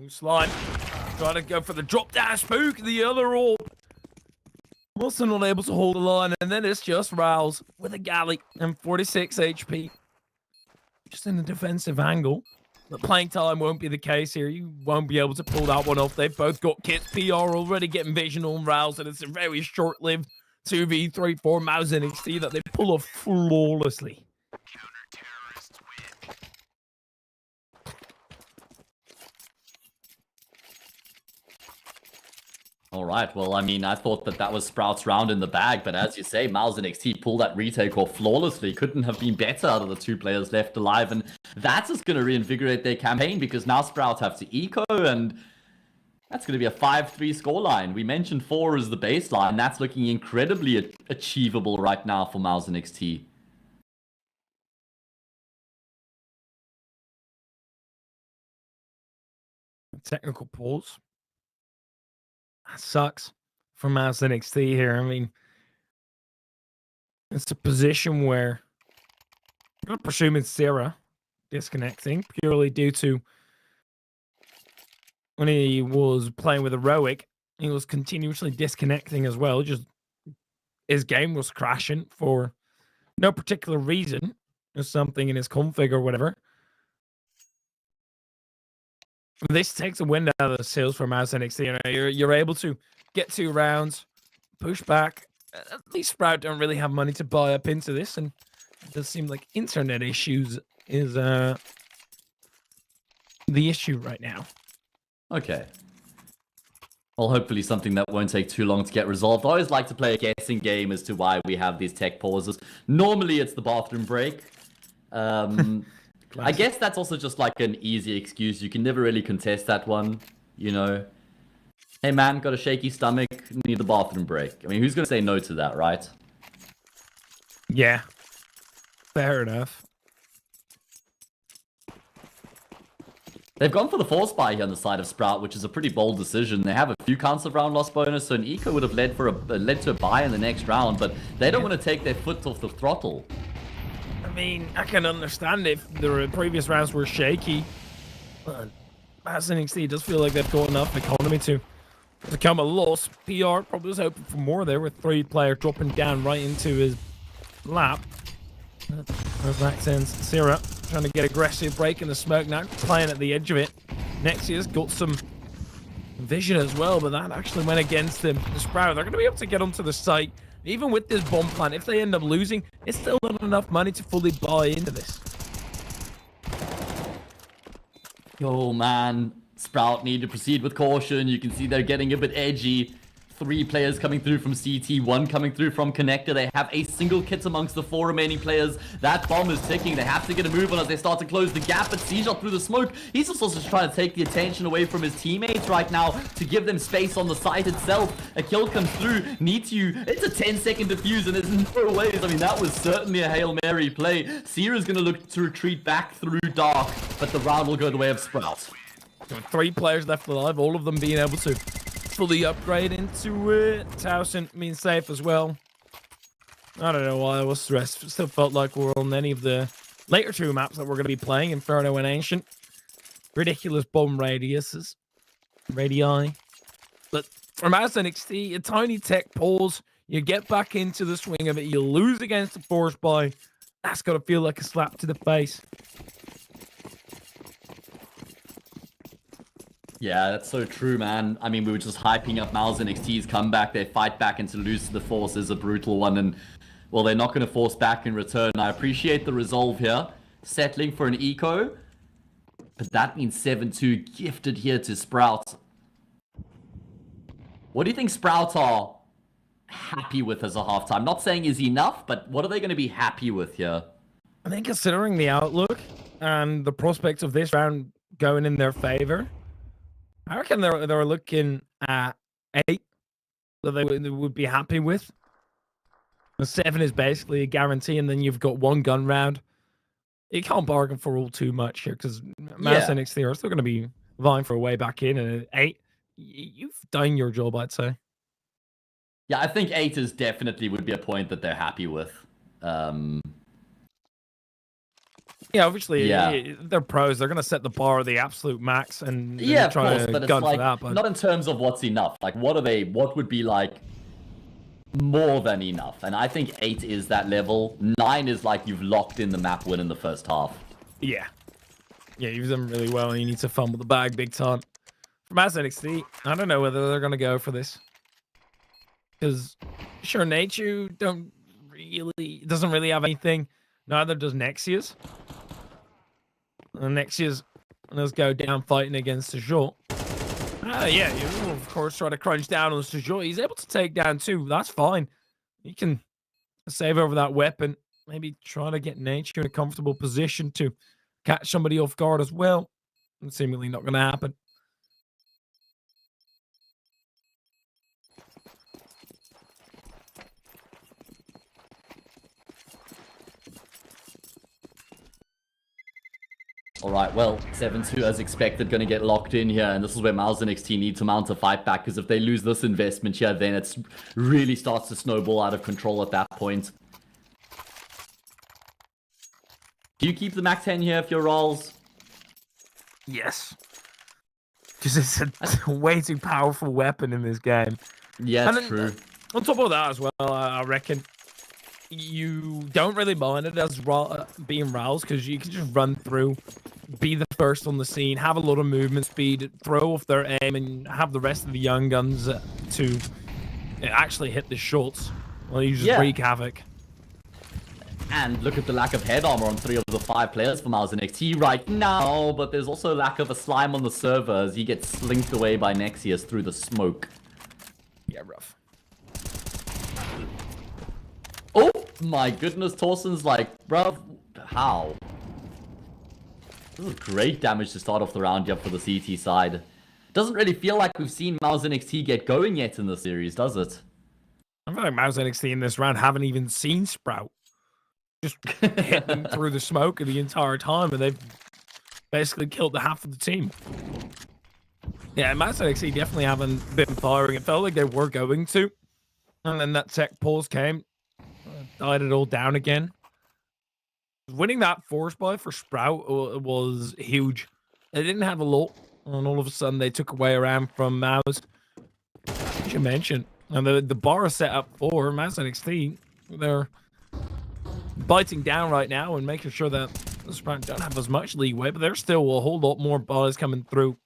Slime trying to go for the drop dash. Spook the other orb. Also not able to hold the line, and then it's just Rouse with a galley and 46 HP. Just in a defensive angle. But playing time won't be the case here. You won't be able to pull that one off. They've both got kits. PR already getting vision on Rouse, and it's a very short-lived 2v3 for Mouse NXT that they pull off flawlessly. All right, well, I mean, I thought that was Sprout's round in the bag, but as you say, Miles and XT pulled that retake off flawlessly. Couldn't have been better out of the 2 players left alive, and that's just going to reinvigorate their campaign because now Sprout have to eco, and that's going to be a 5-3 scoreline. We mentioned 4 as the baseline. That's looking incredibly achievable right now for Miles and XT. Technical pause. That sucks for Mouse NXT here. I mean, it's a position where I'm presuming Sarah disconnecting purely due to when he was playing with Heroic, he was continuously disconnecting as well. Just his game was crashing for no particular reason. There's something in his config or whatever. This takes a wind out of the sails for Mouse NXT. You know, you're able to get 2 rounds, push back. At least Sprout don't really have money to buy up into this, and it does seem like internet issues is the issue right now. Okay. Well, hopefully something that won't take too long to get resolved. I always like to play a guessing game as to why we have these tech pauses. Normally it's the bathroom break. I guess that's also just like an easy excuse. You can never really contest that one, you know. Hey man, got a shaky stomach, need a bathroom break. I mean, who's gonna say no to that, right? Yeah. Fair enough. They've gone for the force buy here on the side of Sprout, which is a pretty bold decision. They have a few counts of round loss bonus, so an eco would have led to a buy in the next round, but they don't want to take their foot off the throttle. I mean, I can understand if the previous rounds were shaky, but as NXT does feel like they've got enough economy to come a loss. PR probably was hoping for more there with 3 players dropping down right into his lap. As that sends Sierra trying to get aggressive, breaking the smoke now, playing at the edge of it. Nexia's got some vision as well, but that actually went against them. The Sprout, they're going to be able to get onto the site. Even with this bomb plant, if they end up losing, it's still not enough money to fully buy into this. Oh man, Sprout need to proceed with caution. You can see they're getting a bit edgy. 3 players coming through from CT, 1 coming through from Connector. They have a single kit amongst the 4 remaining players. That bomb is ticking. They have to get a move on as they start to close the gap. But Seashot through the smoke, he's just also trying to take the attention away from his teammates right now to give them space on the site itself. A kill comes through. It's a 10-second defuse, and there's no ways. I mean, that was certainly a Hail Mary play. Sierra's going to look to retreat back through Dark, but the round will go the way of Sprout. 3 players left alive, all of them being able to fully upgrade into it. Towson means safe as well. I don't know why I was stressed. Still felt like we were on any of the later 2 maps that we're going to be playing, Inferno and Ancient. Ridiculous bomb radiuses. Radii. But from us NXT, a tiny tech pause. You get back into the swing of it. You lose against the force buy. That's got to feel like a slap to the face. Yeah, that's so true, man. I mean, we were just hyping up Miles NXT's comeback. They fight back and to lose to the Force is a brutal one. And, well, they're not going to force back in return. I appreciate the resolve here. Settling for an eco. But that means 7-2 gifted here to Sprout. What do you think Sprout are happy with as a halftime? Not saying is enough, but what are they going to be happy with here? I think considering the outlook and the prospects of this round going in their favor, I reckon they're looking at 8 that they would be happy with. The 7 is basically a guarantee, and then you've got 1 gun round. You can't bargain for all too much here because Mouse NXT are still going to be vying for a way back in. And at 8, you've done your job, I'd say. Yeah, I think 8 is definitely would be a point that they're happy with. Yeah, obviously, they're pros. They're going to set the bar at the absolute max and of try course, to but it's gun like, for that. But not in terms of what's enough. Like, what would be like more than enough? And I think 8 is that level. 9 is like you've locked in the map win in the first half. Yeah, you've done really well, and you need to fumble the bag big time. From us NXT, I don't know whether they're going to go for this. Because, sure, Nature doesn't really have anything. Neither does Nexia's. And Nexia's let's go down fighting against Sejot. You will, of course, try to crunch down on Sejot. He's able to take down 2. That's fine. He can save over that weapon. Maybe try to get Nature in a comfortable position to catch somebody off guard as well. It's seemingly not going to happen. Alright, well, 7-2 as expected, going to get locked in here, and this is where Miles NXT need to mount a fight back, because if they lose this investment here, then it really starts to snowball out of control at that point. Do you keep the Mac 10 here if you're Rolls? Yes. Because it's a way too powerful weapon in this game. Yeah, it's true. On top of that as well, I reckon you don't really mind it as being roused because you can just run through, be the first on the scene, have a lot of movement speed, throw off their aim, and have the rest of the young guns to actually hit the shots while you just wreak havoc. And look at the lack of head armor on 3 of the 5 players for Miles NXT right now, but there's also lack of a slime on the server as he gets slinked away by Nexius through the smoke. Yeah, rough. Oh my goodness, Torson's like, bruv, how? This is great damage to start off the round here for the CT side. Doesn't really feel like we've seen Mouse NXT get going yet in the series, does it? I feel like Mouse NXT in this round haven't even seen Sprout. Just hit them through the smoke the entire time, and they've basically killed the half of the team. Yeah, Mouse NXT definitely haven't been firing. It felt like they were going to. And then that tech pause came. Died it all down again. Winning that force buy for Sprout was huge. They didn't have a lot. And all of a sudden, they took away a round from Mouse. As you mentioned. And the bar is set up for Mouse NXT. They're biting down right now and making sure that the Sprout don't have as much leeway. But there's still a whole lot more buys coming through.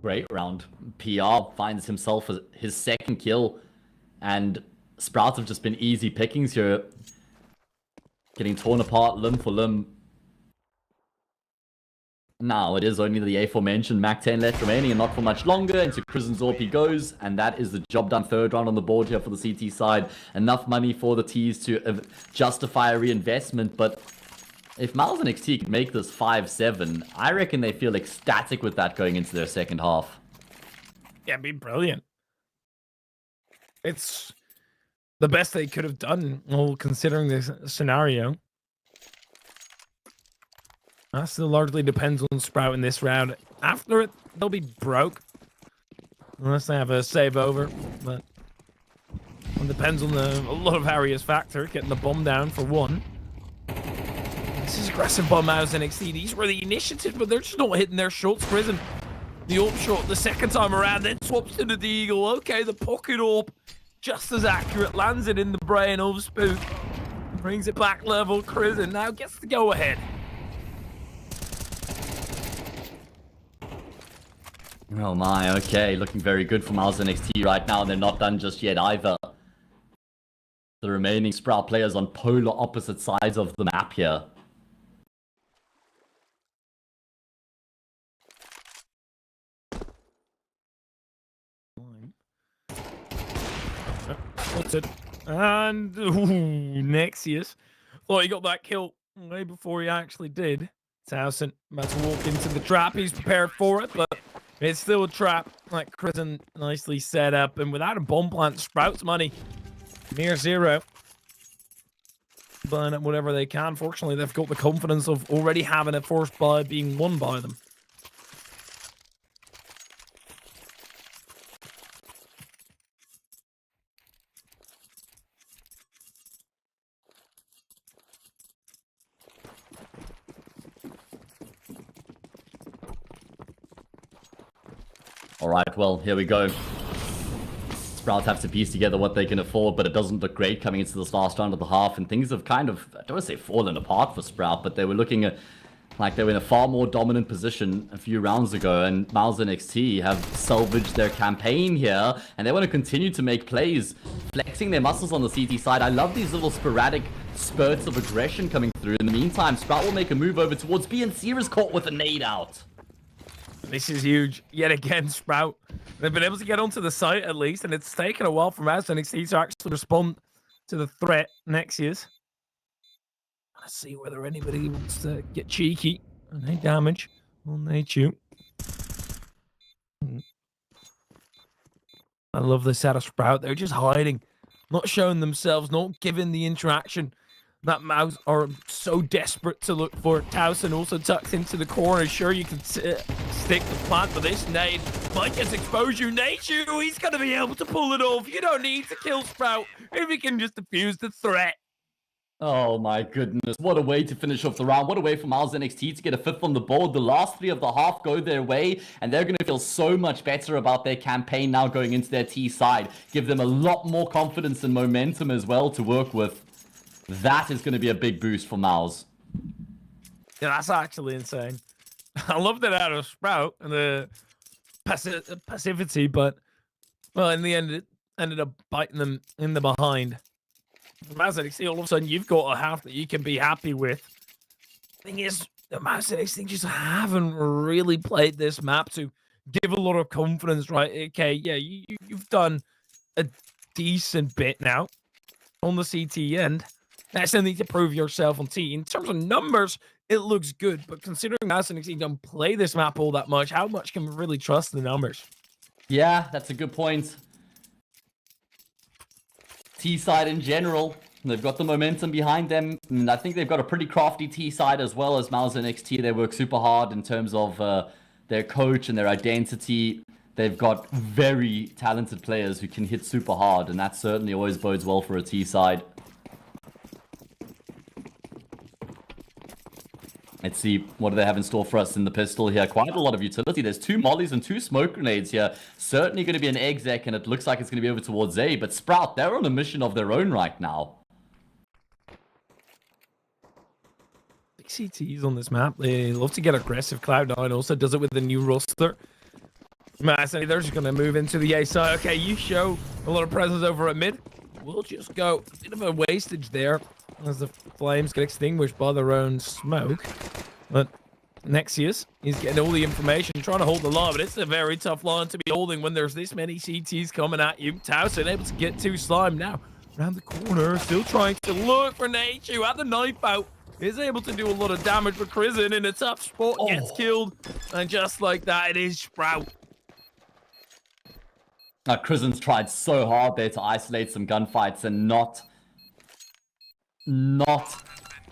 Great round. PR finds himself his second kill, and Sprouts have just been easy pickings here. Getting torn apart limb for limb. Now it is only the aforementioned Mac 10 left remaining, and not for much longer. Into Prison Zorp he goes, and that is the job done. Third round on the board here for the CT side. Enough money for the T's to justify a reinvestment, but if Miles NXT can make this 5-7, I reckon they feel ecstatic with that going into their second half. Yeah, it'd be brilliant. It's the best they could have done, well, considering this scenario. That still largely depends on Sprout in this round. After it, they'll be broke. Unless they have a save over. But it depends on a lot of various factors. Getting the bomb down for one. This is aggressive by Mouse NXT. These were the initiative, but they're just not hitting their shots. Prison, the AWP shot the second time around, then swaps to the Eagle. Okay, the pocket AWP, just as accurate, lands it in the brain of Spook. Brings it back level. Prison now gets the go ahead. Oh my, okay. Looking very good for Mouse NXT right now, and they're not done just yet either. The remaining Sprout players on polar opposite sides of the map here. What's it? And Nexius thought he got that kill way before he actually did. Towson about to walk into the trap. He's prepared for it, but it's still a trap. Like Prison nicely set up, and without a bomb plant, Sprouts money near zero. Burn up whatever they can. Fortunately, they've got the confidence of already having a force buy being won by them. Alright, well, here we go. Sprouts have to piece together what they can afford, but it doesn't look great coming into this last round of the half, and things have kind of, I don't want to say fallen apart for Sprout, but they were looking at, like they were in a far more dominant position a few rounds ago, and Miles NXT have salvaged their campaign here, and they want to continue to make plays, flexing their muscles on the CT side. I love these little sporadic spurts of aggression coming through. In the meantime, Sprout will make a move over towards B, and Sears caught with a nade out. This is huge. Yet again, Sprout. They've been able to get onto the site at least, and it's taken a while for Mouse NXT to actually respond to the threat. Nexius. Let's see whether anybody wants to get cheeky. And they damage. Well, they shoot. I love this out of Sprout. They're just hiding. Not showing themselves, not giving the interaction that Mouse are so desperate to look for. Towson also tucked into the corner. Sure, you can stick the plant, but this nade might just expose you. Nade you, he's going to be able to pull it off. You don't need to kill Sprout if he can just defuse the threat. Oh my goodness, what a way to finish off the round. What a way for Miles NXT to get a fifth on the board. The last three of the half go their way, and they're going to feel so much better about their campaign now going into their T side. Give them a lot more confidence and momentum as well to work with. That is going to be a big boost for Miles. Yeah, that's actually insane. I love that out of Sprout and the passivity, but, well, in the end, it ended up biting them in the behind. Mouse NXT, all of a sudden, you've got a half that you can be happy with. Thing is, the Mouse NXT just haven't really played this map to give a lot of confidence, right? Okay, yeah, you've done a decent bit now on the CT end. I still need to prove yourself on T. In terms of numbers, it looks good, but considering Mouse and XT don't play this map all that much, how much can we really trust the numbers? Yeah, that's a good point. T side in general, they've got the momentum behind them, and I think they've got a pretty crafty T side as well as Mouse and XT. They work super hard in terms of their coach and their identity. They've got very talented players who can hit super hard, and that certainly always bodes well for a T side. Let's see, what do they have in store for us in the pistol here? Quite a lot of utility. There's 2 mollies and 2 smoke grenades here. Certainly going to be an exec, and it looks like it's going to be over towards A. But Sprout, they're on a mission of their own right now. CTs on this map, they love to get aggressive. Cloud9 also does it with the new roster. Massively, they're just going to move into the A side. Okay, you show a lot of presence over at mid. We'll just go a bit of a wastage there as the flames get extinguished by their own smoke. But Nexius is getting all the information, trying to hold the line, but it's a very tough line to be holding when there's this many CTs coming at you. Towson able to get to Slime now. Around the corner, still trying to look for Nature at the knife out. Is able to do a lot of damage, but Crizzen in a tough spot gets killed. And just like that, it is Sprout. Now, Crizzen's tried so hard there to isolate some gunfights and not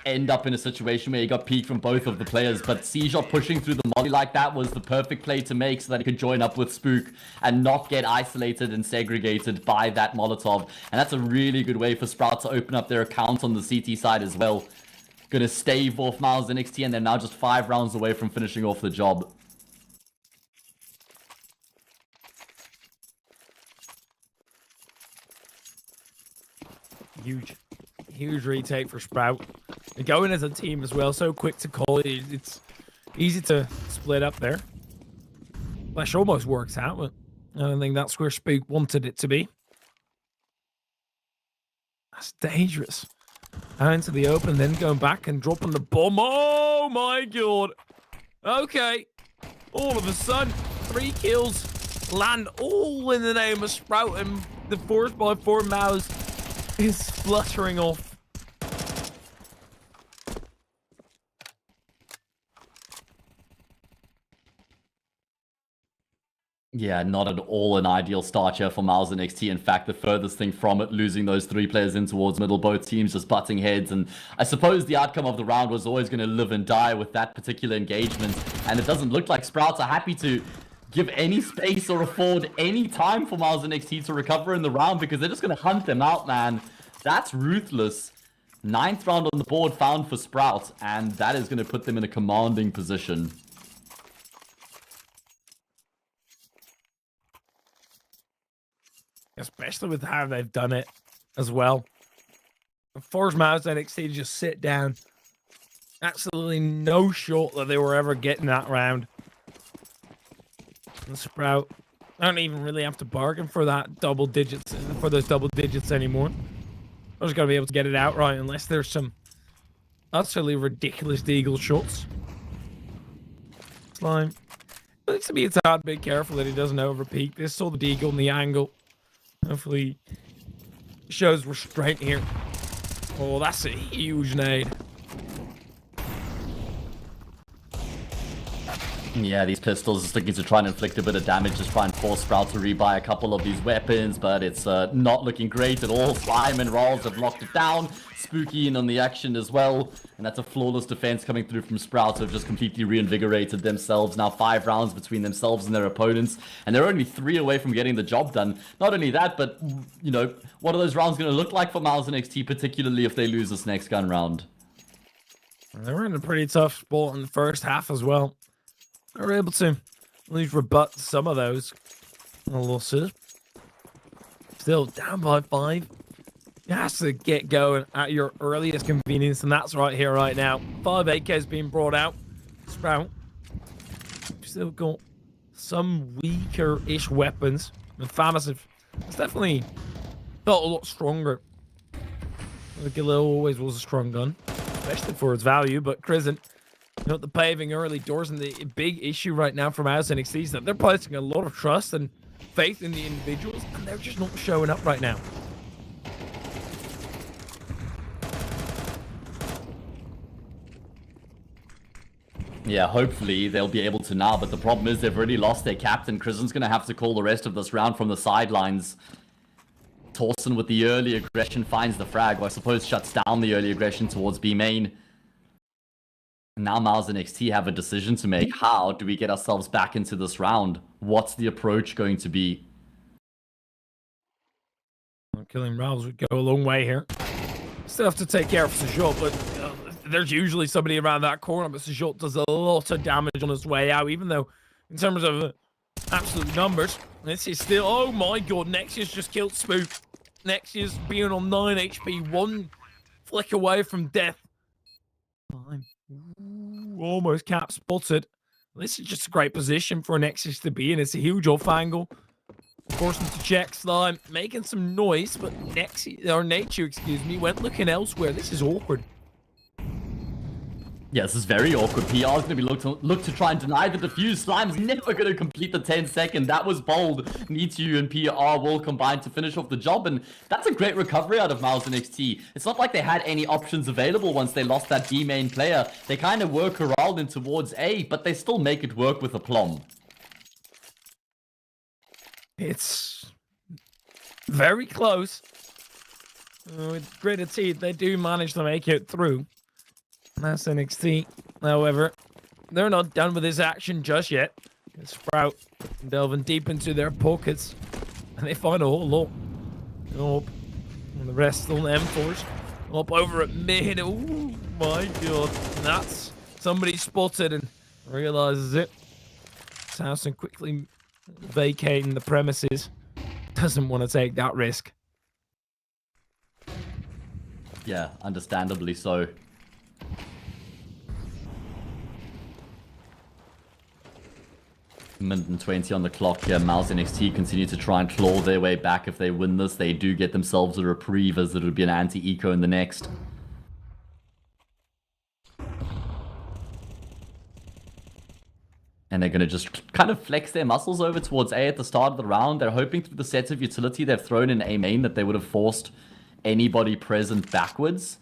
end up in a situation where he got peeked from both of the players. But Seashot pushing through the molly like that was the perfect play to make so that he could join up with Spook and not get isolated and segregated by that Molotov. And that's a really good way for Sprout to open up their account on the CT side as well. Gonna stave off Miles NXT, and they're now just 5 rounds away from finishing off the job. Huge retake for Sprout. They're going as a team as well, so quick to call it. It's easy to split up there. Flash almost works out, but I don't think that's where Spook wanted it to be. That's dangerous. Out into the open, then going back and dropping the bomb. Oh my god. Okay. All of a sudden, 3 kills land all in the name of Sprout, and the 4x4 mouse is fluttering off. Yeah, not at all an ideal start here for Miles and XT. In fact, the furthest thing from it, losing those 3 players in towards middle, both teams just butting heads. And I suppose the outcome of the round was always going to live and die with that particular engagement. And it doesn't look like Sprouts are happy to give any space or afford any time for Miles and XT to recover in the round, because they're just going to hunt them out, man. That's ruthless. 9th round on the board found for Sprout, and that is going to put them in a commanding position. Especially with how they've done it as well. Force Mouse NXT to just sit down. Absolutely no shot that they were ever getting that round. And Sprout, I don't even really have to bargain for that double digits, for those double digits anymore. I'm just going to be able to get it outright unless there's some utterly ridiculous deagle shots. Slime needs to be a tad bit careful that he doesn't overpeak. This saw the deagle and the angle. Hopefully shows restraint here. Oh, that's a huge nade. Yeah, these pistols are looking to try and inflict a bit of damage, just try and force Sprout to rebuy a couple of these weapons, but it's not looking great at all. Slime and Rolls have locked it down. Spooky in on the action as well, and that's a flawless defense coming through from Sprout, who have just completely reinvigorated themselves. Now 5 rounds between themselves and their opponents, and they're only 3 away from getting the job done. Not only that, but, you know, what are those rounds going to look like for Miles and XT, particularly if they lose this next gun round? They were in a pretty tough spot in the first half as well. They were able to at least rebut some of those losses. Still down by 5. You have to get going at your earliest convenience, and that's right here, right now. 5 AKs being brought out. Sprout still got some weaker-ish weapons. And Famas has definitely felt a lot stronger. The Galil always was a strong gun, especially for its value, but Crizzen, you know, the paving early doors, and the big issue right now from House NXT is that they're placing a lot of trust, and faith in the individuals, and they're just not showing up right now. Yeah, hopefully they'll be able to now, but the problem is they've already lost their captain. Krisen's going to have to call the rest of this round from the sidelines. Torsten with the early aggression finds the frag, or I suppose shuts down the early aggression towards B main. Now Miles and XT have a decision to make. How do we get ourselves back into this round? What's the approach going to be? Killing Ralphs would go a long way here. Still have to take care of Sejot, but there's usually somebody around that corner, but Sejot does a lot of damage on his way out, even though in terms of absolute numbers, this is still... Oh my god, Nexius just killed Spook. Nexius being on 9 HP, one flick away from death. Fine. Ooh, almost cap spotted. This is just a great position for Nexius to be in. It's a huge off angle. Forced him to check Slime, making some noise, but Nature, excuse me, went looking elsewhere. This is awkward. Yeah, this is very awkward. PR is going to be look to try and deny the defuse. Slime's never going to complete the 10-second. That was bold. Nitu and PR will combine to finish off the job, and that's a great recovery out of Miles and XT. It's not like they had any options available once they lost that B main player. They kind of work around in towards A, but they still make it work with aplomb. It's very close. With gritted teeth, they do manage to make it through. That's NXT. However, they're not done with this action just yet. Sprout delving deep into their pockets, and they find a whole lot. Up, and the rest on M4s. Up over at mid. Oh my god, that's somebody spotted and realizes it. Towson quickly vacating the premises. Doesn't want to take that risk. Yeah, understandably so. Minute and 20 on the clock here. Miles and XT continue to try and claw their way back. If they win this, they do get themselves a reprieve, as it would be an anti-eco in the next. And they're going to just kind of flex their muscles over towards A at the start of the round. They're hoping through the sets of utility they've thrown in A main that they would have forced anybody present backwards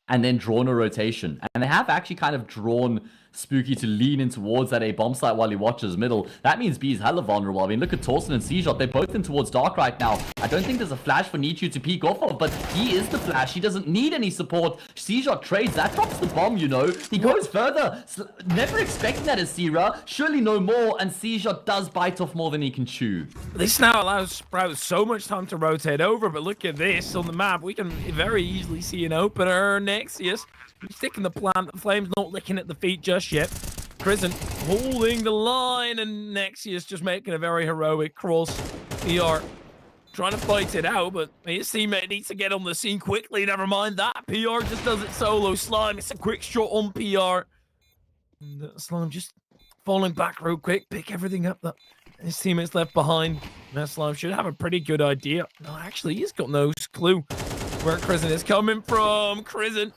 and then drawn a rotation. And they have actually kind of drawn Spooky to lean in towards that A bomb site while he watches middle. That means B is hella vulnerable. I mean, look at Torsten and Seashot. They're both in towards dark right now. I don't think there's a flash for Nichu to peek off of, but he is the flash. He doesn't need any support. Seashot trades. That drops the bomb, you know. He goes further. Never expecting that as Sierra. Surely no more, and Seashot does bite off more than he can chew. This now allows Sprout so much time to rotate over, but look at this on the map. We can very easily see an opener. Nexius sticking the plant. The Flame's not licking at the feet just yet. Prison holding the line, and Nexius just making a very heroic cross. PR trying to fight it out, but his teammate needs to get on the scene quickly. Never mind that. PR just does it solo. Slime, it's a quick shot on PR. And Slime just falling back real quick. Pick everything up that his teammates left behind. Now Slime should have a pretty good idea. No, actually, he's got no clue where Krisen is coming from. Krisen,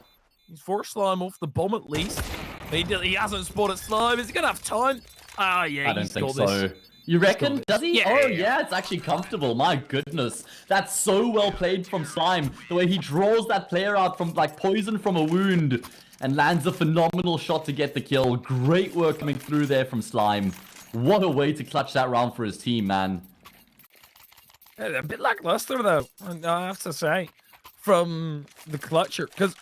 he's forced Slime off the bomb at least. He hasn't spotted Slime. Is he going to have time? Ah, yeah, I don't think so. You reckon? Does he? Yeah, oh, yeah. yeah, it's actually comfortable. My goodness. That's so well played from Slime. The way he draws that player out from, like, poison from a wound and lands a phenomenal shot to get the kill. Great work coming through there from Slime. What a way to clutch that round for his team, man. A bit lackluster, though, I have to say, from the clutcher, because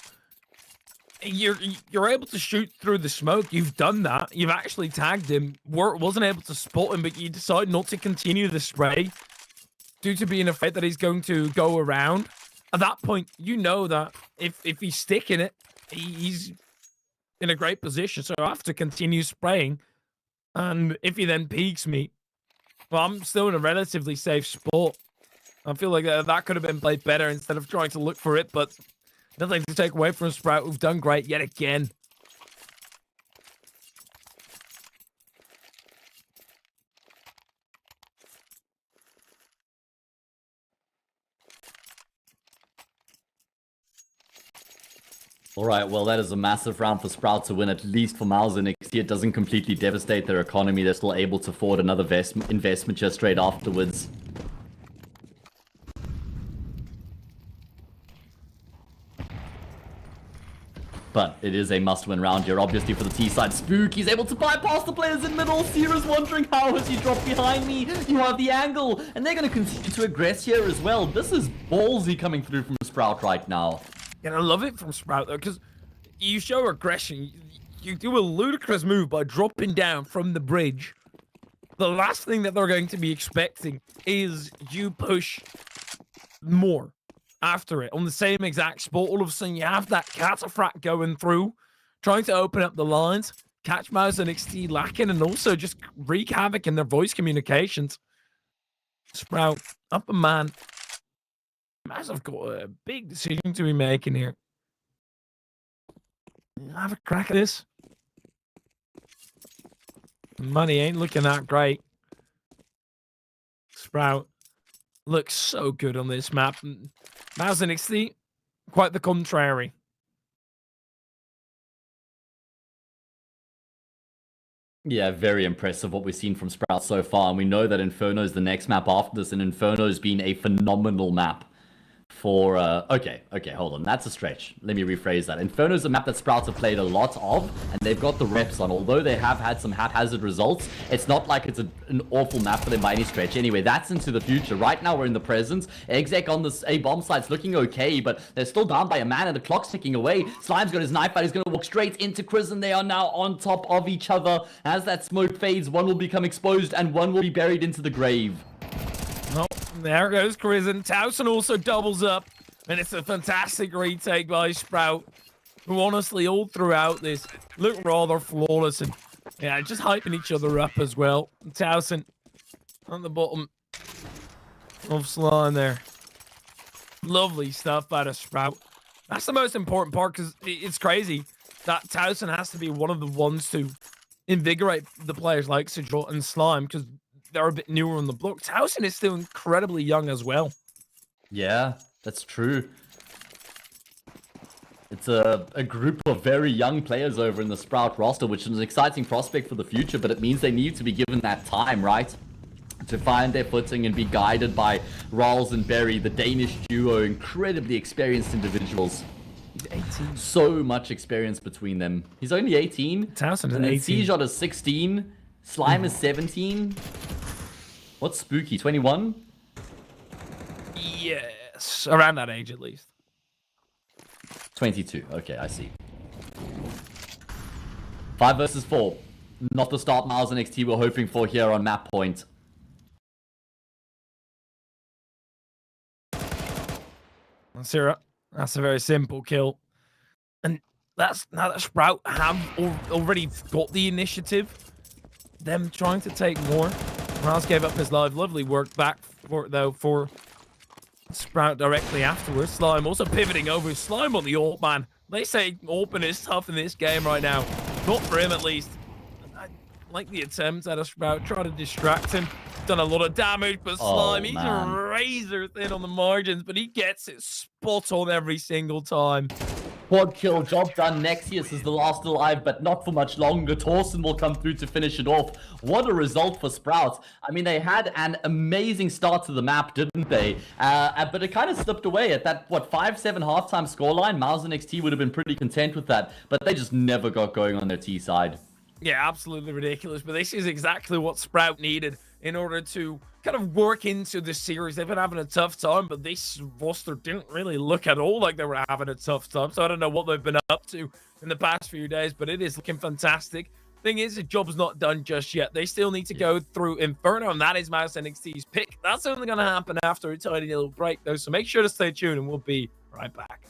you're able to shoot through the smoke. You've done that. You've actually tagged him. Wasn't able to spot him, but you decide not to continue the spray due to being afraid that he's going to go around. At that point, you know that if he's sticking it, he's in a great position. So I have to continue spraying. And if he then peeks me, well, I'm still in a relatively safe spot. I feel like that could have been played better instead of trying to look for it, but nothing to take away from Sprout. We've done great yet again. All right, well, that is a massive round for Sprout to win, at least for Miles and XT. It doesn't completely devastate their economy. They're still able to afford another investment just straight afterwards. But it is a must-win round here, obviously, for the T-side. Spooky's able to bypass the players in middle. Sierra's wondering, how has he dropped behind me? You have the angle, and they're going to continue to aggress here as well. This is ballsy coming through from Sprout right now. And I love it from Sprout, though, because you show aggression. You do a ludicrous move by dropping down from the bridge. The last thing that they're going to be expecting is you push more after it on the same exact spot. All of a sudden, you have that cataphract going through, trying to open up the lines, catch Mouse and XT lacking, and also just wreak havoc in their voice communications. Sprout, up a man. Mouse have got a big decision to be making here. Have a crack at this. Money ain't looking that great. Sprout looks so good on this map. Mouse and XT, quite the contrary. Yeah, very impressive what we've seen from Sprout so far. And we know that Inferno is the next map after this, and Inferno's been a phenomenal map for okay, hold on, that's a stretch. Let me rephrase that. Inferno's a map that Sprouts have played a lot of, and they've got the reps on. Although they have had some haphazard results, it's not like it's an awful map for them by any stretch. Anyway, that's into the future. Right now we're in the present. Exec on this A bomb site's looking okay, but they're still down by a man and the clock's ticking away. Slime's got his knife out, he's gonna walk straight into Chris, and they are now on top of each other. As that smoke fades, one will become exposed and one will be buried into the grave. Oh, there goes Chris, and Towson also doubles up, and it's a fantastic retake by Sprout, who honestly all throughout this look rather flawless, and yeah, just hyping each other up as well. Towson on the bottom of Slime there. Lovely stuff by the Sprout. That's the most important part, because it's crazy that Towson has to be one of the ones to invigorate the players like Sejot and Slime, because they're a bit newer on the block. Towson is still incredibly young as well. Yeah, that's true. It's a group of very young players over in the Sprout roster, which is an exciting prospect for the future, but it means they need to be given that time, right? To find their footing and be guided by Rawls and Berry, the Danish duo, incredibly experienced individuals. He's 18. So much experience between them. He's only 18. Towson is and 18. Sejot is 16. Slime is 17. What's Spooky? 21? Yes, around that age at least. 22. Okay, I see. 5 versus 4. Not the start Miles and XT were hoping for here on map point. Sierra, that's a very simple kill. And that's now that Sprout have already got the initiative. Them trying to take more. Miles gave up his life. Lovely work back for Sprout directly afterwards. Slime also pivoting over. Slime on the AWP, man. They say AWP is tough in this game right now. Not for him, at least. I like the attempt at a Sprout. Try to distract him. Done a lot of damage, but Slime, he's razor thin on the margins, but he gets it spot on every single time. Quad kill, job done. Nexius is the last alive, but not for much longer. Torsten will come through to finish it off. What a result for Sprout. I mean, they had an amazing start to the map, didn't they? But it kind of slipped away at that, 5-7 halftime scoreline. Miles and XT would have been pretty content with that, but they just never got going on their T side. Yeah, absolutely ridiculous, but this is exactly what Sprout needed in order to kind of work into this series. They've been having a tough time, but this roster didn't really look at all like they were having a tough time. So I don't know what they've been up to in the past few days, but it is looking fantastic. Thing is, the job's not done just yet. They still need to go through Inferno, and that is Mouse NXT's pick. That's only going to happen after a tiny little break, though, so make sure to stay tuned, and we'll be right back.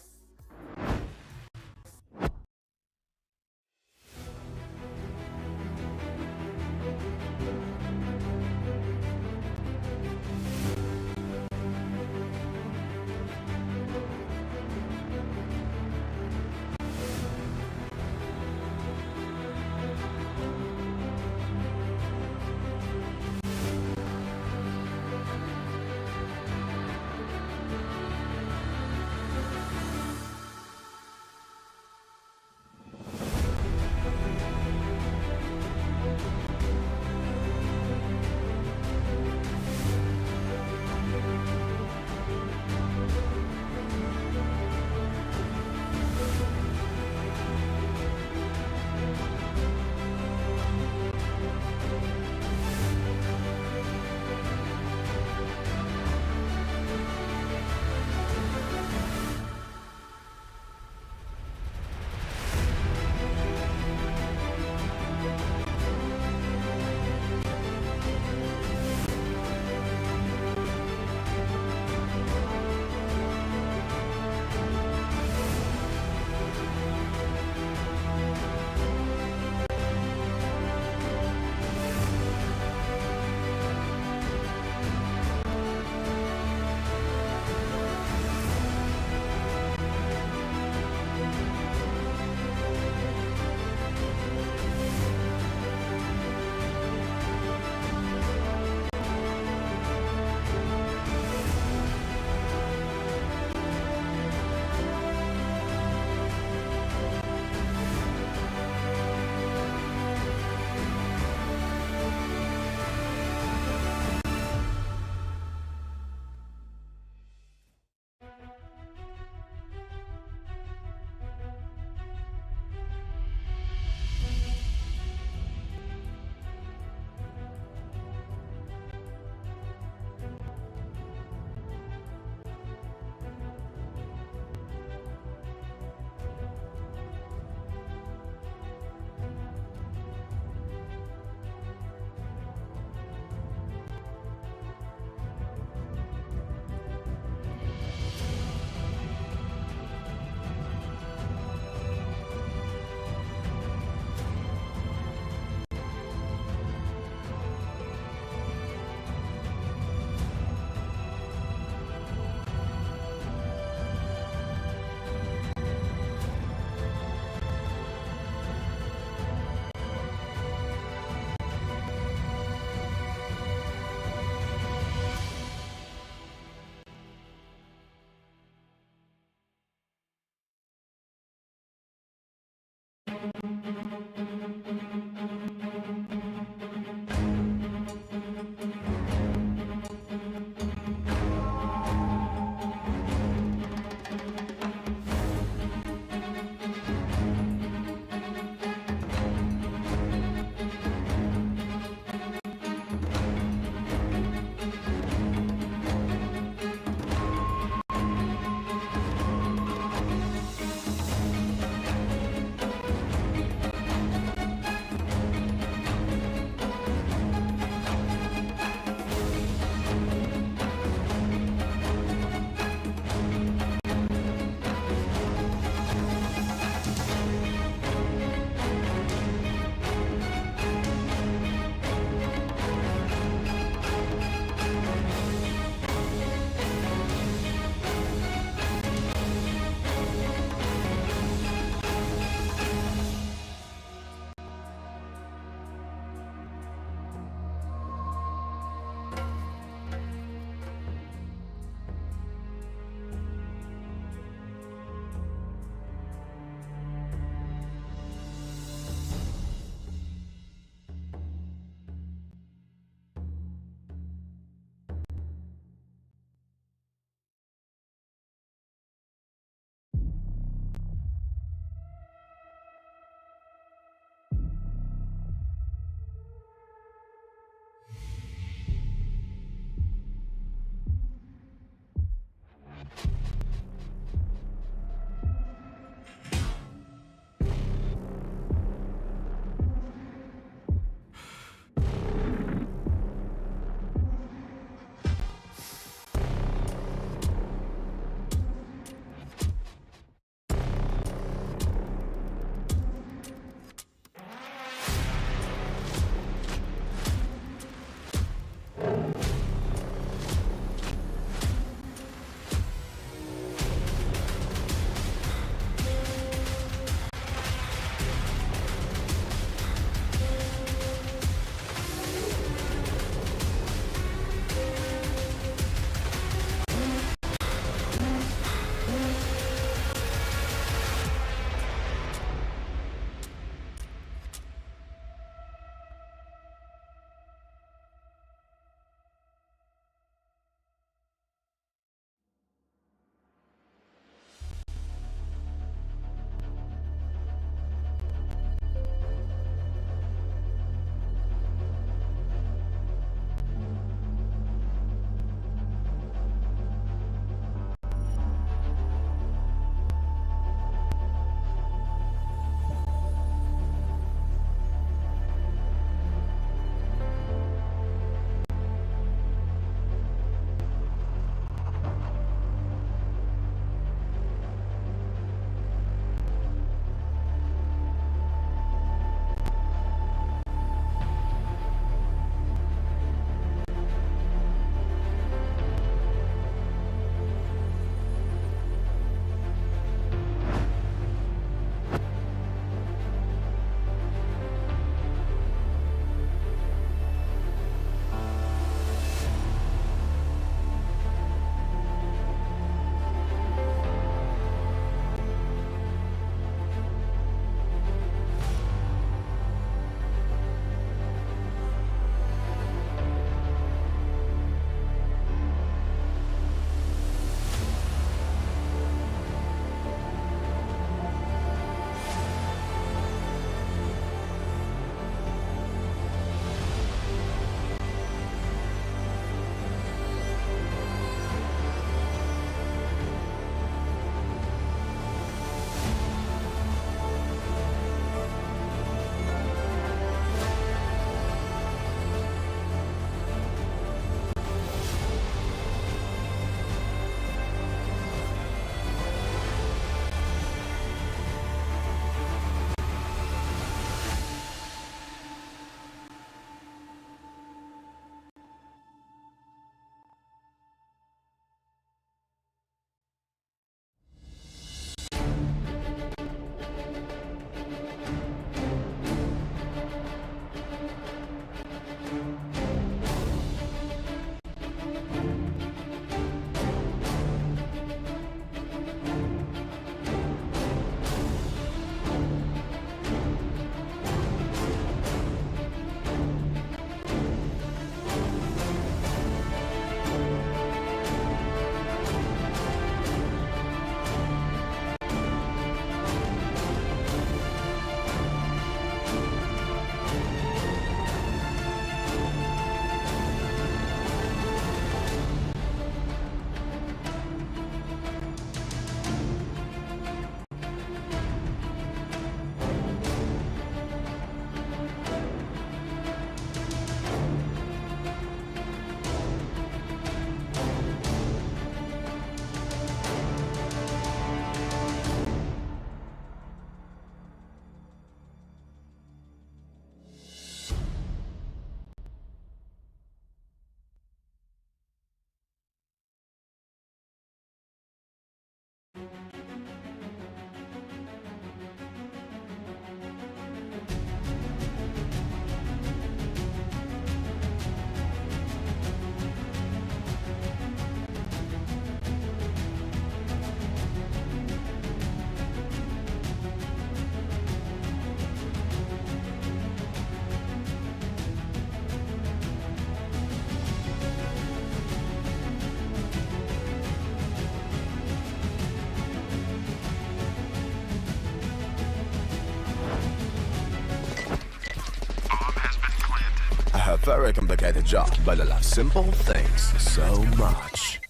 have very complicated job, but I love simple things so much.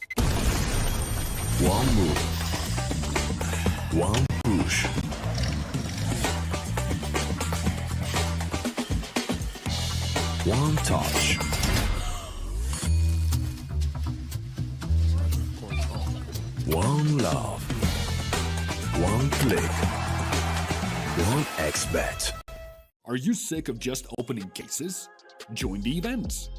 One move. One push. One touch. One love. One click. One XBet. Are you sick of just opening cases? Join the events.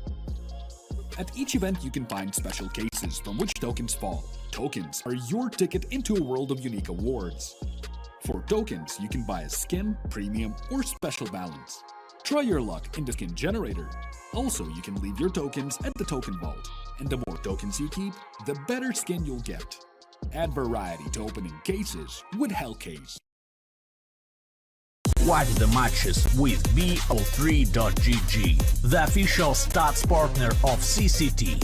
At each event, you can find special cases from which tokens fall. Tokens are your ticket into a world of unique awards. For tokens, you can buy a skin, premium, or special balance. Try your luck in the skin generator. Also, you can leave your tokens at the token vault. And the more tokens you keep, the better skin you'll get. Add variety to opening cases with Hellcase. Watch the matches with BO3.GG, the official stats partner of CCT.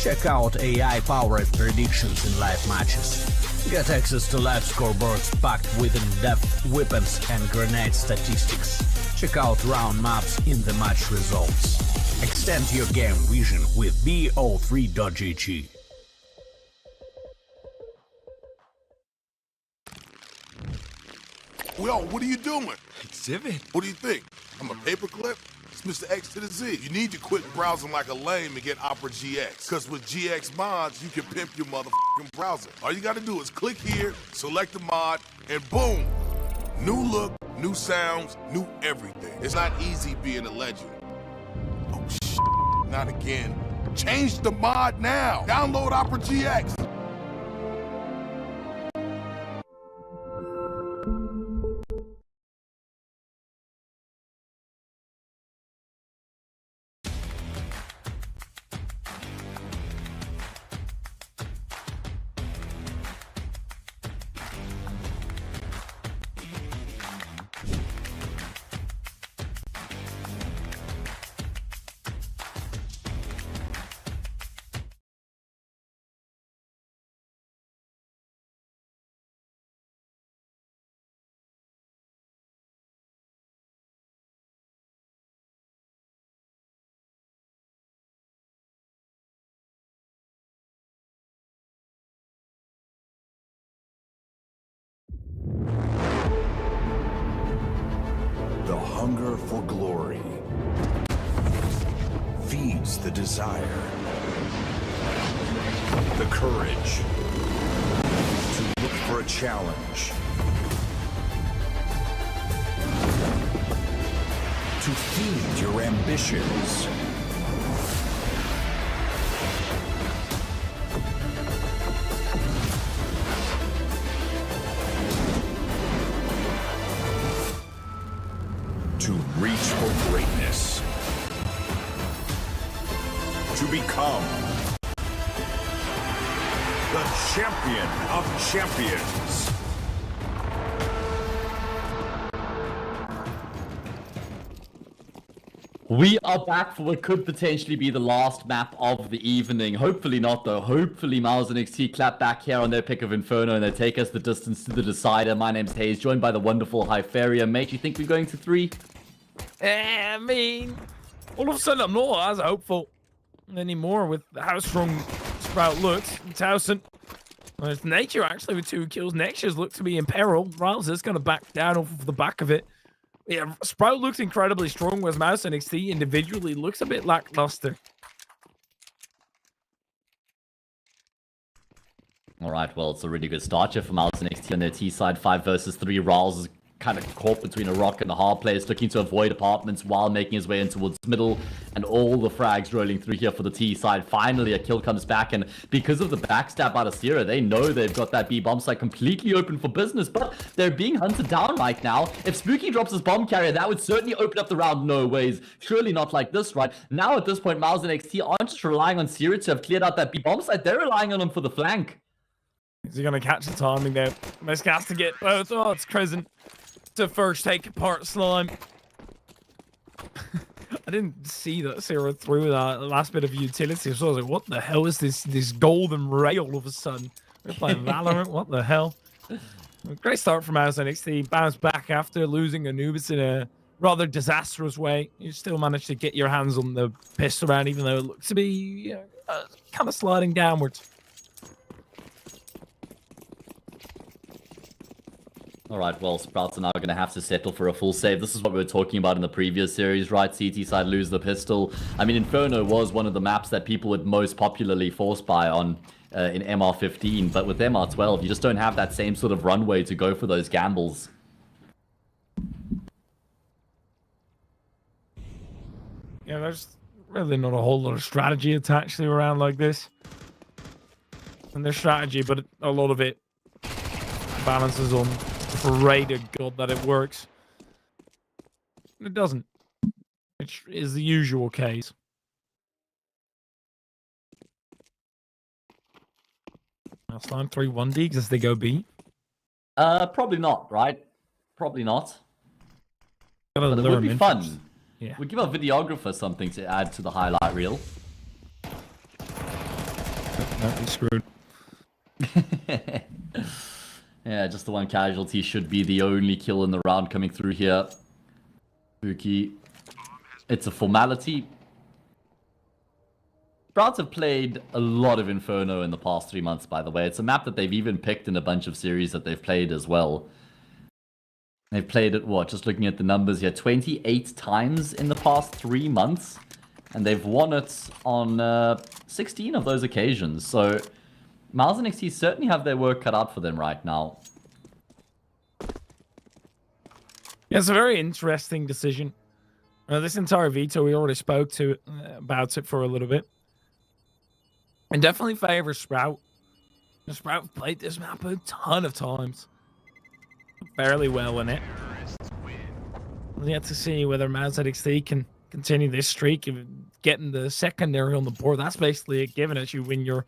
Check out AI-powered predictions in live matches. Get access to live scoreboards packed with in-depth weapons and grenade statistics. Check out round maps in the match results. Extend your game vision with BO3.GG. Yo, what are you doing? Exhibit. What do you think? I'm a paperclip? It's Mr. X to the Z. You need to quit browsing like a lame and get Opera GX. Because with GX mods, you can pimp your motherfucking browser. All you gotta do is click here, select the mod, and boom! New look, new sounds, new everything. It's not easy being a legend. Oh, not again. Change the mod now. Download Opera GX. The hunger for glory feeds the desire, the courage to look for a challenge, to feed your ambitions. To reach for greatness. To become the champion of champions. We are back for what could potentially be the last map of the evening. Hopefully not, though. Hopefully Miles and XT clap back here on their pick of Inferno and they take us the distance to the decider. My name's Hayes, joined by the wonderful Hypheria. Mate, you think we're going to 3? I mean, all of a sudden I'm not as hopeful anymore with how strong Sprout looks. Towson, well, it's Nature actually with 2 kills. Nature's look to be in peril. Riles is going to back down off of the back of it. Yeah, Sprout looks incredibly strong, whereas Mouse and XT individually looks a bit lackluster. All right, well, it's a really good start here for Miles and XT on their T side. 5 versus 3. Riles is kind of caught between a rock and a hard place, looking to avoid apartments while making his way in towards middle, and all the frags rolling through here for the T side. Finally, a kill comes back, and because of the backstab out of Sierra, they know they've got that B bomb site completely open for business, but they're being hunted down right now. If Spooky drops his bomb carrier, that would certainly open up the round. No ways. Surely not like this, right? Now at this point, Miles and XT aren't just relying on Sierra to have cleared out that B bomb site, they're relying on him for the flank. Is he going to catch the timing there? Misk has to get both. Oh, it's Crescent to first take apart Slime. I didn't see that Sarah threw that last bit of utility, so I was like, what the hell is this golden ray all of a sudden? We're playing Valorant, what the hell? Great start from Mouse NXT. Bounced back after losing Anubis in a rather disastrous way, you still managed to get your hands on the pistol round, even though it looks to be kind of sliding downwards. Alright, well, Sprouts are now going to have to settle for a full save. This is what we were talking about in the previous series, right? CT side lose the pistol. I mean, Inferno was one of the maps that people would most popularly force buy on in MR15, but with MR12, you just don't have that same sort of runway to go for those gambles. Yeah, there's really not a whole lot of strategy attached to a round like this. And there's strategy, but a lot of it balances on pray to God that it works. It doesn't. Which is the usual case. Now Slime 3-1 Deegs as they go B. Probably not, right? Probably not. But it would be fun. Yeah. We'd give our videographer something to add to the highlight reel. That'd be screwed. Yeah, just the one casualty should be the only kill in the round coming through here. Spooky. It's a formality. Sprouts have played a lot of Inferno in the past 3 months, by the way. It's a map that they've even picked in a bunch of series that they've played as well. They've played it, what, just looking at the numbers here, 28 times in the past 3 months. And they've won it on 16 of those occasions. So Miles and XT certainly have their work cut out for them right now. Yeah, it's a very interesting decision. This entire veto, we already spoke about it for a little bit. And definitely favors Sprout. Sprout played this map a ton of times. Fairly well in it. We'll yet to see whether Mouse XT can continue this streak of getting the secondary on the board. That's basically it, given as you win your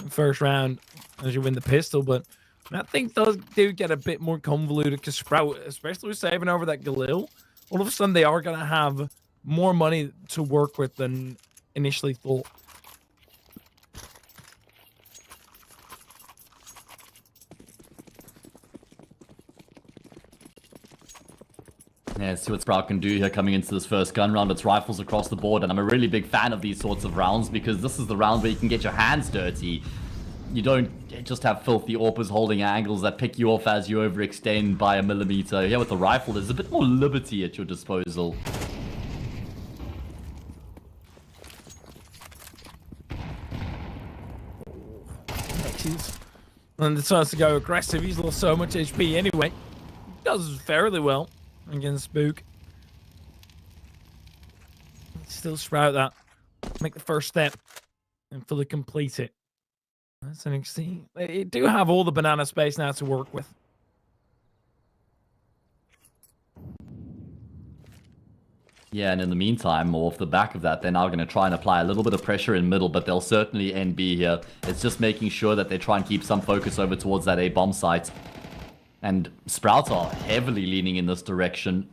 first round, as you win the pistol. But that thing do get a bit more convoluted because Sprout, especially with saving over that Galil, all of a sudden they are going to have more money to work with than initially thought. Yeah, let's see what Sprout can do here coming into this first gun round. It's rifles across the board, and I'm a really big fan of these sorts of rounds because this is the round where you can get your hands dirty. You don't just have filthy AWPers holding angles that pick you off as you overextend by a millimeter. Yeah, with the rifle, there's a bit more liberty at your disposal. And decides to go aggressive. He's lost so much HP anyway. Does fairly well against Spook. Still Sprout that. Make the first step and fully complete it. That's an XT. They do have all the banana space now to work with. Yeah, and in the meantime, or off the back of that, they're now going to try and apply a little bit of pressure in middle, but they'll certainly end B here. It's just making sure that they try and keep some focus over towards that A bomb site. And Sprouts are heavily leaning in this direction.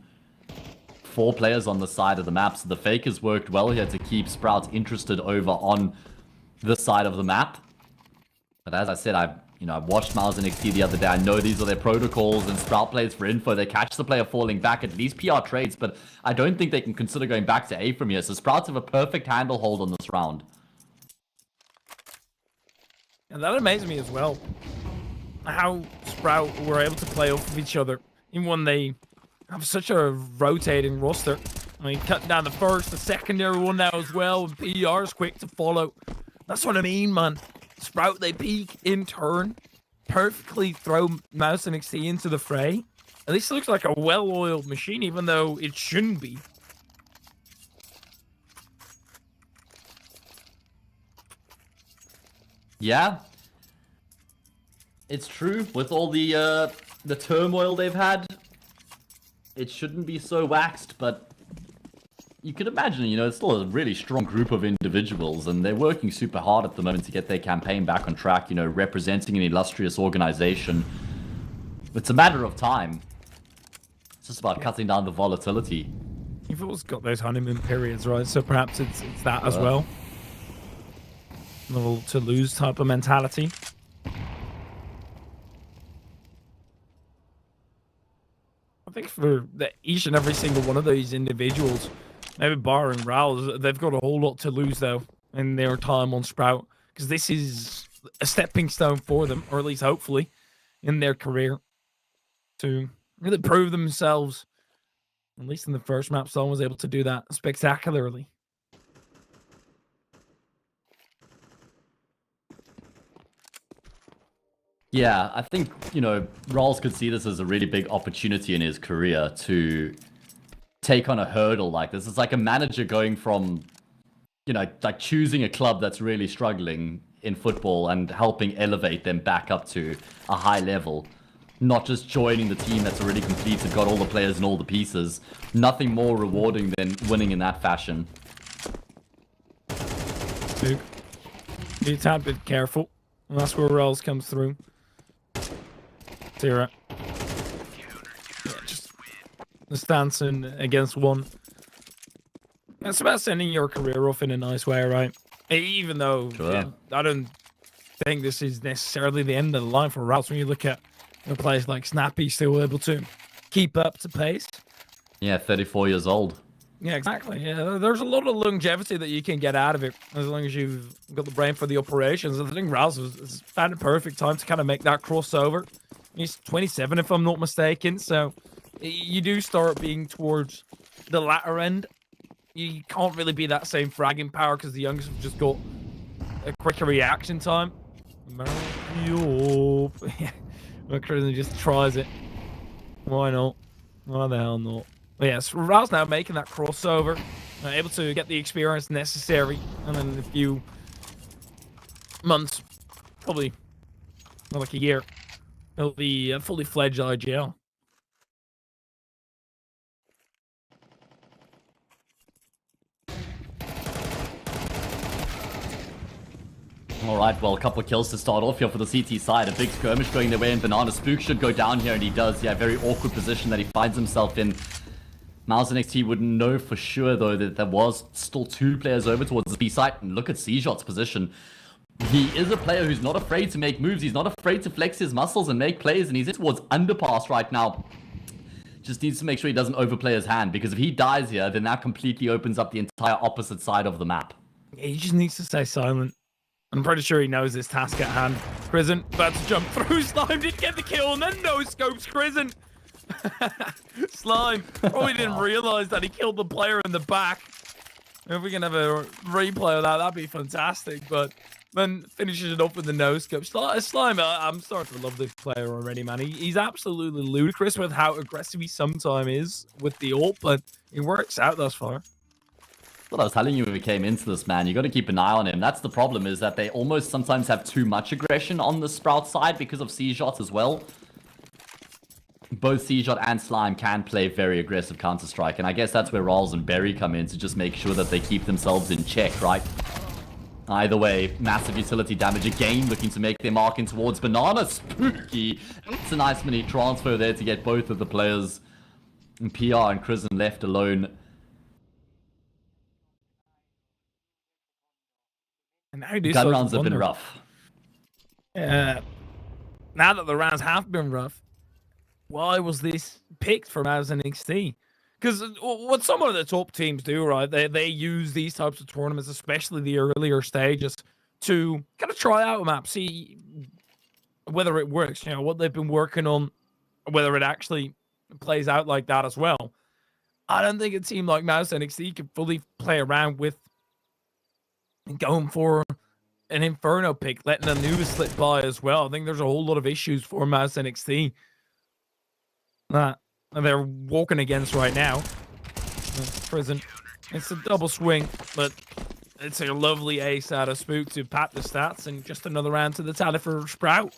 4 players on the side of the map, so the fake has worked well here to keep Sprouts interested over on this side of the map. But as I said, I watched Miles and XT the other day. I know these are their protocols, and Sprout plays for info. They catch the player falling back, at least PR trades, but I don't think they can consider going back to A from here. So Sprouts have a perfect handle hold on this round. And that amazed me as well. How Sprout were able to play off of each other, even when they have such a rotating roster. I mean, cutting down the first, the secondary one now as well, and PR is quick to follow. That's what I mean, man. Sprout, they peek in turn, perfectly throw Mouse and XT into the fray. And this looks like a well-oiled machine, even though it shouldn't be. Yeah. It's true, with all the turmoil they've had, it shouldn't be so waxed, but you could imagine, it's still a really strong group of individuals, and they're working super hard at the moment to get their campaign back on track, representing an illustrious organization. It's a matter of time. It's just about cutting down the volatility. You've always got those honeymoon periods, right? So perhaps it's that as well. A little to lose type of mentality. I think for each and every single one of these individuals, maybe barring Raul, they've got a whole lot to lose, though, in their time on Sprout. Because this is a stepping stone for them, or at least hopefully, in their career. To really prove themselves. At least in the first map, someone was able to do that spectacularly. Yeah, I think, Rawls could see this as a really big opportunity in his career to take on a hurdle like this. It's like a manager going from, like choosing a club that's really struggling in football and helping elevate them back up to a high level. Not just joining the team that's already completed, got all the players and all the pieces. Nothing more rewarding than winning in that fashion. Nuke. Be a tad bit careful. And that's where Rawls comes through. Zero. Yeah, just dancing against one. It's about sending your career off in a nice way, right? Even though I don't think this is necessarily the end of the line for Rawls. When you look at players like Snappy still able to keep up to pace. Yeah, 34 years old. Yeah, exactly. Yeah, there's a lot of longevity that you can get out of it as long as you've got the brain for the operations. I think Rawls has found a perfect time to kind of make that crossover. He's 27, if I'm not mistaken, so you do start being towards the latter end. You can't really be that same fragging power because the youngest have just got a quicker reaction time. Mario. Crimson just tries it. Why not? Why the hell not? But yes, Rawls now making that crossover, able to get the experience necessary, and then in a few months, probably not like a year, he'll be a fully fledged IGL. Alright, well, a couple of kills to start off here for the CT side. A big skirmish going their way, and Banana Spook should go down here, and he does. Yeah, very awkward position that he finds himself in. Mouse and XT wouldn't know for sure, though, that there was still 2 players over towards the B site. And look at C-Shot's position. He is a player who's not afraid to make moves. He's not afraid to flex his muscles and make plays, and he's in towards Underpass right now. Just needs to make sure he doesn't overplay his hand, because if he dies here, then that completely opens up the entire opposite side of the map. Yeah, he just needs to stay silent. I'm pretty sure he knows his task at hand. Crimson about to jump through. Slime did get the kill, and then no scopes Crimson. Slime probably didn't realize that he killed the player in the back. If we can have a replay of that, that'd be fantastic. But then finishes it up with the no scope. Slime, I'm starting to love this player already, man. He's absolutely ludicrous with how aggressive he sometimes is with the ult, but it works out thus far. What I was telling you when we came into this, man, you got to keep an eye on him. That's the problem, is that they almost sometimes have too much aggression on the Sprout side because of C-Shot as well. Both C-Shot and Slime can play very aggressive Counter-Strike, and I guess that's where Rawls and Berry come in to just make sure that they keep themselves in check, right? Either way, massive utility damage again, looking to make their mark in towards Banana. Spooky. It's a nice mini transfer there to get both of the players, PR and Crimson, left alone. And gun rounds have been rough. Now that the rounds have been rough, why was this picked for Mavs and XT? Because what some of the top teams do, right, they use these types of tournaments, especially the earlier stages, to kind of try out a map, see whether it works, what they've been working on, whether it actually plays out like that as well. I don't think a team like Mouse NXT can fully play around with going for an Inferno pick, letting Anubis slip by as well. I think there's a whole lot of issues for Mouse NXT that they're walking against right now. Prison. It's a double swing, but it's a lovely ace out of Spook to pat the stats, and just another round to the tally for Sprout.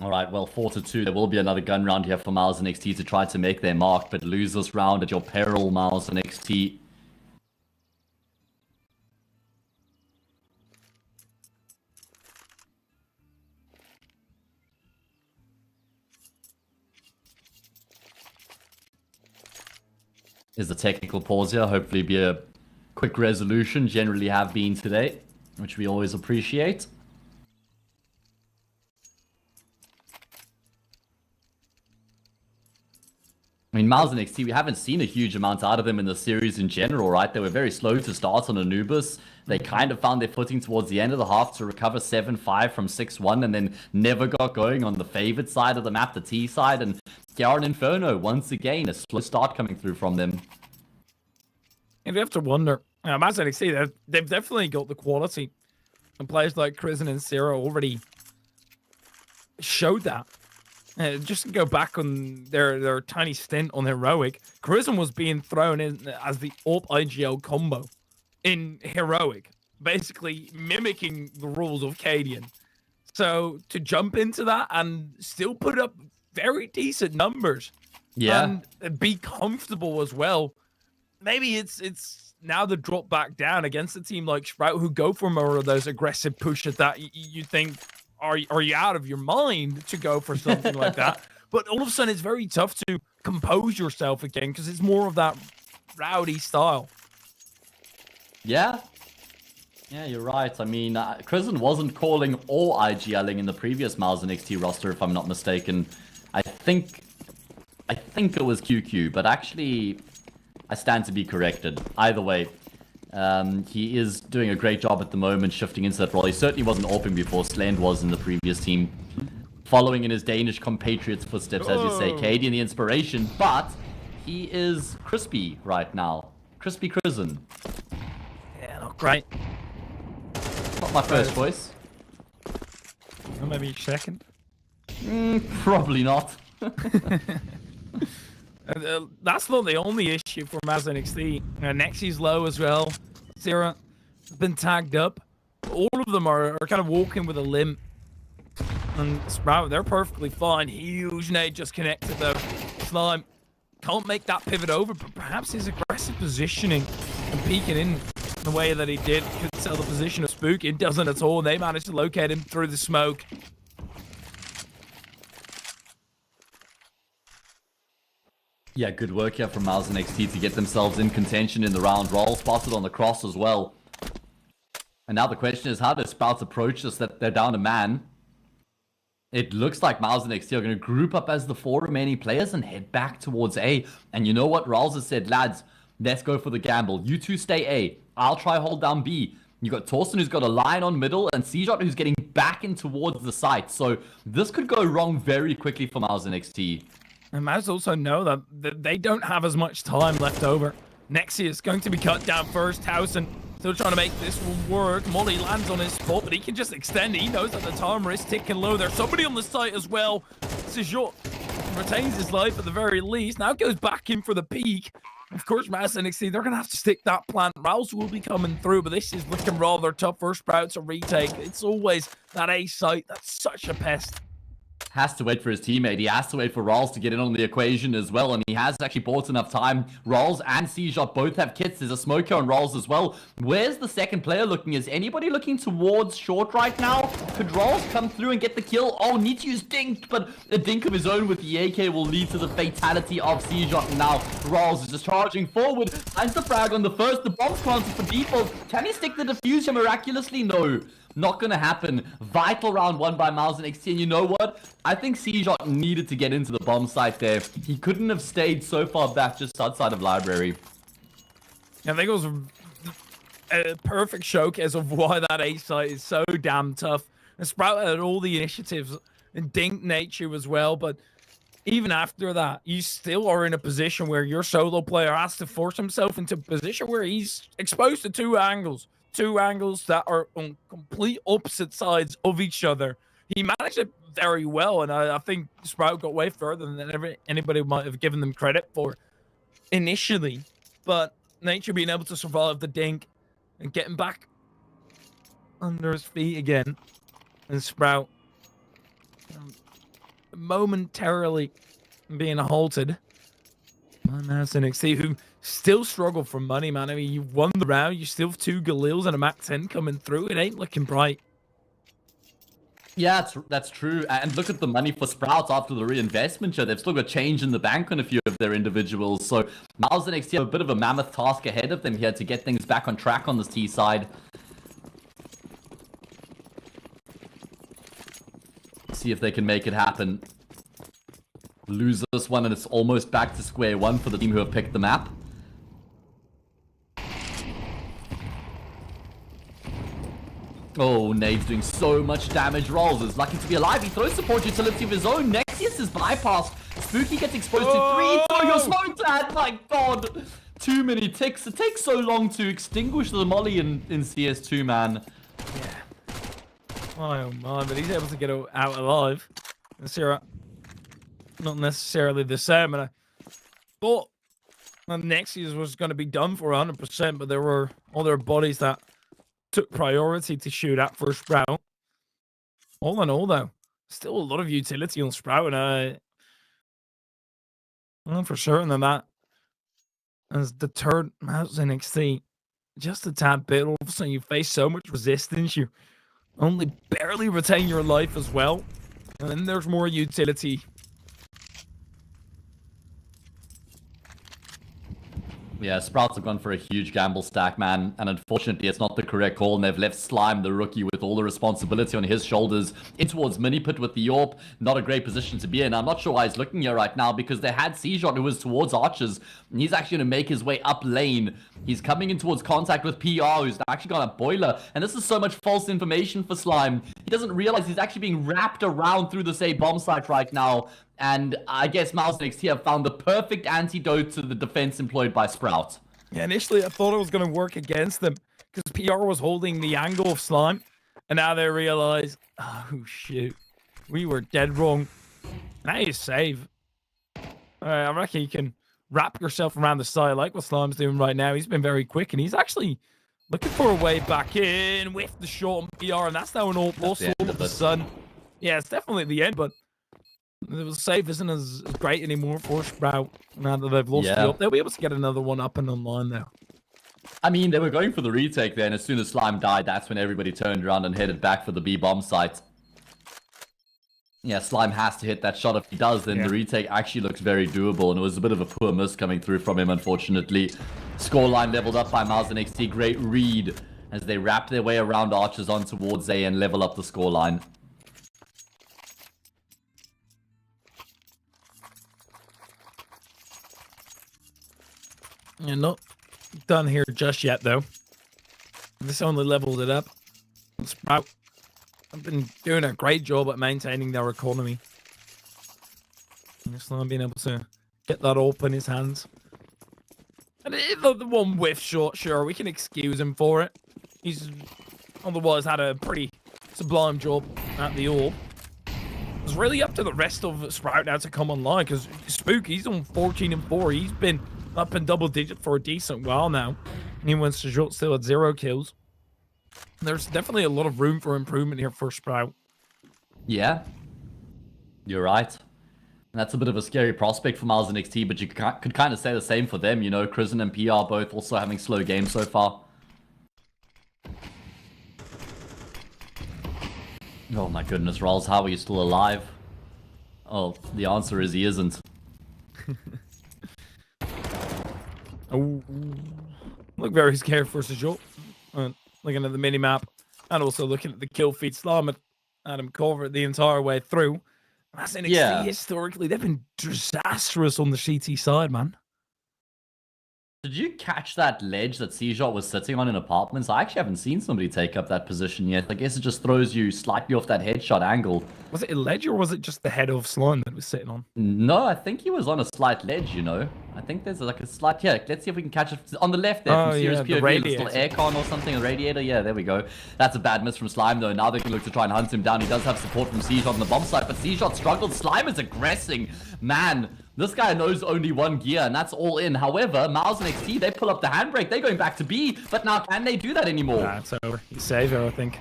All right, well, 4-2. There will be another gun round here for Miles and XT to try to make their mark, but lose this round at your peril, Miles and XT. Is the technical pause here. Hopefully be a quick resolution. Generally have been today, which we always appreciate. I mean, Miles and XT, we haven't seen a huge amount out of them in the series in general, right? They were very slow to start on Anubis. They kind of found their footing towards the end of the half to recover 7-5 from 6-1 and then never got going on the favored side of the map, the T side. And Garen Inferno, once again, a slow start coming through from them. And you have to wonder, Miles and XT, they've definitely got the quality. And players like Crizzen and Zero already showed that. Just to go back on their tiny stint on Heroic, Crizzen was being thrown in as the AWP IGL combo in Heroic, basically mimicking the rules of Cadian. So to jump into that and still put up very decent numbers, and be comfortable as well. Maybe it's now the drop back down against a team like Sprout who go for more of those aggressive pushes that you think. Are you out of your mind to go for something like that? But all of a sudden, it's very tough to compose yourself again because it's more of that rowdy style. Yeah, you're right. I mean, Crizzen wasn't calling or IGLing in the previous Miles and XT roster, if I'm not mistaken. I think it was QQ, but actually, I stand to be corrected. Either way. He is doing a great job at the moment, shifting into that role. He certainly wasn't AWPing before Slend was in the previous team. Following in his Danish compatriots' footsteps, as you say. Cadian the inspiration, but he is crispy right now. Crispy Crizzen. Yeah, not great. Not my first choice. Or maybe second. Probably not. That's not the only issue for Maz NXT. Nexi's low as well. Zera has been tagged up. All of them are kind of walking with a limp. And Sprout, they're perfectly fine. Huge nade just connected though. Slime can't make that pivot over, but perhaps his aggressive positioning and peeking in the way that he did could tell the position of Spook. It doesn't at all. They managed to locate him through the smoke. Yeah, good work here from Miles and XT to get themselves in contention in the round. Roll spotted on the cross as well. And now the question is, how does Sprouts approach this? That they're down a man. It looks like Miles and XT are going to group up as the 4 remaining players and head back towards A. And you know what? Rawls has said, lads, let's go for the gamble. You two stay A. I'll try hold down B. You got Torsten, who's got a line on middle, and Cjot, who's getting back in towards the site. So this could go wrong very quickly for Miles and XT. And Maz also know that they don't have as much time left over. Nexi is going to be cut down first. Towson still trying to make this one work. Molly lands on his spot, but he can just extend. He knows that the timer is ticking low. There's somebody on the site as well. Sejot retains his life at the very least. Now goes back in for the peak. Of course, Maz and NXT, they're going to have to stick that plan. Rouse will be coming through, but this is looking rather tough for Sprout to retake. It's always that A site. That's such a pest. Has to wait for his teammate. He has to wait for Rawls to get in on the equation as well, and he has actually bought enough time. Rawls and Cjot both have kits. There's a smoker on Rawls as well. Where's the second player looking? Is anybody looking towards short right now? Could Rawls come through and get the kill? Oh, need to use Dink, but a Dink of his own with the AK will lead to the fatality of Cjot. And now Rawls is just charging forward. Finds the frag on the first. The bomb's planted for default. Can he stick the diffuser miraculously? No. Not gonna happen. Vital round 1 by Miles and XT. And you know what? I think Cjot needed to get into the bomb site there. He couldn't have stayed so far back just outside of library. I think it was a perfect showcase of why that A site is so damn tough. And Sprout had all the initiatives and Dink nature as well, but even after that, you still are in a position where your solo player has to force himself into a position where he's exposed to 2 angles. 2 angles that are on complete opposite sides of each other. He managed it very well, and I think Sprout got way further than anybody might have given them credit for initially. But Nature being able to survive the Dink and getting back under his feet again, and Sprout momentarily being halted. And that's NXT, who still struggle for money, man. I mean, you won the round. You still have 2 Galils and a Mac 10 coming through. It ain't looking bright. Yeah, that's true. And look at the money for Sprouts after the reinvestment show. They've still got change in the bank on a few of their individuals. So Miles and XT have a bit of a mammoth task ahead of them here to get things back on track on this T side. See if they can make it happen. Lose this one and it's almost back to square one for the team who have picked the map. Oh, Nave's doing so much damage. Rolls is lucky to be alive. He throws support utility of his own. Nexius is bypassed. Spooky gets exposed to 3. Throw your smoke, lad. My god. Too many ticks. It takes so long to extinguish the molly in CS2, man. Yeah. Oh my, but he's able to get out alive. Sierra, not necessarily the same. And I thought Nexius was going to be done for 100%, but there were other bodies that took priority to shoot at for Sprout. All in all, though, still a lot of utility on Sprout, and I'm for certain that has deterred Mouse NXT just a tad bit. All of a sudden, you face so much resistance, you only barely retain your life as well, and then there's more utility. Yeah, Sprouts have gone for a huge gamble stack, man, and unfortunately it's not the correct call, and they've left Slime, the rookie, with all the responsibility on his shoulders in towards mini pit with the AWP. Not a great position to be in. I'm not sure why he's looking here right now, because they had C-Shot who was towards Archers, and he's actually going to make his way up lane. He's coming in towards contact with PR, who's actually got a boiler, and this is so much false information for Slime. He doesn't realize he's actually being wrapped around through this A bomb site right now. And I guess Mouse NXT have found the perfect antidote to the defense employed by Sprout. Yeah, initially I thought it was going to work against them because PR was holding the angle of Slime. And now they realize, oh, shoot, we were dead wrong. Now you save. I reckon you can wrap yourself around the side like what Slime's doing right now. He's been very quick and he's actually looking for a way back in with the shot on PR. And that's now an all sword of the sun. Yeah, it's definitely the end, but the save isn't as great anymore for Sprout now that they've lost the up. They'll be able to get another one up and online now. I mean, they were going for the retake there, and as soon as Slime died, that's when everybody turned around and headed back for the B bomb site. Yeah, Slime has to hit that shot. If he does, then the retake actually looks very doable, and it was a bit of a poor miss coming through from him, unfortunately. Scoreline leveled up by Miles NXT. Great read as they wrap their way around Archers on towards A and level up the scoreline. You're not done here just yet, though. This only leveled it up. Sprout have been doing a great job at maintaining their economy. Just not being able to get that up in his hands. And the one whiff shot, sure, we can excuse him for it. He's otherwise had a pretty sublime job at the AWP. It's really up to the rest of Sprout now to come online, because Spook, he's on 14-4. He's been up in double digit for a decent while now. And he went to shot still at 0 kills. There's definitely a lot of room for improvement here for Sprout. Yeah, you're right. And that's a bit of a scary prospect for Miles NXT, but you could kind of say the same for them, you know. Krisen and PR both also having slow games so far. Oh my goodness, Rolls, how are you still alive? Oh, the answer is he isn't. Oh, look very scared for Sejol. Looking at the mini-map and also looking at the kill feed. Slime at Adam Culver the entire way through. That's NXT historically. They've been disastrous on the CT side, man. Did you catch that ledge that C-Shot was sitting on in apartments? I actually haven't seen somebody take up that position yet. I guess it just throws you slightly off that headshot angle. Was it a ledge or was it just the head of Slime that was sitting on? No, I think he was on a slight ledge, you know. I think there's like a slight... Yeah, let's see if we can catch it on the left there. From Serious POV, the radiator. Little aircon or something, a radiator. Yeah, there we go. That's a bad miss from Slime, though. Now they can look to try and hunt him down. He does have support from C-Shot on the bomb site, but C-Shot struggled. Slime is aggressing. Man, this guy knows only one gear, and that's all in. However, Miles and XT, they pull up the handbrake. They're going back to B, but now can they do that anymore? Nah, it's over. You save her, I think.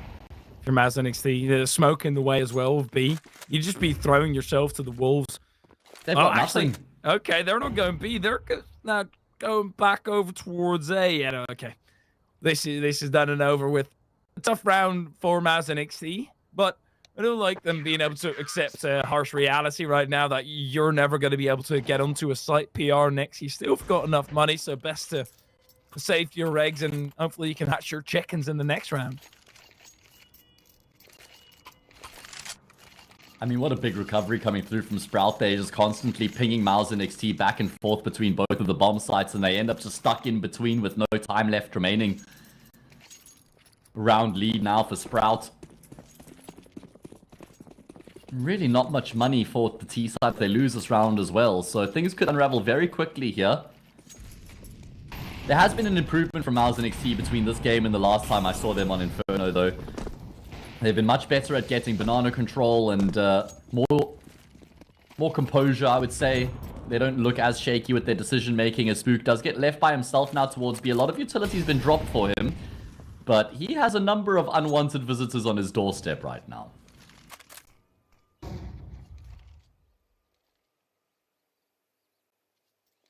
For Miles and XT, there's smoke in the way as well of B. You'd just be throwing yourself to the wolves. They've got nothing. Okay, they're not going B. They're now going back over towards A. Yeah, no, okay. This is done and over with. A tough round for Maz and XT, but I don't like them being able to accept a harsh reality right now that you're never going to be able to get onto a site PR next. You still have got enough money, so best to save your eggs and hopefully you can hatch your chickens in the next round. I mean, what a big recovery coming through from Sprout there, just constantly pinging Mouse and XT back and forth between both of the bomb sites, and they end up just stuck in between with no time left remaining. Round lead now for Sprout. Really not much money for the T side. They lose this round as well, so things could unravel very quickly here. There has been an improvement from Mouse and XT between this game and the last time I saw them on Inferno, though. They've been much better at getting banana control and more composure, I would say. They don't look as shaky with their decision making as Spook does. Get left by himself now towards B. A lot of utility's been dropped for him, but he has a number of unwanted visitors on his doorstep right now.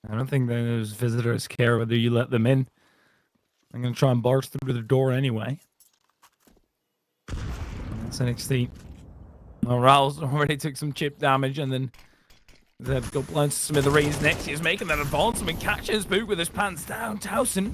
I don't think those visitors care whether you let them in. I'm going to try and barge through the door anyway. That's NXT. Oh, Raul's already took some chip damage, and then they've got blown to smithereens. Next, he's making that advancement, catching his boot with his pants down. Towson,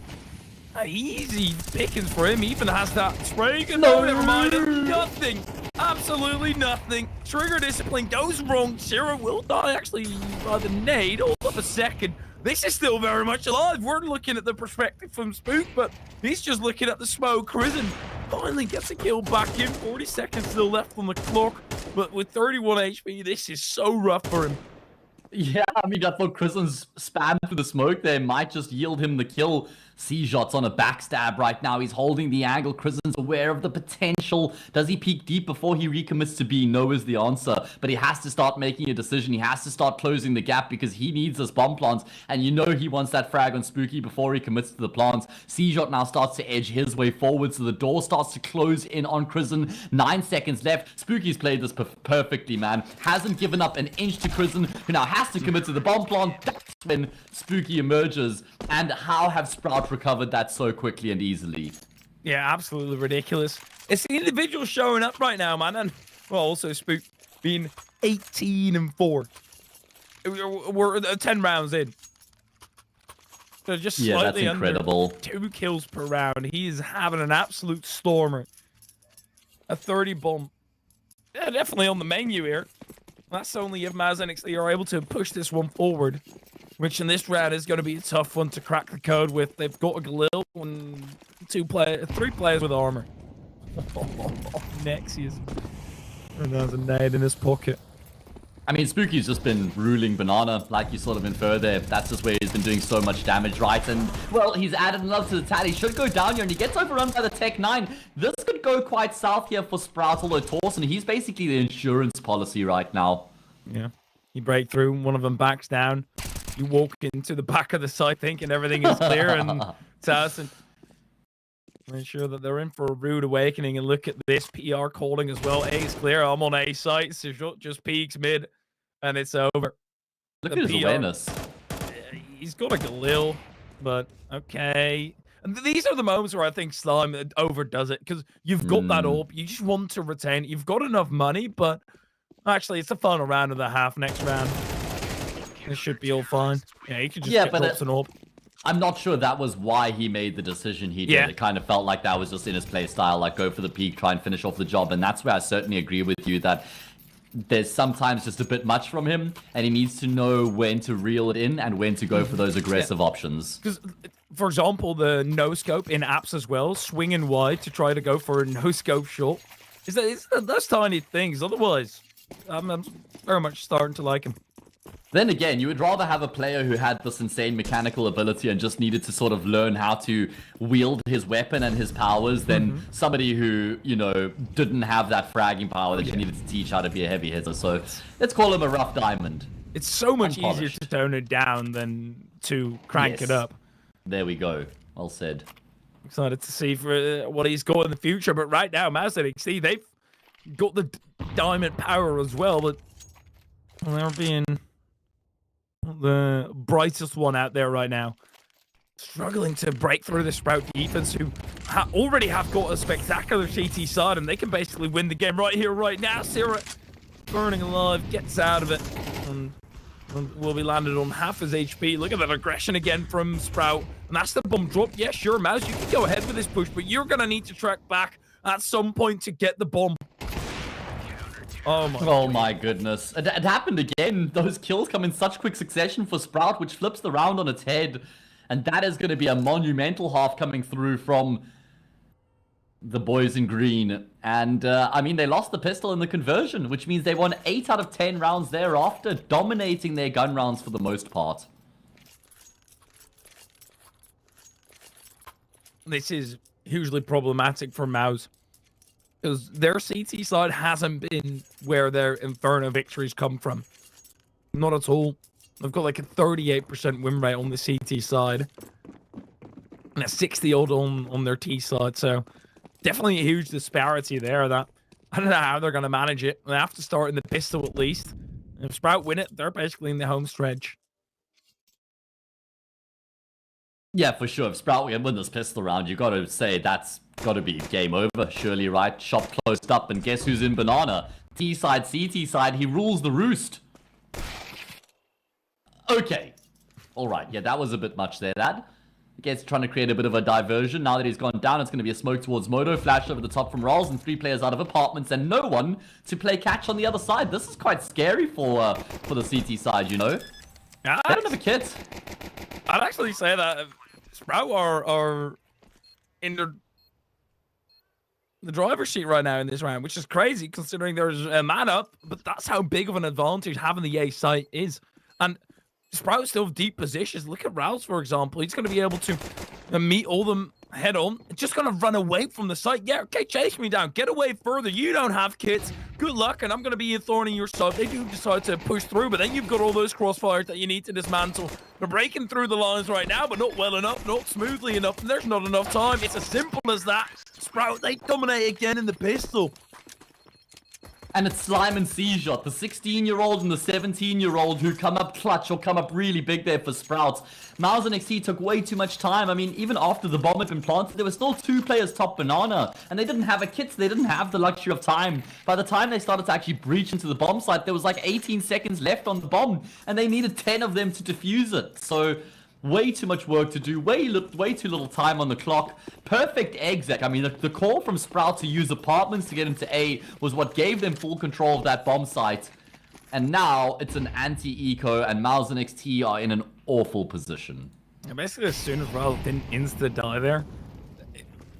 easy pickings for him. He even has that spray. No, never mind. Nothing. Absolutely nothing. Trigger discipline goes wrong. Zero will die actually by the nade. Hold up a second. This is still very much alive. We're looking at the perspective from Spook, but he's just looking at the smoke. Risen finally gets a kill back in. 40 seconds still left on the clock, but with 31 HP, this is so rough for him. Yeah, I mean, I thought Kristen's spam through the smoke there might just yield him the kill. C-Shot's on a backstab right now. He's holding the angle. Kristen's aware of the potential. Does he peek deep before he recommits to B? No is the answer. But he has to start making a decision. He has to start closing the gap because he needs this bomb plant. And you know he wants that frag on Spooky before he commits to the plant. C-Shot now starts to edge his way forward. So the door starts to close in on Kristen. 9 seconds left. Spooky's played this perfectly, man. Hasn't given up an inch to Kristen, who now has to commit to the bomb plant. That's when Spooky emerges. And how have Sprout recovered that so quickly and easily? Yeah, absolutely ridiculous. It's the individual showing up right now, man. And well, also Spook being 18-4. We're 10 rounds in. So just slightly that's incredible. Under 2 kills per round. He is having an absolute stormer. A 30 bomb. Yeah, definitely on the menu here. That's only if Maz and NXT are able to push this one forward, which in this round is going to be a tough one to crack the code with. They've got a Galil and 3 players with armor. Nexius. And there's a nade in his pocket. I mean, Spooky's just been ruling banana, like you sort of infer there. That's just where he's been doing so much damage, right? And, well, he's added enough to the tally. Should go down here, and he gets overrun by the Tech 9. This could go quite south here for Sprout, although Torsen, he's basically the insurance policy right now. Yeah. You break through, one of them backs down. You walk into the back of the site thinking everything is clear, and Towson make sure that they're in for a rude awakening. And look at this PR calling as well. A is clear. I'm on A site. So just peeks mid, and it's over. Look at his awareness. He's got a Galil, but okay. And these are the moments where I think Slime overdoes it, because you've got that AWP. You just want to retain it. You've got enough money, but actually, it's a final round and a half next round. It should be all fine. Yeah, he could just get drops and AWP. I'm not sure that was why he made the decision he did. Yeah. It kind of felt like that was just in his play style, like go for the peak, try and finish off the job. And that's where I certainly agree with you that there's sometimes just a bit much from him, and he needs to know when to reel it in and when to go for those aggressive options. Because, for example, the no-scope in apps as well, swinging wide to try to go for a no-scope shot. It's those tiny things. Otherwise, I'm very much starting to like him. Then again, you would rather have a player who had this insane mechanical ability and just needed to sort of learn how to wield his weapon and his powers than somebody who, you know, didn't have that fragging power that you needed to teach how to be a heavy hitter. So let's call him a rough diamond. It's so much easier to tone it down than to crank it up. There we go. Well said. Excited to see for what he's got in the future. But right now, Mouse NXT, they've got the diamond power as well. But they're being the brightest one out there right now. struggling to break through the Sprout defense, who already have got a spectacular CT side, and they can basically win the game right here, right now. Sierra, burning alive, gets out of it, and will be landed on half his HP. Look at that aggression again from Sprout, and that's the bomb drop. Yeah, sure, Mouse, you can go ahead with this push, but you're going to need to track back at some point to get the bomb. Oh my goodness. It happened again. Those kills come in such quick succession for Sprout, which flips the round on its head. And that is going to be a monumental half coming through from the boys in green. And, I mean, they lost the pistol in the conversion, which means they won 8 out of 10 rounds thereafter, dominating their gun rounds for the most part. This is hugely problematic for Mouse, because their CT side hasn't been where their Inferno victories come from. Not at all. They've got like a 38% win rate on the CT side, and a 60-odd on their T side. So definitely a huge disparity there. That I don't know how they're going to manage it. They have to start in the pistol at least. If Sprout win it, they're basically in the home stretch. Yeah, for sure. If Sprout win this pistol round, you got to say that's got to be game over, surely, right? Shop closed up, and guess who's in banana? T side, CT side, he rules the roost. Okay. All right. Yeah, that was a bit much there. That, I guess, trying to create a bit of a diversion. Now that he's gone down, it's going to be a smoke towards Moto. Flash over the top from Rolls, and 3 players out of apartments, and no one to play catch on the other side. This is quite scary for the CT side, you know? They don't have a kit. I'd actually say that Sprout are in the driver's seat right now in this round, which is crazy considering there's a man up, but that's how big of an advantage having the A site is. And Sprout still have deep positions. Look at Rouse, for example. He's going to be able to meet all them head on. Just going to run away from the site. Yeah, okay, chase me down. Get away further. You don't have kits. Good luck, and I'm going to be a thorn in your side. They do decide to push through, but then you've got all those crossfires that you need to dismantle. They're breaking through the lines right now, but not well enough, not smoothly enough, and there's not enough time. It's as simple as that. Sprout, they dominate again in the pistol. And it's Slime and C-Shot, the 16-year-old and the 17-year-old who come up clutch or come up really big there for Sprouts. Miles and XT took way too much time. I mean, even after the bomb had been planted, there were still 2 players top banana. And they didn't have a kit, so they didn't have the luxury of time. By the time they started to actually breach into the bomb site, there was like 18 seconds left on the bomb. And they needed 10 of them to defuse it. So way too much work to do, way too little time on the clock. Perfect exec. I mean, the call from Sprout to use apartments to get into A was what gave them full control of that bomb site. And now it's an anti-eco, and Mouse and XT are in an awful position. Yeah, basically, as soon as Raul didn't insta-die there,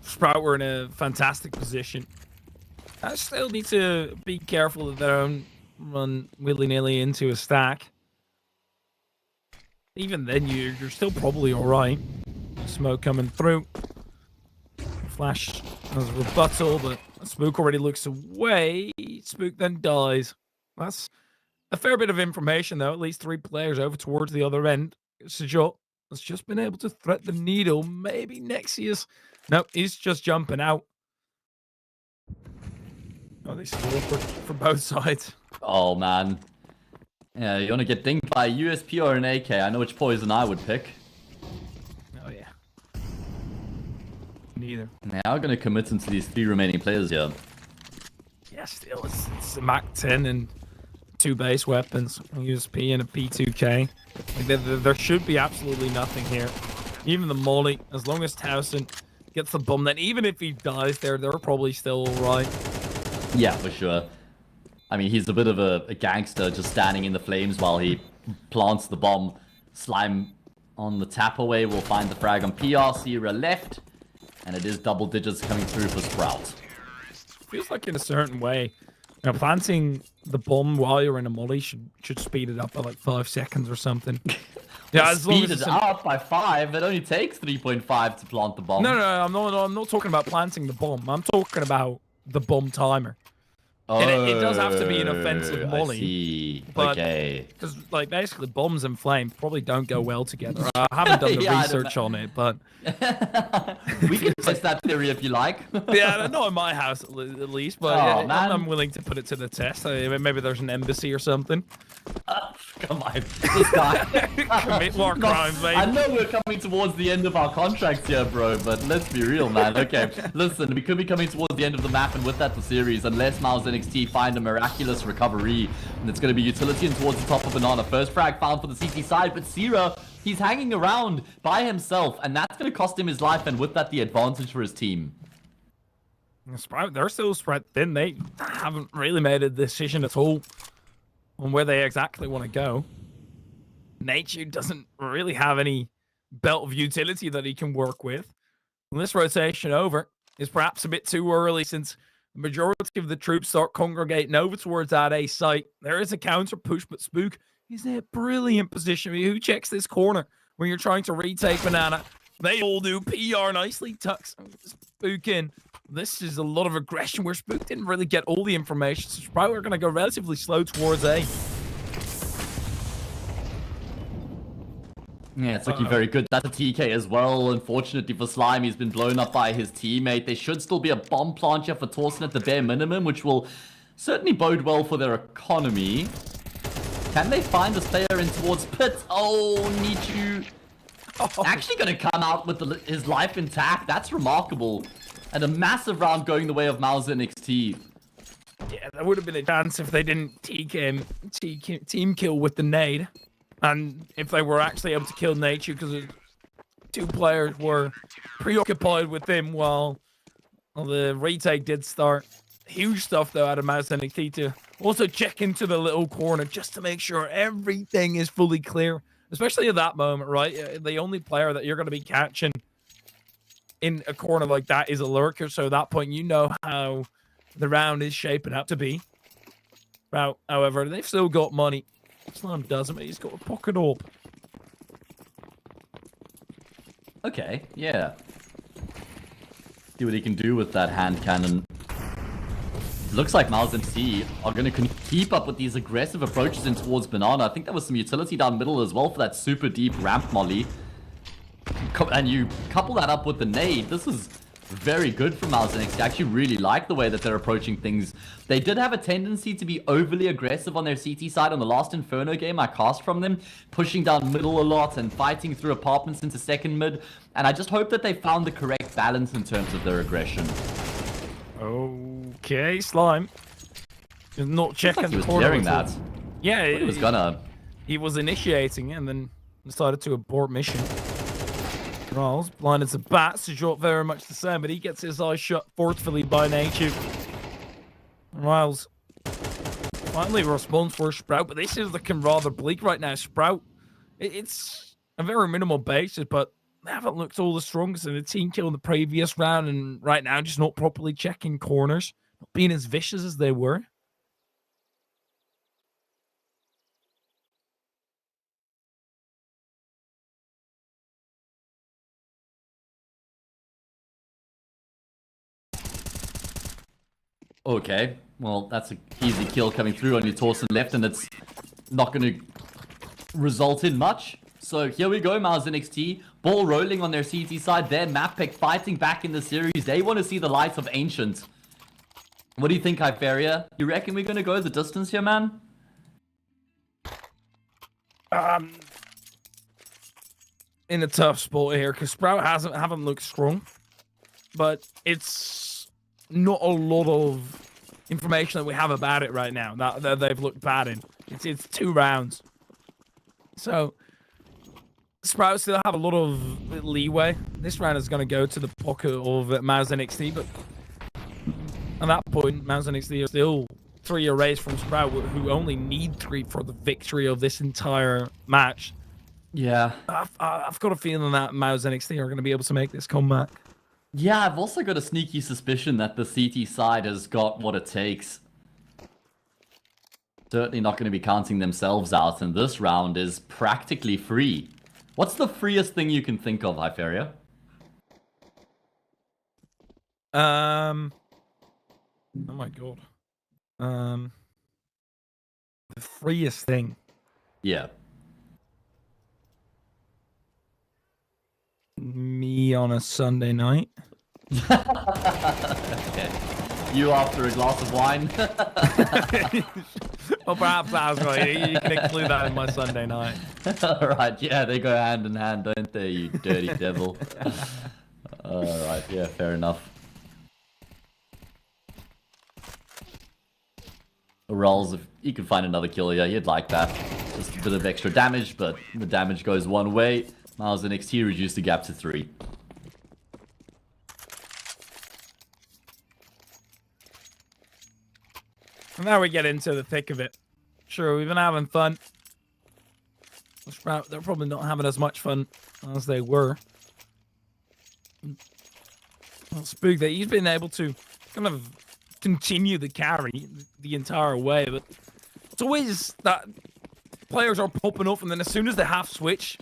Sprout were in a fantastic position. I still need to be careful that they don't run willy-nilly into a stack. Even then, you're still probably alright. Smoke coming through. Flash has a rebuttal, but Spook already looks away. Spook then dies. That's a fair bit of information, though. At least 3 players over towards the other end. Sejot has just been able to thread the needle. Maybe Nexius. No, he's just jumping out. Oh, this is awkward for both sides. Oh, man. Yeah, you want to get dinged by a USP or an AK? I know which poison I would pick. Oh, yeah. Neither. Now going to commit into these 3 remaining players here. Yeah, still, it's a Mac 10 and 2 base weapons. A USP and a P2K. Like, there should be absolutely nothing here. Even the Molly, as long as Towson gets the bomb, then even if he dies there, they're probably still alright. Yeah, for sure. I mean, he's a bit of a gangster just standing in the flames while he plants the bomb. Slime on the tap away will find the frag on PR. Sierra left. And it is double digits coming through for Sprout. Feels like in a certain way, you know, planting the bomb while you're in a molly should speed it up by like 5 seconds or something. Yeah, as long as it's up by 5. It only takes 3.5 to plant the bomb. No, I'm not talking about planting the bomb. I'm talking about the bomb timer. And it does have to be an offensive I molly. see. But, Okay. Because, like, basically, bombs and flames probably don't go well together. I haven't done the Yeah, I don't research on it, but... We can test that theory if you like. Yeah, not in my house, at least, but Oh, yeah, man. I'm willing to put it to the test. Maybe there's an embassy or something. Come on, this guy. Commit war crimes, mate. I know we're coming towards the end of our contracts here, bro, but let's be real, man. Okay, listen, we could be coming towards the end of the map, and with that, the series, unless Miles NXT find a miraculous recovery, and it's going to be utility and towards the top of Banana. First frag found for the CT side, but Sierra, he's hanging around by himself, and that's going to cost him his life, and with that, the advantage for his team. Sprout, they're still spread thin. They haven't really made a decision at all on where they exactly want to go. Nature doesn't really have any belt of utility that he can work with. And this rotation over is perhaps a bit too early, since the majority of the troops start congregating over towards that A site. There is a counter push, but Spook is in a brilliant position. I mean, who checks this corner when you're trying to retake Banana? They all do. PR nicely tucks Spook in. This is a lot of aggression where Spook didn't really get all the information, so Sprout are going to go relatively slow towards A. Yeah, it's looking very good. That's a TK as well. Unfortunately for Slime, he's been blown up by his teammate. There should still be a bomb plant here for Torsten at the bare minimum, which will certainly bode well for their economy. Can they find this player in towards Pit? Oh, Nichu. Actually going to come out with his life intact. That's remarkable. And a massive round going the way of Mauser NXT. Yeah, there would have been a chance if they didn't team kill with the nade. And if they were actually able to kill Nature, because two players were preoccupied with him while the retake did start. Huge stuff, though, out of Mouse NXT to also check into the little corner just to make sure everything is fully clear. Especially at that moment, right? The only player that you're going to be catching in a corner like that is a lurker. So at that point, you know how the round is shaping up to be. However, they've still got money. Slime doesn't, but he's got a pocket orb. Okay, yeah. See what he can do with that hand cannon. Looks like Miles and C are going to keep up with these aggressive approaches in towards Banana. I think there was some utility down middle as well for that super deep ramp molly. And you couple that up with the nade. This is very good from Miles and I actually really like the way that they're approaching things. They did have a tendency to be overly aggressive on their CT side on the last Inferno game I cast from them, pushing down middle a lot and fighting through apartments into second mid. And I just hope that they found the correct balance in terms of their aggression. Okay, Slime. He's not checking like he the was corner. clearing that. Yeah, he was gonna. He was initiating and then decided to abort mission. Riles blinded to bats to drop very much the same, but he gets his eyes shut forcefully by Nature. Riles finally responds for Sprout, but this is looking rather bleak right now. Sprout, it's a very minimal basis, but they haven't looked all the strongest in the team kill in the previous round, and right now just not properly checking corners, not being as vicious as they were. Okay, well, that's an easy kill coming through on your Torsten left, and it's not going to result in much. So here we go, Miles NXT. Ball rolling on their CT side. Their map pick fighting back in the series. They want to see the lights of Ancient. What do you think, Hyperia? You reckon we're going to go the distance here, man? In a tough spot here, because Sprout haven't looked strong. But it's not a lot of information that we have about it right now that they've looked bad in. It's 2 rounds. So Sprout still have a lot of leeway. This round is going to go to the pocket of Mouse NXT, but at that point, Mouse NXT are still 3 arrays from Sprout, who only need 3 for the victory of this entire match. Yeah. I've got a feeling that Mouse NXT are going to be able to make this comeback. Yeah, I've also got a sneaky suspicion that the CT side has got what it takes. Certainly not going to be counting themselves out, and this round is practically free. What's the freest thing you can think of, Hyperia? Oh my god. The freest thing. Yeah. Me on a Sunday night. Okay. You after a glass of wine? Well, perhaps that's right. You can include that in my Sunday night. Alright, yeah, they go hand in hand, don't they, you dirty devil? Alright, yeah, fair enough. Rolls, if you can find another kill here, you'd like that. Just a bit of extra damage, but the damage goes one way. Miles and XT reduce the gap to 3. And now we get into the thick of it. Sure, we've been having fun. They're probably not having as much fun as they were. Well, Spook, that he's been able to kind of continue the carry the entire way, but it's always that players are popping up, and then as soon as they have switch,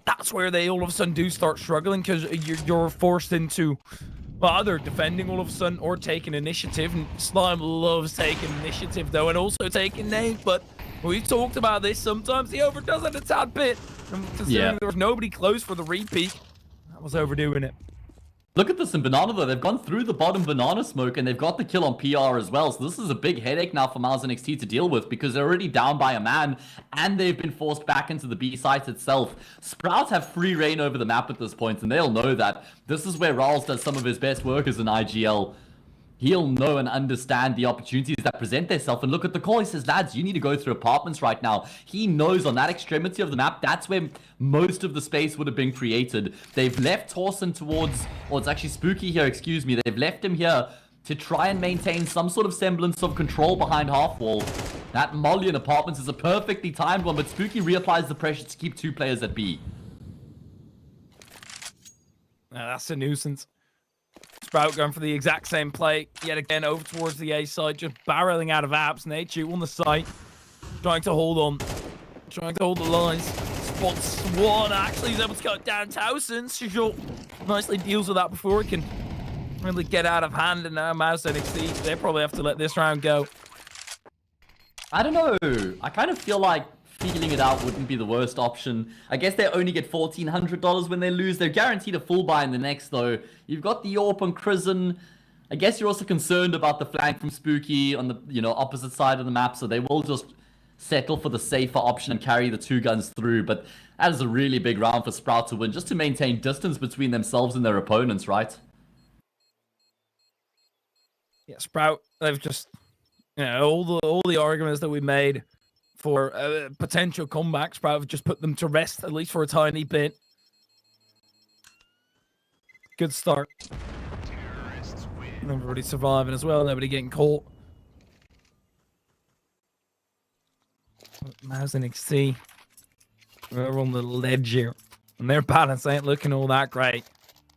that's where they all of a sudden do start struggling, because you're forced into, well, either defending all of a sudden or taking initiative. And Slime loves taking initiative though, and also taking nades, but we've talked about this, sometimes he overdoes it a tad bit, and considering there was nobody close for the repeat, that was overdoing it. Look at this in Banana though, they've gone through the bottom Banana smoke and they've got the kill on PR as well, so this is a big headache now for Miles and XT to deal with, because they're already down by a man and they've been forced back into the B site itself. Sprouts have free reign over the map at this point, and they'll know that this is where Rawls does some of his best work as an IGL. He'll know and understand the opportunities that present themselves. And look at the call. He says, lads, you need to go through apartments right now. He knows on that extremity of the map, that's where most of the space would have been created. They've left Torsen towards, or it's actually Spooky here, excuse me. They've left him here to try and maintain some sort of semblance of control behind half wall. That molly in apartments is a perfectly timed one, but Spooky reapplies the pressure to keep 2 players at B. That's a nuisance. Sprout going for the exact same play yet again over towards the A side, just barreling out of apps. Nate shoot on the site, trying to hold on, trying to hold the lines. Spots one, actually he's able to go down Towson. Shijol nicely deals with that before it can really get out of hand, and now Mouse and XT, they probably have to let this round go. I don't know. I kind of feel like feeling it out wouldn't be the worst option. I guess they only get $1,400 when they lose. They're guaranteed a full buy in the next, though. You've got the AWP on Crizzen. I guess you're also concerned about the flank from Spooky on the opposite side of the map, so they will just settle for the safer option and carry the 2 guns through. But that is a really big round for Sprout to win, just to maintain distance between themselves and their opponents, right? Yeah, Sprout, they've just, all the arguments that we made for potential comeback, Sprout have just put them to rest, at least for a tiny bit. Good start. Everybody surviving as well, nobody getting caught. Mouse and XT, they're on the ledge here, and their balance ain't looking all that great.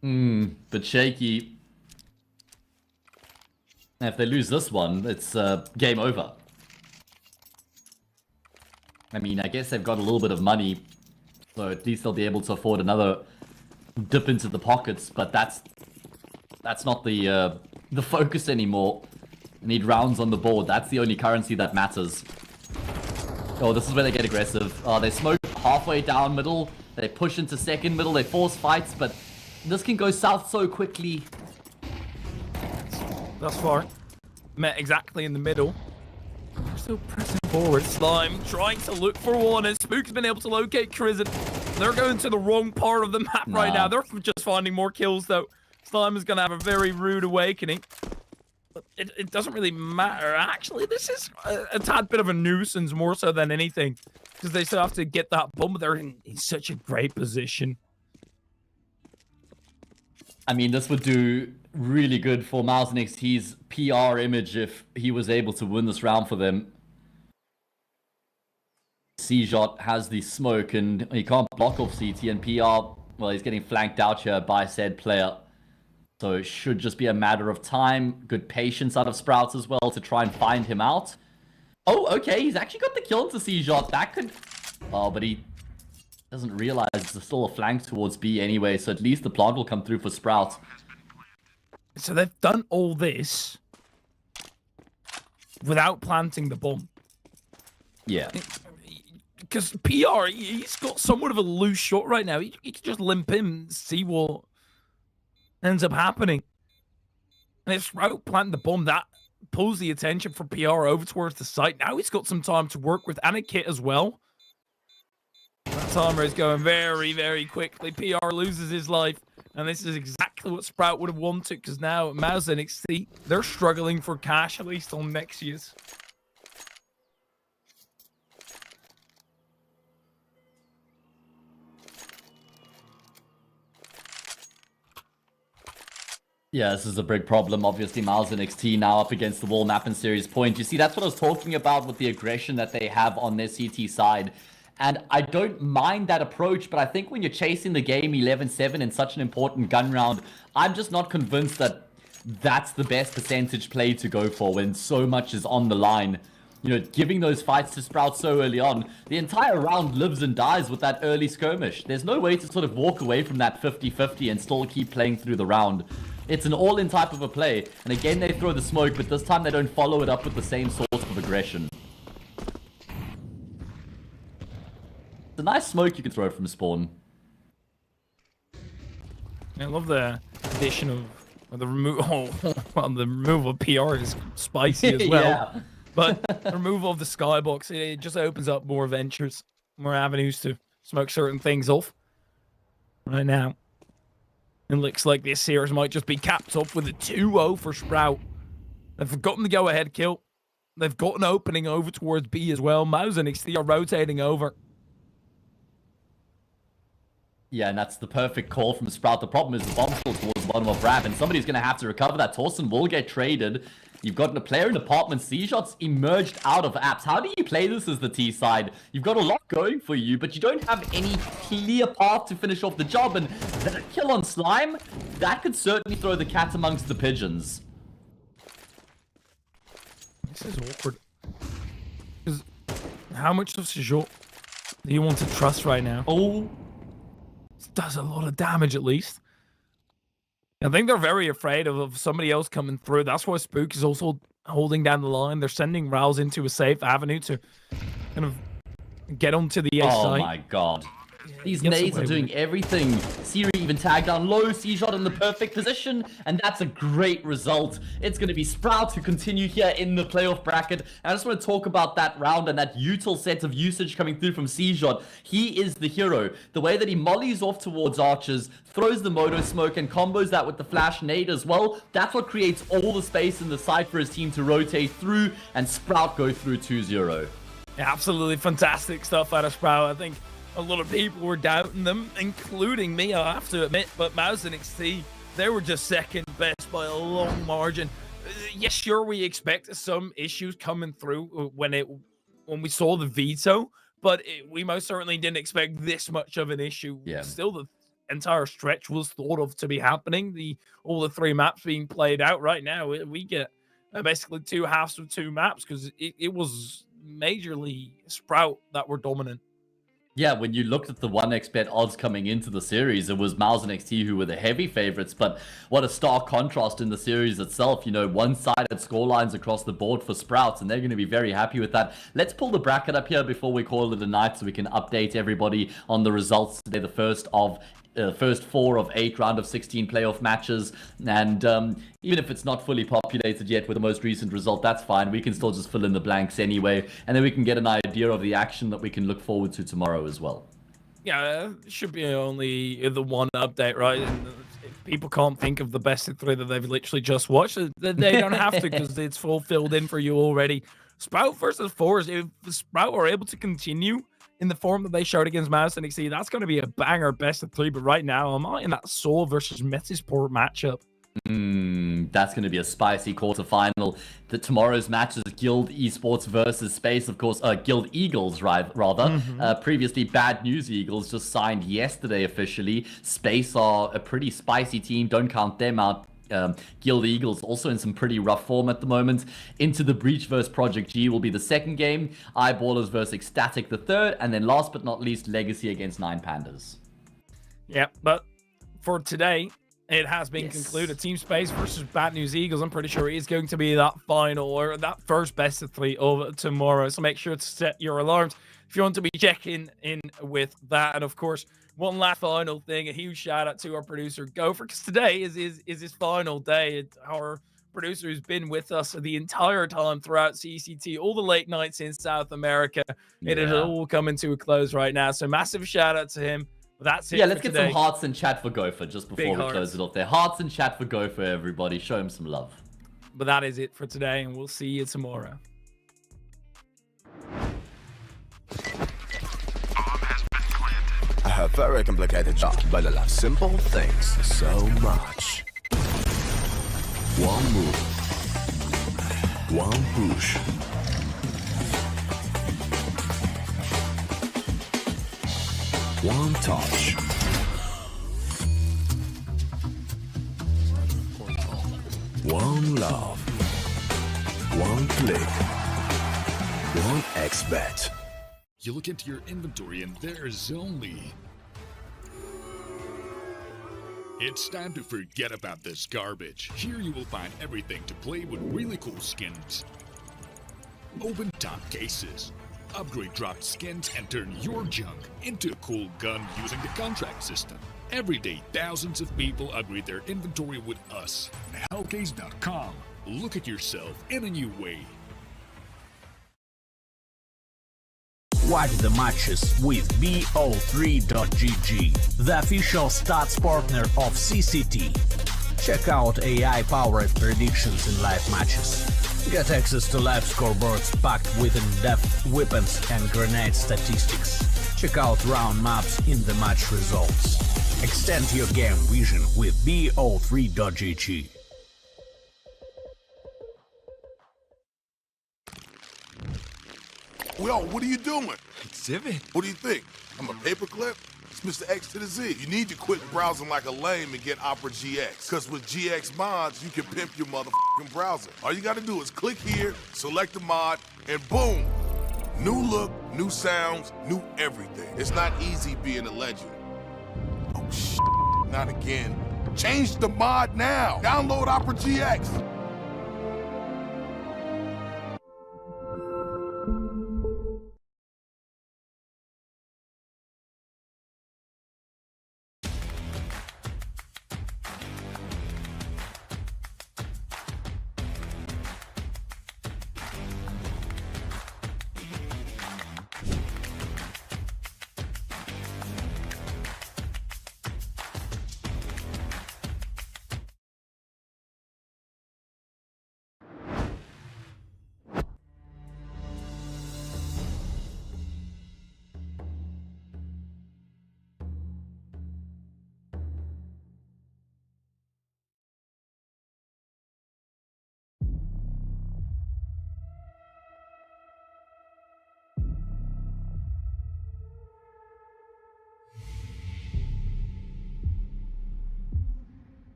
But shaky. If they lose this one, it's game over. I mean, I guess they've got a little bit of money, so at least they'll be able to afford another dip into the pockets, but that's not the focus anymore. They need rounds on the board. That's the only currency that matters. Oh, this is where they get aggressive. They smoke halfway down middle. They push into second middle. They force fights, but this can go south so quickly. Thus far, met exactly in the middle. They're still pressing forward. Slime trying to look for one, and Spook's been able to locate Crizzen. They're going to the wrong part of the map right now. They're just finding more kills, though. Slime is going to have a very rude awakening. But it doesn't really matter. Actually, this is a tad bit of a nuisance more so than anything, because they still have to get that bomb. They're in such a great position. I mean, this would do really good for Miles and XT's PR image if he was able to win this round for them. CJot has the smoke and he can't block off CT, and PR, well, he's getting flanked out here by said player. So it should just be a matter of time. Good patience out of Sprouts as well to try and find him out. Oh, okay, he's actually got the kill into CJot. That could... Oh, but he doesn't realize there's still a flank towards B anyway, so at least the plant will come through for Sprout. So they've done all this without planting the bomb. Yeah. Because PR, he's got somewhat of a loose shot right now. He can just limp in, see what ends up happening. And if Sprout planted the bomb, that pulls the attention from PR over towards the site. Now he's got some time to work with, and a kit as well. That timer is going very, very quickly. PR loses his life. And this is exactly what Sprout would have wanted, because now Mouse and NXT, they're struggling for cash, at least on next year's. Yeah, this is a big problem. Obviously, Miles and NXT now up against the wall map in Series Point. You see, that's what I was talking about with the aggression that they have on their CT side. And I don't mind that approach, but I think when you're chasing the game 11-7 in such an important gun round, I'm just not convinced that that's the best percentage play to go for when so much is on the line. You know, giving those fights to Sprout so early on, the entire round lives and dies with that early skirmish. There's no way to sort of walk away from that 50-50 and still keep playing through the round. It's an all-in type of a play, and again they throw the smoke, but this time they don't follow it up with the same sort of aggression. It's a nice smoke you can throw from spawn. I love the addition of the removal. Well, the removal of PR is spicy as well. Yeah. But the removal of the skybox, it just opens up more ventures, more avenues to smoke certain things off. Right now, it looks like this series might just be capped off with a 2-0 for Sprout. They've gotten the go-ahead kill. They've got an opening over towards B as well. Mouse and NXT are rotating over. Yeah, and that's the perfect call from Sprout. The problem is the bomb still towards the bottom of ramp, and somebody's going to have to recover that. Torsten will get traded. You've got a player in apartment. C-Shots emerged out of apps. How do you play this as the T side? You've got a lot going for you, but you don't have any clear path to finish off the job. And that kill on Slime, that could certainly throw the cat amongst the pigeons. This is awkward. Because how much of Sejot do you want to trust right now? Oh. It does a lot of damage, at least. I think they're very afraid of somebody else coming through. That's why Spook is also holding down the line. They're sending Rouse into a safe avenue to kind of get onto the A side. Oh my god. These nades are doing everything. Siri even tagged down low, C-Shot in the perfect position, and that's a great result. It's going to be Sprout who continue here in the playoff bracket. I just want to talk about that round and that util set of usage coming through from C-Shot. He is the hero. The way that he mollies off towards archers, throws the moto smoke, and combos that with the flash nade as well, that's what creates all the space in the side for his team to rotate through, and Sprout go through 2-0. Yeah, absolutely fantastic stuff out of Sprout. I think a lot of people were doubting them, including me, I have to admit, but Mouse and NXT, they were just second best by a long margin. Yes, sure, we expected some issues coming through when we saw the veto, but we most certainly didn't expect this much of an issue. Yeah. Still, the entire stretch was thought of to be happening. All the 3 maps being played out right now, we get basically 2 halves of 2 maps because it was majorly Sprout that were dominant. Yeah, when you looked at the 1xbet odds coming into the series, it was Miles and NXT who were the heavy favorites, but what a stark contrast in the series itself. You know, one-sided scorelines across the board for Sprouts, and they're going to be very happy with that. Let's pull the bracket up here before we call it a night so we can update everybody on the results today, the first 4 of 8 round of 16 playoff matches. And even if it's not fully populated yet with the most recent result, that's fine. We can still just fill in the blanks anyway, and then we can get an idea of the action that we can look forward to tomorrow as well. Yeah, it should be only the one update, right? And if people can't think of the best of 3 that they've literally just watched, they don't have to because it's full filled in for you already. Sprout versus Force, if Sprout are able to continue in the form that they showed against Mouse and NXT, that's going to be a banger best of 3. But right now, I'm not in that Soul versus Metisport matchup. That's going to be a spicy quarterfinal. Tomorrow's match is Guild Esports versus Space, of course. Guild Eagles, rather. Previously, Bad News Eagles just signed yesterday officially. Space are a pretty spicy team. Don't count them out. Guild Eagles also in some pretty rough form at the moment. Into the Breach versus Project G will be the second game. Eyeballers versus Ecstatic the third. And then last but not least, Legacy against 9 Pandas. Yeah, but for today, It has been concluded. Team Space versus Bad News Eagles. I'm pretty sure it is going to be that final or that first best of 3 over tomorrow. So make sure to set your alarms if you want to be checking in with that. And of course, one last final thing, a huge shout out to our producer Gopher, because today is his final day. Our producer who's been with us the entire time throughout CCT, all the late nights in South America. It is all coming to a close right now. So massive shout out to him. That's it. Yeah, let's get some hearts in chat for Gopher just before we close it off there. Hearts in chat for Gopher, everybody. Show him some love. But that is it for today, and we'll see you tomorrow. I have very complicated job, but I love simple things so much. One move, one push. One touch. One love. One click. One XBet. You look into your inventory and there's only... It's time to forget about this garbage. Here you will find everything to play with really cool skins. Open top cases. Upgrade dropped skins and turn your junk into a cool gun using the contract system. Every day, thousands of people upgrade their inventory with us. Hellcase.com. Look at yourself in a new way. Watch the matches with BO3.GG, the official stats partner of CCT. Check out AI-powered predictions in live matches. Get access to live scoreboards packed with in-depth weapons and grenade statistics. Check out round maps in the match results. Extend your game vision with BO3.GG. Yo, what are you doing? Exhibit. What do you think? I'm a paperclip? It's Mr. X to the Z. You need to quit browsing like a lame and get Opera GX. Because with GX mods, you can pimp your motherfucking browser. All you gotta do is click here, select the mod, and boom! New look, new sounds, new everything. It's not easy being a legend. Oh, shit. Not again. Change the mod now. Download Opera GX.